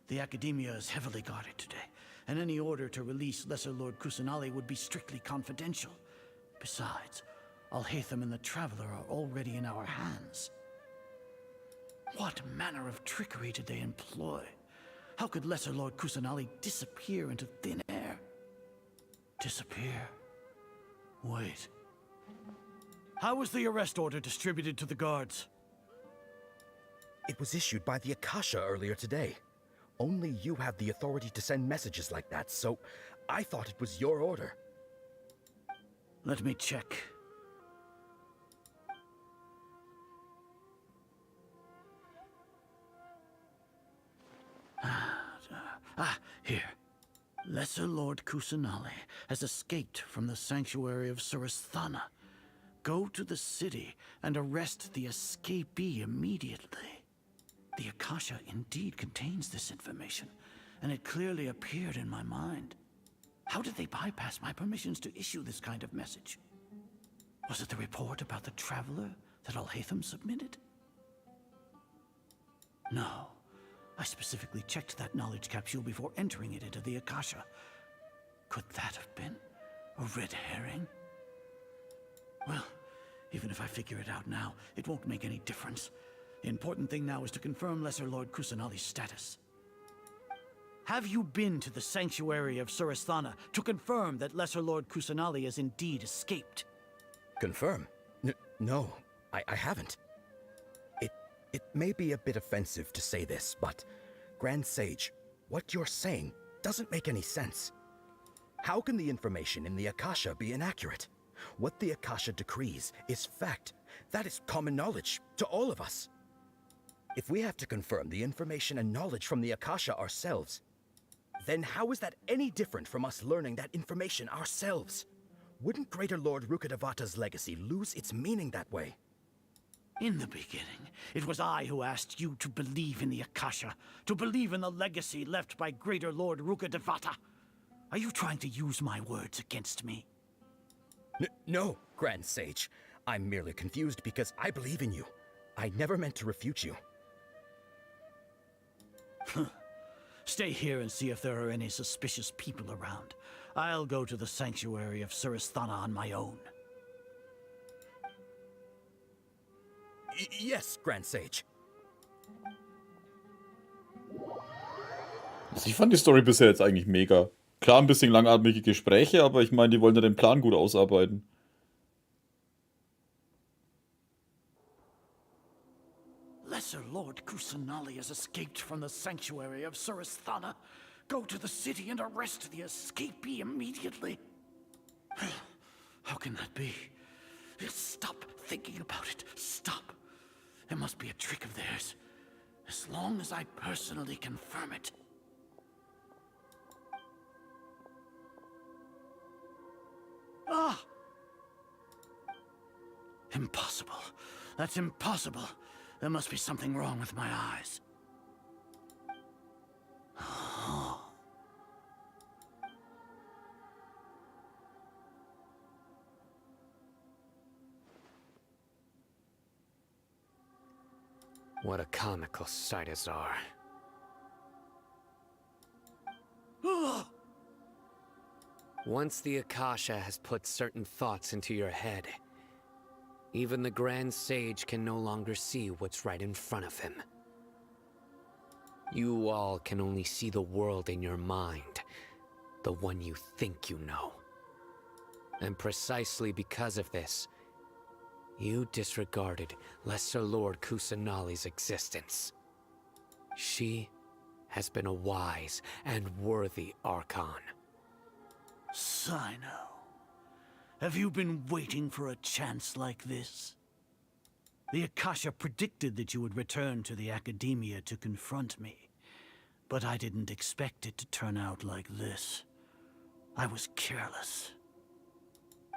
D: The Academia is heavily guarded today, and any order to release Lesser Lord Kusanali would be strictly confidential. Besides, Alhaitham and the Traveler are already in our hands. What manner of trickery did they employ? How could Lesser Lord Kusanali disappear into thin air? Disappear? Wait. How was the arrest order distributed to the guards?
S: It was issued by the Akasha earlier today. Only you have the authority to send messages like that, so I thought it was your order.
D: Let me check. Here. Lesser Lord Kusanali has escaped from the sanctuary of Suristhana. Go to the city and arrest the escapee immediately. The Akasha indeed contains this information, and it clearly appeared in my mind. How did they bypass my permissions to issue this kind of message? Was it the report about the Traveler that Alhaitham submitted? No. I specifically checked that knowledge capsule before entering it into the Akasha. Could that have been a red herring? Well, even if I figure it out now, it won't make any difference. The important thing now is to confirm Lesser Lord Kusanali's status. Have you been to the sanctuary of Suristhana to confirm that Lesser Lord Kusanali has indeed escaped?
S: Confirm? No, I haven't. It may be a bit offensive to say this, but Grand Sage, what you're saying doesn't make any sense. How can the information in the Akasha be inaccurate? What the Akasha decrees is fact. That is common knowledge to all of us. If we have to confirm the information and knowledge from the Akasha ourselves, then how is that any different from us learning that information ourselves? Wouldn't Greater Lord Rukkhadevata's legacy lose its meaning that way?
D: In the beginning, it was I who asked you to believe in the Akasha, to believe in the legacy left by Greater Lord Rukkhadevata. Are you trying to use my words against me?
S: No, Grand Sage. I'm merely confused because I believe in you. I never meant to refute you.
D: Stay here and see if there are any suspicious people around. I'll go to the sanctuary of Suristhana on my own.
S: Yes, Grand Sage.
A: Also ich fand die Story bisher jetzt eigentlich mega. Klar, ein bisschen langatmige Gespräche, aber ich meine, die wollen ja den Plan gut ausarbeiten.
D: Lesser Lord Kusanali has escaped from the sanctuary of Suristhana. Go to the city and arrest the escapee immediately. How can that be? Stop thinking about it. Stop. There must be a trick of theirs. As long as I personally confirm it. Ah! Impossible. That's impossible. There must be something wrong with my eyes.
L: What a comical sight is our. Once the Akasha has put certain thoughts into your head, even the Grand Sage can no longer see what's right in front of him. You all can only see the world in your mind, the one you think you know. And precisely because of this, you disregarded Lesser Lord Kusanali's existence. She has been a wise and worthy Archon.
D: Sino, have you been waiting for a chance like this? The Akasha predicted that you would return to the Academia to confront me, but I didn't expect it to turn out like this. I was careless.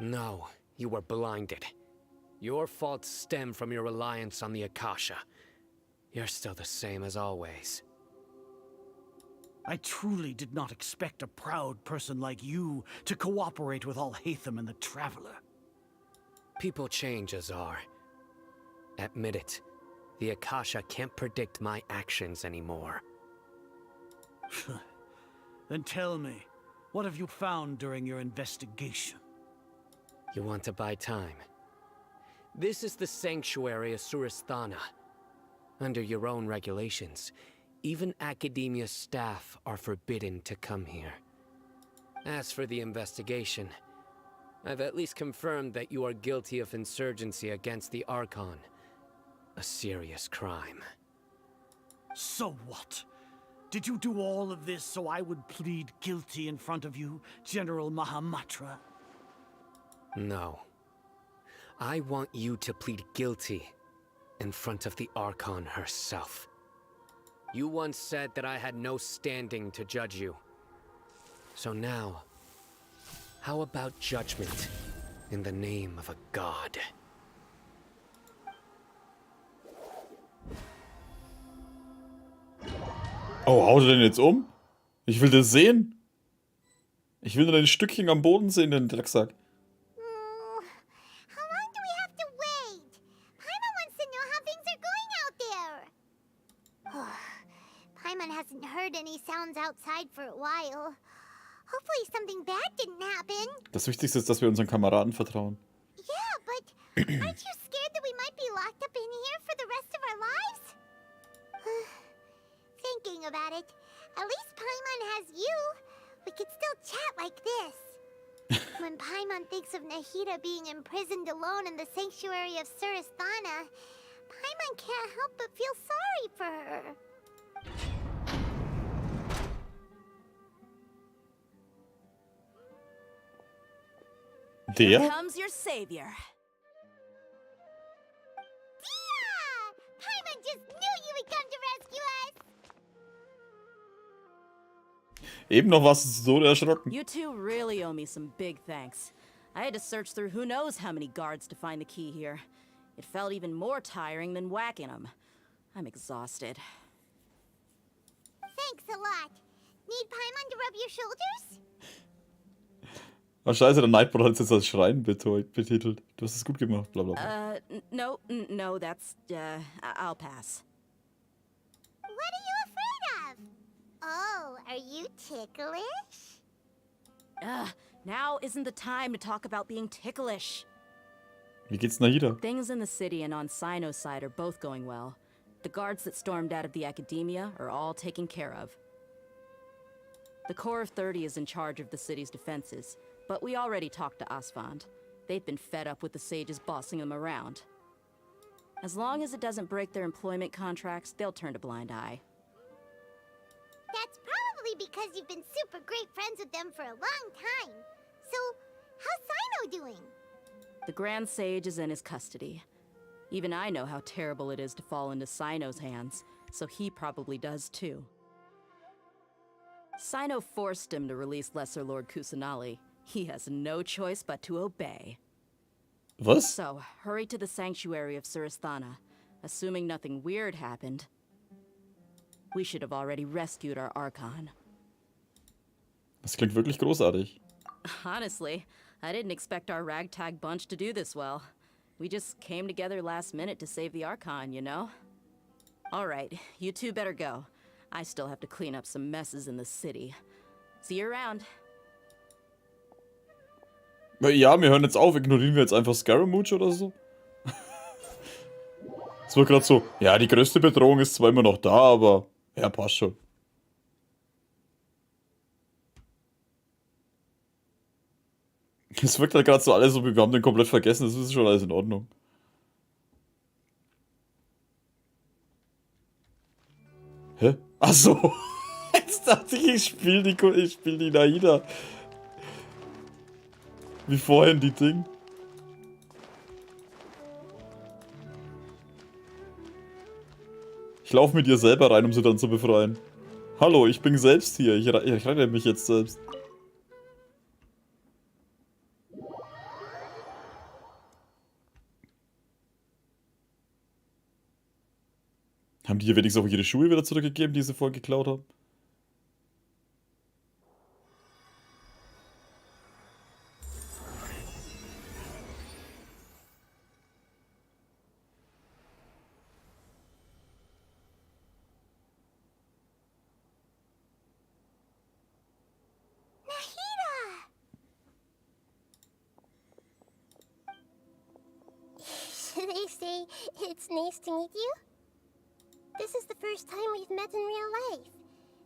L: No, you were blinded. Your faults stem from your reliance on the Akasha. You're still the same as always.
D: I truly did not expect a proud person like you to cooperate with Alhaitham and the Traveler.
L: People change, Azar. Admit it. The Akasha can't predict my actions anymore.
D: Then tell me, what have you found during your investigation?
L: You want to buy time? This is the sanctuary of Surasthana. Under your own regulations, even Academia staff are forbidden to come here. As for the investigation, I've at least confirmed that you are guilty of insurgency against the Archon. A serious crime.
D: So what? Did you do all of this so I would plead guilty in front of you, General Mahamatra?
L: No. I want you to plead guilty in front of the Archon herself. You once said that I had no standing to judge you. So now, how about judgment in the name of a god?
A: Oh, haut er den jetzt um? Ich will das sehen. Ich will nur ein Stückchen am Boden sehen, den Drecksack.
C: How long do we have to wait? Paimon wants to know how things are going out there. Paimon hasn't heard any sounds outside for a while. Hopefully something bad didn't happen.
A: Das Wichtigste ist, dass wir unseren Kameraden vertrauen.
C: Yeah, but aren't you scared that we might be locked up in here for the rest of our lives? Thinking about it, at least Paimon has you. We could still chat like this. When Paimon thinks of Nahida being imprisoned alone in the sanctuary of Surasthana, Paimon can't help but feel sorry for her.
K: Here comes your savior.
C: Dia! Paimon just knew you would come to rescue us.
A: Eben noch warst du so erschrocken.
K: You two really owe me some big thanks. I had to search through who knows how many guards to find the key here. It felt even more tiring than whacking them. I'm exhausted.
C: Thanks a lot. Need Paimon to rub your shoulders?
A: Oh scheiße, der Nightbot hat es jetzt als Schreien betitelt. Du hast es gut gemacht, bla bla bla.
K: No, that's, I'll pass.
C: What are you afraid of? Oh, are you ticklish?
K: Now isn't the time to talk about being ticklish.
A: Wie geht's Nahida?
K: Things in the city and on Sino's side are both going well. The guards that stormed out of the Academia are all taken care of. The Corps of 30 is in charge of the city's defenses, but we already talked to Asfand. They've been fed up with the sages bossing them around. As long as it doesn't break their employment contracts, they'll turn a blind eye.
C: That's probably because you've been super great friends with them for a long time. So, how's Sino doing?
K: The Grand Sage is in his custody. Even I know how terrible it is to fall into Sino's hands, so he probably does too. Sino forced him to release Lesser Lord Kusanali. He has no choice but to obey.
A: What?
K: So, hurry to the sanctuary of Surasthana. Assuming nothing weird happened, we should have already rescued our Archon.
A: Das klingt wirklich großartig.
K: Honestly, I didn't expect our ragtag bunch to do this well. We just came together last minute to save the Archon, you know? All right, you two better go. I still have to clean up some messes in the city. See you around.
A: Ja, wir hören jetzt auf. Ignorieren wir jetzt einfach Scaramouche oder so? Es war gerade so, ja, die größte Bedrohung ist zwar immer noch da, aber ja, passt schon. Es wirkt halt gerade so alles so, wie wir haben den komplett vergessen, das ist schon alles in Ordnung. Hä? Ach so. Jetzt dachte ich spiele die Nahida. Wie vorhin die Ding. Ich laufe mit ihr selber rein, um sie dann zu befreien. Hallo, ich bin selbst hier. Ich rette mich jetzt selbst. Haben die hier wenigstens auch ihre Schuhe wieder zurückgegeben, die sie vorhin geklaut haben?
C: Should I say it's nice to meet you? This is the first time we've met in real life.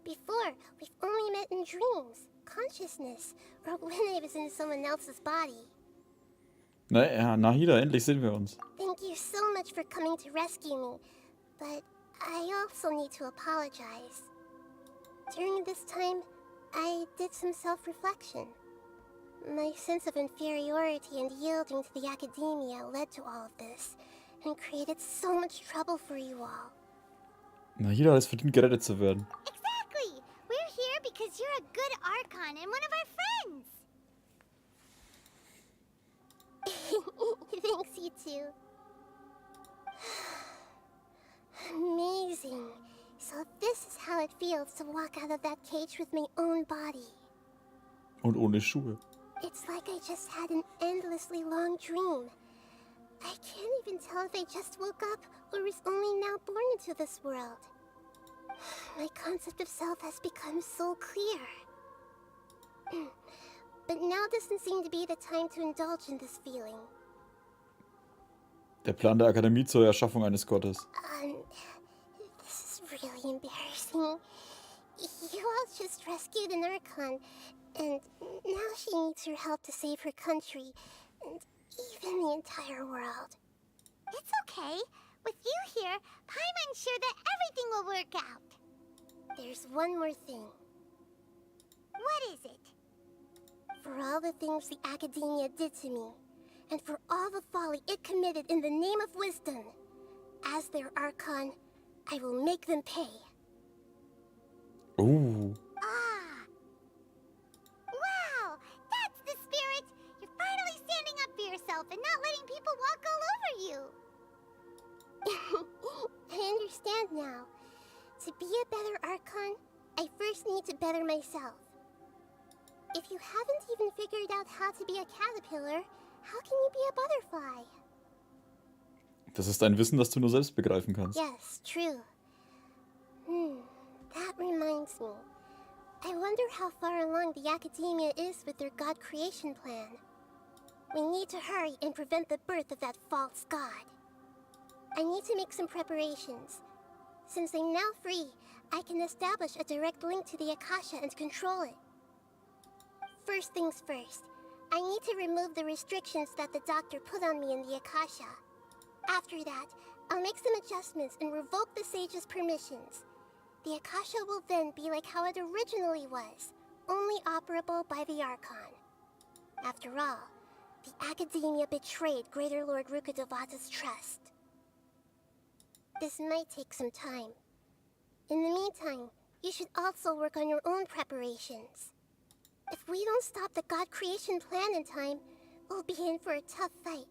C: Before, we've only met in dreams, consciousness, or when I was in someone else's body.
A: Naja, Nahida, endlich sehen wir uns.
C: Thank you so much for coming to rescue me, but I also need to apologize. During this time, I did some self-reflection. My sense of inferiority and yielding to the academia led to all of this, and created so much trouble for you all.
A: Nahida hat es verdient, gerettet zu werden.
C: Exactly! We're here because you're a good Archon and one of our friends! Thanks, you two. Amazing. So this is how it feels to walk out of that cage with my own body.
A: Und ohne Schuhe.
C: It's like I just had an endlessly long dream. I can't even tell if I just woke up or was only now born into this world. My concept of self has become so clear. But now doesn't seem to be the time to indulge in this feeling.
A: Der Plan der Akademie zur Erschaffung eines Gottes.
C: This is really embarrassing. You all just rescued an Archon, and now she needs your help to save her country, and even the entire world. It's okay. With you here, Paimon's sure that everything will work out. There's one more thing. What is it? For all the things the Academia did to me, and for all the folly it committed in the name of wisdom, as their Archon, I will make them pay.
A: Ooh.
C: Wow! That's the spirit! You're finally standing up for yourself and not letting people walk all over you! I understand now. To be a better Archon, I first need to better myself. If you haven't even figured out how to be a caterpillar, how can you be a butterfly?
A: Das ist ein Wissen, das du nur selbst begreifen kannst.
C: Yes, true. That reminds me. I wonder how far along the Academia is with their God creation plan. We need to hurry and prevent the birth of that false god. I need to make some preparations. Since I'm now free, I can establish a direct link to the Akasha and control it. First things first, I need to remove the restrictions that the doctor put on me in the Akasha. After that, I'll make some adjustments and revoke the sage's permissions. The Akasha will then be like how it originally was, only operable by the Archon. After all, the Academia betrayed Greater Lord Rukkhadevata's trust. This might take some time. In the meantime, you should also work on your own preparations. If we don't stop the God creation plan in time, we'll be in for a tough fight.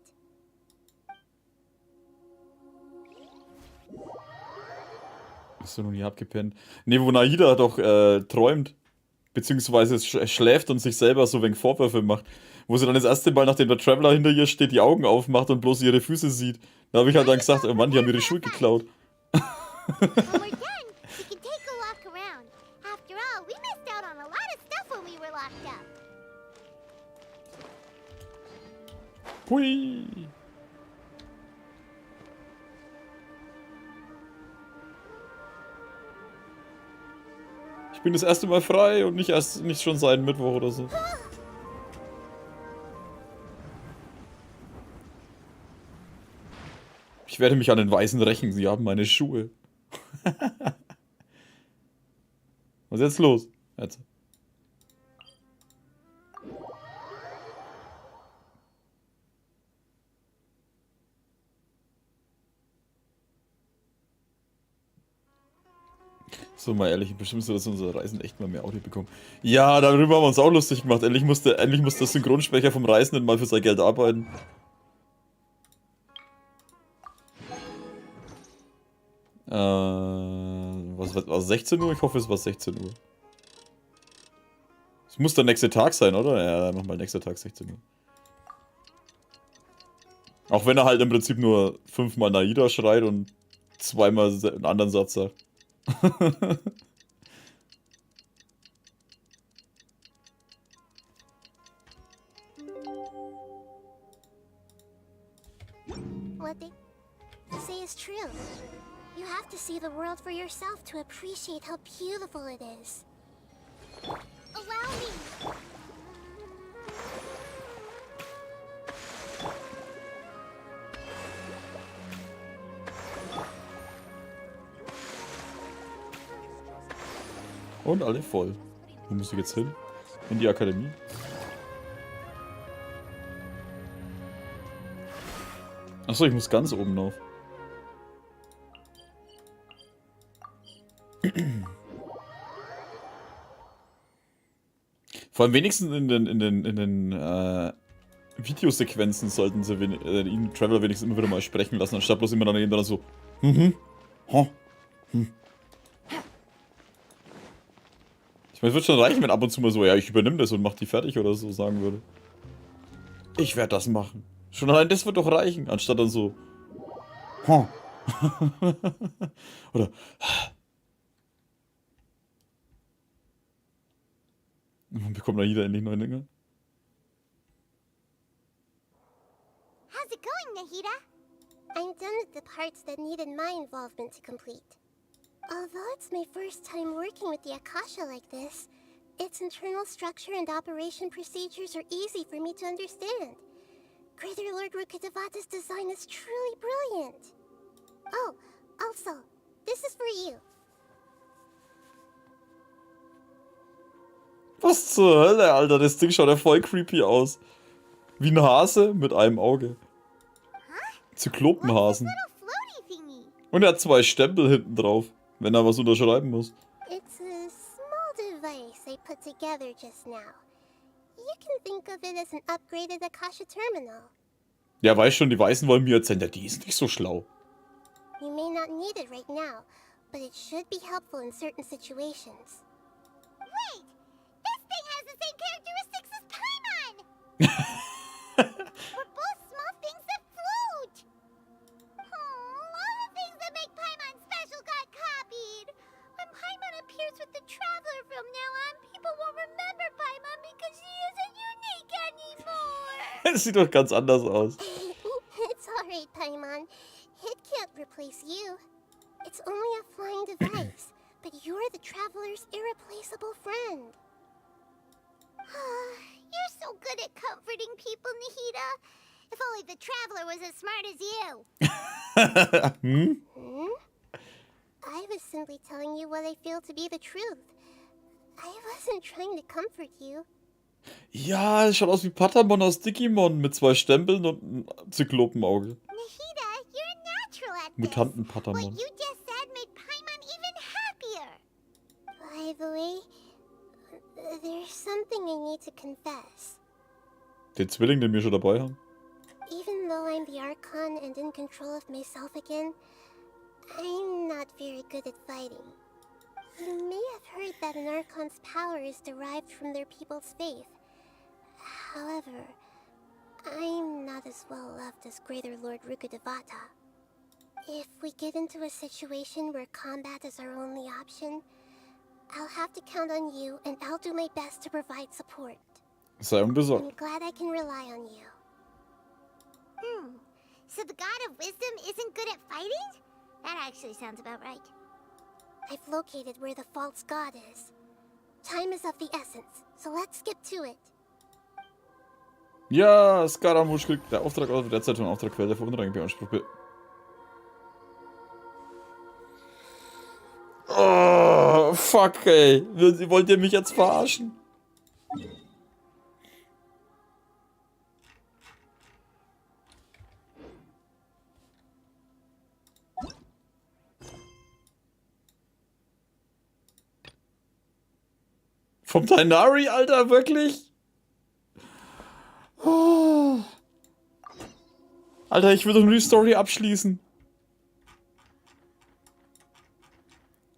A: Achso, nun, ihr habt gepennt. Ne, wo Nahida doch träumt, beziehungsweise schläft und sich selber so wenig Vorwürfe macht. Wo sie dann das erste Mal, nachdem der Traveler hinter ihr steht, die Augen aufmacht und bloß ihre Füße sieht. Da habe ich halt dann gesagt, oh Mann, die haben ihre Schuhe geklaut.
C: When we're done, we can take a walk around. After all, we missed out on a lot of stuff when we were locked up.
A: Hui. Ich bin das erste Mal frei und nicht schon seit Mittwoch oder so. Ich werde mich an den Weißen rächen, sie haben meine Schuhe. Was ist jetzt los? Jetzt. So, mal ehrlich, bestimmt so, dass unsere Reisenden echt mal mehr Audio bekommen. Ja, darüber haben wir uns auch lustig gemacht. Endlich musste der Synchronsprecher vom Reisenden mal für sein Geld arbeiten. Was war 16 Uhr? Ich hoffe, es war 16 Uhr. Es muss der nächste Tag sein, oder? Ja, mach mal nächster Tag 16 Uhr. Auch wenn er halt im Prinzip nur 5-mal Nahida schreit und 2-mal einen anderen Satz sagt.
C: What they say is true. You have to see the world for yourself to appreciate how beautiful it is. Allow me.
A: Und alle voll. Wo muss ich jetzt hin? In die Akademie? Achso, ich muss ganz oben auf. Vor allem wenigstens in den Videosequenzen sollten sie ihn Traveler wenigstens immer wieder mal sprechen lassen, anstatt bloß immer dann so Ich meine, es wird schon reichen, wenn ab und zu mal so, ja, ich übernimm das und mach die fertig oder so sagen würde. Ich werde das machen. Schon allein das wird doch reichen, anstatt dann so oder man bekommt da jeder endlich neue Dinge.
C: How's it going, Nahida? I'm done with the parts that needed my involvement to complete. Although it's my first time working with the Akasha like this, its internal structure and operation procedures are easy for me to understand. Greater Lord Rukkhadevata's design is truly brilliant. Oh, also, this is for you.
A: Was zur Hölle, Alter? Das Ding schaut ja voll creepy aus. Wie ein Hase mit einem Auge. Zyklopenhasen. Und er hat 2 Stempel hinten drauf, wenn er was unterschreiben muss.
C: It's a small device I put together just now. You can think of it as an upgraded Akasha terminal.
A: Ja, weiß schon, die Weißen wollen mir erzählen, die ist nicht so schlau.
C: You may not need it right now, but it should be helpful in certain situations. Wait! This thing has the same characteristics as Paimon! We're both small things that float! All the things that make Paimon special got copied! When Paimon appears with the Traveler from now on, people won't remember Paimon because she isn't unique anymore!
A: Das sieht doch ganz anders aus.
C: It's alright, Paimon. It can't replace you. It's only a flying device, but you're the Traveler's irreplaceable friend. You're so good at comforting people, Nahida. If only the Traveler was as smart as you. I was simply telling you what I feel to be the truth. I wasn't trying to comfort you.
A: Ja, es schaut aus wie Patamon aus Digimon mit 2 Stempeln und einem Zyklopenauge.
C: Nahida, you're natural at this.
A: Mutanten-Patamon.
C: What you just said made Paimon even happier. By the way, there's something I need to confess.
A: Den Zwilling, den wir schon dabei haben.
C: Even though I'm the Archon and in control of myself again, I'm not very good at fighting. You may have heard that an Archon's power is derived from their people's faith. However, I'm not as well loved as Greater Lord Rukkhadevata. If we get into a situation where combat is our only option, I'll have to count on you, and I'll do my best to provide support.
A: Sei unbesorgt.
C: I'm glad I can rely on you. So the God of Wisdom isn't good at fighting? That actually sounds about right. I've located where the false god is. Time is of the essence, so let's skip to it.
A: Ja, Scaramouche kriegt der Auftrag aus, derzeit von Auftrag Quelle für Unrein beansprucht. Oh, fuck, ey. Wollt ihr mich jetzt verarschen? Vom Tainari, Alter, wirklich? Oh. Alter, ich will doch nur die Story abschließen.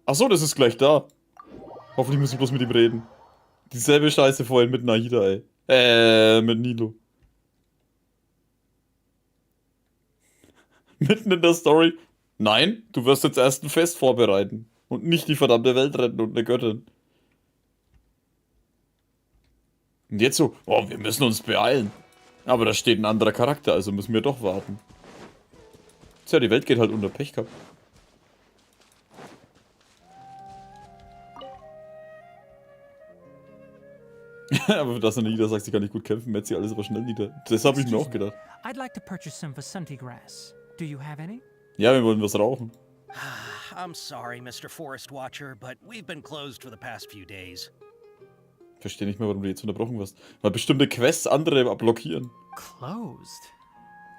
A: Achso, das ist gleich da. Hoffentlich müssen wir bloß mit ihm reden. Dieselbe Scheiße vorhin mit Nahida, ey. Mit Nilo. Mitten in der Story. Nein, du wirst jetzt erst ein Fest vorbereiten. Und nicht die verdammte Welt retten und eine Göttin. Und jetzt so, oh, wir müssen uns beeilen. Aber da steht ein anderer Charakter, also müssen wir doch warten. Tja, die Welt geht halt unter Pech gehabt. Aber dass er nieder sagt, sie kann nicht gut kämpfen, mäht sie alles aber schnell nieder. Das habe ich mir auch gedacht.
G: I'd like to purchase some Vasanti grass. Do you have any?
A: Ja, wir wollen was rauchen.
N: I'm sorry, Mr. Forest Watcher, but we've been closed for the past few days.
A: Verstehe nicht mehr, warum du jetzt unterbrochen wirst. Weil bestimmte Quests andere blockieren.
G: Closed?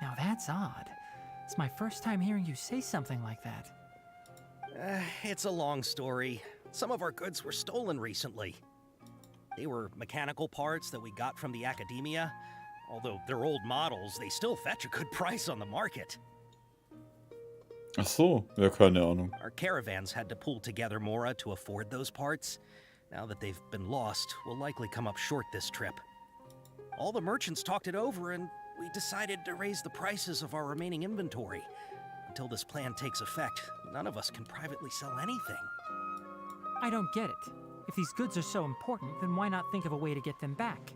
G: Now that's odd. It's my first time hearing you say something like that.
N: It's a long story. Some of our goods were stolen recently. They were mechanical parts that we got from the academia. Although they're old models, they still fetch a good price on the market.
A: Ach so, ja, keine Ahnung.
N: Our caravans had to pull together more to afford those parts. Now that they've been lost, we'll likely come up short this trip. All the merchants talked it over, and we decided to raise the prices of our remaining inventory. Until this plan takes effect, none of us can privately sell anything.
G: I don't get it. If these goods are so important, then why not think of a way to get them back?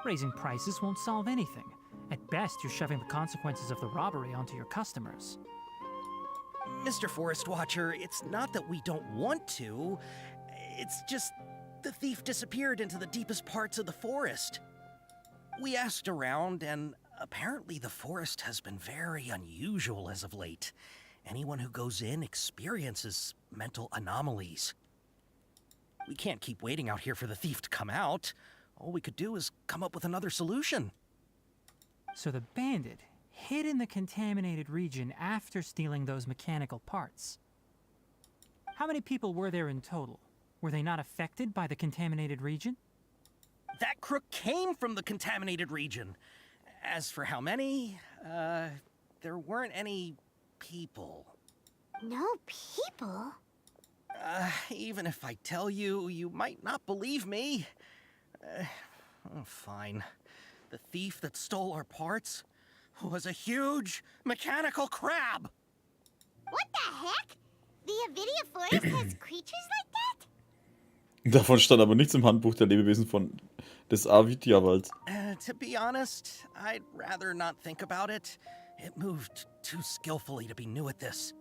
G: Raising prices won't solve anything. At best, you're shoving the consequences of the robbery onto your customers.
N: Mr. Forest Watcher, it's not that we don't want to. It's just the thief disappeared into the deepest parts of the forest. We asked around, and apparently the forest has been very unusual as of late. Anyone who goes in experiences mental anomalies. We can't keep waiting out here for the thief to come out. All we could do is come up with another solution.
G: So the bandit hid in the contaminated region after stealing those mechanical parts. How many people were there in total? Were they not affected by the contaminated region?
N: That crook came from the contaminated region. As for how many, there weren't any people.
C: No people?
N: Even if I tell you, you might not believe me. Fine. The thief that stole our parts was a huge mechanical crab.
C: What the heck? The Avidia Forest has creatures like that?
A: Davon stand aber nichts im Handbuch der Lebewesen des Avidia-Walds.
N: To be honest, I'd rather not think about it. It moved too skillfully to be new at this.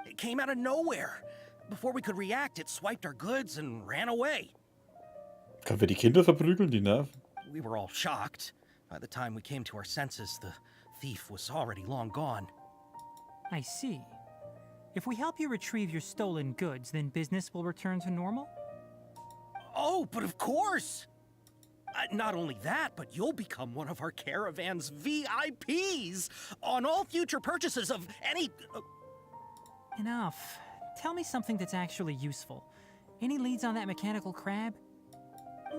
N: It came out of nowhere. Before we could react, it swiped our goods and ran away.
A: Kann wir die Kinder verprügeln, die Nerven?
N: We were all shocked. By the time we came to our senses, the thief was already long gone.
G: I see. If we help you retrieve your stolen goods, then business will return to normal?
N: Oh, but of course! Not only that, but you'll become one of our caravan's VIPs on all future purchases of any...
G: Enough. Tell me something that's actually useful. Any leads on that mechanical crab?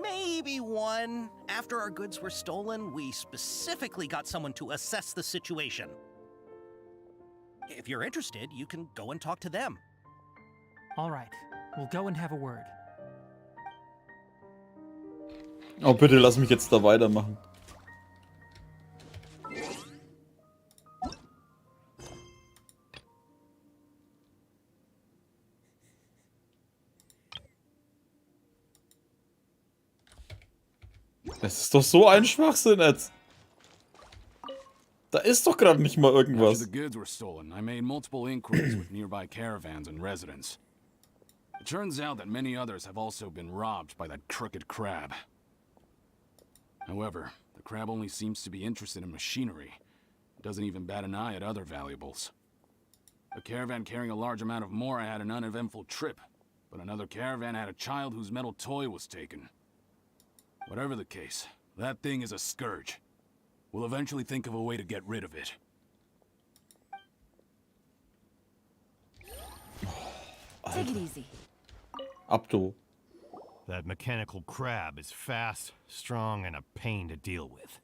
N: Maybe one. After our goods were stolen, we specifically got someone to assess the situation. If you're interested, you can go and talk to them.
G: All right. We'll go and have a word.
A: Oh, bitte lass mich jetzt da weitermachen. Das ist doch so ein Schwachsinn jetzt. Da ist doch gerade nicht mal
B: After
A: irgendwas.
B: the goods were stolen, I made multiple inquiries with nearby caravans and residents. It turns out that many others have also been robbed by that crooked crab. However, the crab only seems to be interested in machinery. It doesn't even bat an eye at other valuables. A caravan carrying a large amount of more had an uneventful trip, but another caravan had a child whose metal toy was taken. Whatever the case, that thing is a scourge. We'll eventually think of a way to get rid of it.
K: Take it easy.
A: Abdo.
J: That mechanical crab is fast, strong, and a pain to deal with.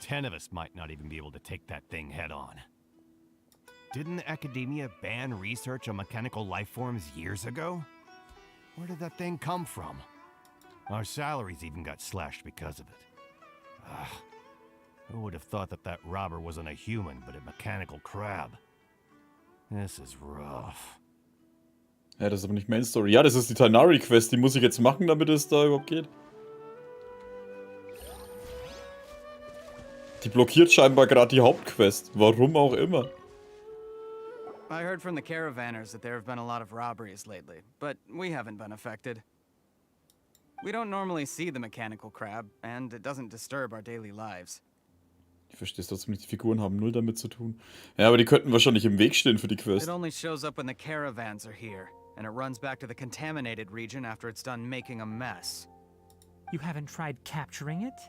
J: 10 of us might not even be able to take that thing head on. Didn't the Academia ban research on mechanical life forms years ago? Where did that thing come from? Our salaries even got slashed because of it. Who would have thought that that robber wasn't a human, but a mechanical crab? This is rough.
A: Ja, das ist aber nicht Main Story. Ja, das ist die Tighnari-Quest. Die muss ich jetzt machen, damit es da überhaupt geht. Die blockiert scheinbar gerade die Hauptquest. Warum auch immer.
P: I heard from the caravanners that there have been a lot of robberies lately, but we haven't been affected. We don't normally see the mechanical crab, and it doesn't disturb our daily lives.
A: Ich verstehe es trotzdem nicht. Die Figuren haben null damit zu tun. Ja, aber die könnten wahrscheinlich im Weg stehen für die
P: It
A: Quest.
P: only shows up when the caravans are here, and it runs back to the contaminated region after it's done making a mess.
G: You haven't tried capturing it?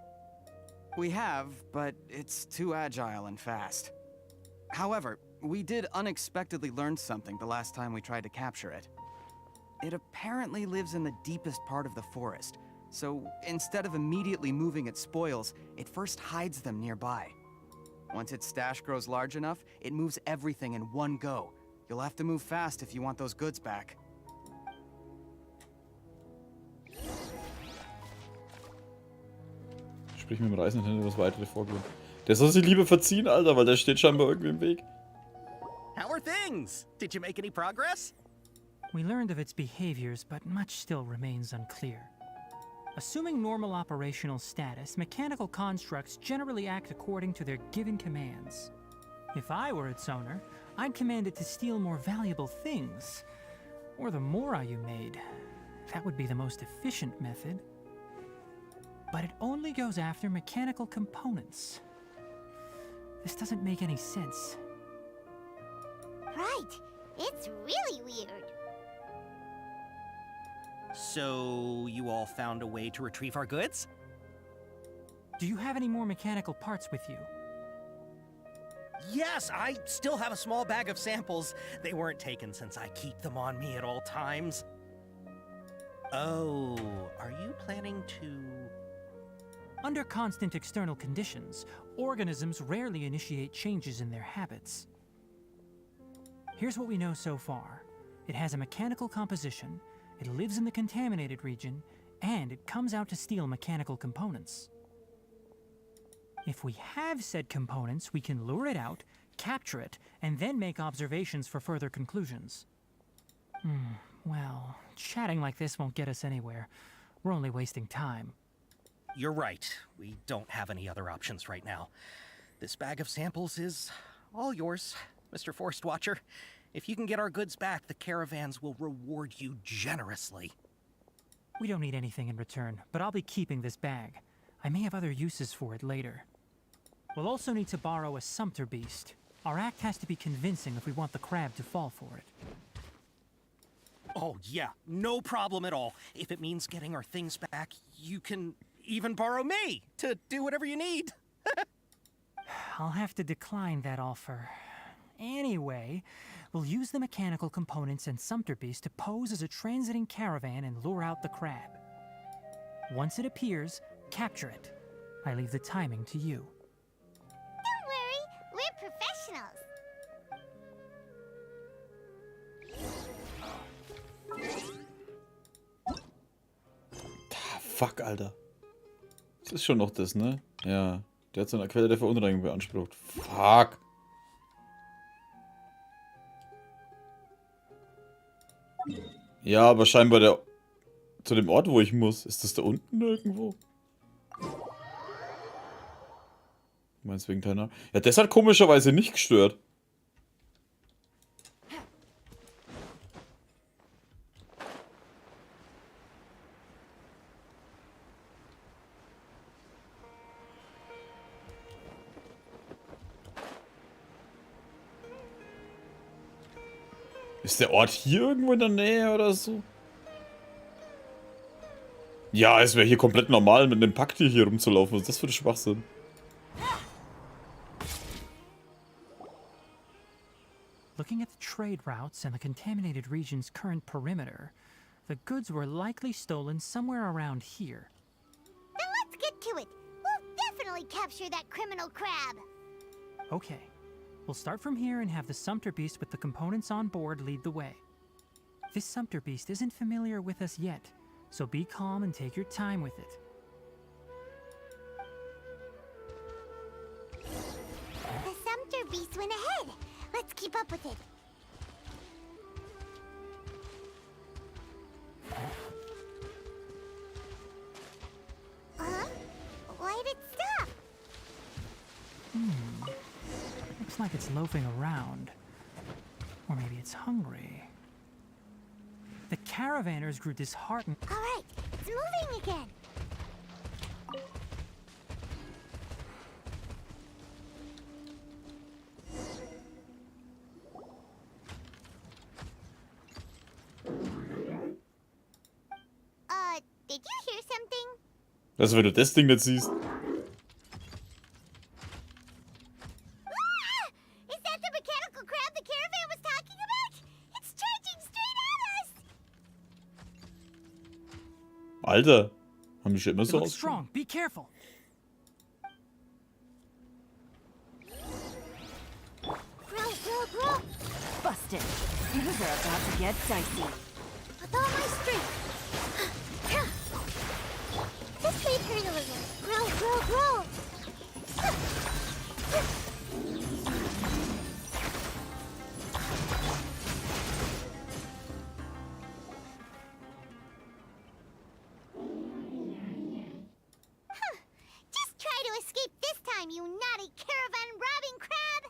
P: We have, but it's too agile and fast. However, we did unexpectedly learn something the last time we tried to capture it. It apparently lives in the deepest part of the forest, so instead of immediately moving its spoils, it first hides them nearby. Once its stash grows large enough, it moves everything in one go. You'll have to move fast if you want those goods back.
A: Sprich mit dem Reisenden über das weitere Vorgehen. Der soll sich lieber verziehen, Alter, weil der steht scheinbar irgendwie im Weg.
N: How are things? Did you make any progress?
G: We learned of its behaviors, but much still remains unclear. Assuming normal operational status, mechanical constructs generally act according to their given commands. If I were its owner, I'd command it to steal more valuable things. Or the mora you made. That would be the most efficient method. But it only goes after mechanical components. This doesn't make any sense.
C: Right. It's really weird.
N: So, you all found a way to retrieve our goods?
G: Do you have any more mechanical parts with you?
N: Yes, I still have a small bag of samples. They weren't taken since I keep them on me at all times. Oh, are you planning to...
G: Under constant external conditions, organisms rarely initiate changes in their habits. Here's what we know so far. It has a mechanical composition, it lives in the contaminated region, and it comes out to steal mechanical components. If we have said components, we can lure it out, capture it, and then make observations for further conclusions. Well, chatting like this won't get us anywhere. We're only wasting time.
N: You're right. We don't have any other options right now. This bag of samples is all yours, Mr. Forest Watcher. If you can get our goods back, the caravans will reward you generously.
G: We don't need anything in return, but I'll be keeping this bag. I may have other uses for it later. We'll also need to borrow a sumpter beast. Our act has to be convincing if we want the crab to fall for it.
N: Oh, yeah, no problem at all. If it means getting our things back, you can even borrow me to do whatever you need.
G: I'll have to decline that offer. Anyway, we'll use the mechanical components and sumpter beast to pose as a transiting caravan and lure out the crab. Once it appears, capture it. I leave the timing to you.
C: Don't worry, we're professionals.
A: Fuck, Alter. Das ist schon noch das, ne? Ja. Der hat so eine Quelle der Verunreinigung beansprucht. Fuck. Ja, aber scheinbar zu dem Ort, wo ich muss. Ist das da unten irgendwo? Meinst wegen deiner? Ja, das hat komischerweise nicht gestört. Ist der Ort hier irgendwo in der Nähe oder so? Ja, es wäre hier komplett normal, mit einem Packtier hier rumzulaufen. Was ist das für ein Schwachsinn?
G: Looking at the trade routes and the contaminated region's current perimeter, the goods were likely stolen somewhere around here.
C: Then let's get to it. We'll definitely capture that criminal crab.
G: Okay, we'll start from here and have the Sumpter Beast with the components on board lead the way. This Sumpter Beast isn't familiar with us yet, so be calm and take your time with it.
C: The Sumpter Beast went ahead. Let's keep up with it. Huh? Why did it stop?
G: Looks like it's loafing around. Or maybe it's hungry. The caravanners grew disheartened.
C: All right, it's moving again. Did you hear something?
A: Also wenn du das Ding nicht siehst.
C: Ah! Is that the mechanical crab the caravan was talking about? It's charging straight at us!
A: Alter, haben die schon immer
G: It
A: so
G: looks
A: ausgeschaut?
G: strong. Be careful.
C: Grow.
H: Busted. Things are about to get dicey.
C: With all my strength. Just wait here a little. Grow. Just try to escape this time, you naughty caravan-robbing crab!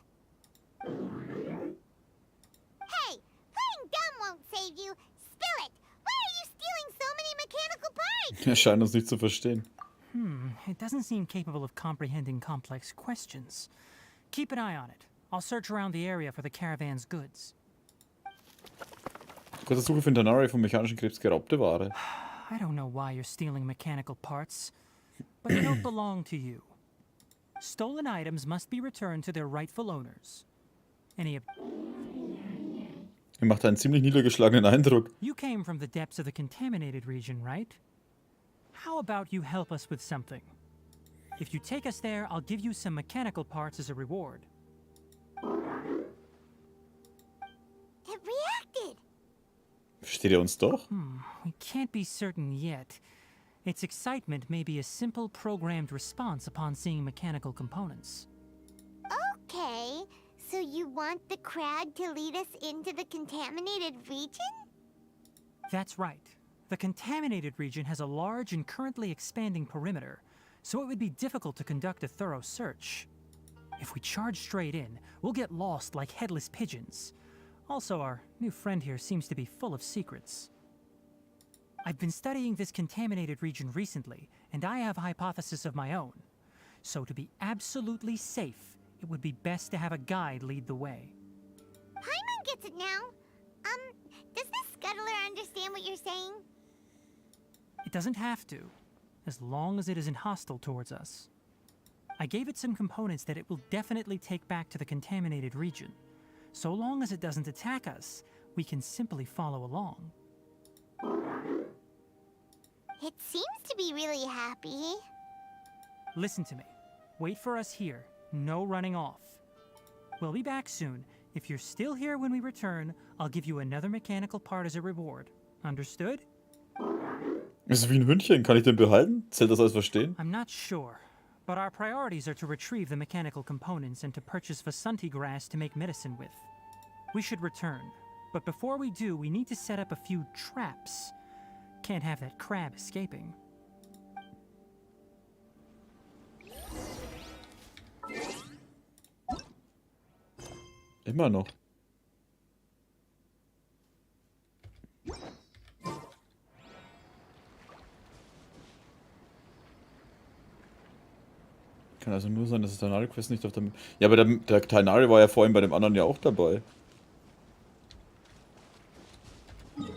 C: Hey, playing dumb won't save you. Spill it! Why are you stealing so many mechanical parts?
A: Er scheint uns nicht zu verstehen.
G: It doesn't seem capable of comprehending complex questions. Keep an eye on it. I'll search around the area for the caravan's goods.
A: Kurze Suche für Deiner vom mechanischen Krebs geraubte Ware.
G: I don't know why you're stealing mechanical parts, but they don't belong to you. Stolen items must be returned to their rightful owners. Any
A: Er macht einen ziemlich niedergeschlagenen Eindruck.
G: You came from the depths of the contaminated region, right? How about you help us with something? If you take us there, I'll give you some mechanical parts as a reward.
C: It reacted!
A: Versteht er uns doch?
G: We can't be certain yet. Its excitement may be a simple programmed response upon seeing mechanical components.
C: Okay, so you want the crab to lead us into the contaminated region?
G: That's right. The contaminated region has a large and currently expanding perimeter, so it would be difficult to conduct a thorough search. If we charge straight in, we'll get lost like headless pigeons. Also, our new friend here seems to be full of secrets. I've been studying this contaminated region recently, and I have a hypothesis of my own. So to be absolutely safe, it would be best to have a guide lead the way.
C: Paimon gets it now. Does this scuttler understand what you're saying?
G: It doesn't have to, as long as it isn't hostile towards us. I gave it some components that it will definitely take back to the contaminated region. So long as it doesn't attack us, we can simply follow along.
C: It seems to be really happy.
G: Listen to me. Wait for us here. No running off. We'll be back soon. If you're still here when we return, I'll give you another mechanical part as a reward. Understood?
A: Ist wie ein Hündchen. Kann ich den behalten? Zählt das als verstehen?
G: I'm not sure, but our priorities are to retrieve the mechanical components and to purchase Vasanti grass to make medicine with. We should return, but before we do, we need to set up a few traps. Can't have that crab escaping.
A: Immer noch. Kann also nur sein, dass das Tainari-Quest nicht auf dem... Ja, aber der Tainari war ja vorhin bei dem anderen ja auch dabei.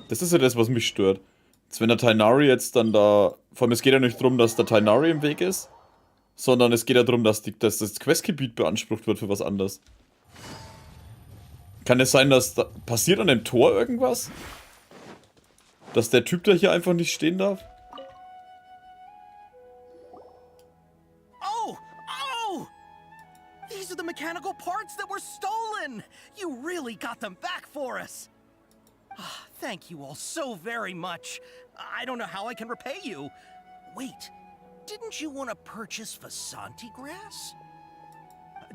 A: Das ist ja das, was mich stört. Jetzt, wenn der Tainari jetzt dann da... Vor allem, es geht ja nicht darum, dass der Tainari im Weg ist, sondern es geht ja darum, dass das Questgebiet beansprucht wird für was anderes. Kann es sein, dass da... Passiert an dem Tor irgendwas? Dass der Typ da hier einfach nicht stehen darf?
N: These are the mechanical parts that were stolen! You really got them back for us! Thank you all so very much. I don't know how I can repay you. Wait, didn't you want to purchase Vasanti grass?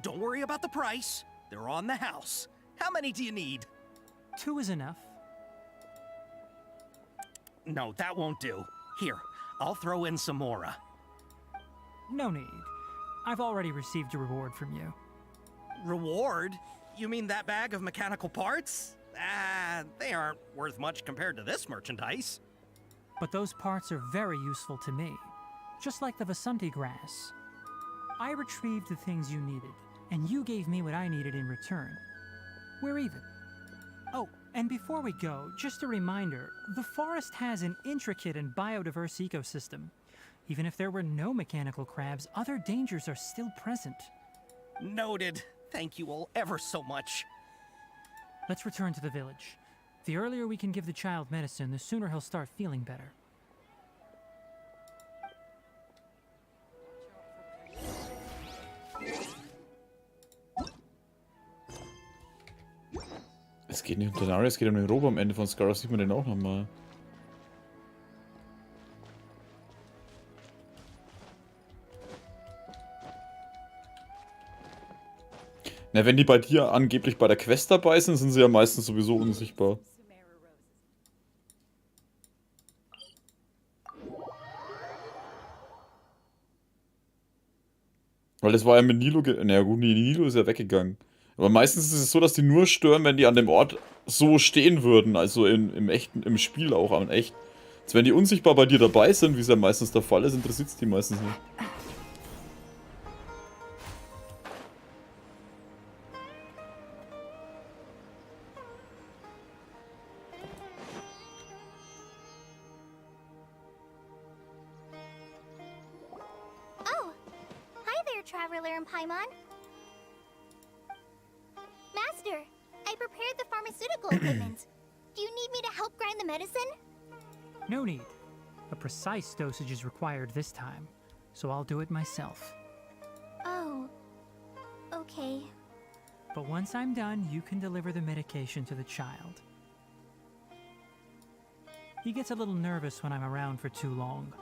N: Don't worry about the price. They're on the house. How many do you need?
G: 2 is enough.
N: No, that won't do. Here, I'll throw in some more.
G: No need. I've already received a reward from you.
N: Reward? You mean that bag of mechanical parts? They aren't worth much compared to this merchandise.
G: But those parts are very useful to me. Just like the Vasanti grass. I retrieved the things you needed, and you gave me what I needed in return. We're even. Oh, and before we go, just a reminder, the forest has an intricate and biodiverse ecosystem. Even if there were no mechanical crabs, other dangers are still present.
N: Noted. Thank you all ever so much.
G: Let's return to the village. The earlier we can give the child medicine, the sooner he'll start feeling better.
A: Es geht nicht um Tainari, es geht um den Robo am Ende von Scarra. Sieht man den auch nochmal. Na, wenn die bei dir angeblich bei der Quest dabei sind, sind sie ja meistens sowieso unsichtbar. Weil das war ja mit Nilo... Naja gut, nee, Nilo ist ja weggegangen. Aber meistens ist es so, dass die nur stören, wenn die an dem Ort so stehen würden. Also im Spiel auch, an echt. Jetzt, wenn die unsichtbar bei dir dabei sind, wie es ja meistens der Fall ist, interessiert es die meistens nicht.
C: Traveler in Paimon. Master, I prepared the pharmaceutical equipment. Do you need me to help grind the medicine?
G: No need. A precise dosage is required this time, so I'll do it myself.
C: Oh, okay.
G: But once I'm done, you can deliver the medication to the child. He gets a little nervous when I'm around for too long.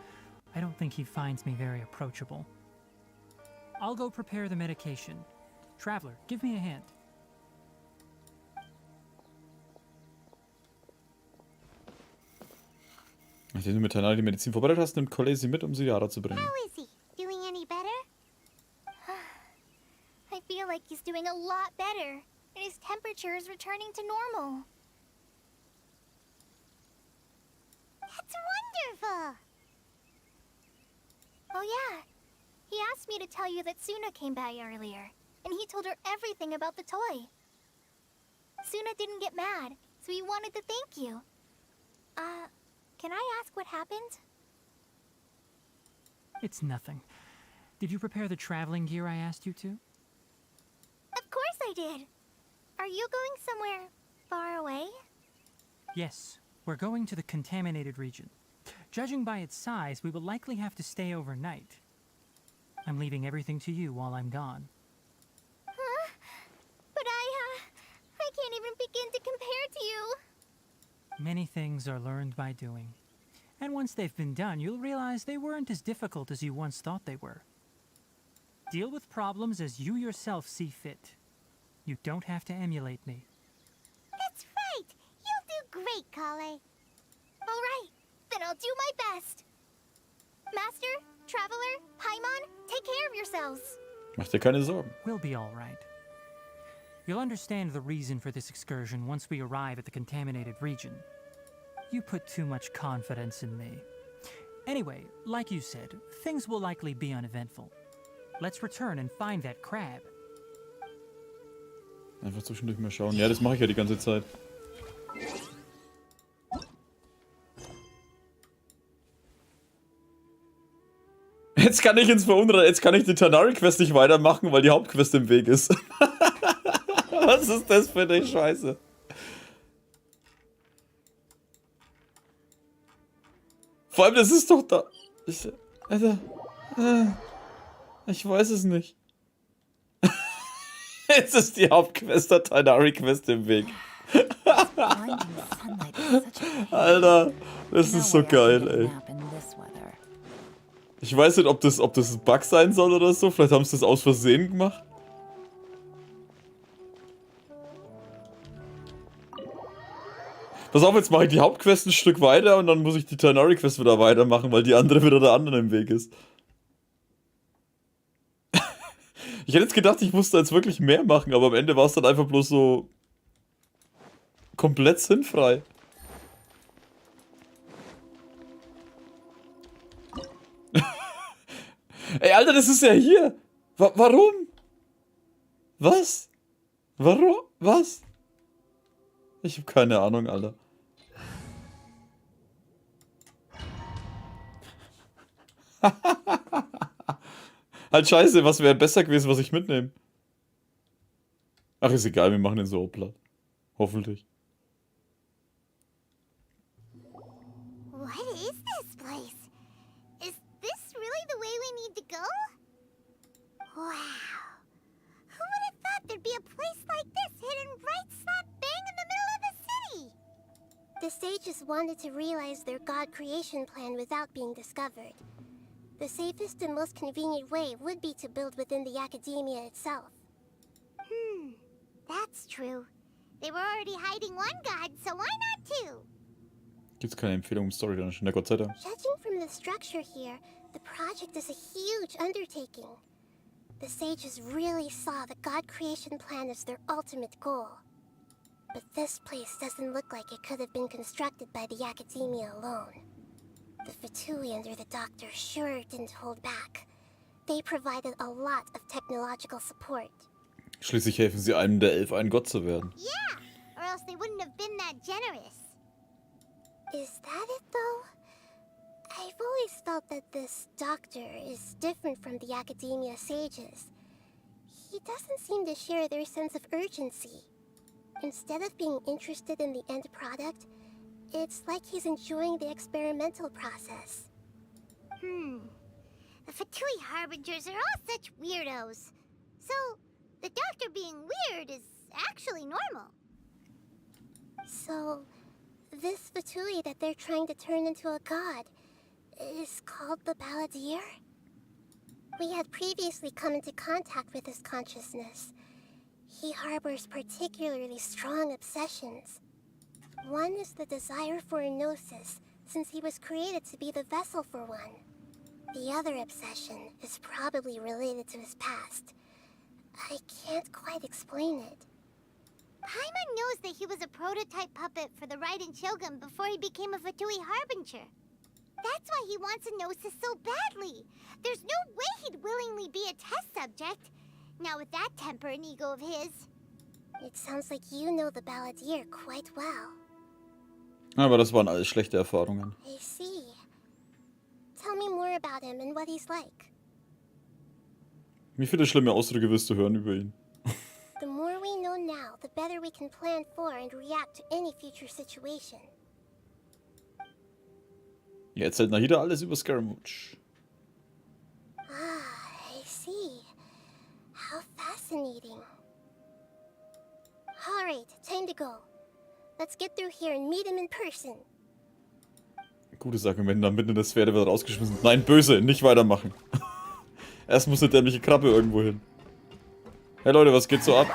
G: I don't think he finds me very approachable. I'll go prepare the medication. Traveler, give me a hand.
A: Nachdem du mit Tainari die Medizin vorbereitet hast, nimmt Kolle sie mit, um sie Yara zu bringen.
C: How is he? Doing any better? I feel like he's doing a lot better, and his temperature is returning to normal. That's wonderful! Oh yeah, he asked me to tell you that Suna came by earlier, and he told her everything about the toy. Suna didn't get mad, so he wanted to thank you. Can I ask what happened?
G: It's nothing. Did you prepare the traveling gear I asked you to?
C: Of course I did. Are you going somewhere far away?
G: Yes, we're going to the contaminated region. Judging by its size, we will likely have to stay overnight. I'm leaving everything to you while I'm gone.
C: Huh? But I can't even begin to compare to you.
G: Many things are learned by doing. And once they've been done, you'll realize they weren't as difficult as you once thought they were. Deal with problems as you yourself see fit. You don't have to emulate me.
C: That's right! You'll do great, Kale. All right, Then I'll do my best. Master, Traveler, Paimon, take care of yourselves.
A: Mach dir keine Sorgen.
G: We'll be all right. You'll understand the reason for this excursion once we arrive at the contaminated region. You put too much confidence in me. Anyway, like you said, things will likely be uneventful. Let's return and find that crab.
A: Einfach zwischendurch mal schauen. Ja, das mache ich ja die ganze Zeit. Jetzt kann ich ins Verunrein. Jetzt kann ich die Tanari-Quest nicht weitermachen, weil die Hauptquest im Weg ist. Was ist das für eine Scheiße? Vor allem, das ist doch da. Ich weiß es nicht. Jetzt ist die Hauptquest der Tanari-Quest im Weg. Alter, das ist so geil, ey. Ich weiß nicht, ob das ein Bug sein soll oder so. Vielleicht haben sie das aus Versehen gemacht. Pass auf, jetzt mache ich die Hauptquest ein Stück weiter und dann muss ich die Tanari-Quest wieder weitermachen, weil die andere wieder der anderen im Weg ist. Ich hätte jetzt gedacht, ich musste jetzt wirklich mehr machen, aber am Ende war es dann einfach bloß so komplett sinnfrei. Ey, Alter, das ist ja hier. Warum? Was? Warum? Was? Ich hab keine Ahnung, Alter. Halt scheiße, was wäre besser gewesen, was ich mitnehme? Ach, ist egal, wir machen den so platt. Hoffentlich.
C: What is this place? Is this really the way we need to go? Wow. Who would have thought there'd be a place like this hidden right slap bang in the middle of the city? The sages wanted to realize their god creation plan without being discovered. The safest and most convenient way would be to build within the academia itself. That's true. They were already hiding one god, so why not two?
A: Gibt's keine Empfehlung im Story, dann na Gott sei Dank.
C: Judging from the structure here, the project is a huge undertaking. The sages really saw the god creation plan as their ultimate goal. But this place doesn't look like it could have been constructed by the academia alone. The Fatui under the Doctor sure didn't hold back. They provided a lot of technological support.
A: Schließlich helfen sie einem der Elf, ein Gott zu werden.
C: Yeah, or else they wouldn't have been that generous. Is that it though? I've always felt that this Doctor is different from the academia sages. He doesn't seem to share their sense of urgency. Instead of being interested in the end product, it's like he's enjoying the experimental process. The Fatui Harbingers are all such weirdos. So, the Doctor being weird is actually normal. So, this Fatui that they're trying to turn into a god is called the Balladeer? We had previously come into contact with his consciousness. He harbors particularly strong obsessions. One is the desire for a gnosis, since he was created to be the vessel for one. The other obsession is probably related to his past. I can't quite explain it. Paimon knows that he was a prototype puppet for the Raiden Shogun before he became a Fatui Harbinger. That's why he wants a gnosis so badly. There's no way he'd willingly be a test subject. Now with that temper and ego of his. It sounds like you know the Balladeer quite well.
A: Aber das waren alles schlechte Erfahrungen.
C: I see. Tell me more about him and what he's like.
A: Wie viele schlimme Ausdrücke wirst du hören über ihn?
C: The more we know now, the better we can plan for and react to any future situation.
A: Ja, erzählt Nahida alles über Scaramouche.
C: I see. How fascinating. Alright, time to go. Let's get through here and meet him in person.
A: Gutes Argument, dann mitten in der Sphäre wird rausgeschmissen. Nein, böse, nicht weitermachen. Erst muss eine dämliche Krabbe irgendwo hin. Hey Leute, was geht so ab?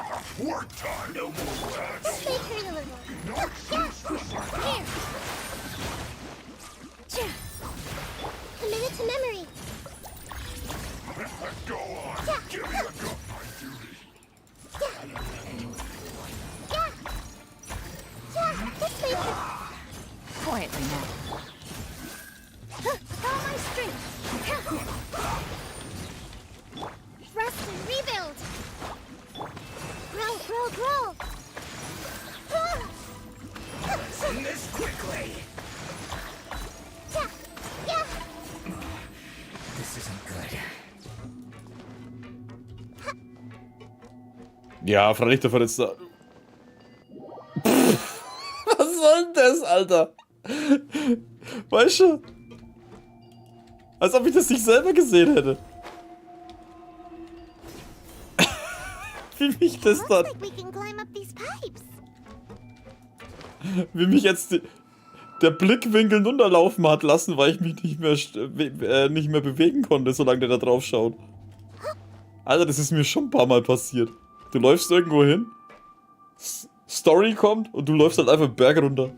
A: Ja, freilich der Verletzte. Was soll denn das, Alter? Weißt du? Als ob ich das nicht selber gesehen hätte. Wie mich das dann... Wie mich jetzt der Blickwinkel runterlaufen hat lassen, weil ich mich nicht mehr bewegen konnte, solange der da drauf schaut. Alter, das ist mir schon ein paar Mal passiert. Du läufst irgendwo hin, Story kommt und du läufst halt einfach Berg runter.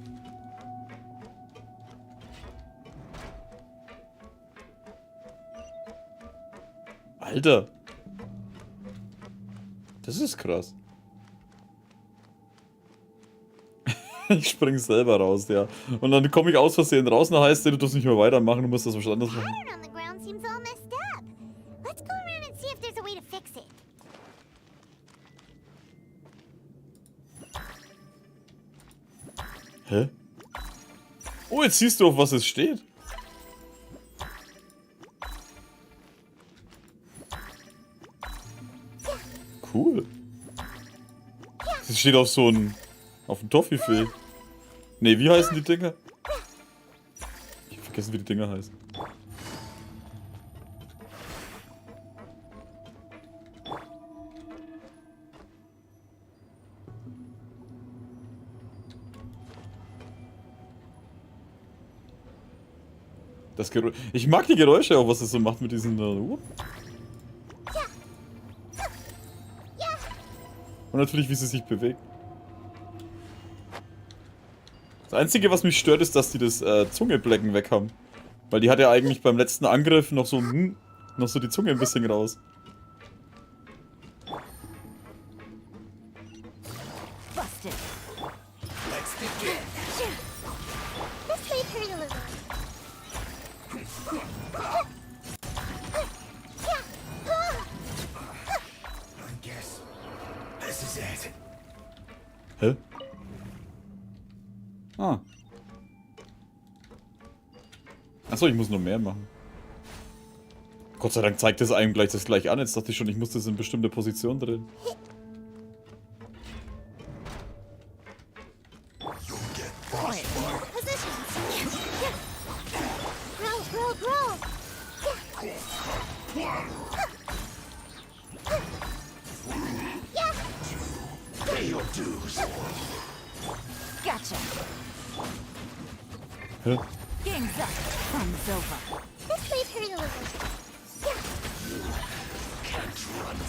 A: Alter. Das ist krass. Ich spring selber raus, ja. Und dann komme ich aus Versehen raus, dann heißt es, du darfst nicht mehr weitermachen, du musst das was anderes machen. Hä? Oh, jetzt siehst du, auf was es steht. Cool. Es steht auf so ein... Auf dem Toffifee. Ne, wie heißen die Dinger? Ich hab vergessen, wie die Dinger heißen. Das Geräusch. Ich mag die Geräusche auch, was es so macht mit diesen... Und natürlich, wie sie sich bewegt. Das Einzige, was mich stört, ist, dass die das Zungeblecken weg haben. Weil die hat ja eigentlich beim letzten Angriff noch so die Zunge ein bisschen raus. Hä? Ah. Achso, ich muss noch mehr machen. Gott sei Dank zeigt es einem gleich das gleich an. Jetzt dachte ich schon, ich muss das in bestimmte Position drehen. Hä?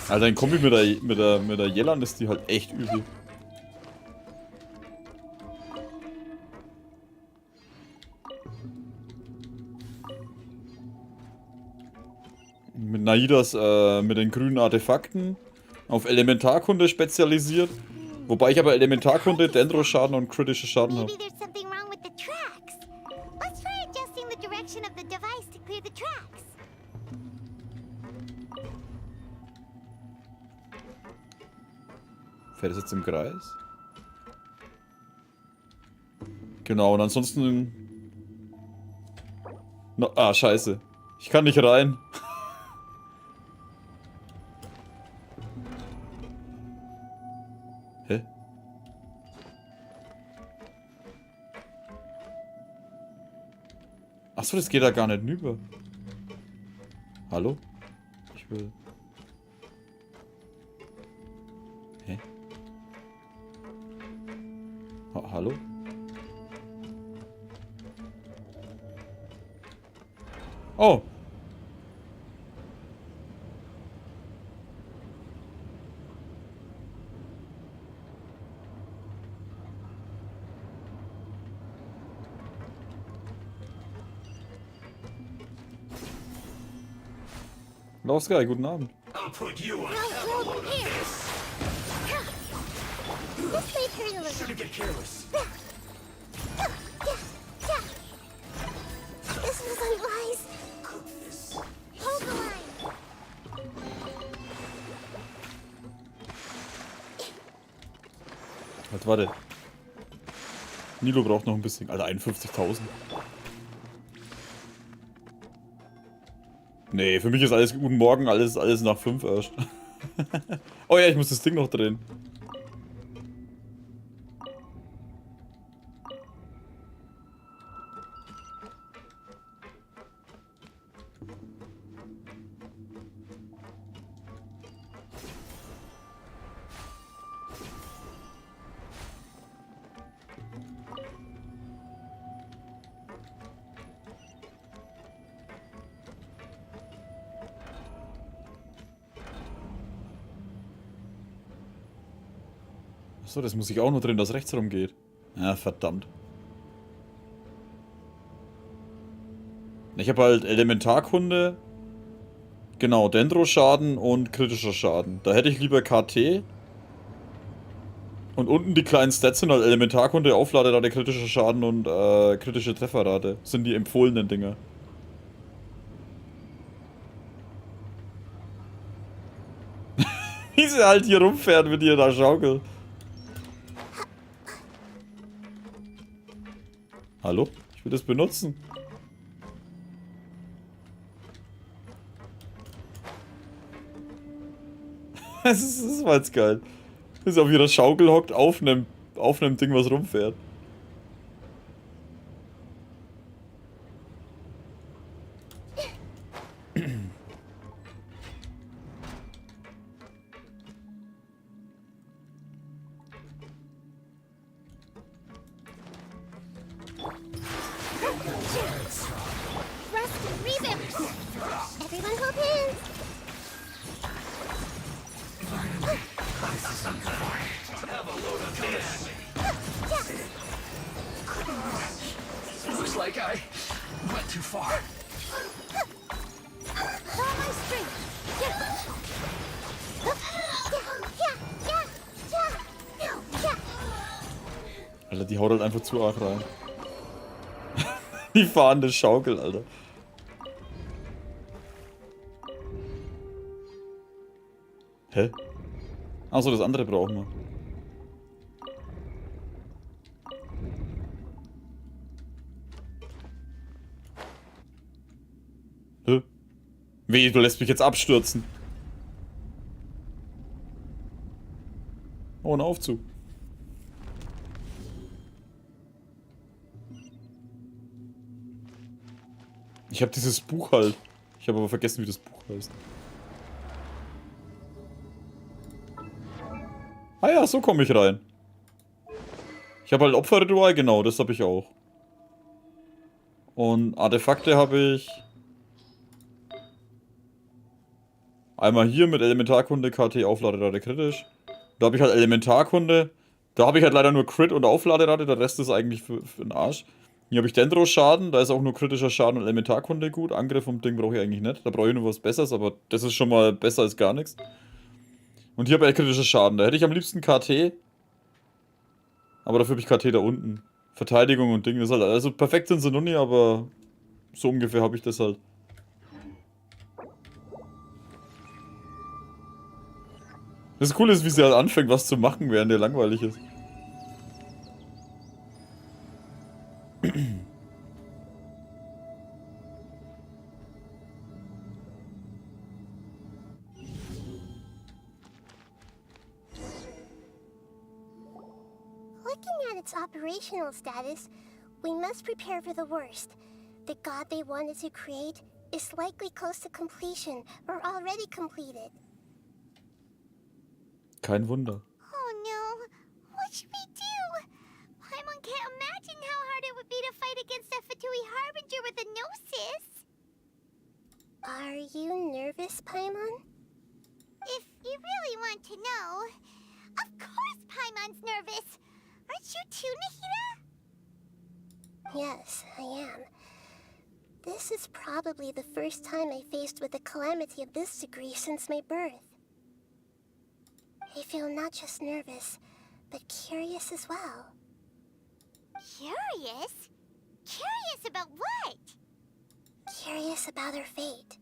A: Alter, ein Kombi mit der Jelland ist die halt echt übel. Mit Nahidas, mit den grünen Artefakten auf Elementarkunde spezialisiert. Wobei ich aber Elementarkunde, Dendro-Schaden und kritische Schaden habe. Fährt es jetzt im Kreis? Genau, und ansonsten... No, ah, scheiße. Ich kann nicht rein. Hä? Achso, das geht da gar nicht rüber. Hallo? Ich will... Hä? Hallo? Oh! Oscar, guten Abend.
R: I'll put you on Should get careless.
C: This was unwise. Hold the line.
A: Halt, warte. Nilo braucht noch ein bisschen. Alter, 51.000. Nee, für mich ist alles guten Morgen, alles nach 5 erst. Oh ja, ich muss das Ding noch drehen. Achso, das muss ich auch noch drin, dass rechts rum geht. Ja, verdammt. Ich habe halt Elementarkunde. Genau, Dendro-Schaden und kritischer Schaden. Da hätte ich lieber KT. Und unten die kleinen Stats sind halt Elementarkunde, Aufladerate, kritischer Schaden und kritische Trefferrate. Das sind die empfohlenen Dinger. Wie sie halt hier rumfährt mit ihrer Schaukel. Hallo? Ich will das benutzen. Das war jetzt geil. Dass sie auf ihrer Schaukel hockt, auf einem Ding, was rumfährt.
D: Looks like I went too far.
A: Alter, die haut halt einfach zu arg rein. Die fahrende Schaukel, Alter. Hä? Achso, das andere brauchen wir. Hä? Wie, du lässt mich jetzt abstürzen. Oh, ein Aufzug. Ich habe dieses Buch halt. Ich habe aber vergessen, wie das Buch heißt. Ah ja, so komme ich rein. Ich habe halt Opferritual, genau, das habe ich auch. Und Artefakte habe ich... Einmal hier mit Elementarkunde, KT, Aufladerate, kritisch. Da habe ich halt Elementarkunde. Da habe ich halt leider nur Crit und Aufladerate, der Rest ist eigentlich für den Arsch. Hier habe ich Dendro-Schaden, da ist auch nur kritischer Schaden und Elementarkunde gut. Angriff vom Ding brauche ich eigentlich nicht. Da brauche ich nur was Besseres, aber das ist schon mal besser als gar nichts. Und hier habe ich kritischer Schaden. Da hätte ich am liebsten KT. Aber dafür habe ich KT da unten. Verteidigung und Ding. Das ist halt, also perfekt sind sie noch nie, aber so ungefähr habe ich das halt. Das Coole ist, wie sie halt anfängt, was zu machen, während der langweilig ist.
C: Looking at its operational status, we must prepare for the worst. The god they wanted to create is likely close to completion or already completed.
A: Kein Wunder.
C: Oh no, what should we do? Paimon can't imagine how hard it would be to fight against a Fatui Harbinger with a Gnosis. Are you nervous, Paimon? If you really want to know, of course Paimon's nervous. Aren't you too, Nahida? Yes, I am. This is probably the first time I faced with a calamity of this degree since my birth. I feel not just nervous, but curious as well. Curious? Curious about what? Curious about our fate.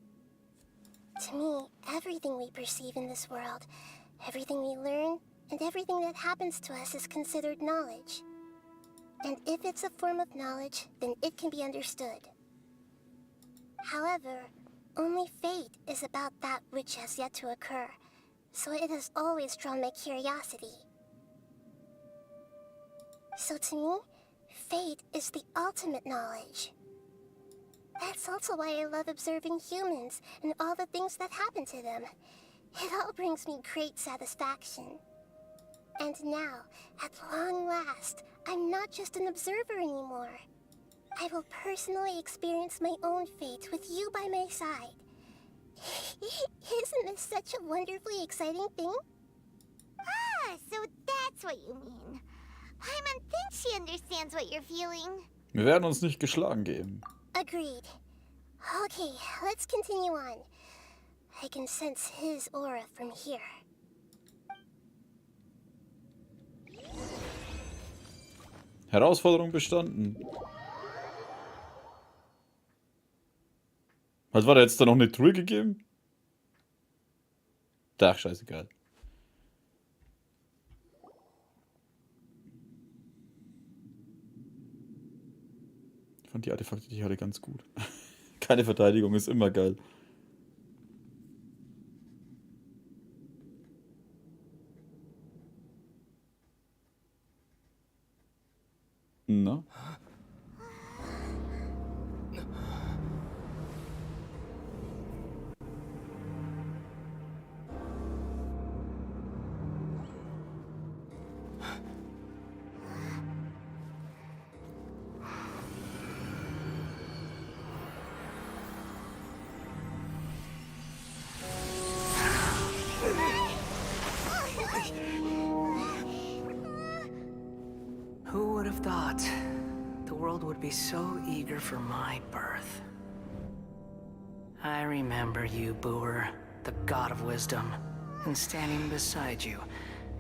C: To me, everything we perceive in this world, everything we learn, and everything that happens to us is considered knowledge. And if it's a form of knowledge, then it can be understood. However, only fate is about that which has yet to occur. so it has always drawn my curiosity. So to me, fate is the ultimate knowledge. That's also why I love observing humans and all the things that happen to them. It all brings me great satisfaction. And now, at long last, I'm not just an observer anymore. I will personally experience my own fate with you by my side. Isn't this such a wonderfully exciting thing?
F: Ah, so that's what you mean. Paimon thinks she understands what you're feeling.
A: Wir werden uns nicht geschlagen geben.
C: Agreed. Okay, let's continue on. I can sense his aura from here.
A: Herausforderung bestanden. Was war da jetzt da noch eine Truhe gegeben? Ach, scheißegal. Ich fand die Artefakte, die ich hatte, ganz gut. Keine Verteidigung ist immer geil. Na?
L: Who would have thought the world would be so eager for my birth? I remember you, Booer, the god of wisdom, and standing beside you,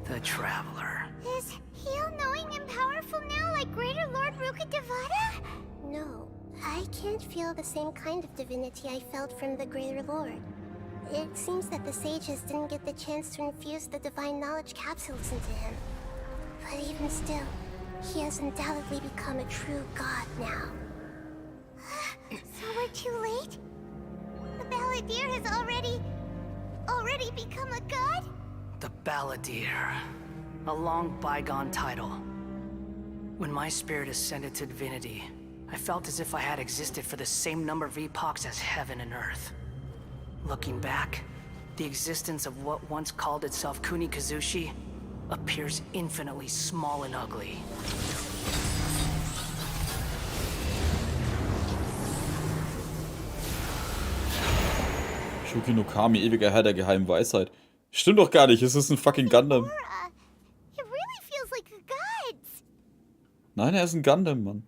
L: the traveler.
F: Is he all-knowing and powerful now, like Greater Lord Rukkhadevata?
C: No, I can't feel the same kind of divinity I felt from the Greater Lord. It seems that the sages didn't get the chance to infuse the divine knowledge capsules into him. But even still, he has undoubtedly become a true god now.
F: So we're too late? The Balladeer has already become a god?
L: The Balladeer. A long bygone title. When my spirit ascended to divinity, I felt as if I had existed for the same number of epochs as heaven and earth. Looking back, the existence of what once called itself Kunikazushi appears infinitely small and ugly.
A: Shuki no Kami, ewiger Herr der geheimen Weisheit. Stimmt doch gar nicht, es ist ein fucking Gundam.
F: It really feels like a god's.
A: Nein, er ist ein Gundam, Mann.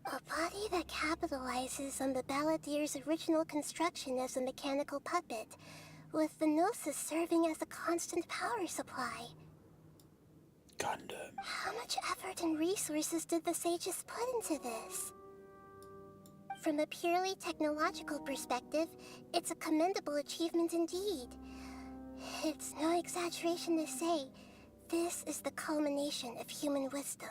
C: A body that capitalizes on the Balladeer's original construction as a mechanical puppet, with the Gnosis serving as a constant power supply.
A: Gundam.
C: How much effort and resources did the sages put into this? From a purely technological perspective, it's a commendable achievement indeed. It's no exaggeration to say, this is the culmination of human wisdom.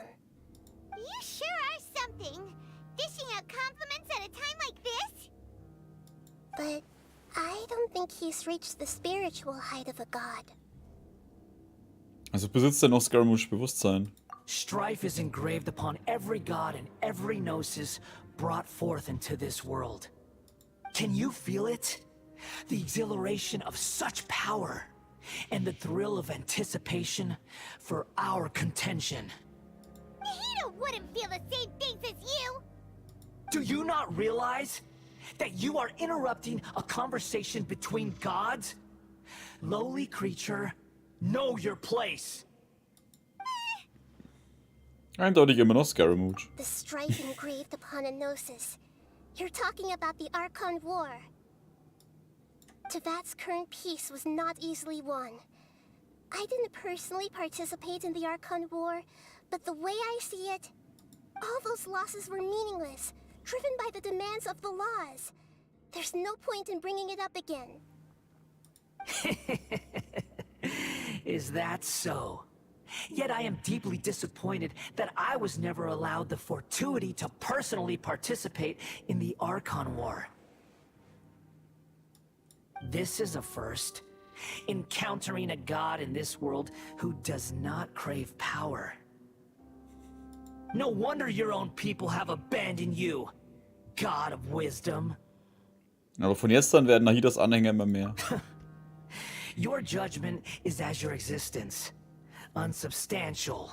F: You sure are something, dishing out compliments at a time like this?
C: But I don't think he's reached the spiritual height of a god.
A: Also besitzt er noch Scaramouche Bewusstsein.
L: Strife is engraved upon every god and every gnosis brought forth into this world. Can you feel it? The exhilaration of such power, and the thrill of anticipation for our contention.
F: Nahida wouldn't feel the same things as you!
L: Do you not realize that you are interrupting a conversation between gods? Lowly creature, know your place.
A: Eindeutig immer noch Scaramouche.
C: The strife engraved upon a gnosis. You're talking about the Archon War. Tevat's current peace was not easily won. I didn't personally participate in the Archon War, but the way I see it, all those losses were meaningless, driven by the demands of the laws. There's no point in bringing it up again.
L: Is that so? Yet I am deeply disappointed that I was never allowed the fortuity to personally participate in the Archon War. This is a first,
I: encountering a god in this world who does not crave power. No wonder your own people have abandoned you, God of wisdom.
A: Aber von jetzt an werden Nahidas Anhänger immer mehr.
I: Your judgment is as your existence, unsubstantial.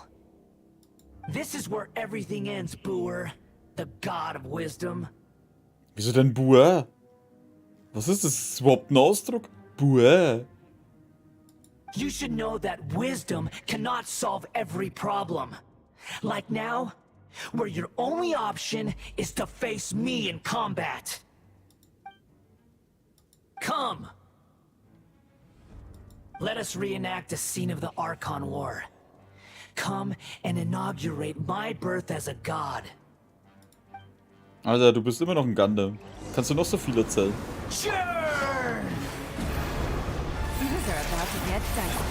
I: This is where everything ends, Boer, the God of wisdom.
A: Wieso denn Boer? Was ist das? Ist das überhaupt ein Ausdruck? Boer.
I: You should know that wisdom cannot solve every problem. Like now, where your only option is to face me in combat. Come! Let us reenact a scene of the Archon War. Come and inaugurate my birth as a god.
A: Alter, du bist immer noch ein Gundam. Kannst du noch so viel erzählen?
I: Sure!
H: Things are about to get dicey.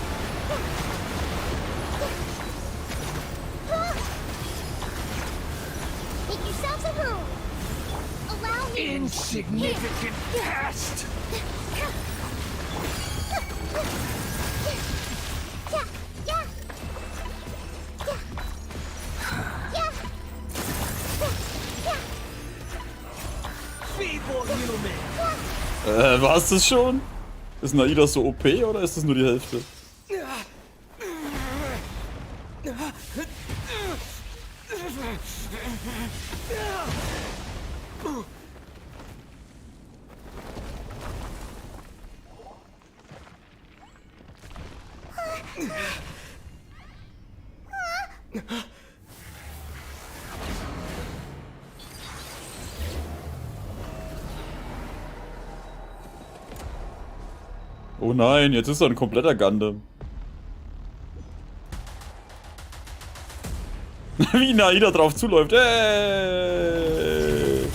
C: Make yourselves a room. Allow me.
I: Insignificant past! Feeble human!
A: War's das schon? Ist Nahida so OP oder ist das nur die Hälfte? Oh nein, jetzt ist er ein kompletter Gundam. Wie Nahida drauf zuläuft. Hey!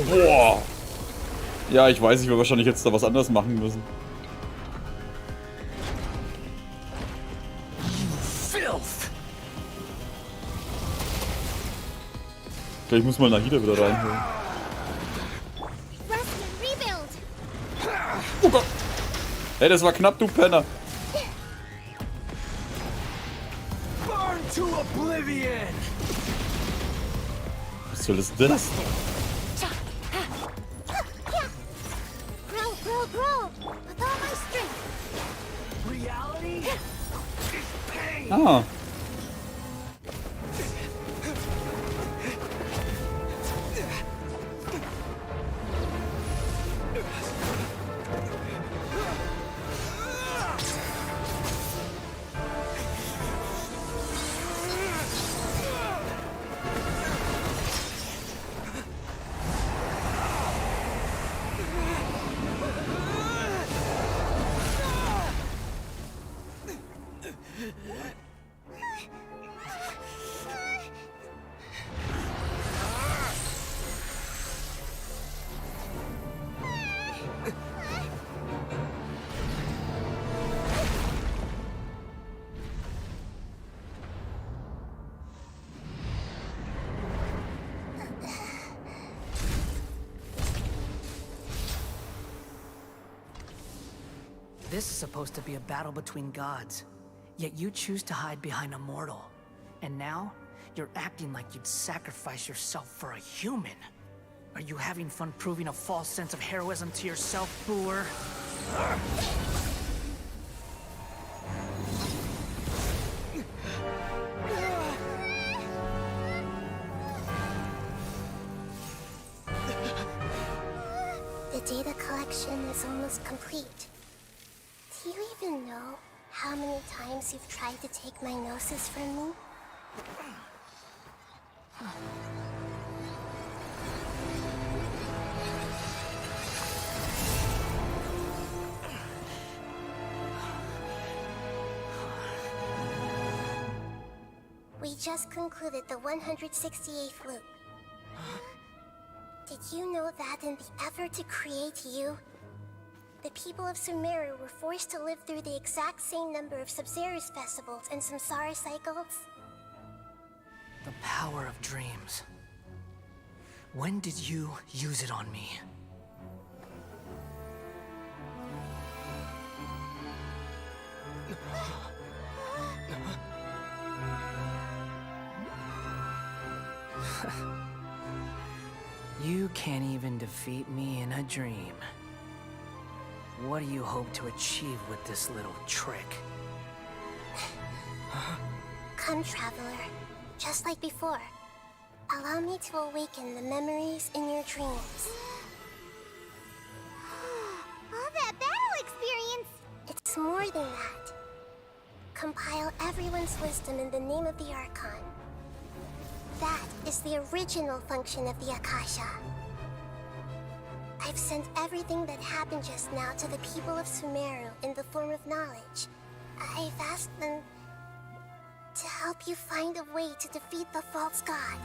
A: Boah! Ja, ich weiß, ich werde wahrscheinlich jetzt da was anderes machen müssen. Ich muss mal Nahida wieder reinholen. Oh Gott! Ey, das war knapp, du Penner! Was soll das denn? Ah.
I: This is supposed to be a battle between gods, yet you choose to hide behind a mortal. And now, you're acting like you'd sacrifice yourself for a human. Are you having fun proving a false sense of heroism to yourself, Boer?
C: The data collection is almost complete. Do you even know how many times you've tried to take my gnosis from me? We just concluded the 168th loop. Did you know that in the effort to create you, the people of Sumeru were forced to live through the exact same number of Sub-Zerus festivals and samsara cycles.
I: The power of dreams. When did you use it on me? You can't even defeat me in a dream. What do you hope to achieve with this little trick?
C: Come, traveler. Just like before. Allow me to awaken the memories in your dreams.
F: All that battle experience!
C: It's more than that. Compile everyone's wisdom in the name of the Archon. That is the original function of the Akasha. I've sent everything that happened just now to the people of Sumeru in the form of knowledge. I've asked them to help you find a way to defeat the false god.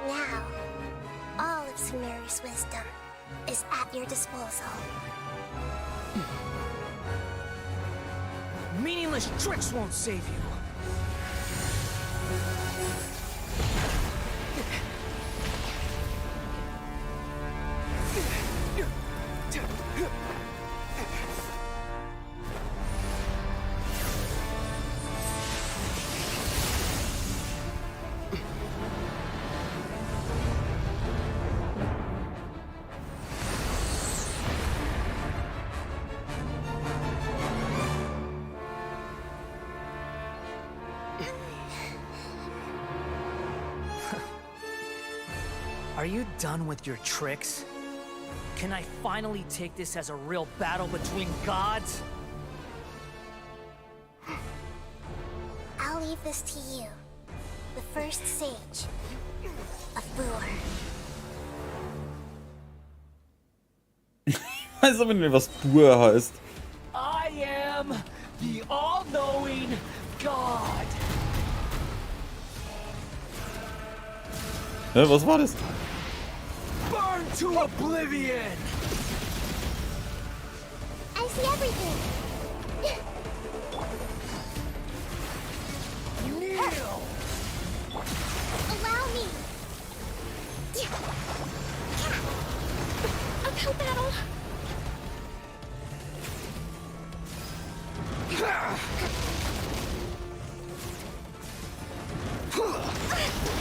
C: Now, all of Sumeru's wisdom is at your disposal.
I: Meaningless tricks won't save you. Are you done with your tricks? Can I finally take this as a real battle between gods?
C: I'll leave this to you. The first sage of Führe.
A: Ich weiß aber nicht, was Bur heißt.
I: I am the all-knowing God.
A: Hä, was war das?
I: Burn to oblivion!
C: I see everything.
I: Kneel!
F: Allow me! Uphill battle!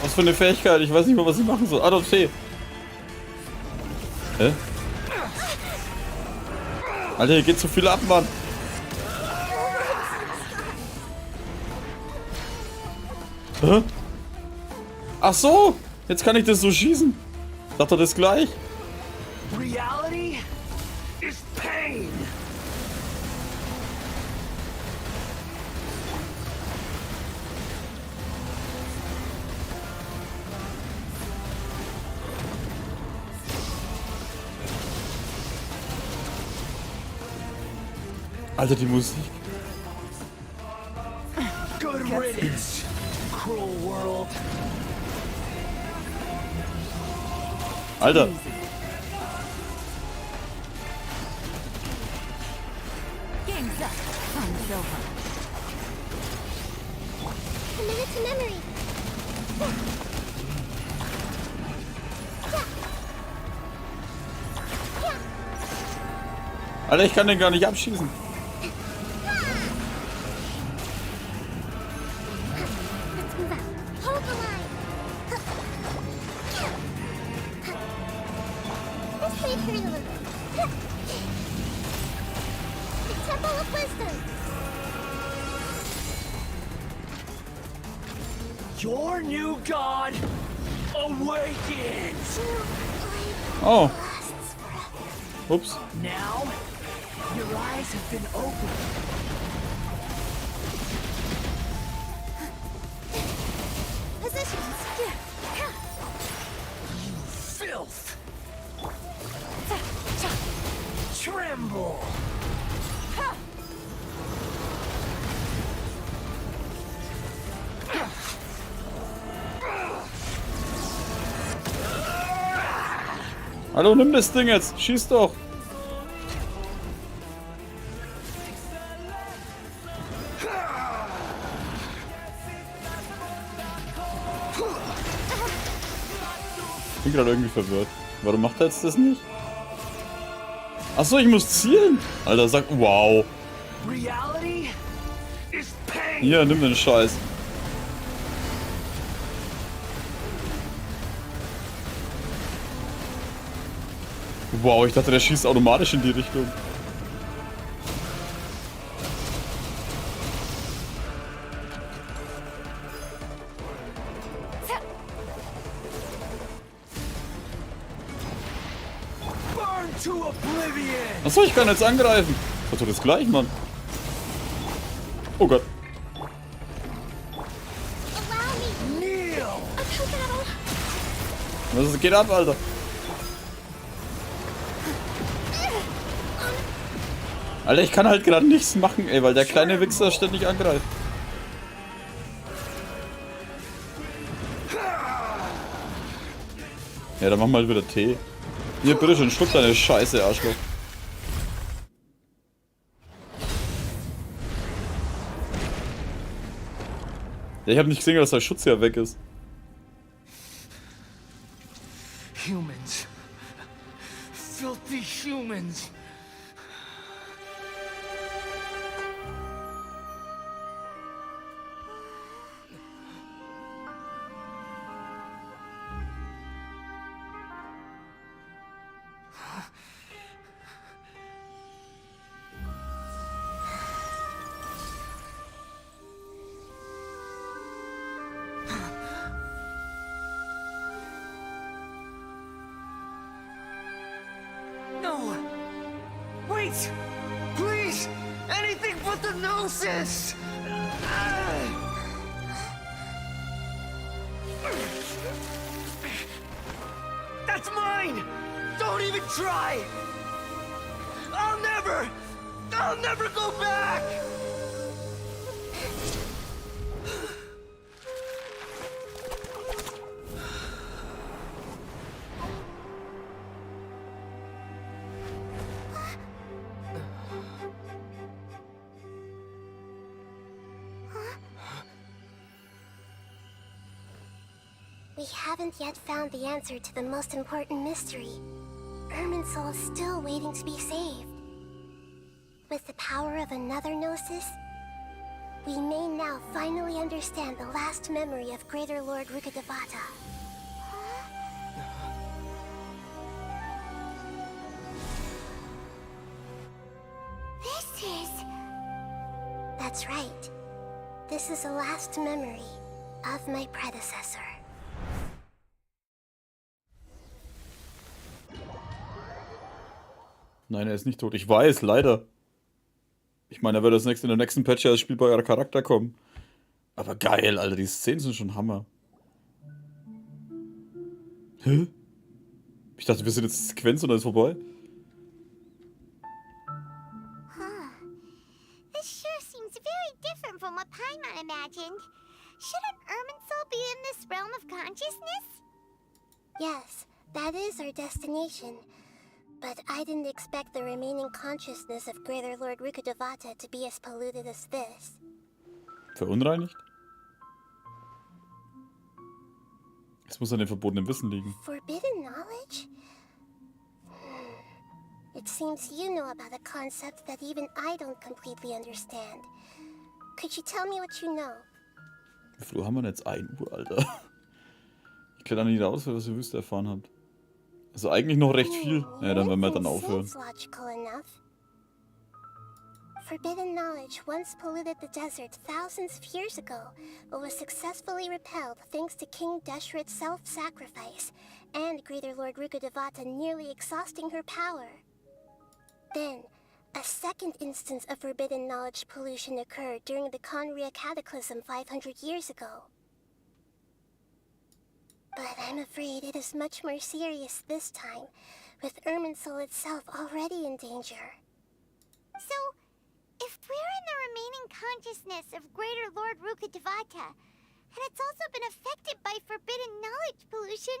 A: Was für eine Fähigkeit? Ich weiß nicht mal, was ich machen soll. Ah, dort C. Hä? Alter, hier geht zu viel ab, Mann. Hä? Ach so! Jetzt kann ich das so schießen. Sagt er das gleich?
I: Reality is pain.
A: Alter, die Musik.
I: Good riddance, cruel world.
A: Alter.
H: Game's up. Time's over.
C: Commit it to memory.
A: Alter, ich kann den gar nicht abschießen.
C: Let's move out. Hold the line. Let's hit her a little. The Temple of Wisdom.
I: Your new god awakens.
A: Oh. Oops.
I: Now, your eyes have been opened.
F: Positions.
I: You filth.
A: Hallo, nimm das Ding jetzt. Schieß doch. Ich bin gerade irgendwie verwirrt. Warum macht er jetzt das nicht? Achso, ich muss zielen. Alter, sag. Wow. Hier, nimm den Scheiß. Wow, ich dachte, der schießt automatisch in die Richtung. Achso, ich kann jetzt angreifen. Das ist doch das gleich, Mann. Oh Gott. Was geht ab, Alter? Alter, ich kann halt gerade nichts machen, ey, weil der kleine Wichser ständig angreift. Ja, dann machen wir halt wieder Tee. Hier, bitte schön, schluck deine Scheiße, Arschloch. Ja, ich hab nicht gesehen, dass der Schutz ja weg ist.
I: Humans. Filthy humans. No! Wait! Please! Anything but the gnosis! That's mine! Don't even try! I'll never go back!
C: We haven't yet found the answer to the most important mystery. Irminsul is still waiting to be saved. With the power of another gnosis, we may now finally understand the last memory of Greater Lord Rukkhadevata. This is... That's right. This is the last memory of my predecessor.
A: Nein, er ist nicht tot. Ich weiß, leider. Ich meine, er wird in der nächsten Patch als spielbarer Charakter kommen. Aber geil, Alter, die Szenen sind schon Hammer. Hä? Ich dachte, wir sind jetzt Sequenz und dann ist vorbei.
C: This sure seems very different from what Paimon imagined. Shouldn't Irminsul be in this realm of consciousness? Yes, that is our destination. But I didn't expect the remaining consciousness of Greater Lord Rukkhadevata to be as polluted as this.
A: Verunreinigt? Es muss an dem verbotenen Wissen liegen.
C: Forbidden knowledge? It seems you know about a concept that even I don't completely understand. Could you tell me what you know?
A: Wie viel Uhr haben wir denn jetzt? 1 Uhr, Alter. Ich kenne nicht aus, was ihr Wüste erfahren habt. Also eigentlich noch recht viel. Ja, dann werden wir dann aufhören.
C: Forbidden knowledge once polluted the desert thousands of years ago, but was successfully repelled thanks to King Deshret's self-sacrifice and Greater Lord Rukkhadevata nearly exhausting her power. Then, a second instance of forbidden knowledge pollution occurred during the Conria Cataclysm 500 years ago. But I'm afraid it is much more serious this time, with Irminsul itself already in danger. So, if we're in the remaining consciousness of Greater Lord Rukkhadevata, and it's also been affected by forbidden knowledge pollution,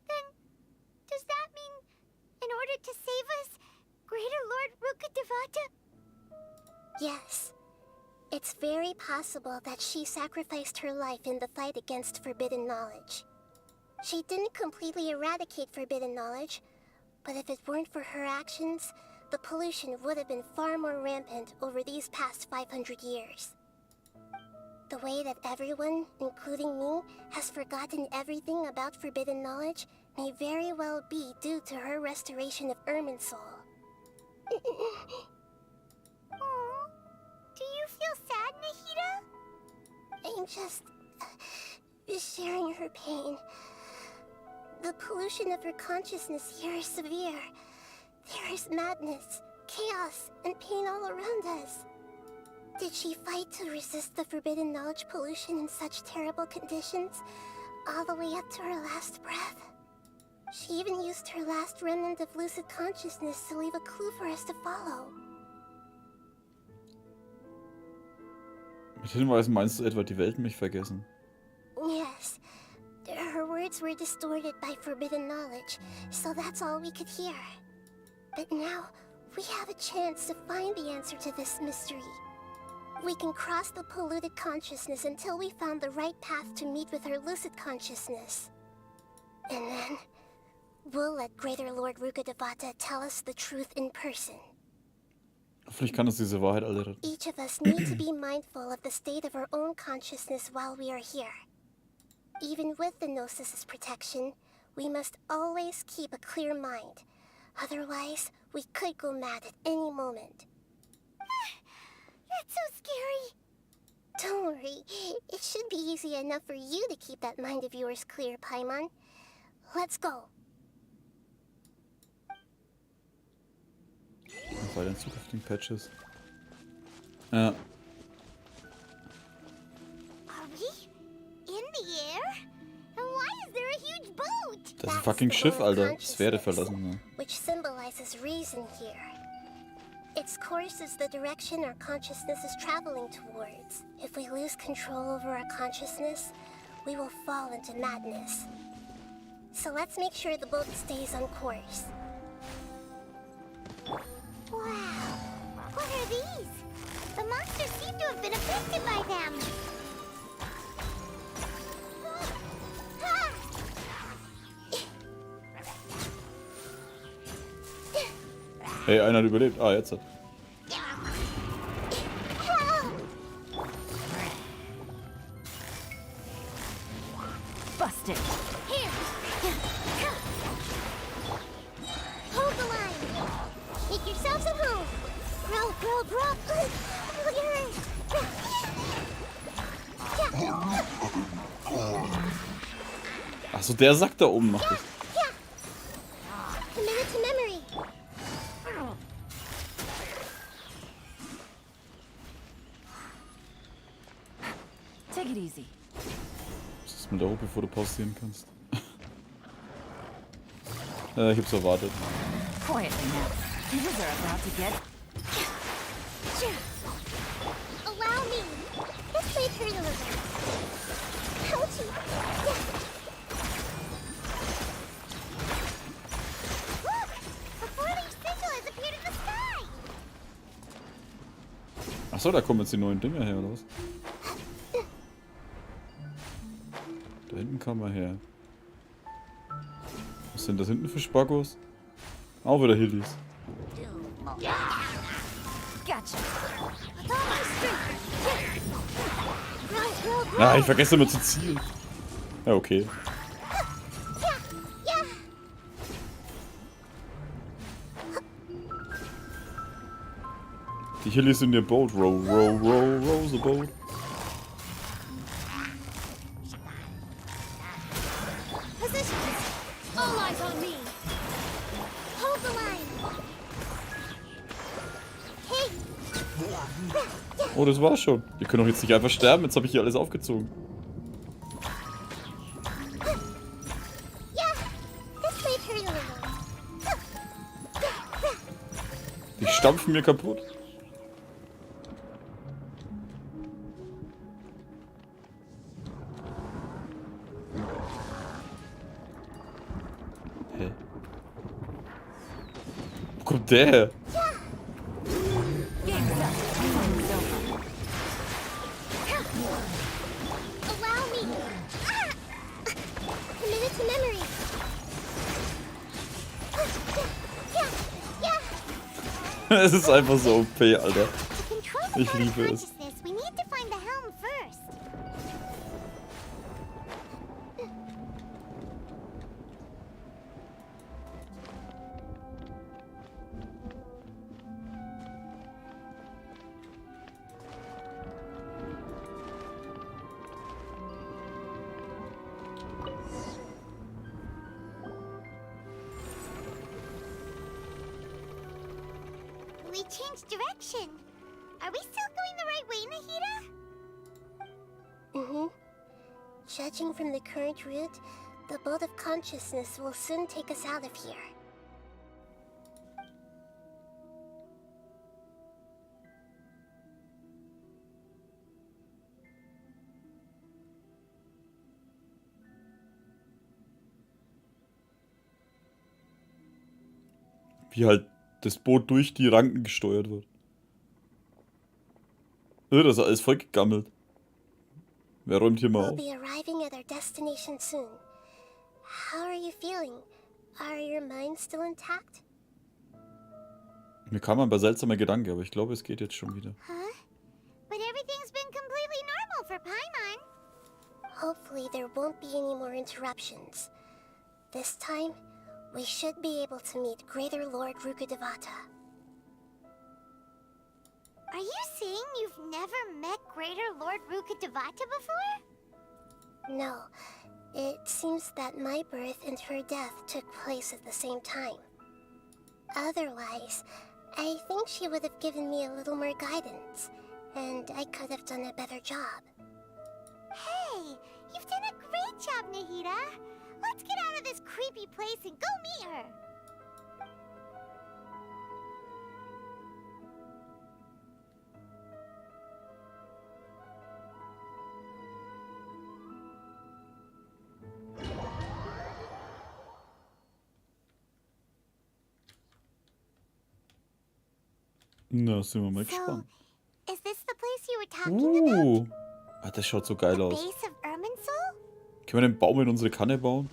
C: then does that mean In order to save us, Greater Lord Rukkhadevata? Yes. It's very possible that she sacrificed her life in the fight against forbidden knowledge. She didn't completely eradicate forbidden knowledge, but if it weren't for her actions, the pollution would have been far more rampant over these past 500 years. The way that everyone, including me, has forgotten everything about forbidden knowledge may very well be due to her restoration of Irminsul.
F: Aww. Do you feel sad, Nahida?
C: I'm just sharing her pain. The pollution of her consciousness here is severe. There is madness, chaos, and pain all around us. Did she fight to resist the forbidden knowledge pollution in such terrible conditions, all the way up to her last breath? She even used her last remnant of lucid consciousness to leave a clue for us to follow.
A: Mit Hinweisen meinst du etwa, die Welt mich vergessen?
C: Yes. Her words were distorted by forbidden knowledge, so that's all we could hear. But now, we have a chance to find the answer to this mystery. We can cross the polluted consciousness until we found the right path to meet with her lucid consciousness. And then, we'll let Greater Lord Rukkhadevata tell us the truth in person.
A: Hoffentlich kann uns diese Wahrheit alle retten.
C: Each of us need to be mindful of the state of our own consciousness while we are here. Even with the Gnosis' protection, we must always keep a clear mind. Otherwise, we could go mad at any moment.
F: That's so scary.
C: Don't worry. It should be easy enough for you to keep that mind of yours clear, Paimon. Let's go.
A: Bei den zukünftigen Patches. Ja.
C: Are we in the air? And why is there a huge boat?
A: Das ist ein fucking Schiff, Alter. Sphäre verlassen. Ja.
C: Which symbolizes reason here. Its course is the direction our consciousness is traveling towards. If we lose control over our consciousness, we will fall into madness. So let's make sure the boat stays on course.
F: Wow. What are these? The monsters seem to have been affected by them.
A: Hey, einer hat überlebt. Ah, jetzt hat.
H: Busted.
C: Here. Hold the line. Make yourselves at home. Roll.
A: Ach so, der Sack da oben macht das.
C: Commit to memory.
H: Take it easy.
A: Was ist mit der hoch, bevor du pausieren kannst? Ja, ich hab's erwartet.
H: Quietly now. These are about to get...
C: Allow me. This may hurt a little. Ouchie. Look! A 4-leaf signal has appeared in the sky!
A: Achso, da kommen jetzt die neuen Dinger her, oder was? Da hinten kam er her. Was sind das hinten für Spackos? Auch wieder Hillies.
H: Gotcha.
A: Ah, ich vergesse immer zu zielen. Ja, okay. Die Hillies in der Boat. Row the boat.
C: All eyes on me. Hold the line. Hey.
A: Oh, das war's schon. Wir können doch jetzt nicht einfach sterben. Jetzt habe ich hier alles aufgezogen. Die stampfen mir kaputt. Hä? Der.
C: Allow me. Committed to memory.
A: Es ist einfach so OP, Alter. Ich liebe es.
C: We need to find the helm first. We changed direction. Are we still going the right way, Nahida? Mm-hmm. Judging from the current route, the bolt of consciousness will soon take us out of here.
A: Wie halt das Boot durch die Ranken gesteuert wird. Das ist alles voll gegammelt. Wer räumt hier mal auf?
C: We'll be arriving at our destination soon. How are you feeling? Are your minds still intact?
A: Mir kam ein paar seltsame Gedanken, aber ich glaube, es geht jetzt schon wieder.
C: Huh? But everything's been completely normal for Paimon. Hopefully there won't be any more interruptions. This time, we should be able to meet Greater Lord Rukkhadevata. Are you saying you've never met Greater Lord Rukkhadevata before? No. It seems that my birth and her death took place at the same time. Otherwise, I think she would have given me a little more guidance, and I could have done a better job. Hey, you've done a great job, Nahida. Let's get out of this creepy place and go meet her.
A: Na, sind wir mal gespannt.
C: Is this the place you were talking about?
A: Ah, das schaut so geil aus.
C: Base of Erminsul?
A: Können wir den Baum in unsere Kanne bauen?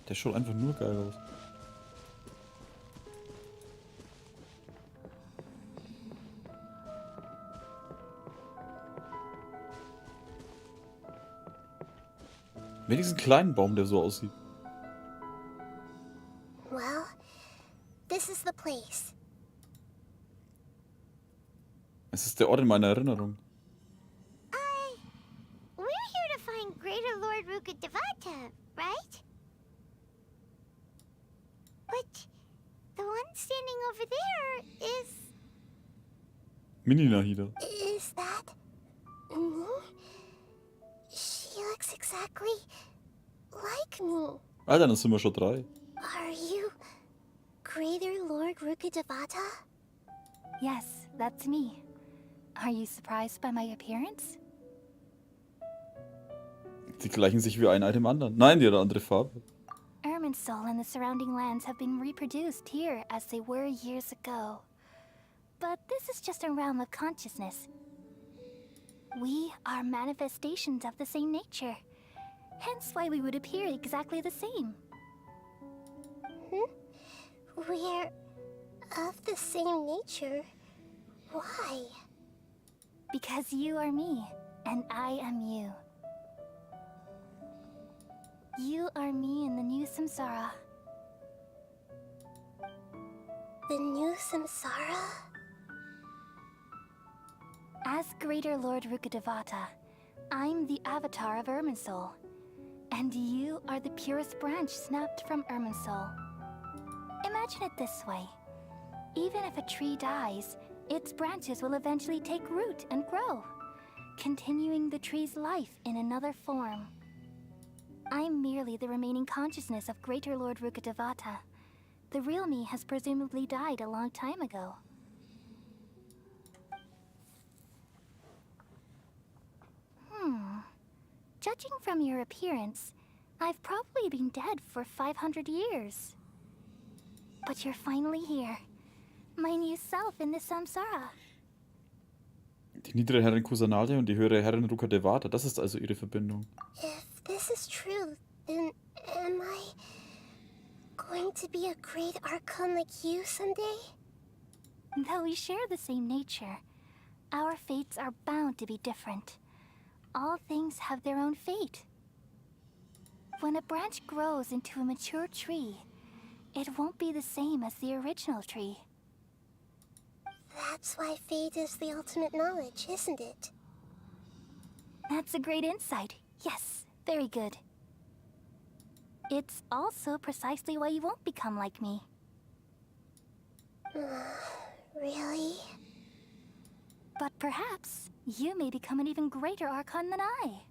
A: Der schaut einfach nur geil aus. Wenigstens einen kleinen Baum, der so aussieht.
C: Well, this is the place.
A: Es ist der Ort in meiner Erinnerung.
C: We're here to find Greater Lord Rukkhadevata, right? But the one standing over there is...
A: Mini Nahida.
C: Is that... me? She looks exactly like me.
A: Alter, dann sind wir schon 3.
C: Are you Greater Lord Rukkhadevata?
O: Yes, that's me. Are you surprised by my appearance?
A: Die gleichen sich wie einer dem anderen. Nein, die hat eine andere Farbe.
O: Erminsul and the surrounding lands have been reproduced here as they were years ago. But this is just a realm of consciousness. We are manifestations of the same nature. Hence why we would appear exactly the same.
C: We're of the same nature? Why?
O: Because you are me, and I am you. You are me in the new samsara.
C: The new samsara?
O: As Greater Lord Rukkhadevata, I'm the avatar of Erminsul. And you are the purest branch snapped from Erminsul. Imagine it this way. Even if a tree dies, its branches will eventually take root and grow, continuing the tree's life in another form. I'm merely the remaining consciousness of Greater Lord Rukkhadevata. The real me has presumably died a long time ago. Judging from your appearance, I've probably been dead for 500 years. But you're finally here. My new self in the samsara.
A: Die niedere Herrin Kusanali und die höhere Herrin Rukkhadevata, das ist also ihre Verbindung.
C: If this is true, then am I going to be a great archon like you someday?
O: Though we share the same nature, our fates are bound to be different. All things have their own fate. When a branch grows into a mature tree, it won't be the same as the original tree.
C: That's why fate is the ultimate knowledge, isn't it?
O: That's a great insight. Yes, very good. It's also precisely why you won't become like me.
C: Really?
O: But perhaps you may become an even greater archon than I.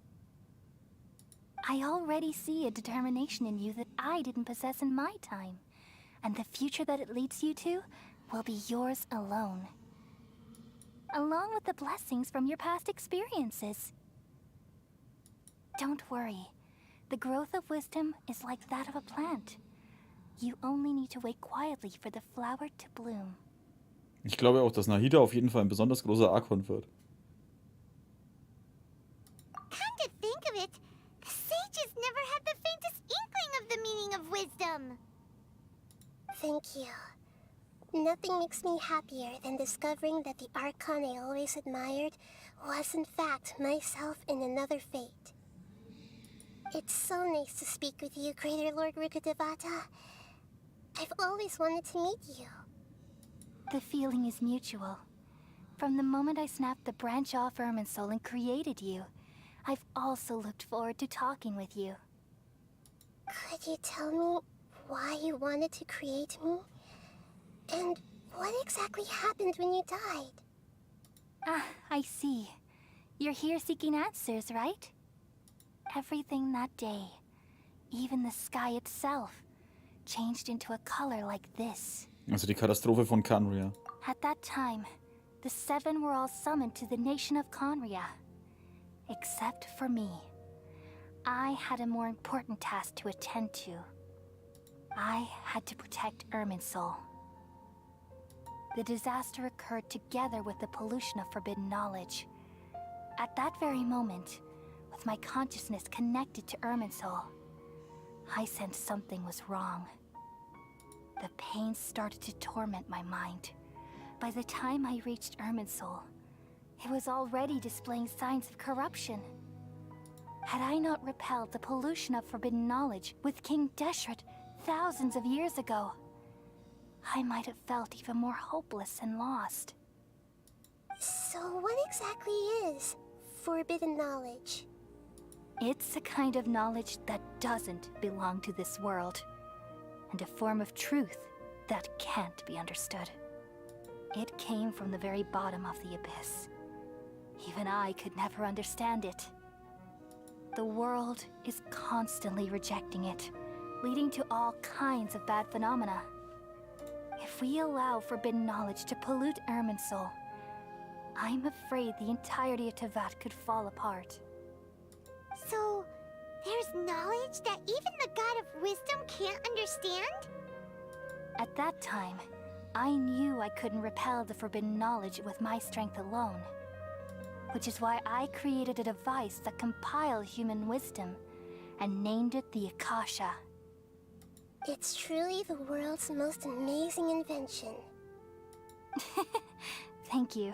O: I already see a determination in you that I didn't possess in my time, and the future that it leads you to will be yours alone. Along with the blessings from your past experiences. Don't worry. The growth of wisdom is like that of a plant. You only need to wait quietly for the flower to bloom.
A: Ich glaube auch, dass Nahida auf jeden Fall ein besonders großer Archon wird.
C: Come to think of it, the sages never had the faintest inkling of the meaning of wisdom. Thank you. Nothing makes me happier than discovering that the archon I always admired was in fact myself in another fate. It's so nice to speak with you, Greater Lord Rukkhadevata. I've always wanted to meet you.
O: The feeling is mutual. From the moment I snapped the branch off Irminsul and created you, I've also looked forward to talking with you.
C: Could you tell me why you wanted to create me? And what exactly happened when you died?
O: Ah, I see. You're here seeking answers, right? Everything that day, even the sky itself, changed into a color like this.
A: Also die Katastrophe von Khaenri'ah.
O: At that time, the seven were all summoned to the nation of Khaenri'ah. Except for me. I had a more important task to attend to. I had to protect Irminsul. The disaster occurred together with the pollution of forbidden knowledge. At that very moment, with my consciousness connected to Irminsul, I sensed something was wrong. The pain started to torment my mind. By the time I reached Irminsul, it was already displaying signs of corruption. Had I not repelled the pollution of forbidden knowledge with King Deshret thousands of years ago, I might have felt even more hopeless and lost.
C: So what exactly is forbidden knowledge?
O: It's a kind of knowledge that doesn't belong to this world, and a form of truth that can't be understood. It came from the very bottom of the abyss. Even I could never understand it. The world is constantly rejecting it, leading to all kinds of bad phenomena. If we allow forbidden knowledge to pollute Irminsul, I'm afraid the entirety of Teyvat could fall apart.
C: So, there's knowledge that even the God of Wisdom can't understand?
O: At that time, I knew I couldn't repel the forbidden knowledge with my strength alone. Which is why I created a device that compiled human wisdom and named it the Akasha.
C: It's truly the world's most amazing invention.
O: Thank you.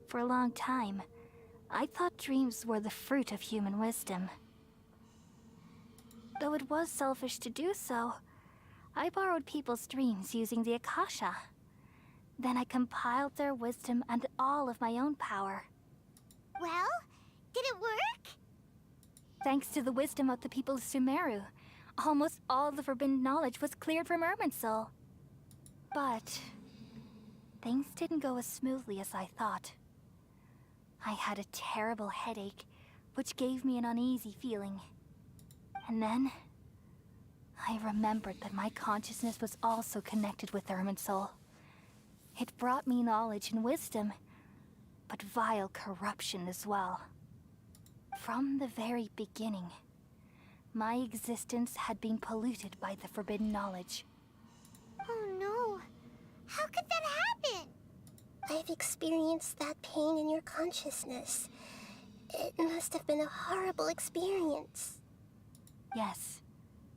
O: For a long time, I thought dreams were the fruit of human wisdom. Though it was selfish to do so, I borrowed people's dreams using the Akasha. Then I compiled their wisdom and all of my own power.
C: Well, did it work?
O: Thanks to the wisdom of the people of Sumeru, almost all the forbidden knowledge was cleared from Irminsul. But things didn't go as smoothly as I thought. I had a terrible headache, which gave me an uneasy feeling. And then I remembered that my consciousness was also connected with Irminsul. It brought me knowledge and wisdom, but vile corruption as well. From the very beginning, my existence had been polluted by the forbidden knowledge.
C: Oh no. How could that happen?
T: I've experienced that pain in your consciousness. It must have been a horrible experience.
O: Yes,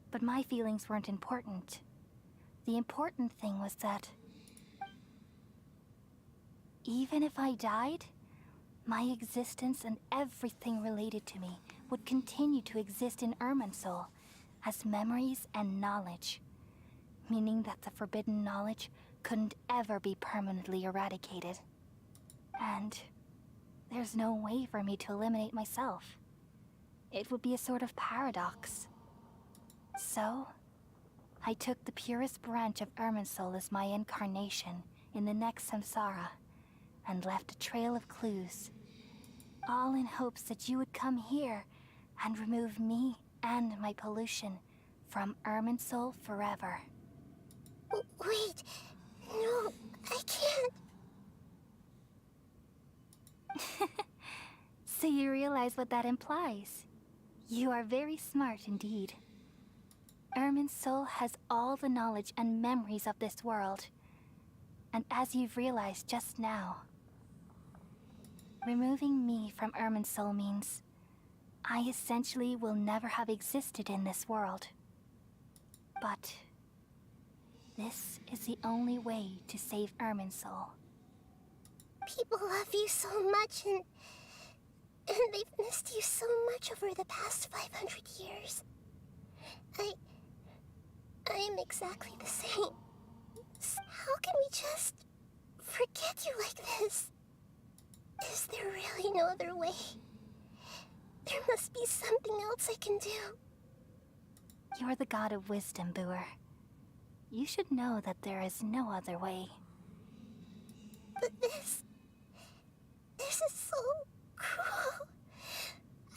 O: but my feelings weren't important. The important thing was that even if I died, my existence and everything related to me would continue to exist in Irminsul as memories and knowledge, meaning that the forbidden knowledge couldn't ever be permanently eradicated. And there's no way for me to eliminate myself. It would be a sort of paradox. So, I took the purest branch of Irminsul as my incarnation in the next samsara, and left a trail of clues, all in hopes that you would come here and remove me and my pollution from Irminsul forever.
T: Wait, no, I can't.
O: So you realize what that implies? You are very smart indeed. Irminsul has all the knowledge and memories of this world. And as you've realized just now, removing me from Irminsul means I essentially will never have existed in this world. But this is the only way to save Irminsul.
T: People love you so much, and they've missed you so much over the past 500 years. I am exactly the same. How can we just forget you like this? Is there really no other way? There must be something else I can do.
O: You're the god of wisdom, Boer. You should know that there is no other way.
T: But this is so cruel.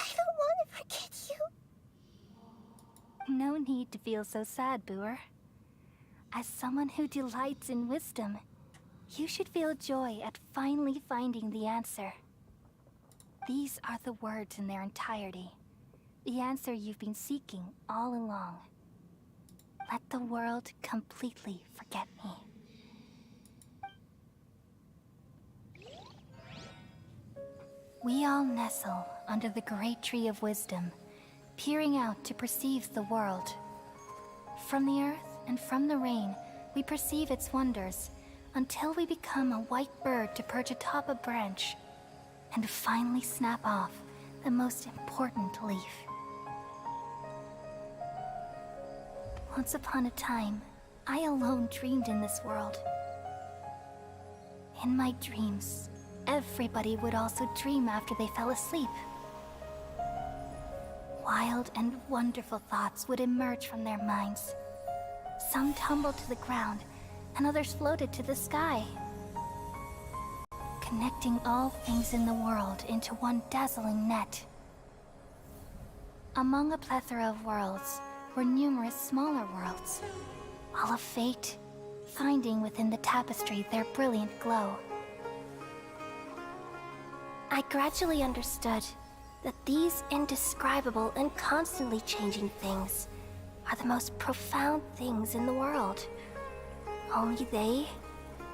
T: I don't want to forget you.
O: No need to feel so sad, Boer. As someone who delights in wisdom, you should feel joy at finally finding the answer. These are the words in their entirety. The answer you've been seeking all along. Let the world completely forget me. We all nestle under the great tree of wisdom, peering out to perceive the world. From the earth and from the rain, we perceive its wonders, until we become a white bird to perch atop a branch, and finally snap off the most important leaf. Once upon a time, I alone dreamed in this world. In my dreams, everybody would also dream after they fell asleep. Wild and wonderful thoughts would emerge from their minds. Some tumbled to the ground, and others floated to the sky, connecting all things in the world into one dazzling net. Among a plethora of worlds were numerous smaller worlds, all of fate, finding within the tapestry their brilliant glow.
T: I gradually understood that these indescribable and constantly changing things are the most profound things in the world. Only they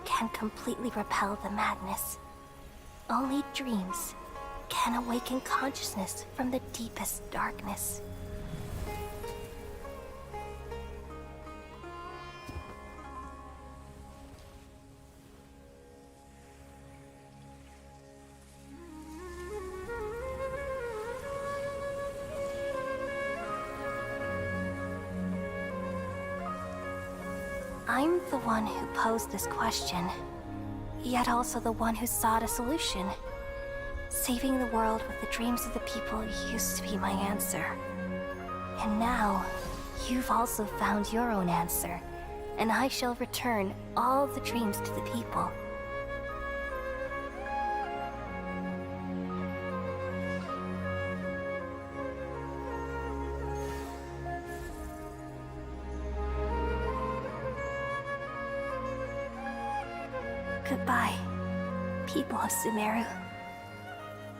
T: can completely repel the madness. Only dreams can awaken consciousness from the deepest darkness. I'm the one who posed this question, yet also the one who sought a solution. Saving the world with the dreams of the people used to be my answer. And now, you've also found your own answer, and I shall return all the dreams to the people. Goodbye, people of Sumeru.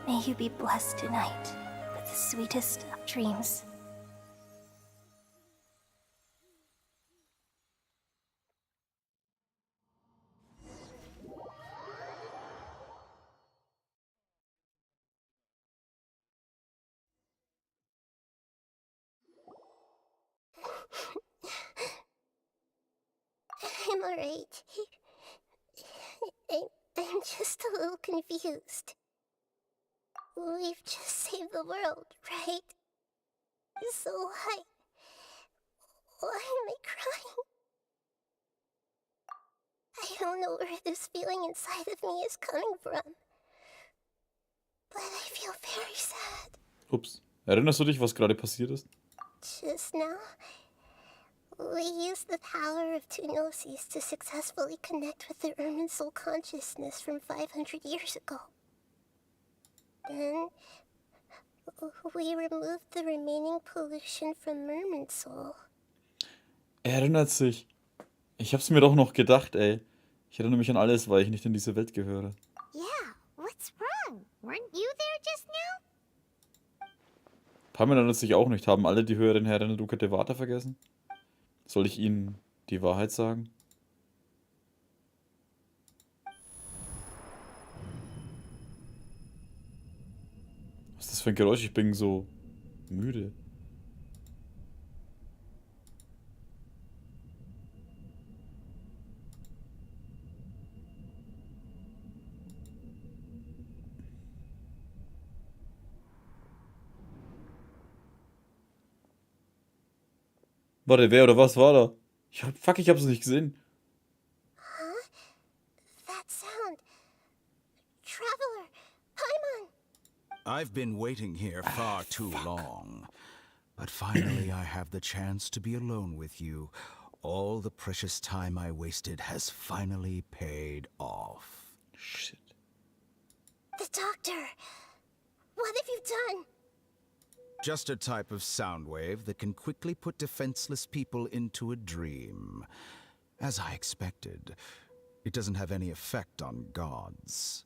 T: May you be blessed tonight with the sweetest of dreams. I'm alright. I'm just a little confused. We've just saved the world, right? So why am I crying? I don't know where this feeling inside of me is coming from. But I feel very sad.
A: Ups. Erinnerst du dich, was gerade passiert ist?
T: Just now, we used the power of two gnosis to successfully connect with the Ermin soul consciousness from 500 years ago. Then, we removed the remaining pollution from Ermin soul.
A: Er erinnert sich. Ich hab's mir doch noch gedacht, ey. Ich erinnere mich an alles, weil ich nicht in diese Welt gehöre.
C: Yeah, what's wrong? Weren't you there just now?
A: Pamela erinnert sich auch nicht. Haben alle die höheren Herren Luca Devata vergessen? Soll ich ihnen die Wahrheit sagen? Was ist das für ein Geräusch? Ich bin so müde. Warte, wer oder was war da? Ich hab's nicht gesehen.
T: Huh? That sound. Traveler, Paimon.
E: I've been waiting here far too long. But finally I have the chance to be alone with you. All the precious time I wasted has finally paid off.
A: Shit.
T: The doctor. What have you done?
E: Just a type of sound wave that can quickly put defenseless people into a dream. As I expected, it doesn't have any effect on gods.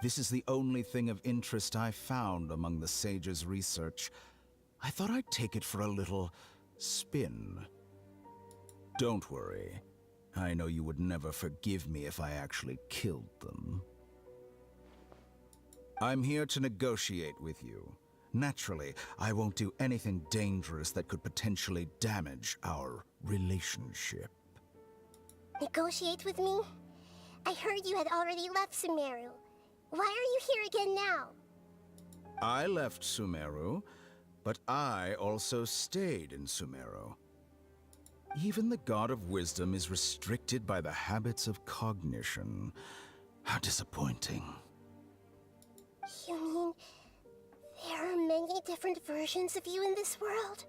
E: This is the only thing of interest I found among the sage's research. I thought I'd take it for a little spin. Don't worry. I know you would never forgive me if I actually killed them. I'm here to negotiate with you. Naturally, I won't do anything dangerous that could potentially damage our relationship.
T: Negotiate with me? I heard you had already left Sumeru. Why are you here again now?
E: I left Sumeru, but I also stayed in Sumeru. Even the God of Wisdom is restricted by the habits of cognition. How disappointing.
T: You mean there are many different versions of you in this world?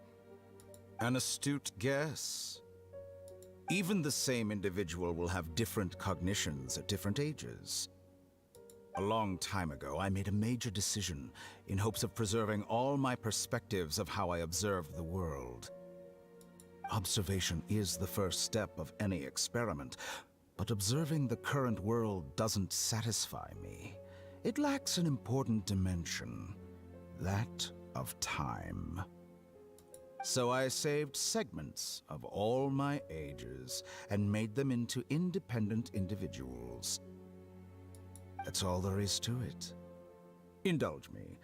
E: An astute guess. Even the same individual will have different cognitions at different ages. A long time ago, I made a major decision in hopes of preserving all my perspectives of how I observed the world. Observation is the first step of any experiment, but observing the current world doesn't satisfy me. It lacks an important dimension, that of time. So I saved segments of all my ages and made them into independent individuals. That's all there is to it. Indulge me.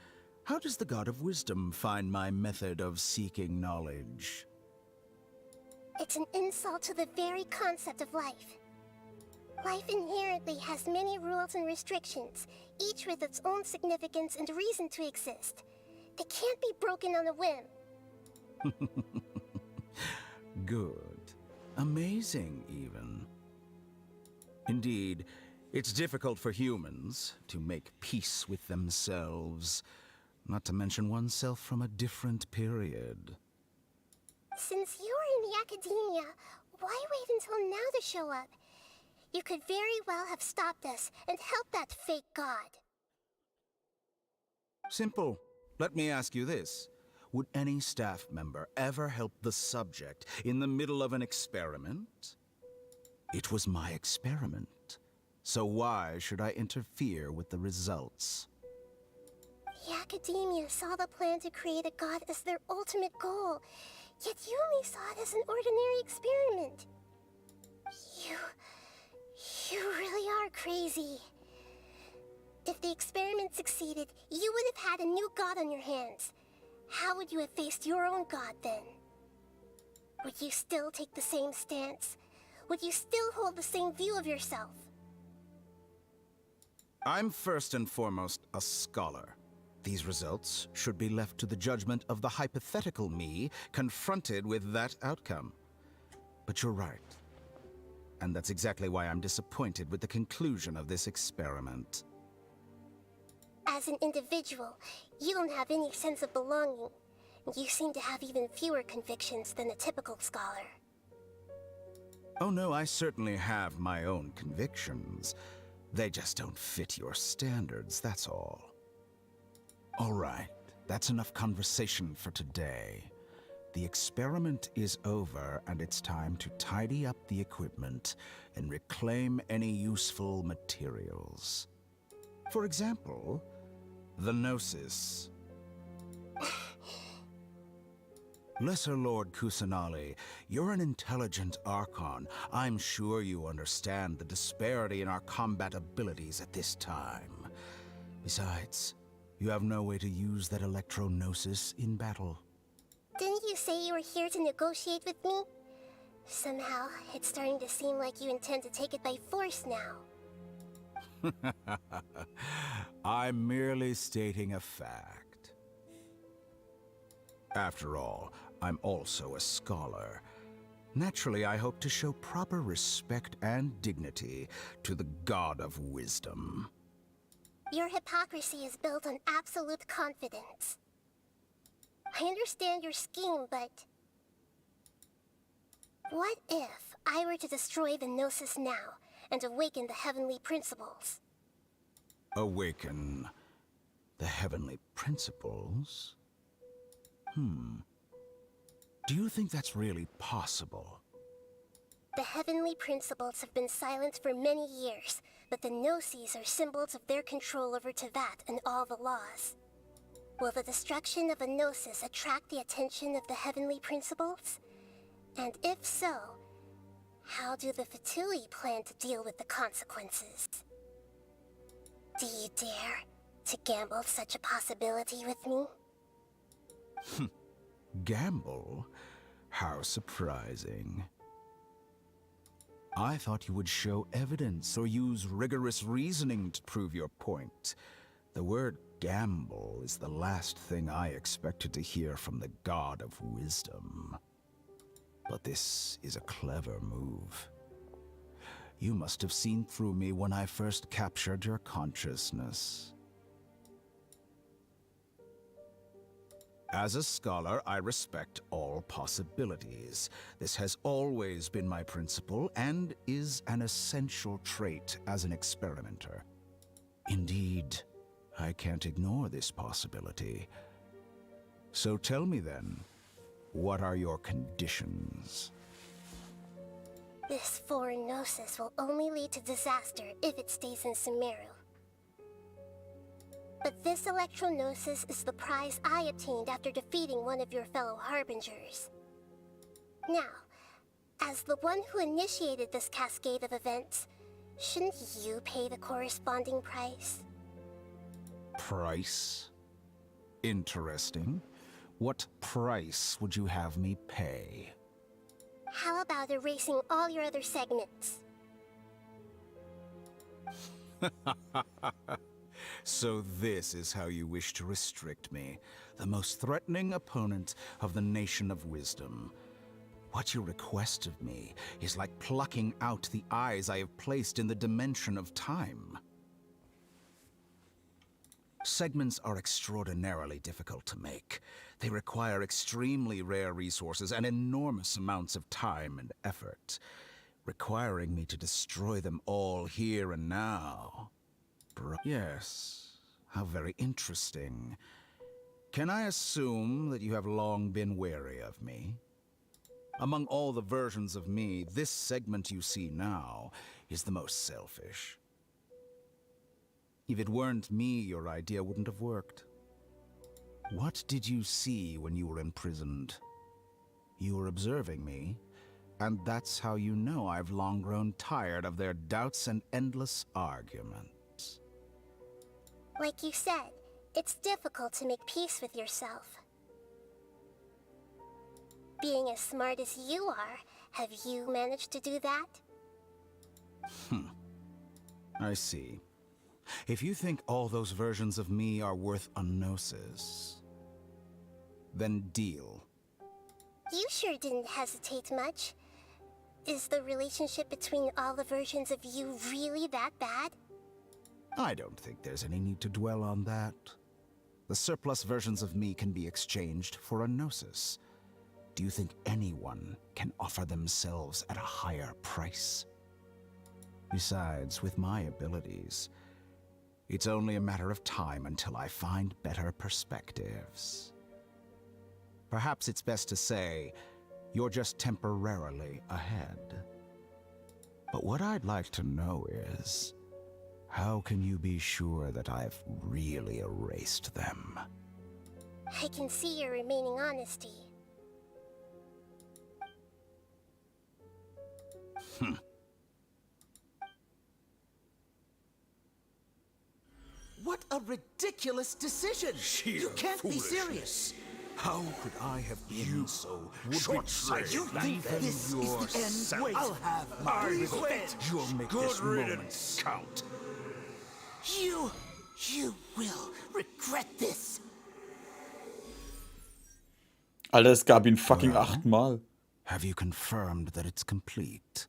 E: How does the God of Wisdom find my method of seeking knowledge?
T: It's an insult to the very concept of life. Life inherently has many rules and restrictions, each with its own significance and reason to exist. They can't be broken on a whim.
E: Good. Amazing, even. Indeed, it's difficult for humans to make peace with themselves, not to mention oneself from a different period.
T: Since you are in the academia, why wait until now to show up? You could very well have stopped us and helped that fake god.
E: Simple. Let me ask you this. Would any staff member ever help the subject in the middle of an experiment? It was my experiment. So why should I interfere with the results?
T: The academia saw the plan to create a god as their ultimate goal, yet you only saw it as an ordinary experiment. You really are crazy. If the experiment succeeded, you would have had a new god on your hands. How would you have faced your own god then? would you still take the same stance? Would you still hold the same view of yourself?
M: I'm first and foremost a scholar. These results should be left to the judgment of the hypothetical me confronted with that outcome. But you're right. And that's exactly why I'm disappointed with the conclusion of this experiment.
T: As an individual, you don't have any sense of belonging. You seem to have even fewer convictions than a typical scholar.
M: Oh no, I certainly have my own convictions. They just don't fit your standards, that's all. All right, that's enough conversation for today. The experiment is over, and it's time to tidy up the equipment and reclaim any useful materials. For example, the Gnosis. Lesser Lord Kusanali, you're an intelligent Archon. I'm sure you understand the disparity in our combat abilities at this time. Besides, you have no way to use that Electro-Gnosis in battle.
T: Didn't you say you were here to negotiate with me? Somehow, it's starting to seem like you intend to take it by force now.
M: I'm merely stating a fact. After all, I'm also a scholar. Naturally, I hope to show proper respect and dignity to the God of Wisdom.
T: Your hypocrisy is built on absolute confidence. I understand your scheme, but... what if I were to destroy the Gnosis now and awaken the heavenly principles?
M: Awaken the heavenly principles? Do you think that's really possible?
T: The heavenly principles have been silent for many years, but the Gnosis are symbols of their control over Teyvat and all the laws. Will the destruction of a Gnosis attract the attention of the heavenly principles? And if so, how do the Fatui plan to deal with the consequences? Do you dare to gamble such a possibility with me?
M: Gamble? How surprising. I thought you would show evidence or use rigorous reasoning to prove your point. The word gamble is the last thing I expected to hear from the God of Wisdom. But this is a clever move. You must have seen through me when I first captured your consciousness. As a scholar, I respect all possibilities. This has always been my principle and is an essential trait as an experimenter. Indeed, I can't ignore this possibility. So tell me then, what are your conditions?
T: This foreign Gnosis will only lead to disaster if it stays in Sumeru. But this Electro-Gnosis is the prize I obtained after defeating one of your fellow Harbingers. Now, as the one who initiated this cascade of events, shouldn't you pay the corresponding price?
M: Price? Interesting. What price would you have me pay?
T: How about erasing all your other segments?
M: So this is how you wish to restrict me, the most threatening opponent of the Nation of Wisdom. What you request of me is like plucking out the eyes I have placed in the dimension of time. Segments are extraordinarily difficult to make. They require extremely rare resources and enormous amounts of time and effort, requiring me to destroy them all here and now. Yes, how very interesting. Can I assume that you have long been wary of me? Among all the versions of me, this segment you see now is the most selfish. If it weren't me, your idea wouldn't have worked. What did you see when you were imprisoned? You were observing me, and that's how you know I've long grown tired of their doubts and endless arguments.
T: Like you said, it's difficult to make peace with yourself. Being as smart as you are, have you managed to do that?
M: I see. If you think all those versions of me are worth a gnosis, then deal.
T: You sure didn't hesitate much. Is the relationship between all the versions of you really that bad?
M: I don't think there's any need to dwell on that. The surplus versions of me can be exchanged for a gnosis. Do you think anyone can offer themselves at a higher price? Besides, with my abilities, it's only a matter of time until I find better perspectives. Perhaps it's best to say, you're just temporarily ahead. But what I'd like to know is, how can you be sure that I've really erased them?
T: I can see your remaining honesty.
Q: What a ridiculous decision! You can't be serious!
M: How could I have been so short-sighted?
Q: You think this is the end? Wait, I'll have my revenge.
M: You'll make this moment count.
Q: You will regret this.
A: Alter, es gab ihn fucking 8-mal.
M: Have you confirmed that it's complete?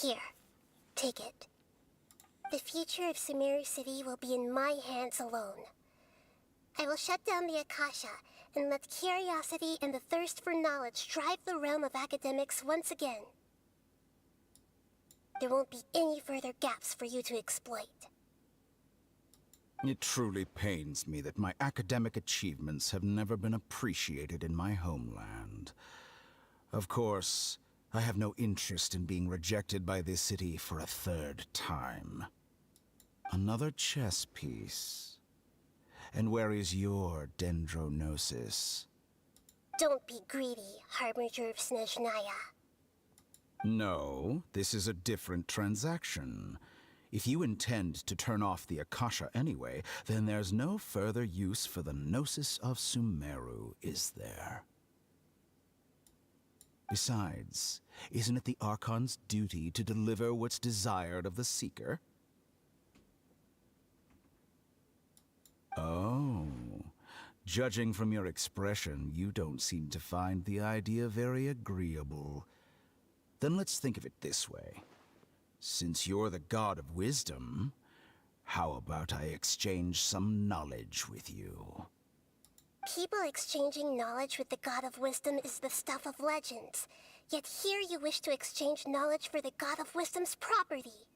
T: Here, take it. The future of Sumeru City will be in my hands alone. I will shut down the Akasha and let curiosity and the thirst for knowledge drive the realm of academics once again. There won't be any further gaps for you to exploit.
M: It truly pains me that my academic achievements have never been appreciated in my homeland. Of course, I have no interest in being rejected by this city for a third time. Another chess piece. And where is your dendronosis?
T: Don't be greedy, Harbinger of Snezhnaya.
M: No, this is a different transaction. If you intend to turn off the Akasha anyway, then there's no further use for the Gnosis of Sumeru, is there? Besides, isn't it the Archon's duty to deliver what's desired of the Seeker? Oh, judging from your expression, you don't seem to find the idea very agreeable. Then let's think of it this way. Since you're the god of wisdom, how about I exchange some knowledge with you?
T: People exchanging knowledge with the god of wisdom is the stuff of legends. Yet here you wish to exchange knowledge for the god of wisdom's property.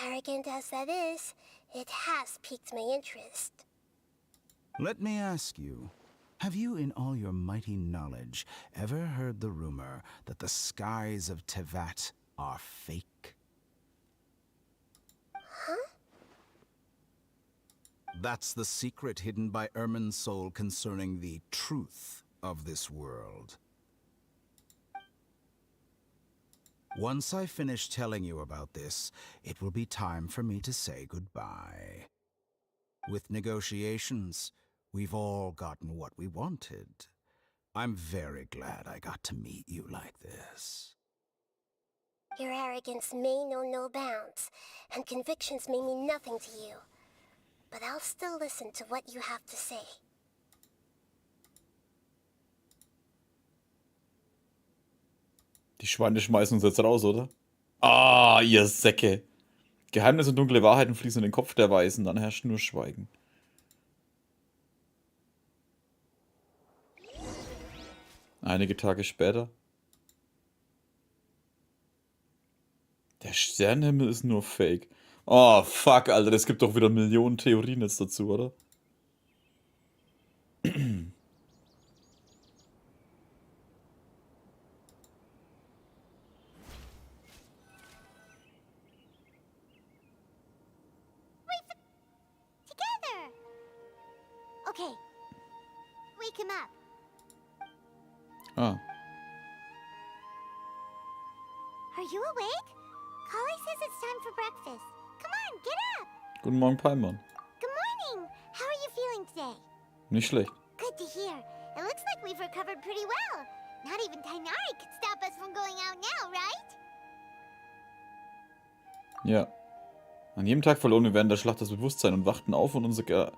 T: Arrogant as that is, it has piqued my interest.
M: Let me ask you, have you in all your mighty knowledge ever heard the rumor that the skies of Tevat are fake?
T: Huh?
M: That's the secret hidden by Irminsul concerning the truth of this world. Once I finish telling you about this, it will be time for me to say goodbye. With negotiations, we've all gotten what we wanted. I'm very glad I got to meet you like this.
T: Your arrogance may know no bounds, and convictions may mean nothing to you. But I'll still listen to what you have to say.
A: Die Schweine schmeißen uns jetzt raus, oder? Ah, ihr Säcke. Geheimnisse und dunkle Wahrheiten fließen in den Kopf der Weisen, dann herrscht nur Schweigen. Einige Tage später. Der Sternenhimmel ist nur Fake. Oh, fuck, Alter, es gibt doch wieder Millionen Theorien jetzt dazu, oder?
C: Together! Okay. Wake him up.
A: Ah.
C: Are you awake? Kali says it's time for breakfast. Come on, get up!
A: Guten Morgen, Paimon.
C: Good morning! How are you feeling today?
A: Nicht schlecht.
C: Good to hear. It looks like we've recovered pretty well. Not even Tainari could stop us from going out now, right?
A: Ja. An jedem Tag verloren wir während der Schlacht das Bewusstsein und wachten auf, um unsere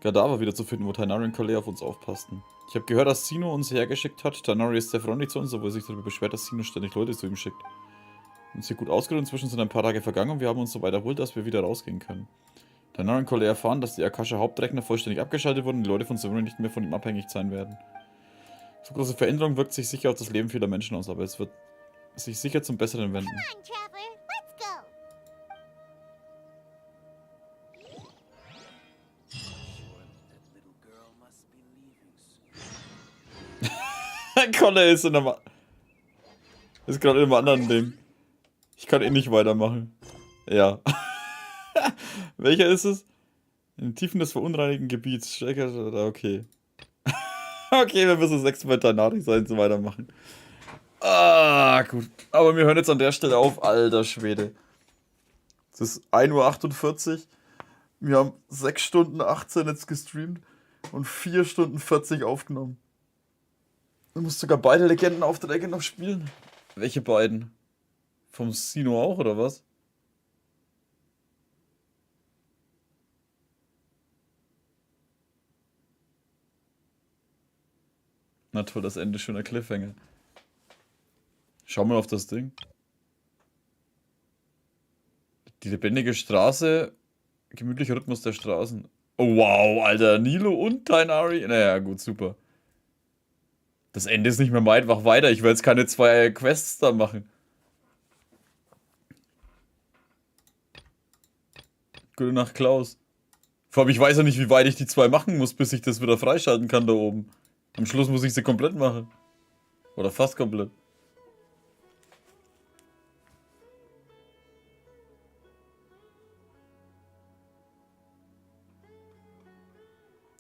A: Kadaver wiederzufinden, wo Tainari und Calais auf uns aufpassten. Ich habe gehört, dass Sino uns hergeschickt hat. Tainari ist sehr freundlich zu uns, obwohl er sich darüber beschwert, dass Sino ständig Leute zu ihm schickt. Uns hier gut ausgeruht, inzwischen sind ein paar Tage vergangen und wir haben uns so weit erholt, dass wir wieder rausgehen können. Tainari und Calais erfahren, dass die Akasha-Hauptrechner vollständig abgeschaltet wurden und die Leute von Sumeru nicht mehr von ihm abhängig sein werden. So große Veränderung wirkt sich sicher auf das Leben vieler Menschen aus, aber es wird sich sicher zum Besseren wenden. Conner ist in einem... Ist gerade in einem anderen Ding. Ich kann eh nicht weitermachen. Ja. Welcher ist es? In den Tiefen des verunreinigten Gebiets. Okay. Okay, wir müssen 6 Meter Nachricht sein zum Weitermachen. Ah, gut. Aber wir hören jetzt an der Stelle auf. Alter Schwede. Es ist 1:48 Uhr. Wir haben 6 Stunden 18 jetzt gestreamt und 4 Stunden 40 aufgenommen. Du musst sogar beide Legendenaufträge noch spielen. Welche beiden? Vom Sino auch, oder was? Na toll, das Ende schöner Cliffhanger. Schau mal auf das Ding. Die lebendige Straße. Gemütlicher Rhythmus der Straßen. Oh wow, Alter. Nilo und Tainari. Naja, gut, super. Das Ende ist nicht mehr weit, mach weiter. Ich will jetzt keine 2 Quests da machen. Gute Nacht, Klaus. Vor allem, ich weiß ja nicht, wie weit ich die 2 machen muss, bis ich das wieder freischalten kann da oben. Am Schluss muss ich sie komplett machen. Oder fast komplett.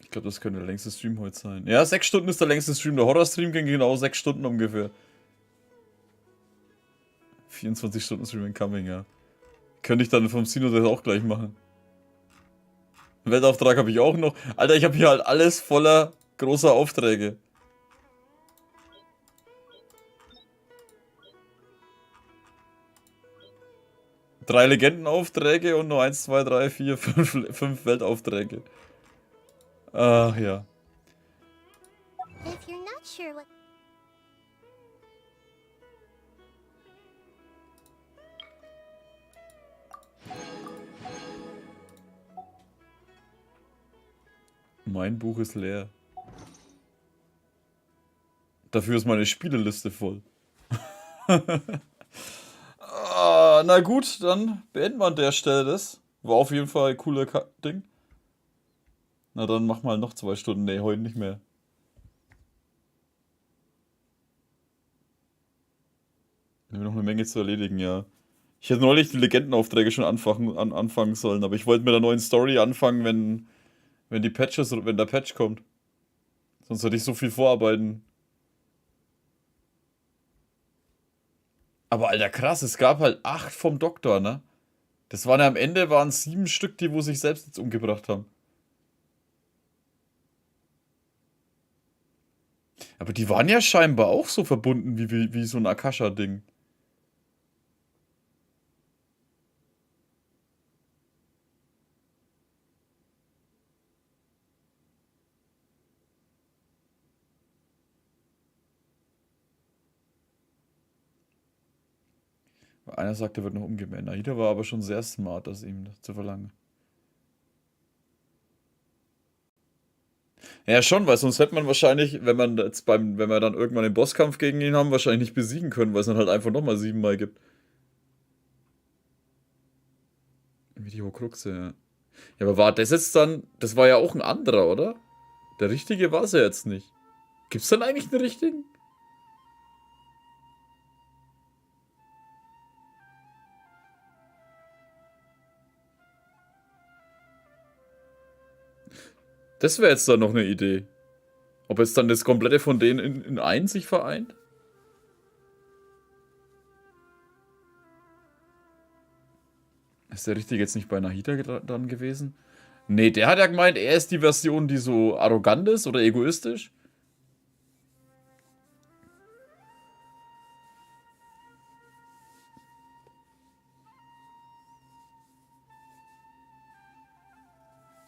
A: Ich glaube, das könnte der längste Stream heute sein. Ja, 6 Stunden ist der längste Stream. Der Horror-Stream ging genau 6 Stunden ungefähr. 24 Stunden Stream incoming, ja. Könnte ich dann vom Sino das auch gleich machen. Weltauftrag habe ich auch noch. Alter, ich habe hier halt alles voller großer Aufträge. Drei Legendenaufträge und nur 1, 2, 3, 4, 5 Weltaufträge. Ach ja.
C: If you're not sure what...
A: Mein Buch ist leer. Dafür ist meine Spieleliste voll. Na gut, dann beenden wir an der Stelle das. War auf jeden Fall ein cooler Ding. Na dann mach mal noch 2 Stunden. Nee, heute nicht mehr. Wir haben noch eine Menge zu erledigen, ja. Ich hätte neulich die Legendenaufträge schon anfangen sollen, aber ich wollte mit der neuen Story anfangen, wenn der Patch kommt. Sonst hätte ich so viel vorarbeiten. Aber Alter, krass, es gab halt 8 vom Doktor, ne? Das waren ja am Ende 7 Stück, die wo sich selbst jetzt umgebracht haben. Aber die waren ja scheinbar auch so verbunden wie so ein Akasha-Ding. Einer sagt, er wird noch umgemäht. Nahida war aber schon sehr smart, das ihm zu verlangen. Ja, schon, weil sonst hätte man wahrscheinlich, wenn wir dann irgendwann den Bosskampf gegen ihn haben, wahrscheinlich nicht besiegen können, weil es dann halt einfach nochmal 7 Mal gibt. Wie die Horcruxe, ja. Ja, aber war das jetzt dann, das war ja auch ein anderer, oder? Der richtige war es ja jetzt nicht. Gibt's denn eigentlich einen richtigen? Das wäre jetzt dann noch eine Idee. Ob jetzt dann das komplette von denen in einen sich vereint? Ist der Richtige jetzt nicht bei Nahida dann gewesen? Nee, der hat ja gemeint, er ist die Version, die so arrogant ist oder egoistisch.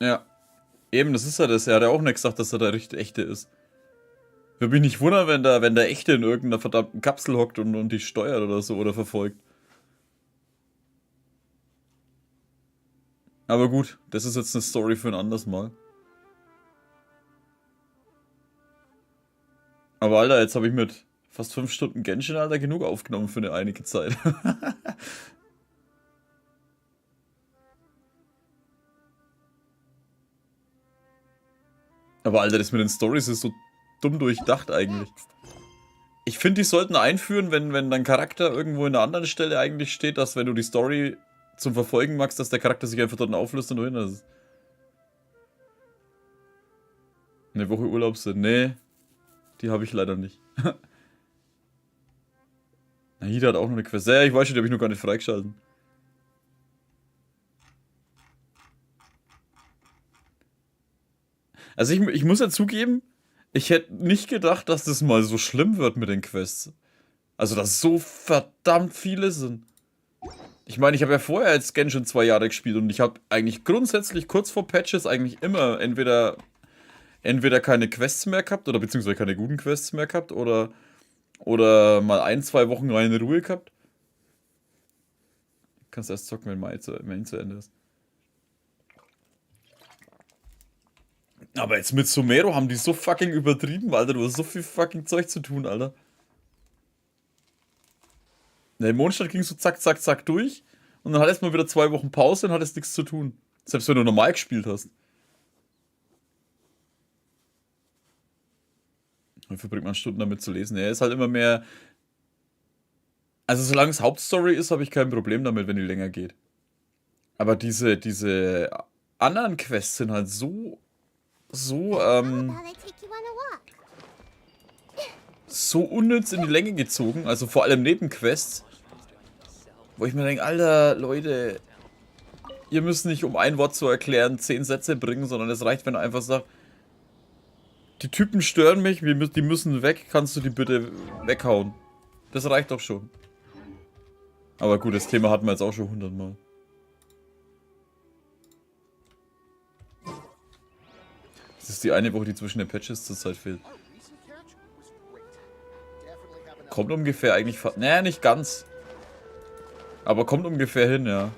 A: Ja. Eben, das ist ja das. Er hat ja auch nicht gesagt, dass er der richtig echte ist. Würde mich nicht wundern, wenn der Echte in irgendeiner verdammten Kapsel hockt und die steuert oder so oder verfolgt. Aber gut, das ist jetzt eine Story für ein anderes Mal. Aber Alter, jetzt habe ich mit fast 5 Stunden Genshin, Alter, genug aufgenommen für eine einige Zeit. Aber Alter, das mit den Stories ist so dumm durchdacht eigentlich. Ich finde, die sollten einführen, wenn dein Charakter irgendwo in einer anderen Stelle eigentlich steht, dass wenn du die Story zum Verfolgen magst, dass der Charakter sich einfach dort auflöst und du hin ist. Eine Woche Urlaub sind. Nee, die habe ich leider nicht. Nahida hat auch noch eine Quest. Ja, ich weiß schon, die habe ich noch gar nicht freigeschalten. Also ich muss ja zugeben, ich hätte nicht gedacht, dass das mal so schlimm wird mit den Quests. Also, dass so verdammt viele sind. Ich meine, ich habe ja vorher jetzt Genshin 2 Jahre gespielt und ich habe eigentlich grundsätzlich kurz vor Patches eigentlich immer entweder keine Quests mehr gehabt oder beziehungsweise keine guten Quests mehr gehabt oder mal 1-2 Wochen reine Ruhe gehabt. Du kannst erst zocken, wenn Main zu Ende ist. Aber jetzt mit Sumeru haben die so fucking übertrieben, Alter. Du hast so viel fucking Zeug zu tun, Alter. In der Mondstadt ging so zack, zack, zack durch. Und dann hattest du mal wieder 2 Wochen Pause und hattest nichts zu tun. Selbst wenn du normal gespielt hast. Wie verbringt man Stunden damit zu lesen? Er ist halt immer mehr... Also solange es Hauptstory ist, habe ich kein Problem damit, wenn die länger geht. Aber diese anderen Quests sind halt so unnütz in die Länge gezogen, also vor allem Nebenquests, wo ich mir denke, Alter, Leute, ihr müsst nicht, um ein Wort zu erklären, 10 Sätze bringen, sondern es reicht, wenn du einfach sagst, die Typen stören mich, die müssen weg, kannst du die bitte weghauen. Das reicht doch schon. Aber gut, das Thema hatten wir jetzt auch schon 100 Mal. Das ist die eine Woche, die zwischen den Patches zurzeit fehlt. Kommt ungefähr eigentlich fast... Naja, nicht ganz. Aber kommt ungefähr hin, ja.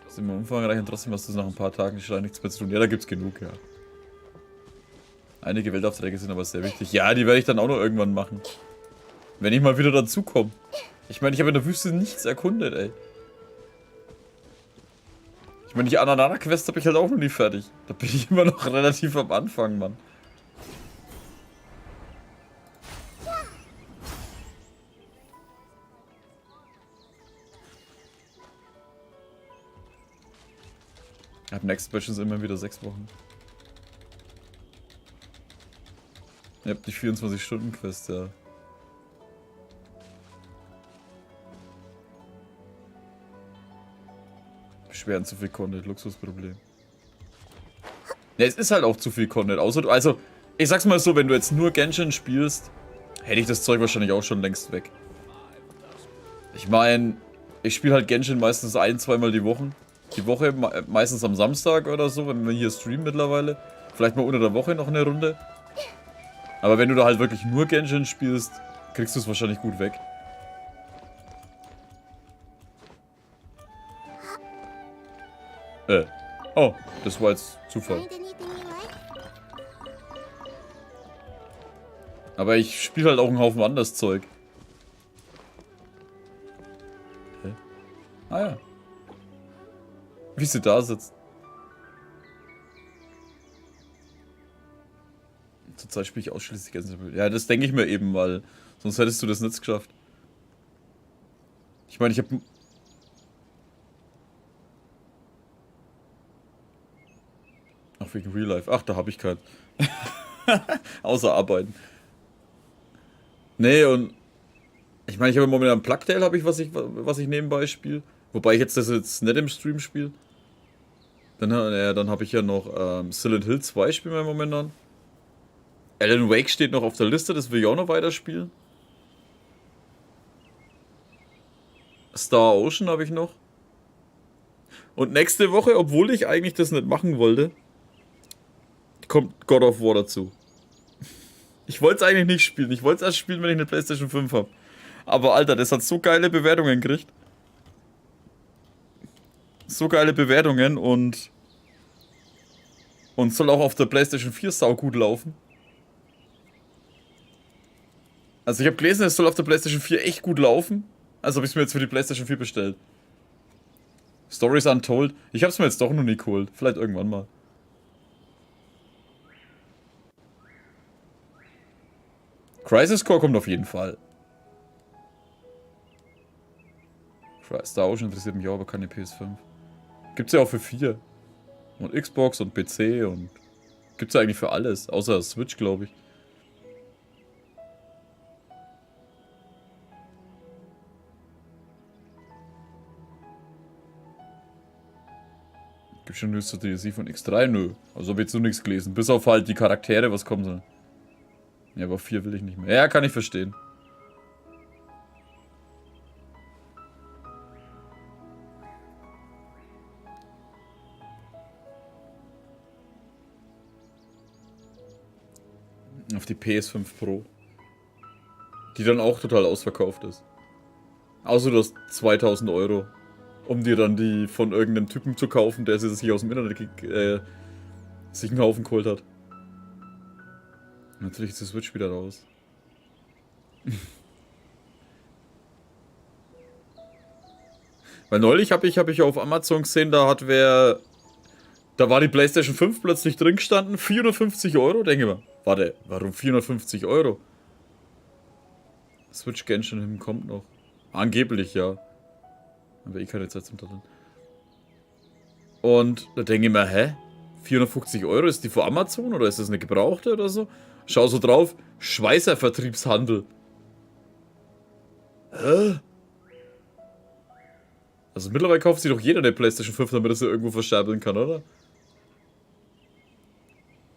A: Sind wir umfangreich und trotzdem hast du nach ein paar Tagen nichts mehr zu tun. Ja, da gibt's genug, ja. Einige Weltaufträge sind aber sehr wichtig. Ja, die werde ich dann auch noch irgendwann machen. Wenn ich mal wieder dazukomme. Ich meine, ich habe in der Wüste nichts erkundet, ey. Ich meine, die anderen Quest habe ich halt auch noch nie fertig. Da bin ich immer noch relativ am Anfang, Mann. Ab Next Batch sind immer wieder 6 Wochen. Ihr habt die 24-Stunden-Quest, ja. Beschweren zu viel Content, Luxusproblem. Ja, es ist halt auch zu viel Content. Also, ich sag's mal so, wenn du jetzt nur Genshin spielst, hätte ich das Zeug wahrscheinlich auch schon längst weg. Ich meine, ich spiele halt Genshin meistens 1-2 Mal die Woche, meistens am Samstag oder so, wenn wir hier streamen mittlerweile. Vielleicht mal unter der Woche noch eine Runde. Aber wenn du da halt wirklich nur Genshin spielst, kriegst du es wahrscheinlich gut weg. Oh, das war jetzt Zufall. Aber ich spiele halt auch einen Haufen anderes Zeug. Hä? Ah ja. Wie sie da sitzt. Zurzeit spiele ich ausschließlich Gänseblüte. Ja, das denke ich mir eben, weil sonst hättest du das nicht geschafft. Ich meine, ich habe... Ach, wegen Real Life. Ach, da habe ich keinen. Außer Arbeiten. Nee, und... Ich meine, ich habe momentan Plugtail, habe ich, was ich nebenbei spiele. Wobei ich jetzt das jetzt nicht im Stream spiele. Dann habe ich ja noch Silent Hill 2 spielen wir momentan. Alan Wake steht noch auf der Liste, das will ich auch noch weiterspielen. Star Ocean habe ich noch. Und nächste Woche, obwohl ich eigentlich das nicht machen wollte, kommt God of War dazu. Ich wollte es eigentlich nicht spielen. Ich wollte es erst spielen, wenn ich eine PlayStation 5 habe. Aber Alter, das hat so geile Bewertungen gekriegt. So geile Bewertungen und soll auch auf der PlayStation 4 saugut laufen. Also ich habe gelesen, es soll auf der PlayStation 4 echt gut laufen. Also habe ich es mir jetzt für die PlayStation 4 bestellt. Stories Untold. Ich habe es mir jetzt doch noch nie geholt. Vielleicht irgendwann mal. Crisis Core kommt auf jeden Fall. Star Ocean interessiert mich auch, aber keine PS5. Gibt's ja auch für 4. Und Xbox und PC und... Gibt's ja eigentlich für alles. Außer Switch, glaube ich. Gibt schon News zur DLC von X3? Nö. Also habe ich jetzt noch nichts gelesen. Bis auf halt die Charaktere, was kommen soll. Ja, aber 4 will ich nicht mehr. Ja, kann ich verstehen. Auf die PS5 Pro. Die dann auch total ausverkauft ist. Außer du hast 2000 Euro. Um dir dann die von irgendeinem Typen zu kaufen, der sie sich aus dem Internet sich einen Haufen geholt hat. Natürlich ist die Switch wieder raus. Weil neulich habe ich auf Amazon gesehen, da war die PlayStation 5 plötzlich drin gestanden, 450 Euro, denke ich mal. Warte, warum 450 Euro? Switch Genshin kommt noch. Angeblich, ja. Aber eh keine Zeit zum Daddeln. Und da denke ich mir, hä? 450 Euro, ist die von Amazon oder ist das eine gebrauchte oder so? Schau so drauf, Schweißer Vertriebshandel. Hä? Also mittlerweile kauft sich doch jeder eine PlayStation 5, damit er sie irgendwo verscherbeln kann, oder?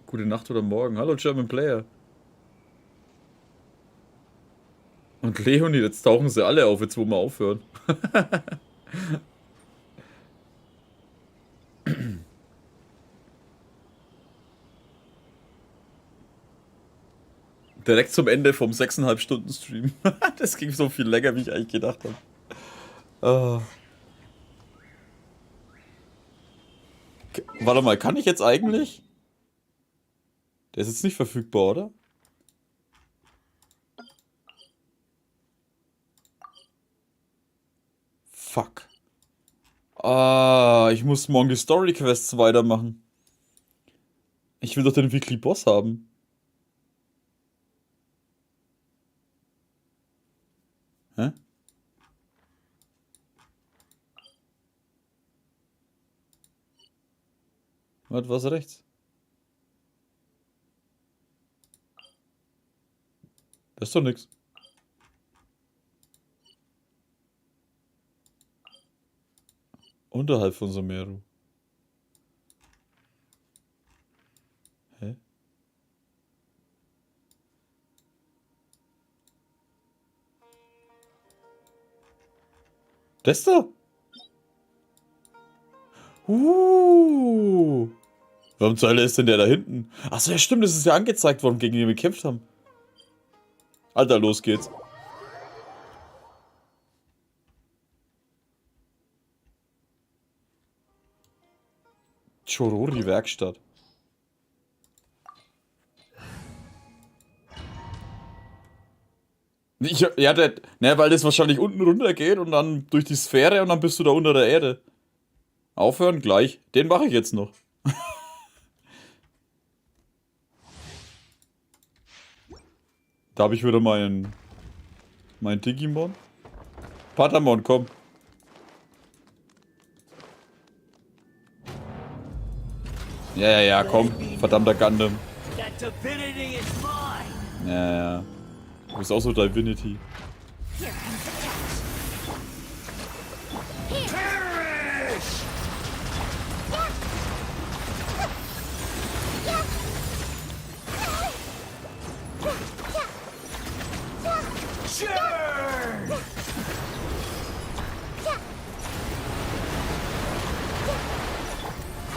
A: Gute Nacht oder Morgen. Hallo German Player. Und Leonie, jetzt tauchen sie alle auf, jetzt wo wir aufhören. Direkt zum Ende vom 6,5 Stunden Stream. Das ging so viel länger, wie ich eigentlich gedacht habe. Warte mal, kann ich jetzt eigentlich? Der ist jetzt nicht verfügbar, oder? Fuck. Ich muss morgen die Story Quests weitermachen. Ich will doch den Weekly Boss haben. Hä? Was rechts? Das ist doch nix. Unterhalb von Sumeru. Hä? Das da? Warum zur Hölle ist denn der da hinten? Achso, ja stimmt, das ist ja angezeigt worden, gegen den wir gekämpft haben. Alter, los geht's. Chorori Werkstatt. Weil das wahrscheinlich unten runter geht und dann durch die Sphäre und dann bist du da unter der Erde. Aufhören gleich. Den mache ich jetzt noch. Da habe ich wieder mein Digimon. Patamon, komm. Ja, komm. Verdammter Gundam. Ja. Du bist auch so Divinity.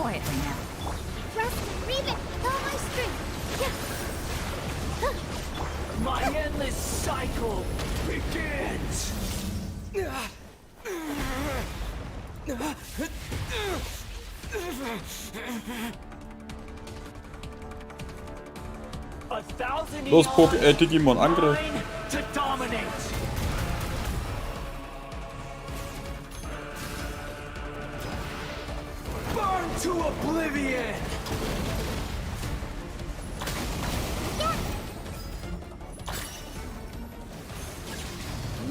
H: quietly now.
F: Rest, read it, all my strength.
D: My endless cycle begins! 1,000
A: Los, Digimon, Angriff.
D: to dominate. Burn to oblivion.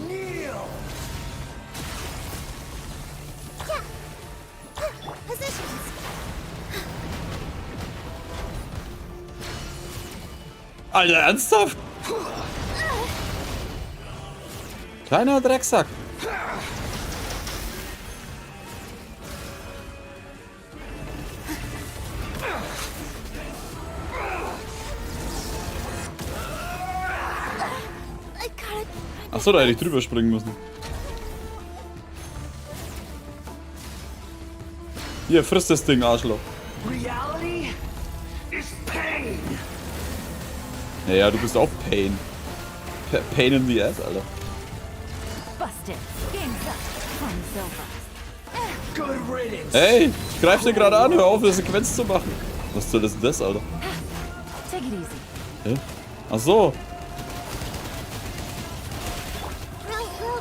D: Kneel.
F: Positions.
A: Alter, ernsthaft? Kleiner Drecksack. Achso, da hätte ich drüber springen müssen. Hier, frisst das Ding, Arschloch.
D: Reality is pain.
A: Naja, du bist auch Pain. Pain in the ass, Alter.
H: Busted. Game's up. Fun's over.
D: Good riddance.
A: Hey, ich greif dir gerade an, hör auf, eine Sequenz zu machen. Was soll das denn das, Alter?
H: Take it easy.
A: Hä? Achso.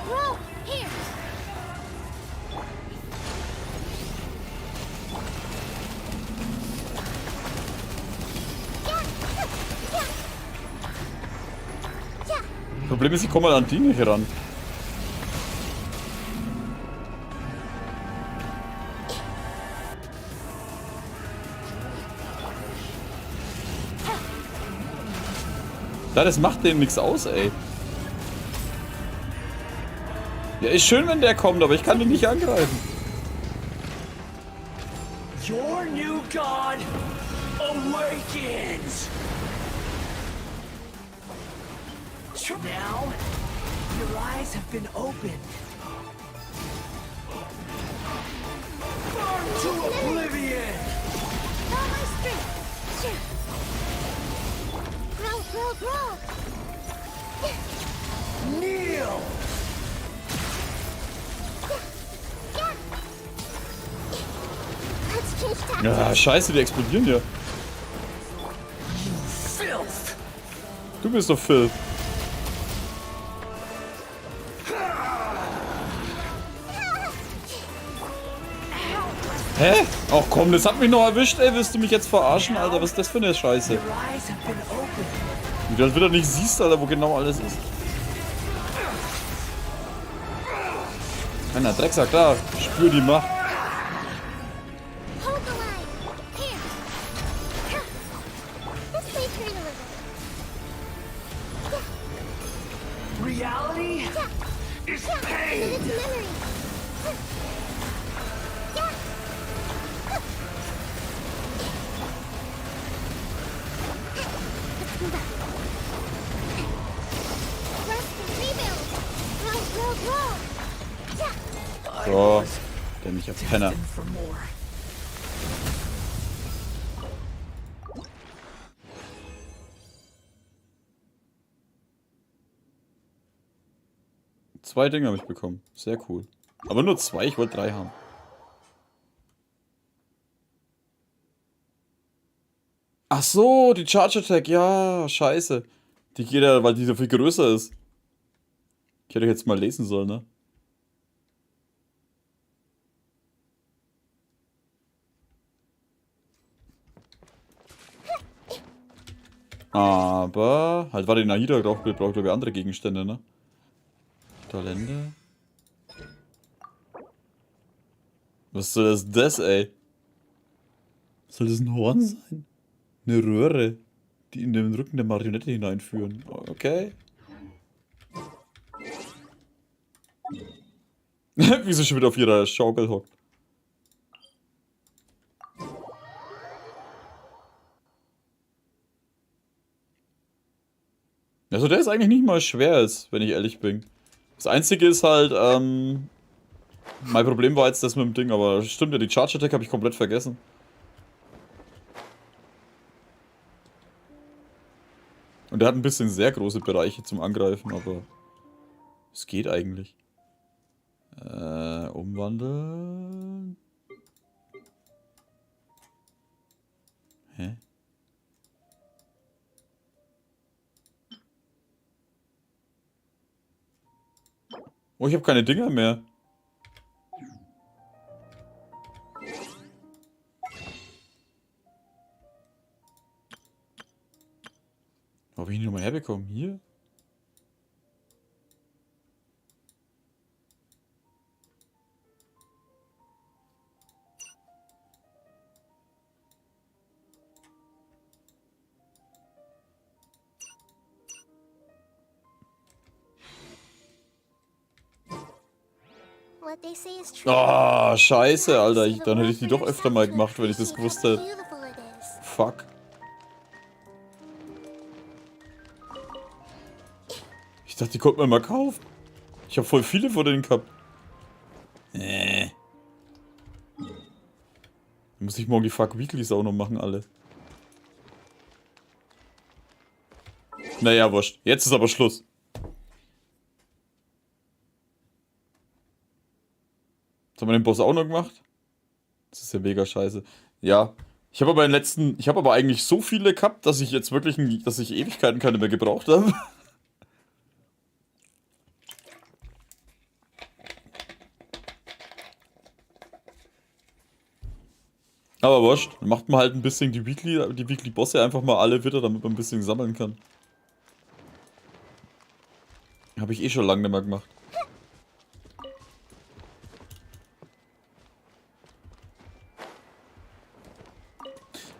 F: Roll. Here.
A: Problem ist, ich komme mal an die nicht ran. Ja, das macht denen nichts aus, ey. Ja, ist schön, wenn der kommt, aber ich kann den nicht angreifen.
D: Your new god awakens. Now, your eyes have been opened. Burn to oblivion.
F: All my strength. Roll.
D: Kneel.
F: Let's change tactics.
A: Ja, scheiße, die explodieren hier.
D: Filth.
A: Du bist doch Phil. Hä? Ach komm, das hat mich noch erwischt, ey. Willst du mich jetzt verarschen, Alter? Was ist das für eine Scheiße? Wie du das wieder nicht siehst, Alter, wo genau alles ist. Keiner Drecksack, da. Spür die Macht.
F: Hold the line. Here. This way for a little.
D: Reality is pain.
F: It's memory.
A: So, der mich auf Penner. Zwei Dinge habe ich bekommen. Sehr cool. Aber nur zwei, ich wollte 3 haben. Ach so, die Charge Attack, ja, scheiße. Die geht ja, weil die so viel größer ist. Ich hätte jetzt mal lesen sollen, ne? Aber, halt war die Nahida, braucht glaube ich andere Gegenstände, ne? Talente. Was soll das, ey? Soll das ein Horn sein? Eine Röhre, die in den Rücken der Marionette hineinführen. Okay. Wie sie schon wieder auf ihrer Schaukel hockt. Also der ist eigentlich nicht mal schwer, wenn ich ehrlich bin. Das einzige ist halt, mein Problem war jetzt das mit dem Ding, aber stimmt ja, die Charge Attack habe ich komplett vergessen. Und der hat ein bisschen sehr große Bereiche zum Angreifen, aber es geht eigentlich. Umwandeln. Hä? Oh, ich habe keine Dinger mehr. Wo habe ich die nochmal herbekommen? Hier?
T: What they say is true.
A: Ah, scheiße, Alter. Dann hätte ich die doch öfter mal gemacht, wenn ich das gewusst hätte. Fuck. Ich dachte, die konnte man mal kaufen. Ich habe voll viele von denen gehabt. Dann muss ich morgen die Fuck Weeklies auch noch machen, alle. Naja, wurscht. Jetzt ist aber Schluss. Jetzt haben wir den Boss auch noch gemacht. Das ist ja mega scheiße. Ja. Ich habe aber eigentlich so viele gehabt, dass ich jetzt wirklich, dass ich Ewigkeiten keine mehr gebraucht habe. Aber wurscht, dann macht man halt ein bisschen die Weekly-Bosse einfach mal alle wieder, damit man ein bisschen sammeln kann. Habe ich eh schon lange nicht mehr gemacht.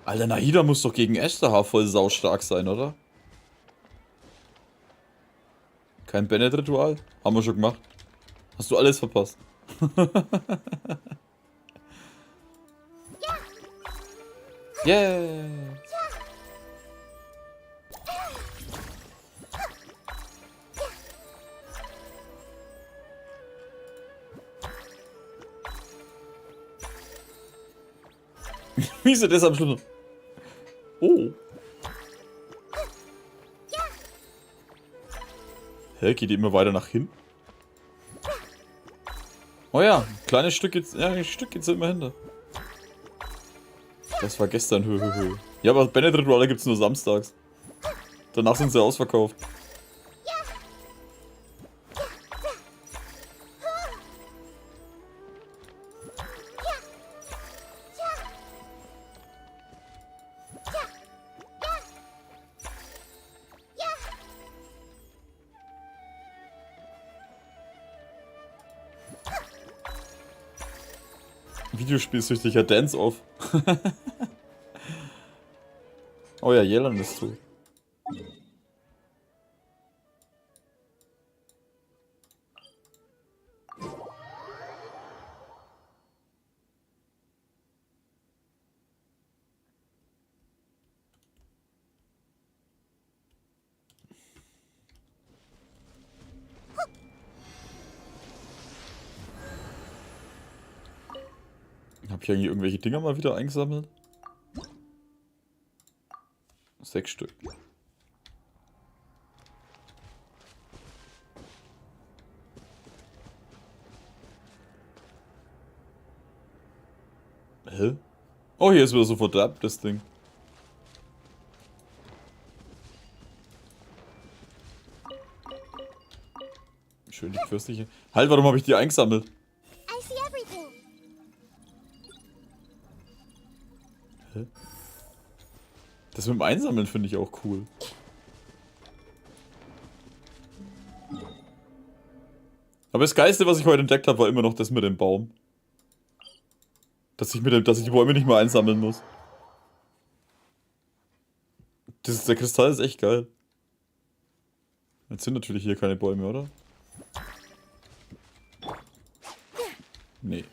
A: Alter, Nahida muss doch gegen Esther voll saustark sein, oder? Kein Bennett-Ritual? Haben wir schon gemacht. Hast du alles verpasst? Yeah! Wieso das am Schluss? Oh. Hä, geht die immer weiter nach hinten? Oh ja, ein kleines Stück geht's, ja, ein Stück geht's immer hinter. Das war gestern, hö. Ja, aber Bennett-Rituale gibt's nur samstags. Danach sind sie ausverkauft. Videospielsüchtiger Dance-Off. Oh ja, Jelan ist tot. Hab ich eigentlich irgendwelche Dinger mal wieder eingesammelt? 6 Stück. Hä? Oh, hier ist wieder so verderbt, das Ding. Schön die fürstliche. Halt, warum habe ich die eingesammelt? Hä? Das mit dem Einsammeln finde ich auch cool. Aber das Geilste, was ich heute entdeckt habe, war immer noch das mit dem Baum. Dass ich die Bäume nicht mehr einsammeln muss. Der Kristall ist echt geil. Jetzt sind natürlich hier keine Bäume, oder? Nee.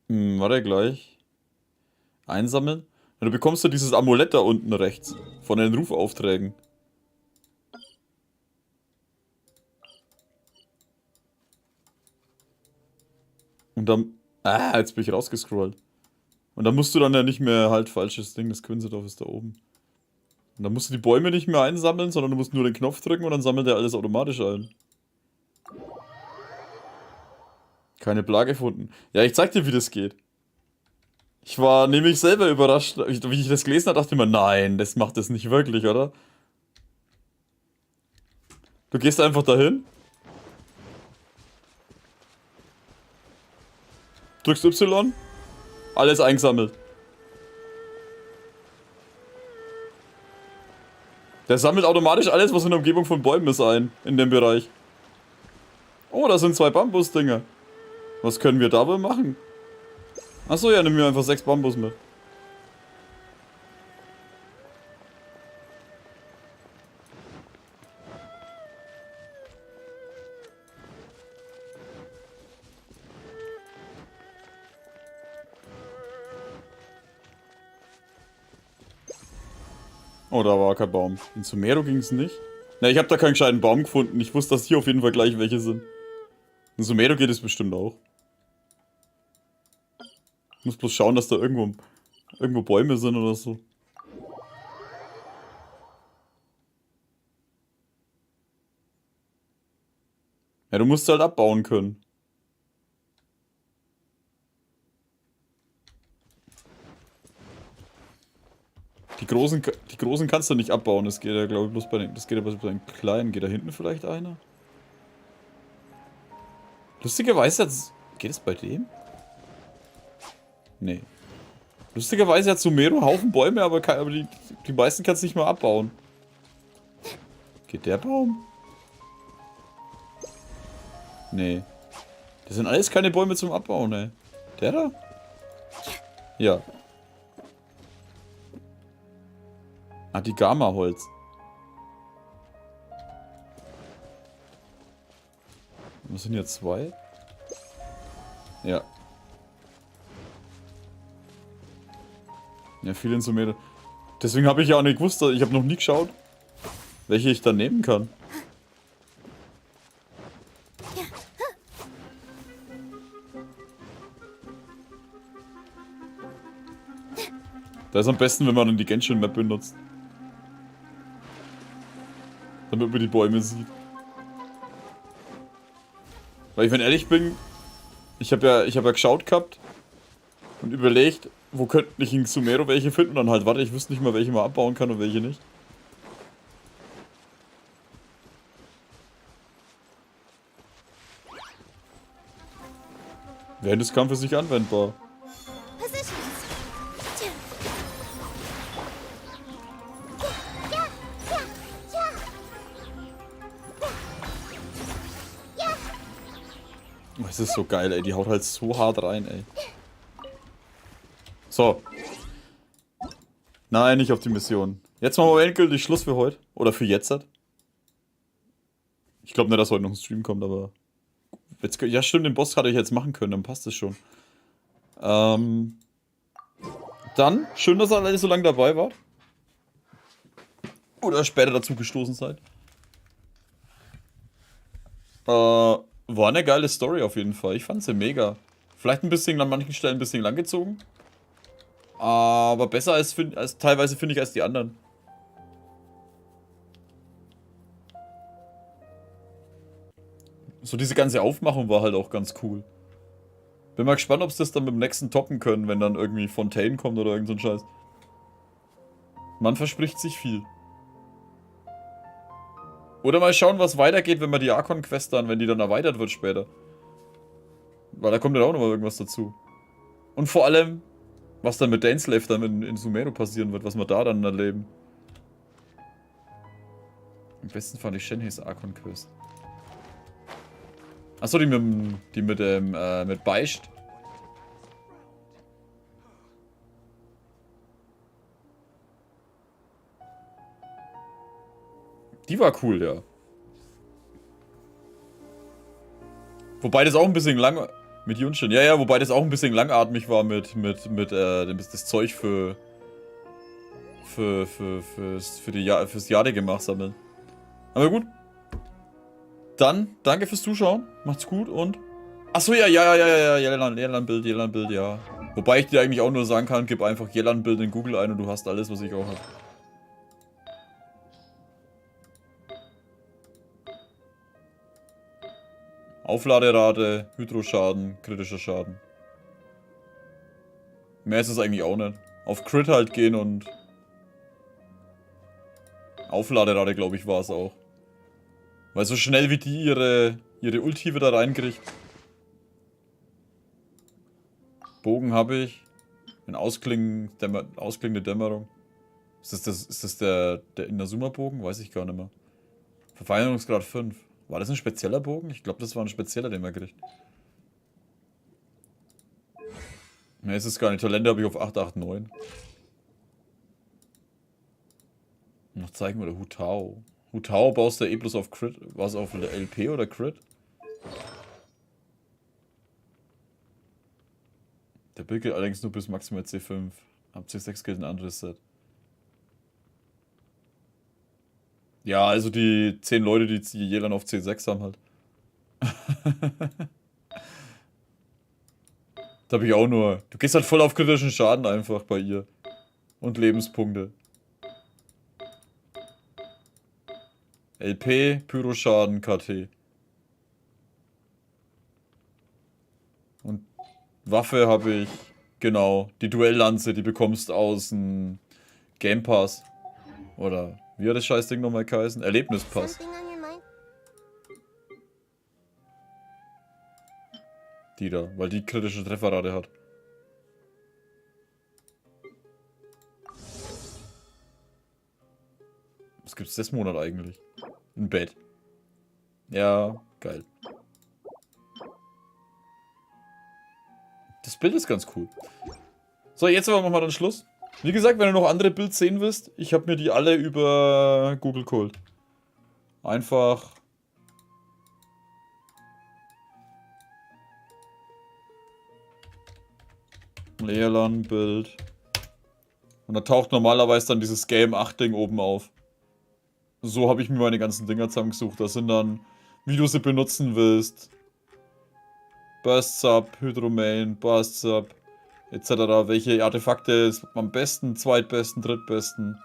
A: Warte gleich. Einsammeln. Und du bekommst du dieses Amulett da unten rechts. Von den Rufaufträgen. Und dann... Ah, jetzt bin ich rausgescrollt. Und dann musst du dann ja nicht mehr halt falsches Ding, das Quinsedorf ist da oben. Und dann musst du die Bäume nicht mehr einsammeln, sondern du musst nur den Knopf drücken und dann sammelt er alles automatisch ein. Keine Plage gefunden. Ja, ich zeig dir, wie das geht. Ich war nämlich selber überrascht, wie ich das gelesen habe, dachte ich mir, nein, das macht das nicht wirklich, oder? Du gehst einfach dahin. Drückst Y. Alles eingesammelt. Der sammelt automatisch alles, was in der Umgebung von Bäumen ist, ein. In dem Bereich. Oh, da sind 2 Bambusdinger. Was können wir da wohl machen? Achso, ja, nimm mir einfach 6 Bambus mit. Oh, da war kein Baum. In Sumeru ging es nicht. Ne, ich habe da keinen gescheiten Baum gefunden. Ich wusste, dass hier auf jeden Fall gleich welche sind. In Sumeru geht es bestimmt auch. Ich muss bloß schauen, dass da irgendwo Bäume sind oder so. Ja, du musst halt abbauen können. Die großen kannst du nicht abbauen. Das geht ja, glaube ich, bloß bei den. Das geht ja bloß bei den kleinen. Geht da hinten vielleicht einer? Lustigerweise jetzt. Geht es bei dem? Nee. Lustigerweise hat Sumeru einen Haufen Bäume, aber die meisten kannst du nicht mal abbauen. Geht der Baum? Nee. Das sind alles keine Bäume zum Abbauen, ey. Der da? Ja. Ah, die Gama-Holz. Was sind hier 2? Ja. Ja, viel in Sumeru. Deswegen habe ich ja auch nicht gewusst, ich habe noch nie geschaut, welche ich da nehmen kann. Da ist am besten, wenn man dann die Genshin-Map benutzt. Damit man die Bäume sieht. Weil ich, wenn ehrlich bin, ich hab ja geschaut gehabt und überlegt, wo könnte ich in Sumeru welche finden und dann halt, warte, ich wüsste nicht mal, welche man abbauen kann und welche nicht. Während des Kampfes nicht anwendbar. Das ist so geil, ey. Die haut halt so hart rein, ey. So. Nein, nicht auf die Mission. Jetzt machen wir endgültig Schluss für heute. Oder für jetzt. Ich glaube nicht, dass heute noch ein Stream kommt, aber... Jetzt, ja stimmt, den Boss hatte ich jetzt machen können, dann passt es schon. Dann, schön, dass ihr alle so lange dabei wart. Oder später dazu gestoßen seid. War eine geile Story auf jeden Fall. Ich fand sie mega. Vielleicht ein bisschen an manchen Stellen ein bisschen langgezogen. Aber besser als teilweise finde ich als die anderen. So diese ganze Aufmachung war halt auch ganz cool. Bin mal gespannt, ob sie das dann mit dem nächsten toppen können, wenn dann irgendwie Fontaine kommt oder irgend so ein Scheiß. Man verspricht sich viel. Oder mal schauen, was weitergeht, wenn man die Archon-Quest dann, wenn die dann erweitert wird später. Weil da kommt ja auch nochmal irgendwas dazu. Und vor allem, was dann mit Dainsleif dann in Sumeru passieren wird, was wir da dann erleben. Am besten fand ich Shenheis Archon-Quest. Achso, die mit Beicht. Die war cool, ja. Wobei das auch ein bisschen lang... Mit Genshin. Ja, wobei das auch ein bisschen langatmig war mit das Zeug fürs Jade-Gemach sammeln. Aber gut. Dann, danke fürs Zuschauen. Macht's gut und Achso, ja, Jelland-Bild, ja. Wobei ich dir eigentlich auch nur sagen kann, gib einfach Jelland-Bild in Google ein und du hast alles, was ich auch habe. Aufladerate, Hydroschaden, kritischer Schaden. Mehr ist es eigentlich auch nicht. Auf Crit halt gehen und... Aufladerate, glaube ich, war es auch. Weil so schnell wie die ihre Ulti wieder reinkriegt. Bogen habe ich. Ein ausklingende Dämmerung. Ist das der Inazuma-Bogen? Weiß ich gar nicht mehr. Verfeinerungsgrad 5. War das ein spezieller Bogen? Ich glaube, das war ein spezieller, den man kriegt. Ne, ist es gar nicht. Talente habe ich auf 889. Noch zeigen oder Hutao. Hutao baust du bloß auf Crit. War es auf LP oder Crit? Der Bild geht allerdings nur bis maximal C5. Ab C6 gilt ein anderes Set. Ja, also die 10 Leute, die Jelan auf C6 haben halt. Da habe ich auch nur. Du gehst halt voll auf kritischen Schaden einfach bei ihr. Und Lebenspunkte. LP, Pyroschaden, KT. Und Waffe habe ich, genau, die Duelllanze, die bekommst aus dem Game Pass. Oder wie hat das Scheißding nochmal geheißen? Erlebnispass. Die da, weil die kritische Trefferrate hat. Was gibt's das Monat eigentlich? Ein Bett. Ja, geil. Das Bild ist ganz cool. So, jetzt aber machen wir dann Schluss. Wie gesagt, wenn ihr noch andere Bilder sehen wisst, ich habe mir die alle über Google geholt. Einfach... Leerland-Bild. Und da taucht normalerweise dann dieses Game 8-Ding oben auf. So habe ich mir meine ganzen Dinger zusammengesucht. Das sind dann, wie du sie benutzen willst. Burst Sub, Hydromain, Burst Sub, etc. Welche Artefakte am besten, zweitbesten, drittbesten.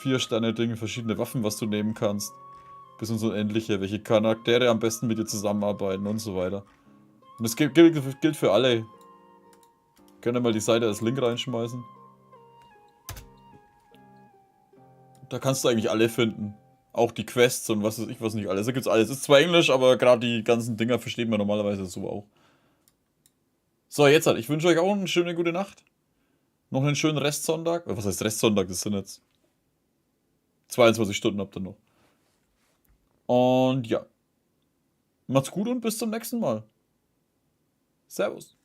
A: 4-Sterne-Dinge, verschiedene Waffen, was du nehmen kannst. Bis ins Unendliche. Welche Charaktere am besten mit dir zusammenarbeiten und so weiter. Und das gilt für alle. Könnt ihr mal die Seite als Link reinschmeißen. Da kannst du eigentlich alle finden. Auch die Quests und was weiß ich, was nicht alles. Da gibt's alles. Ist zwar Englisch, aber gerade die ganzen Dinger versteht man normalerweise so auch. So, jetzt halt. Ich wünsche euch auch eine schöne gute Nacht. Noch einen schönen Restsonntag. Was heißt Restsonntag? Das sind jetzt 22 Stunden habt ihr noch. Und ja. Macht's gut und bis zum nächsten Mal. Servus.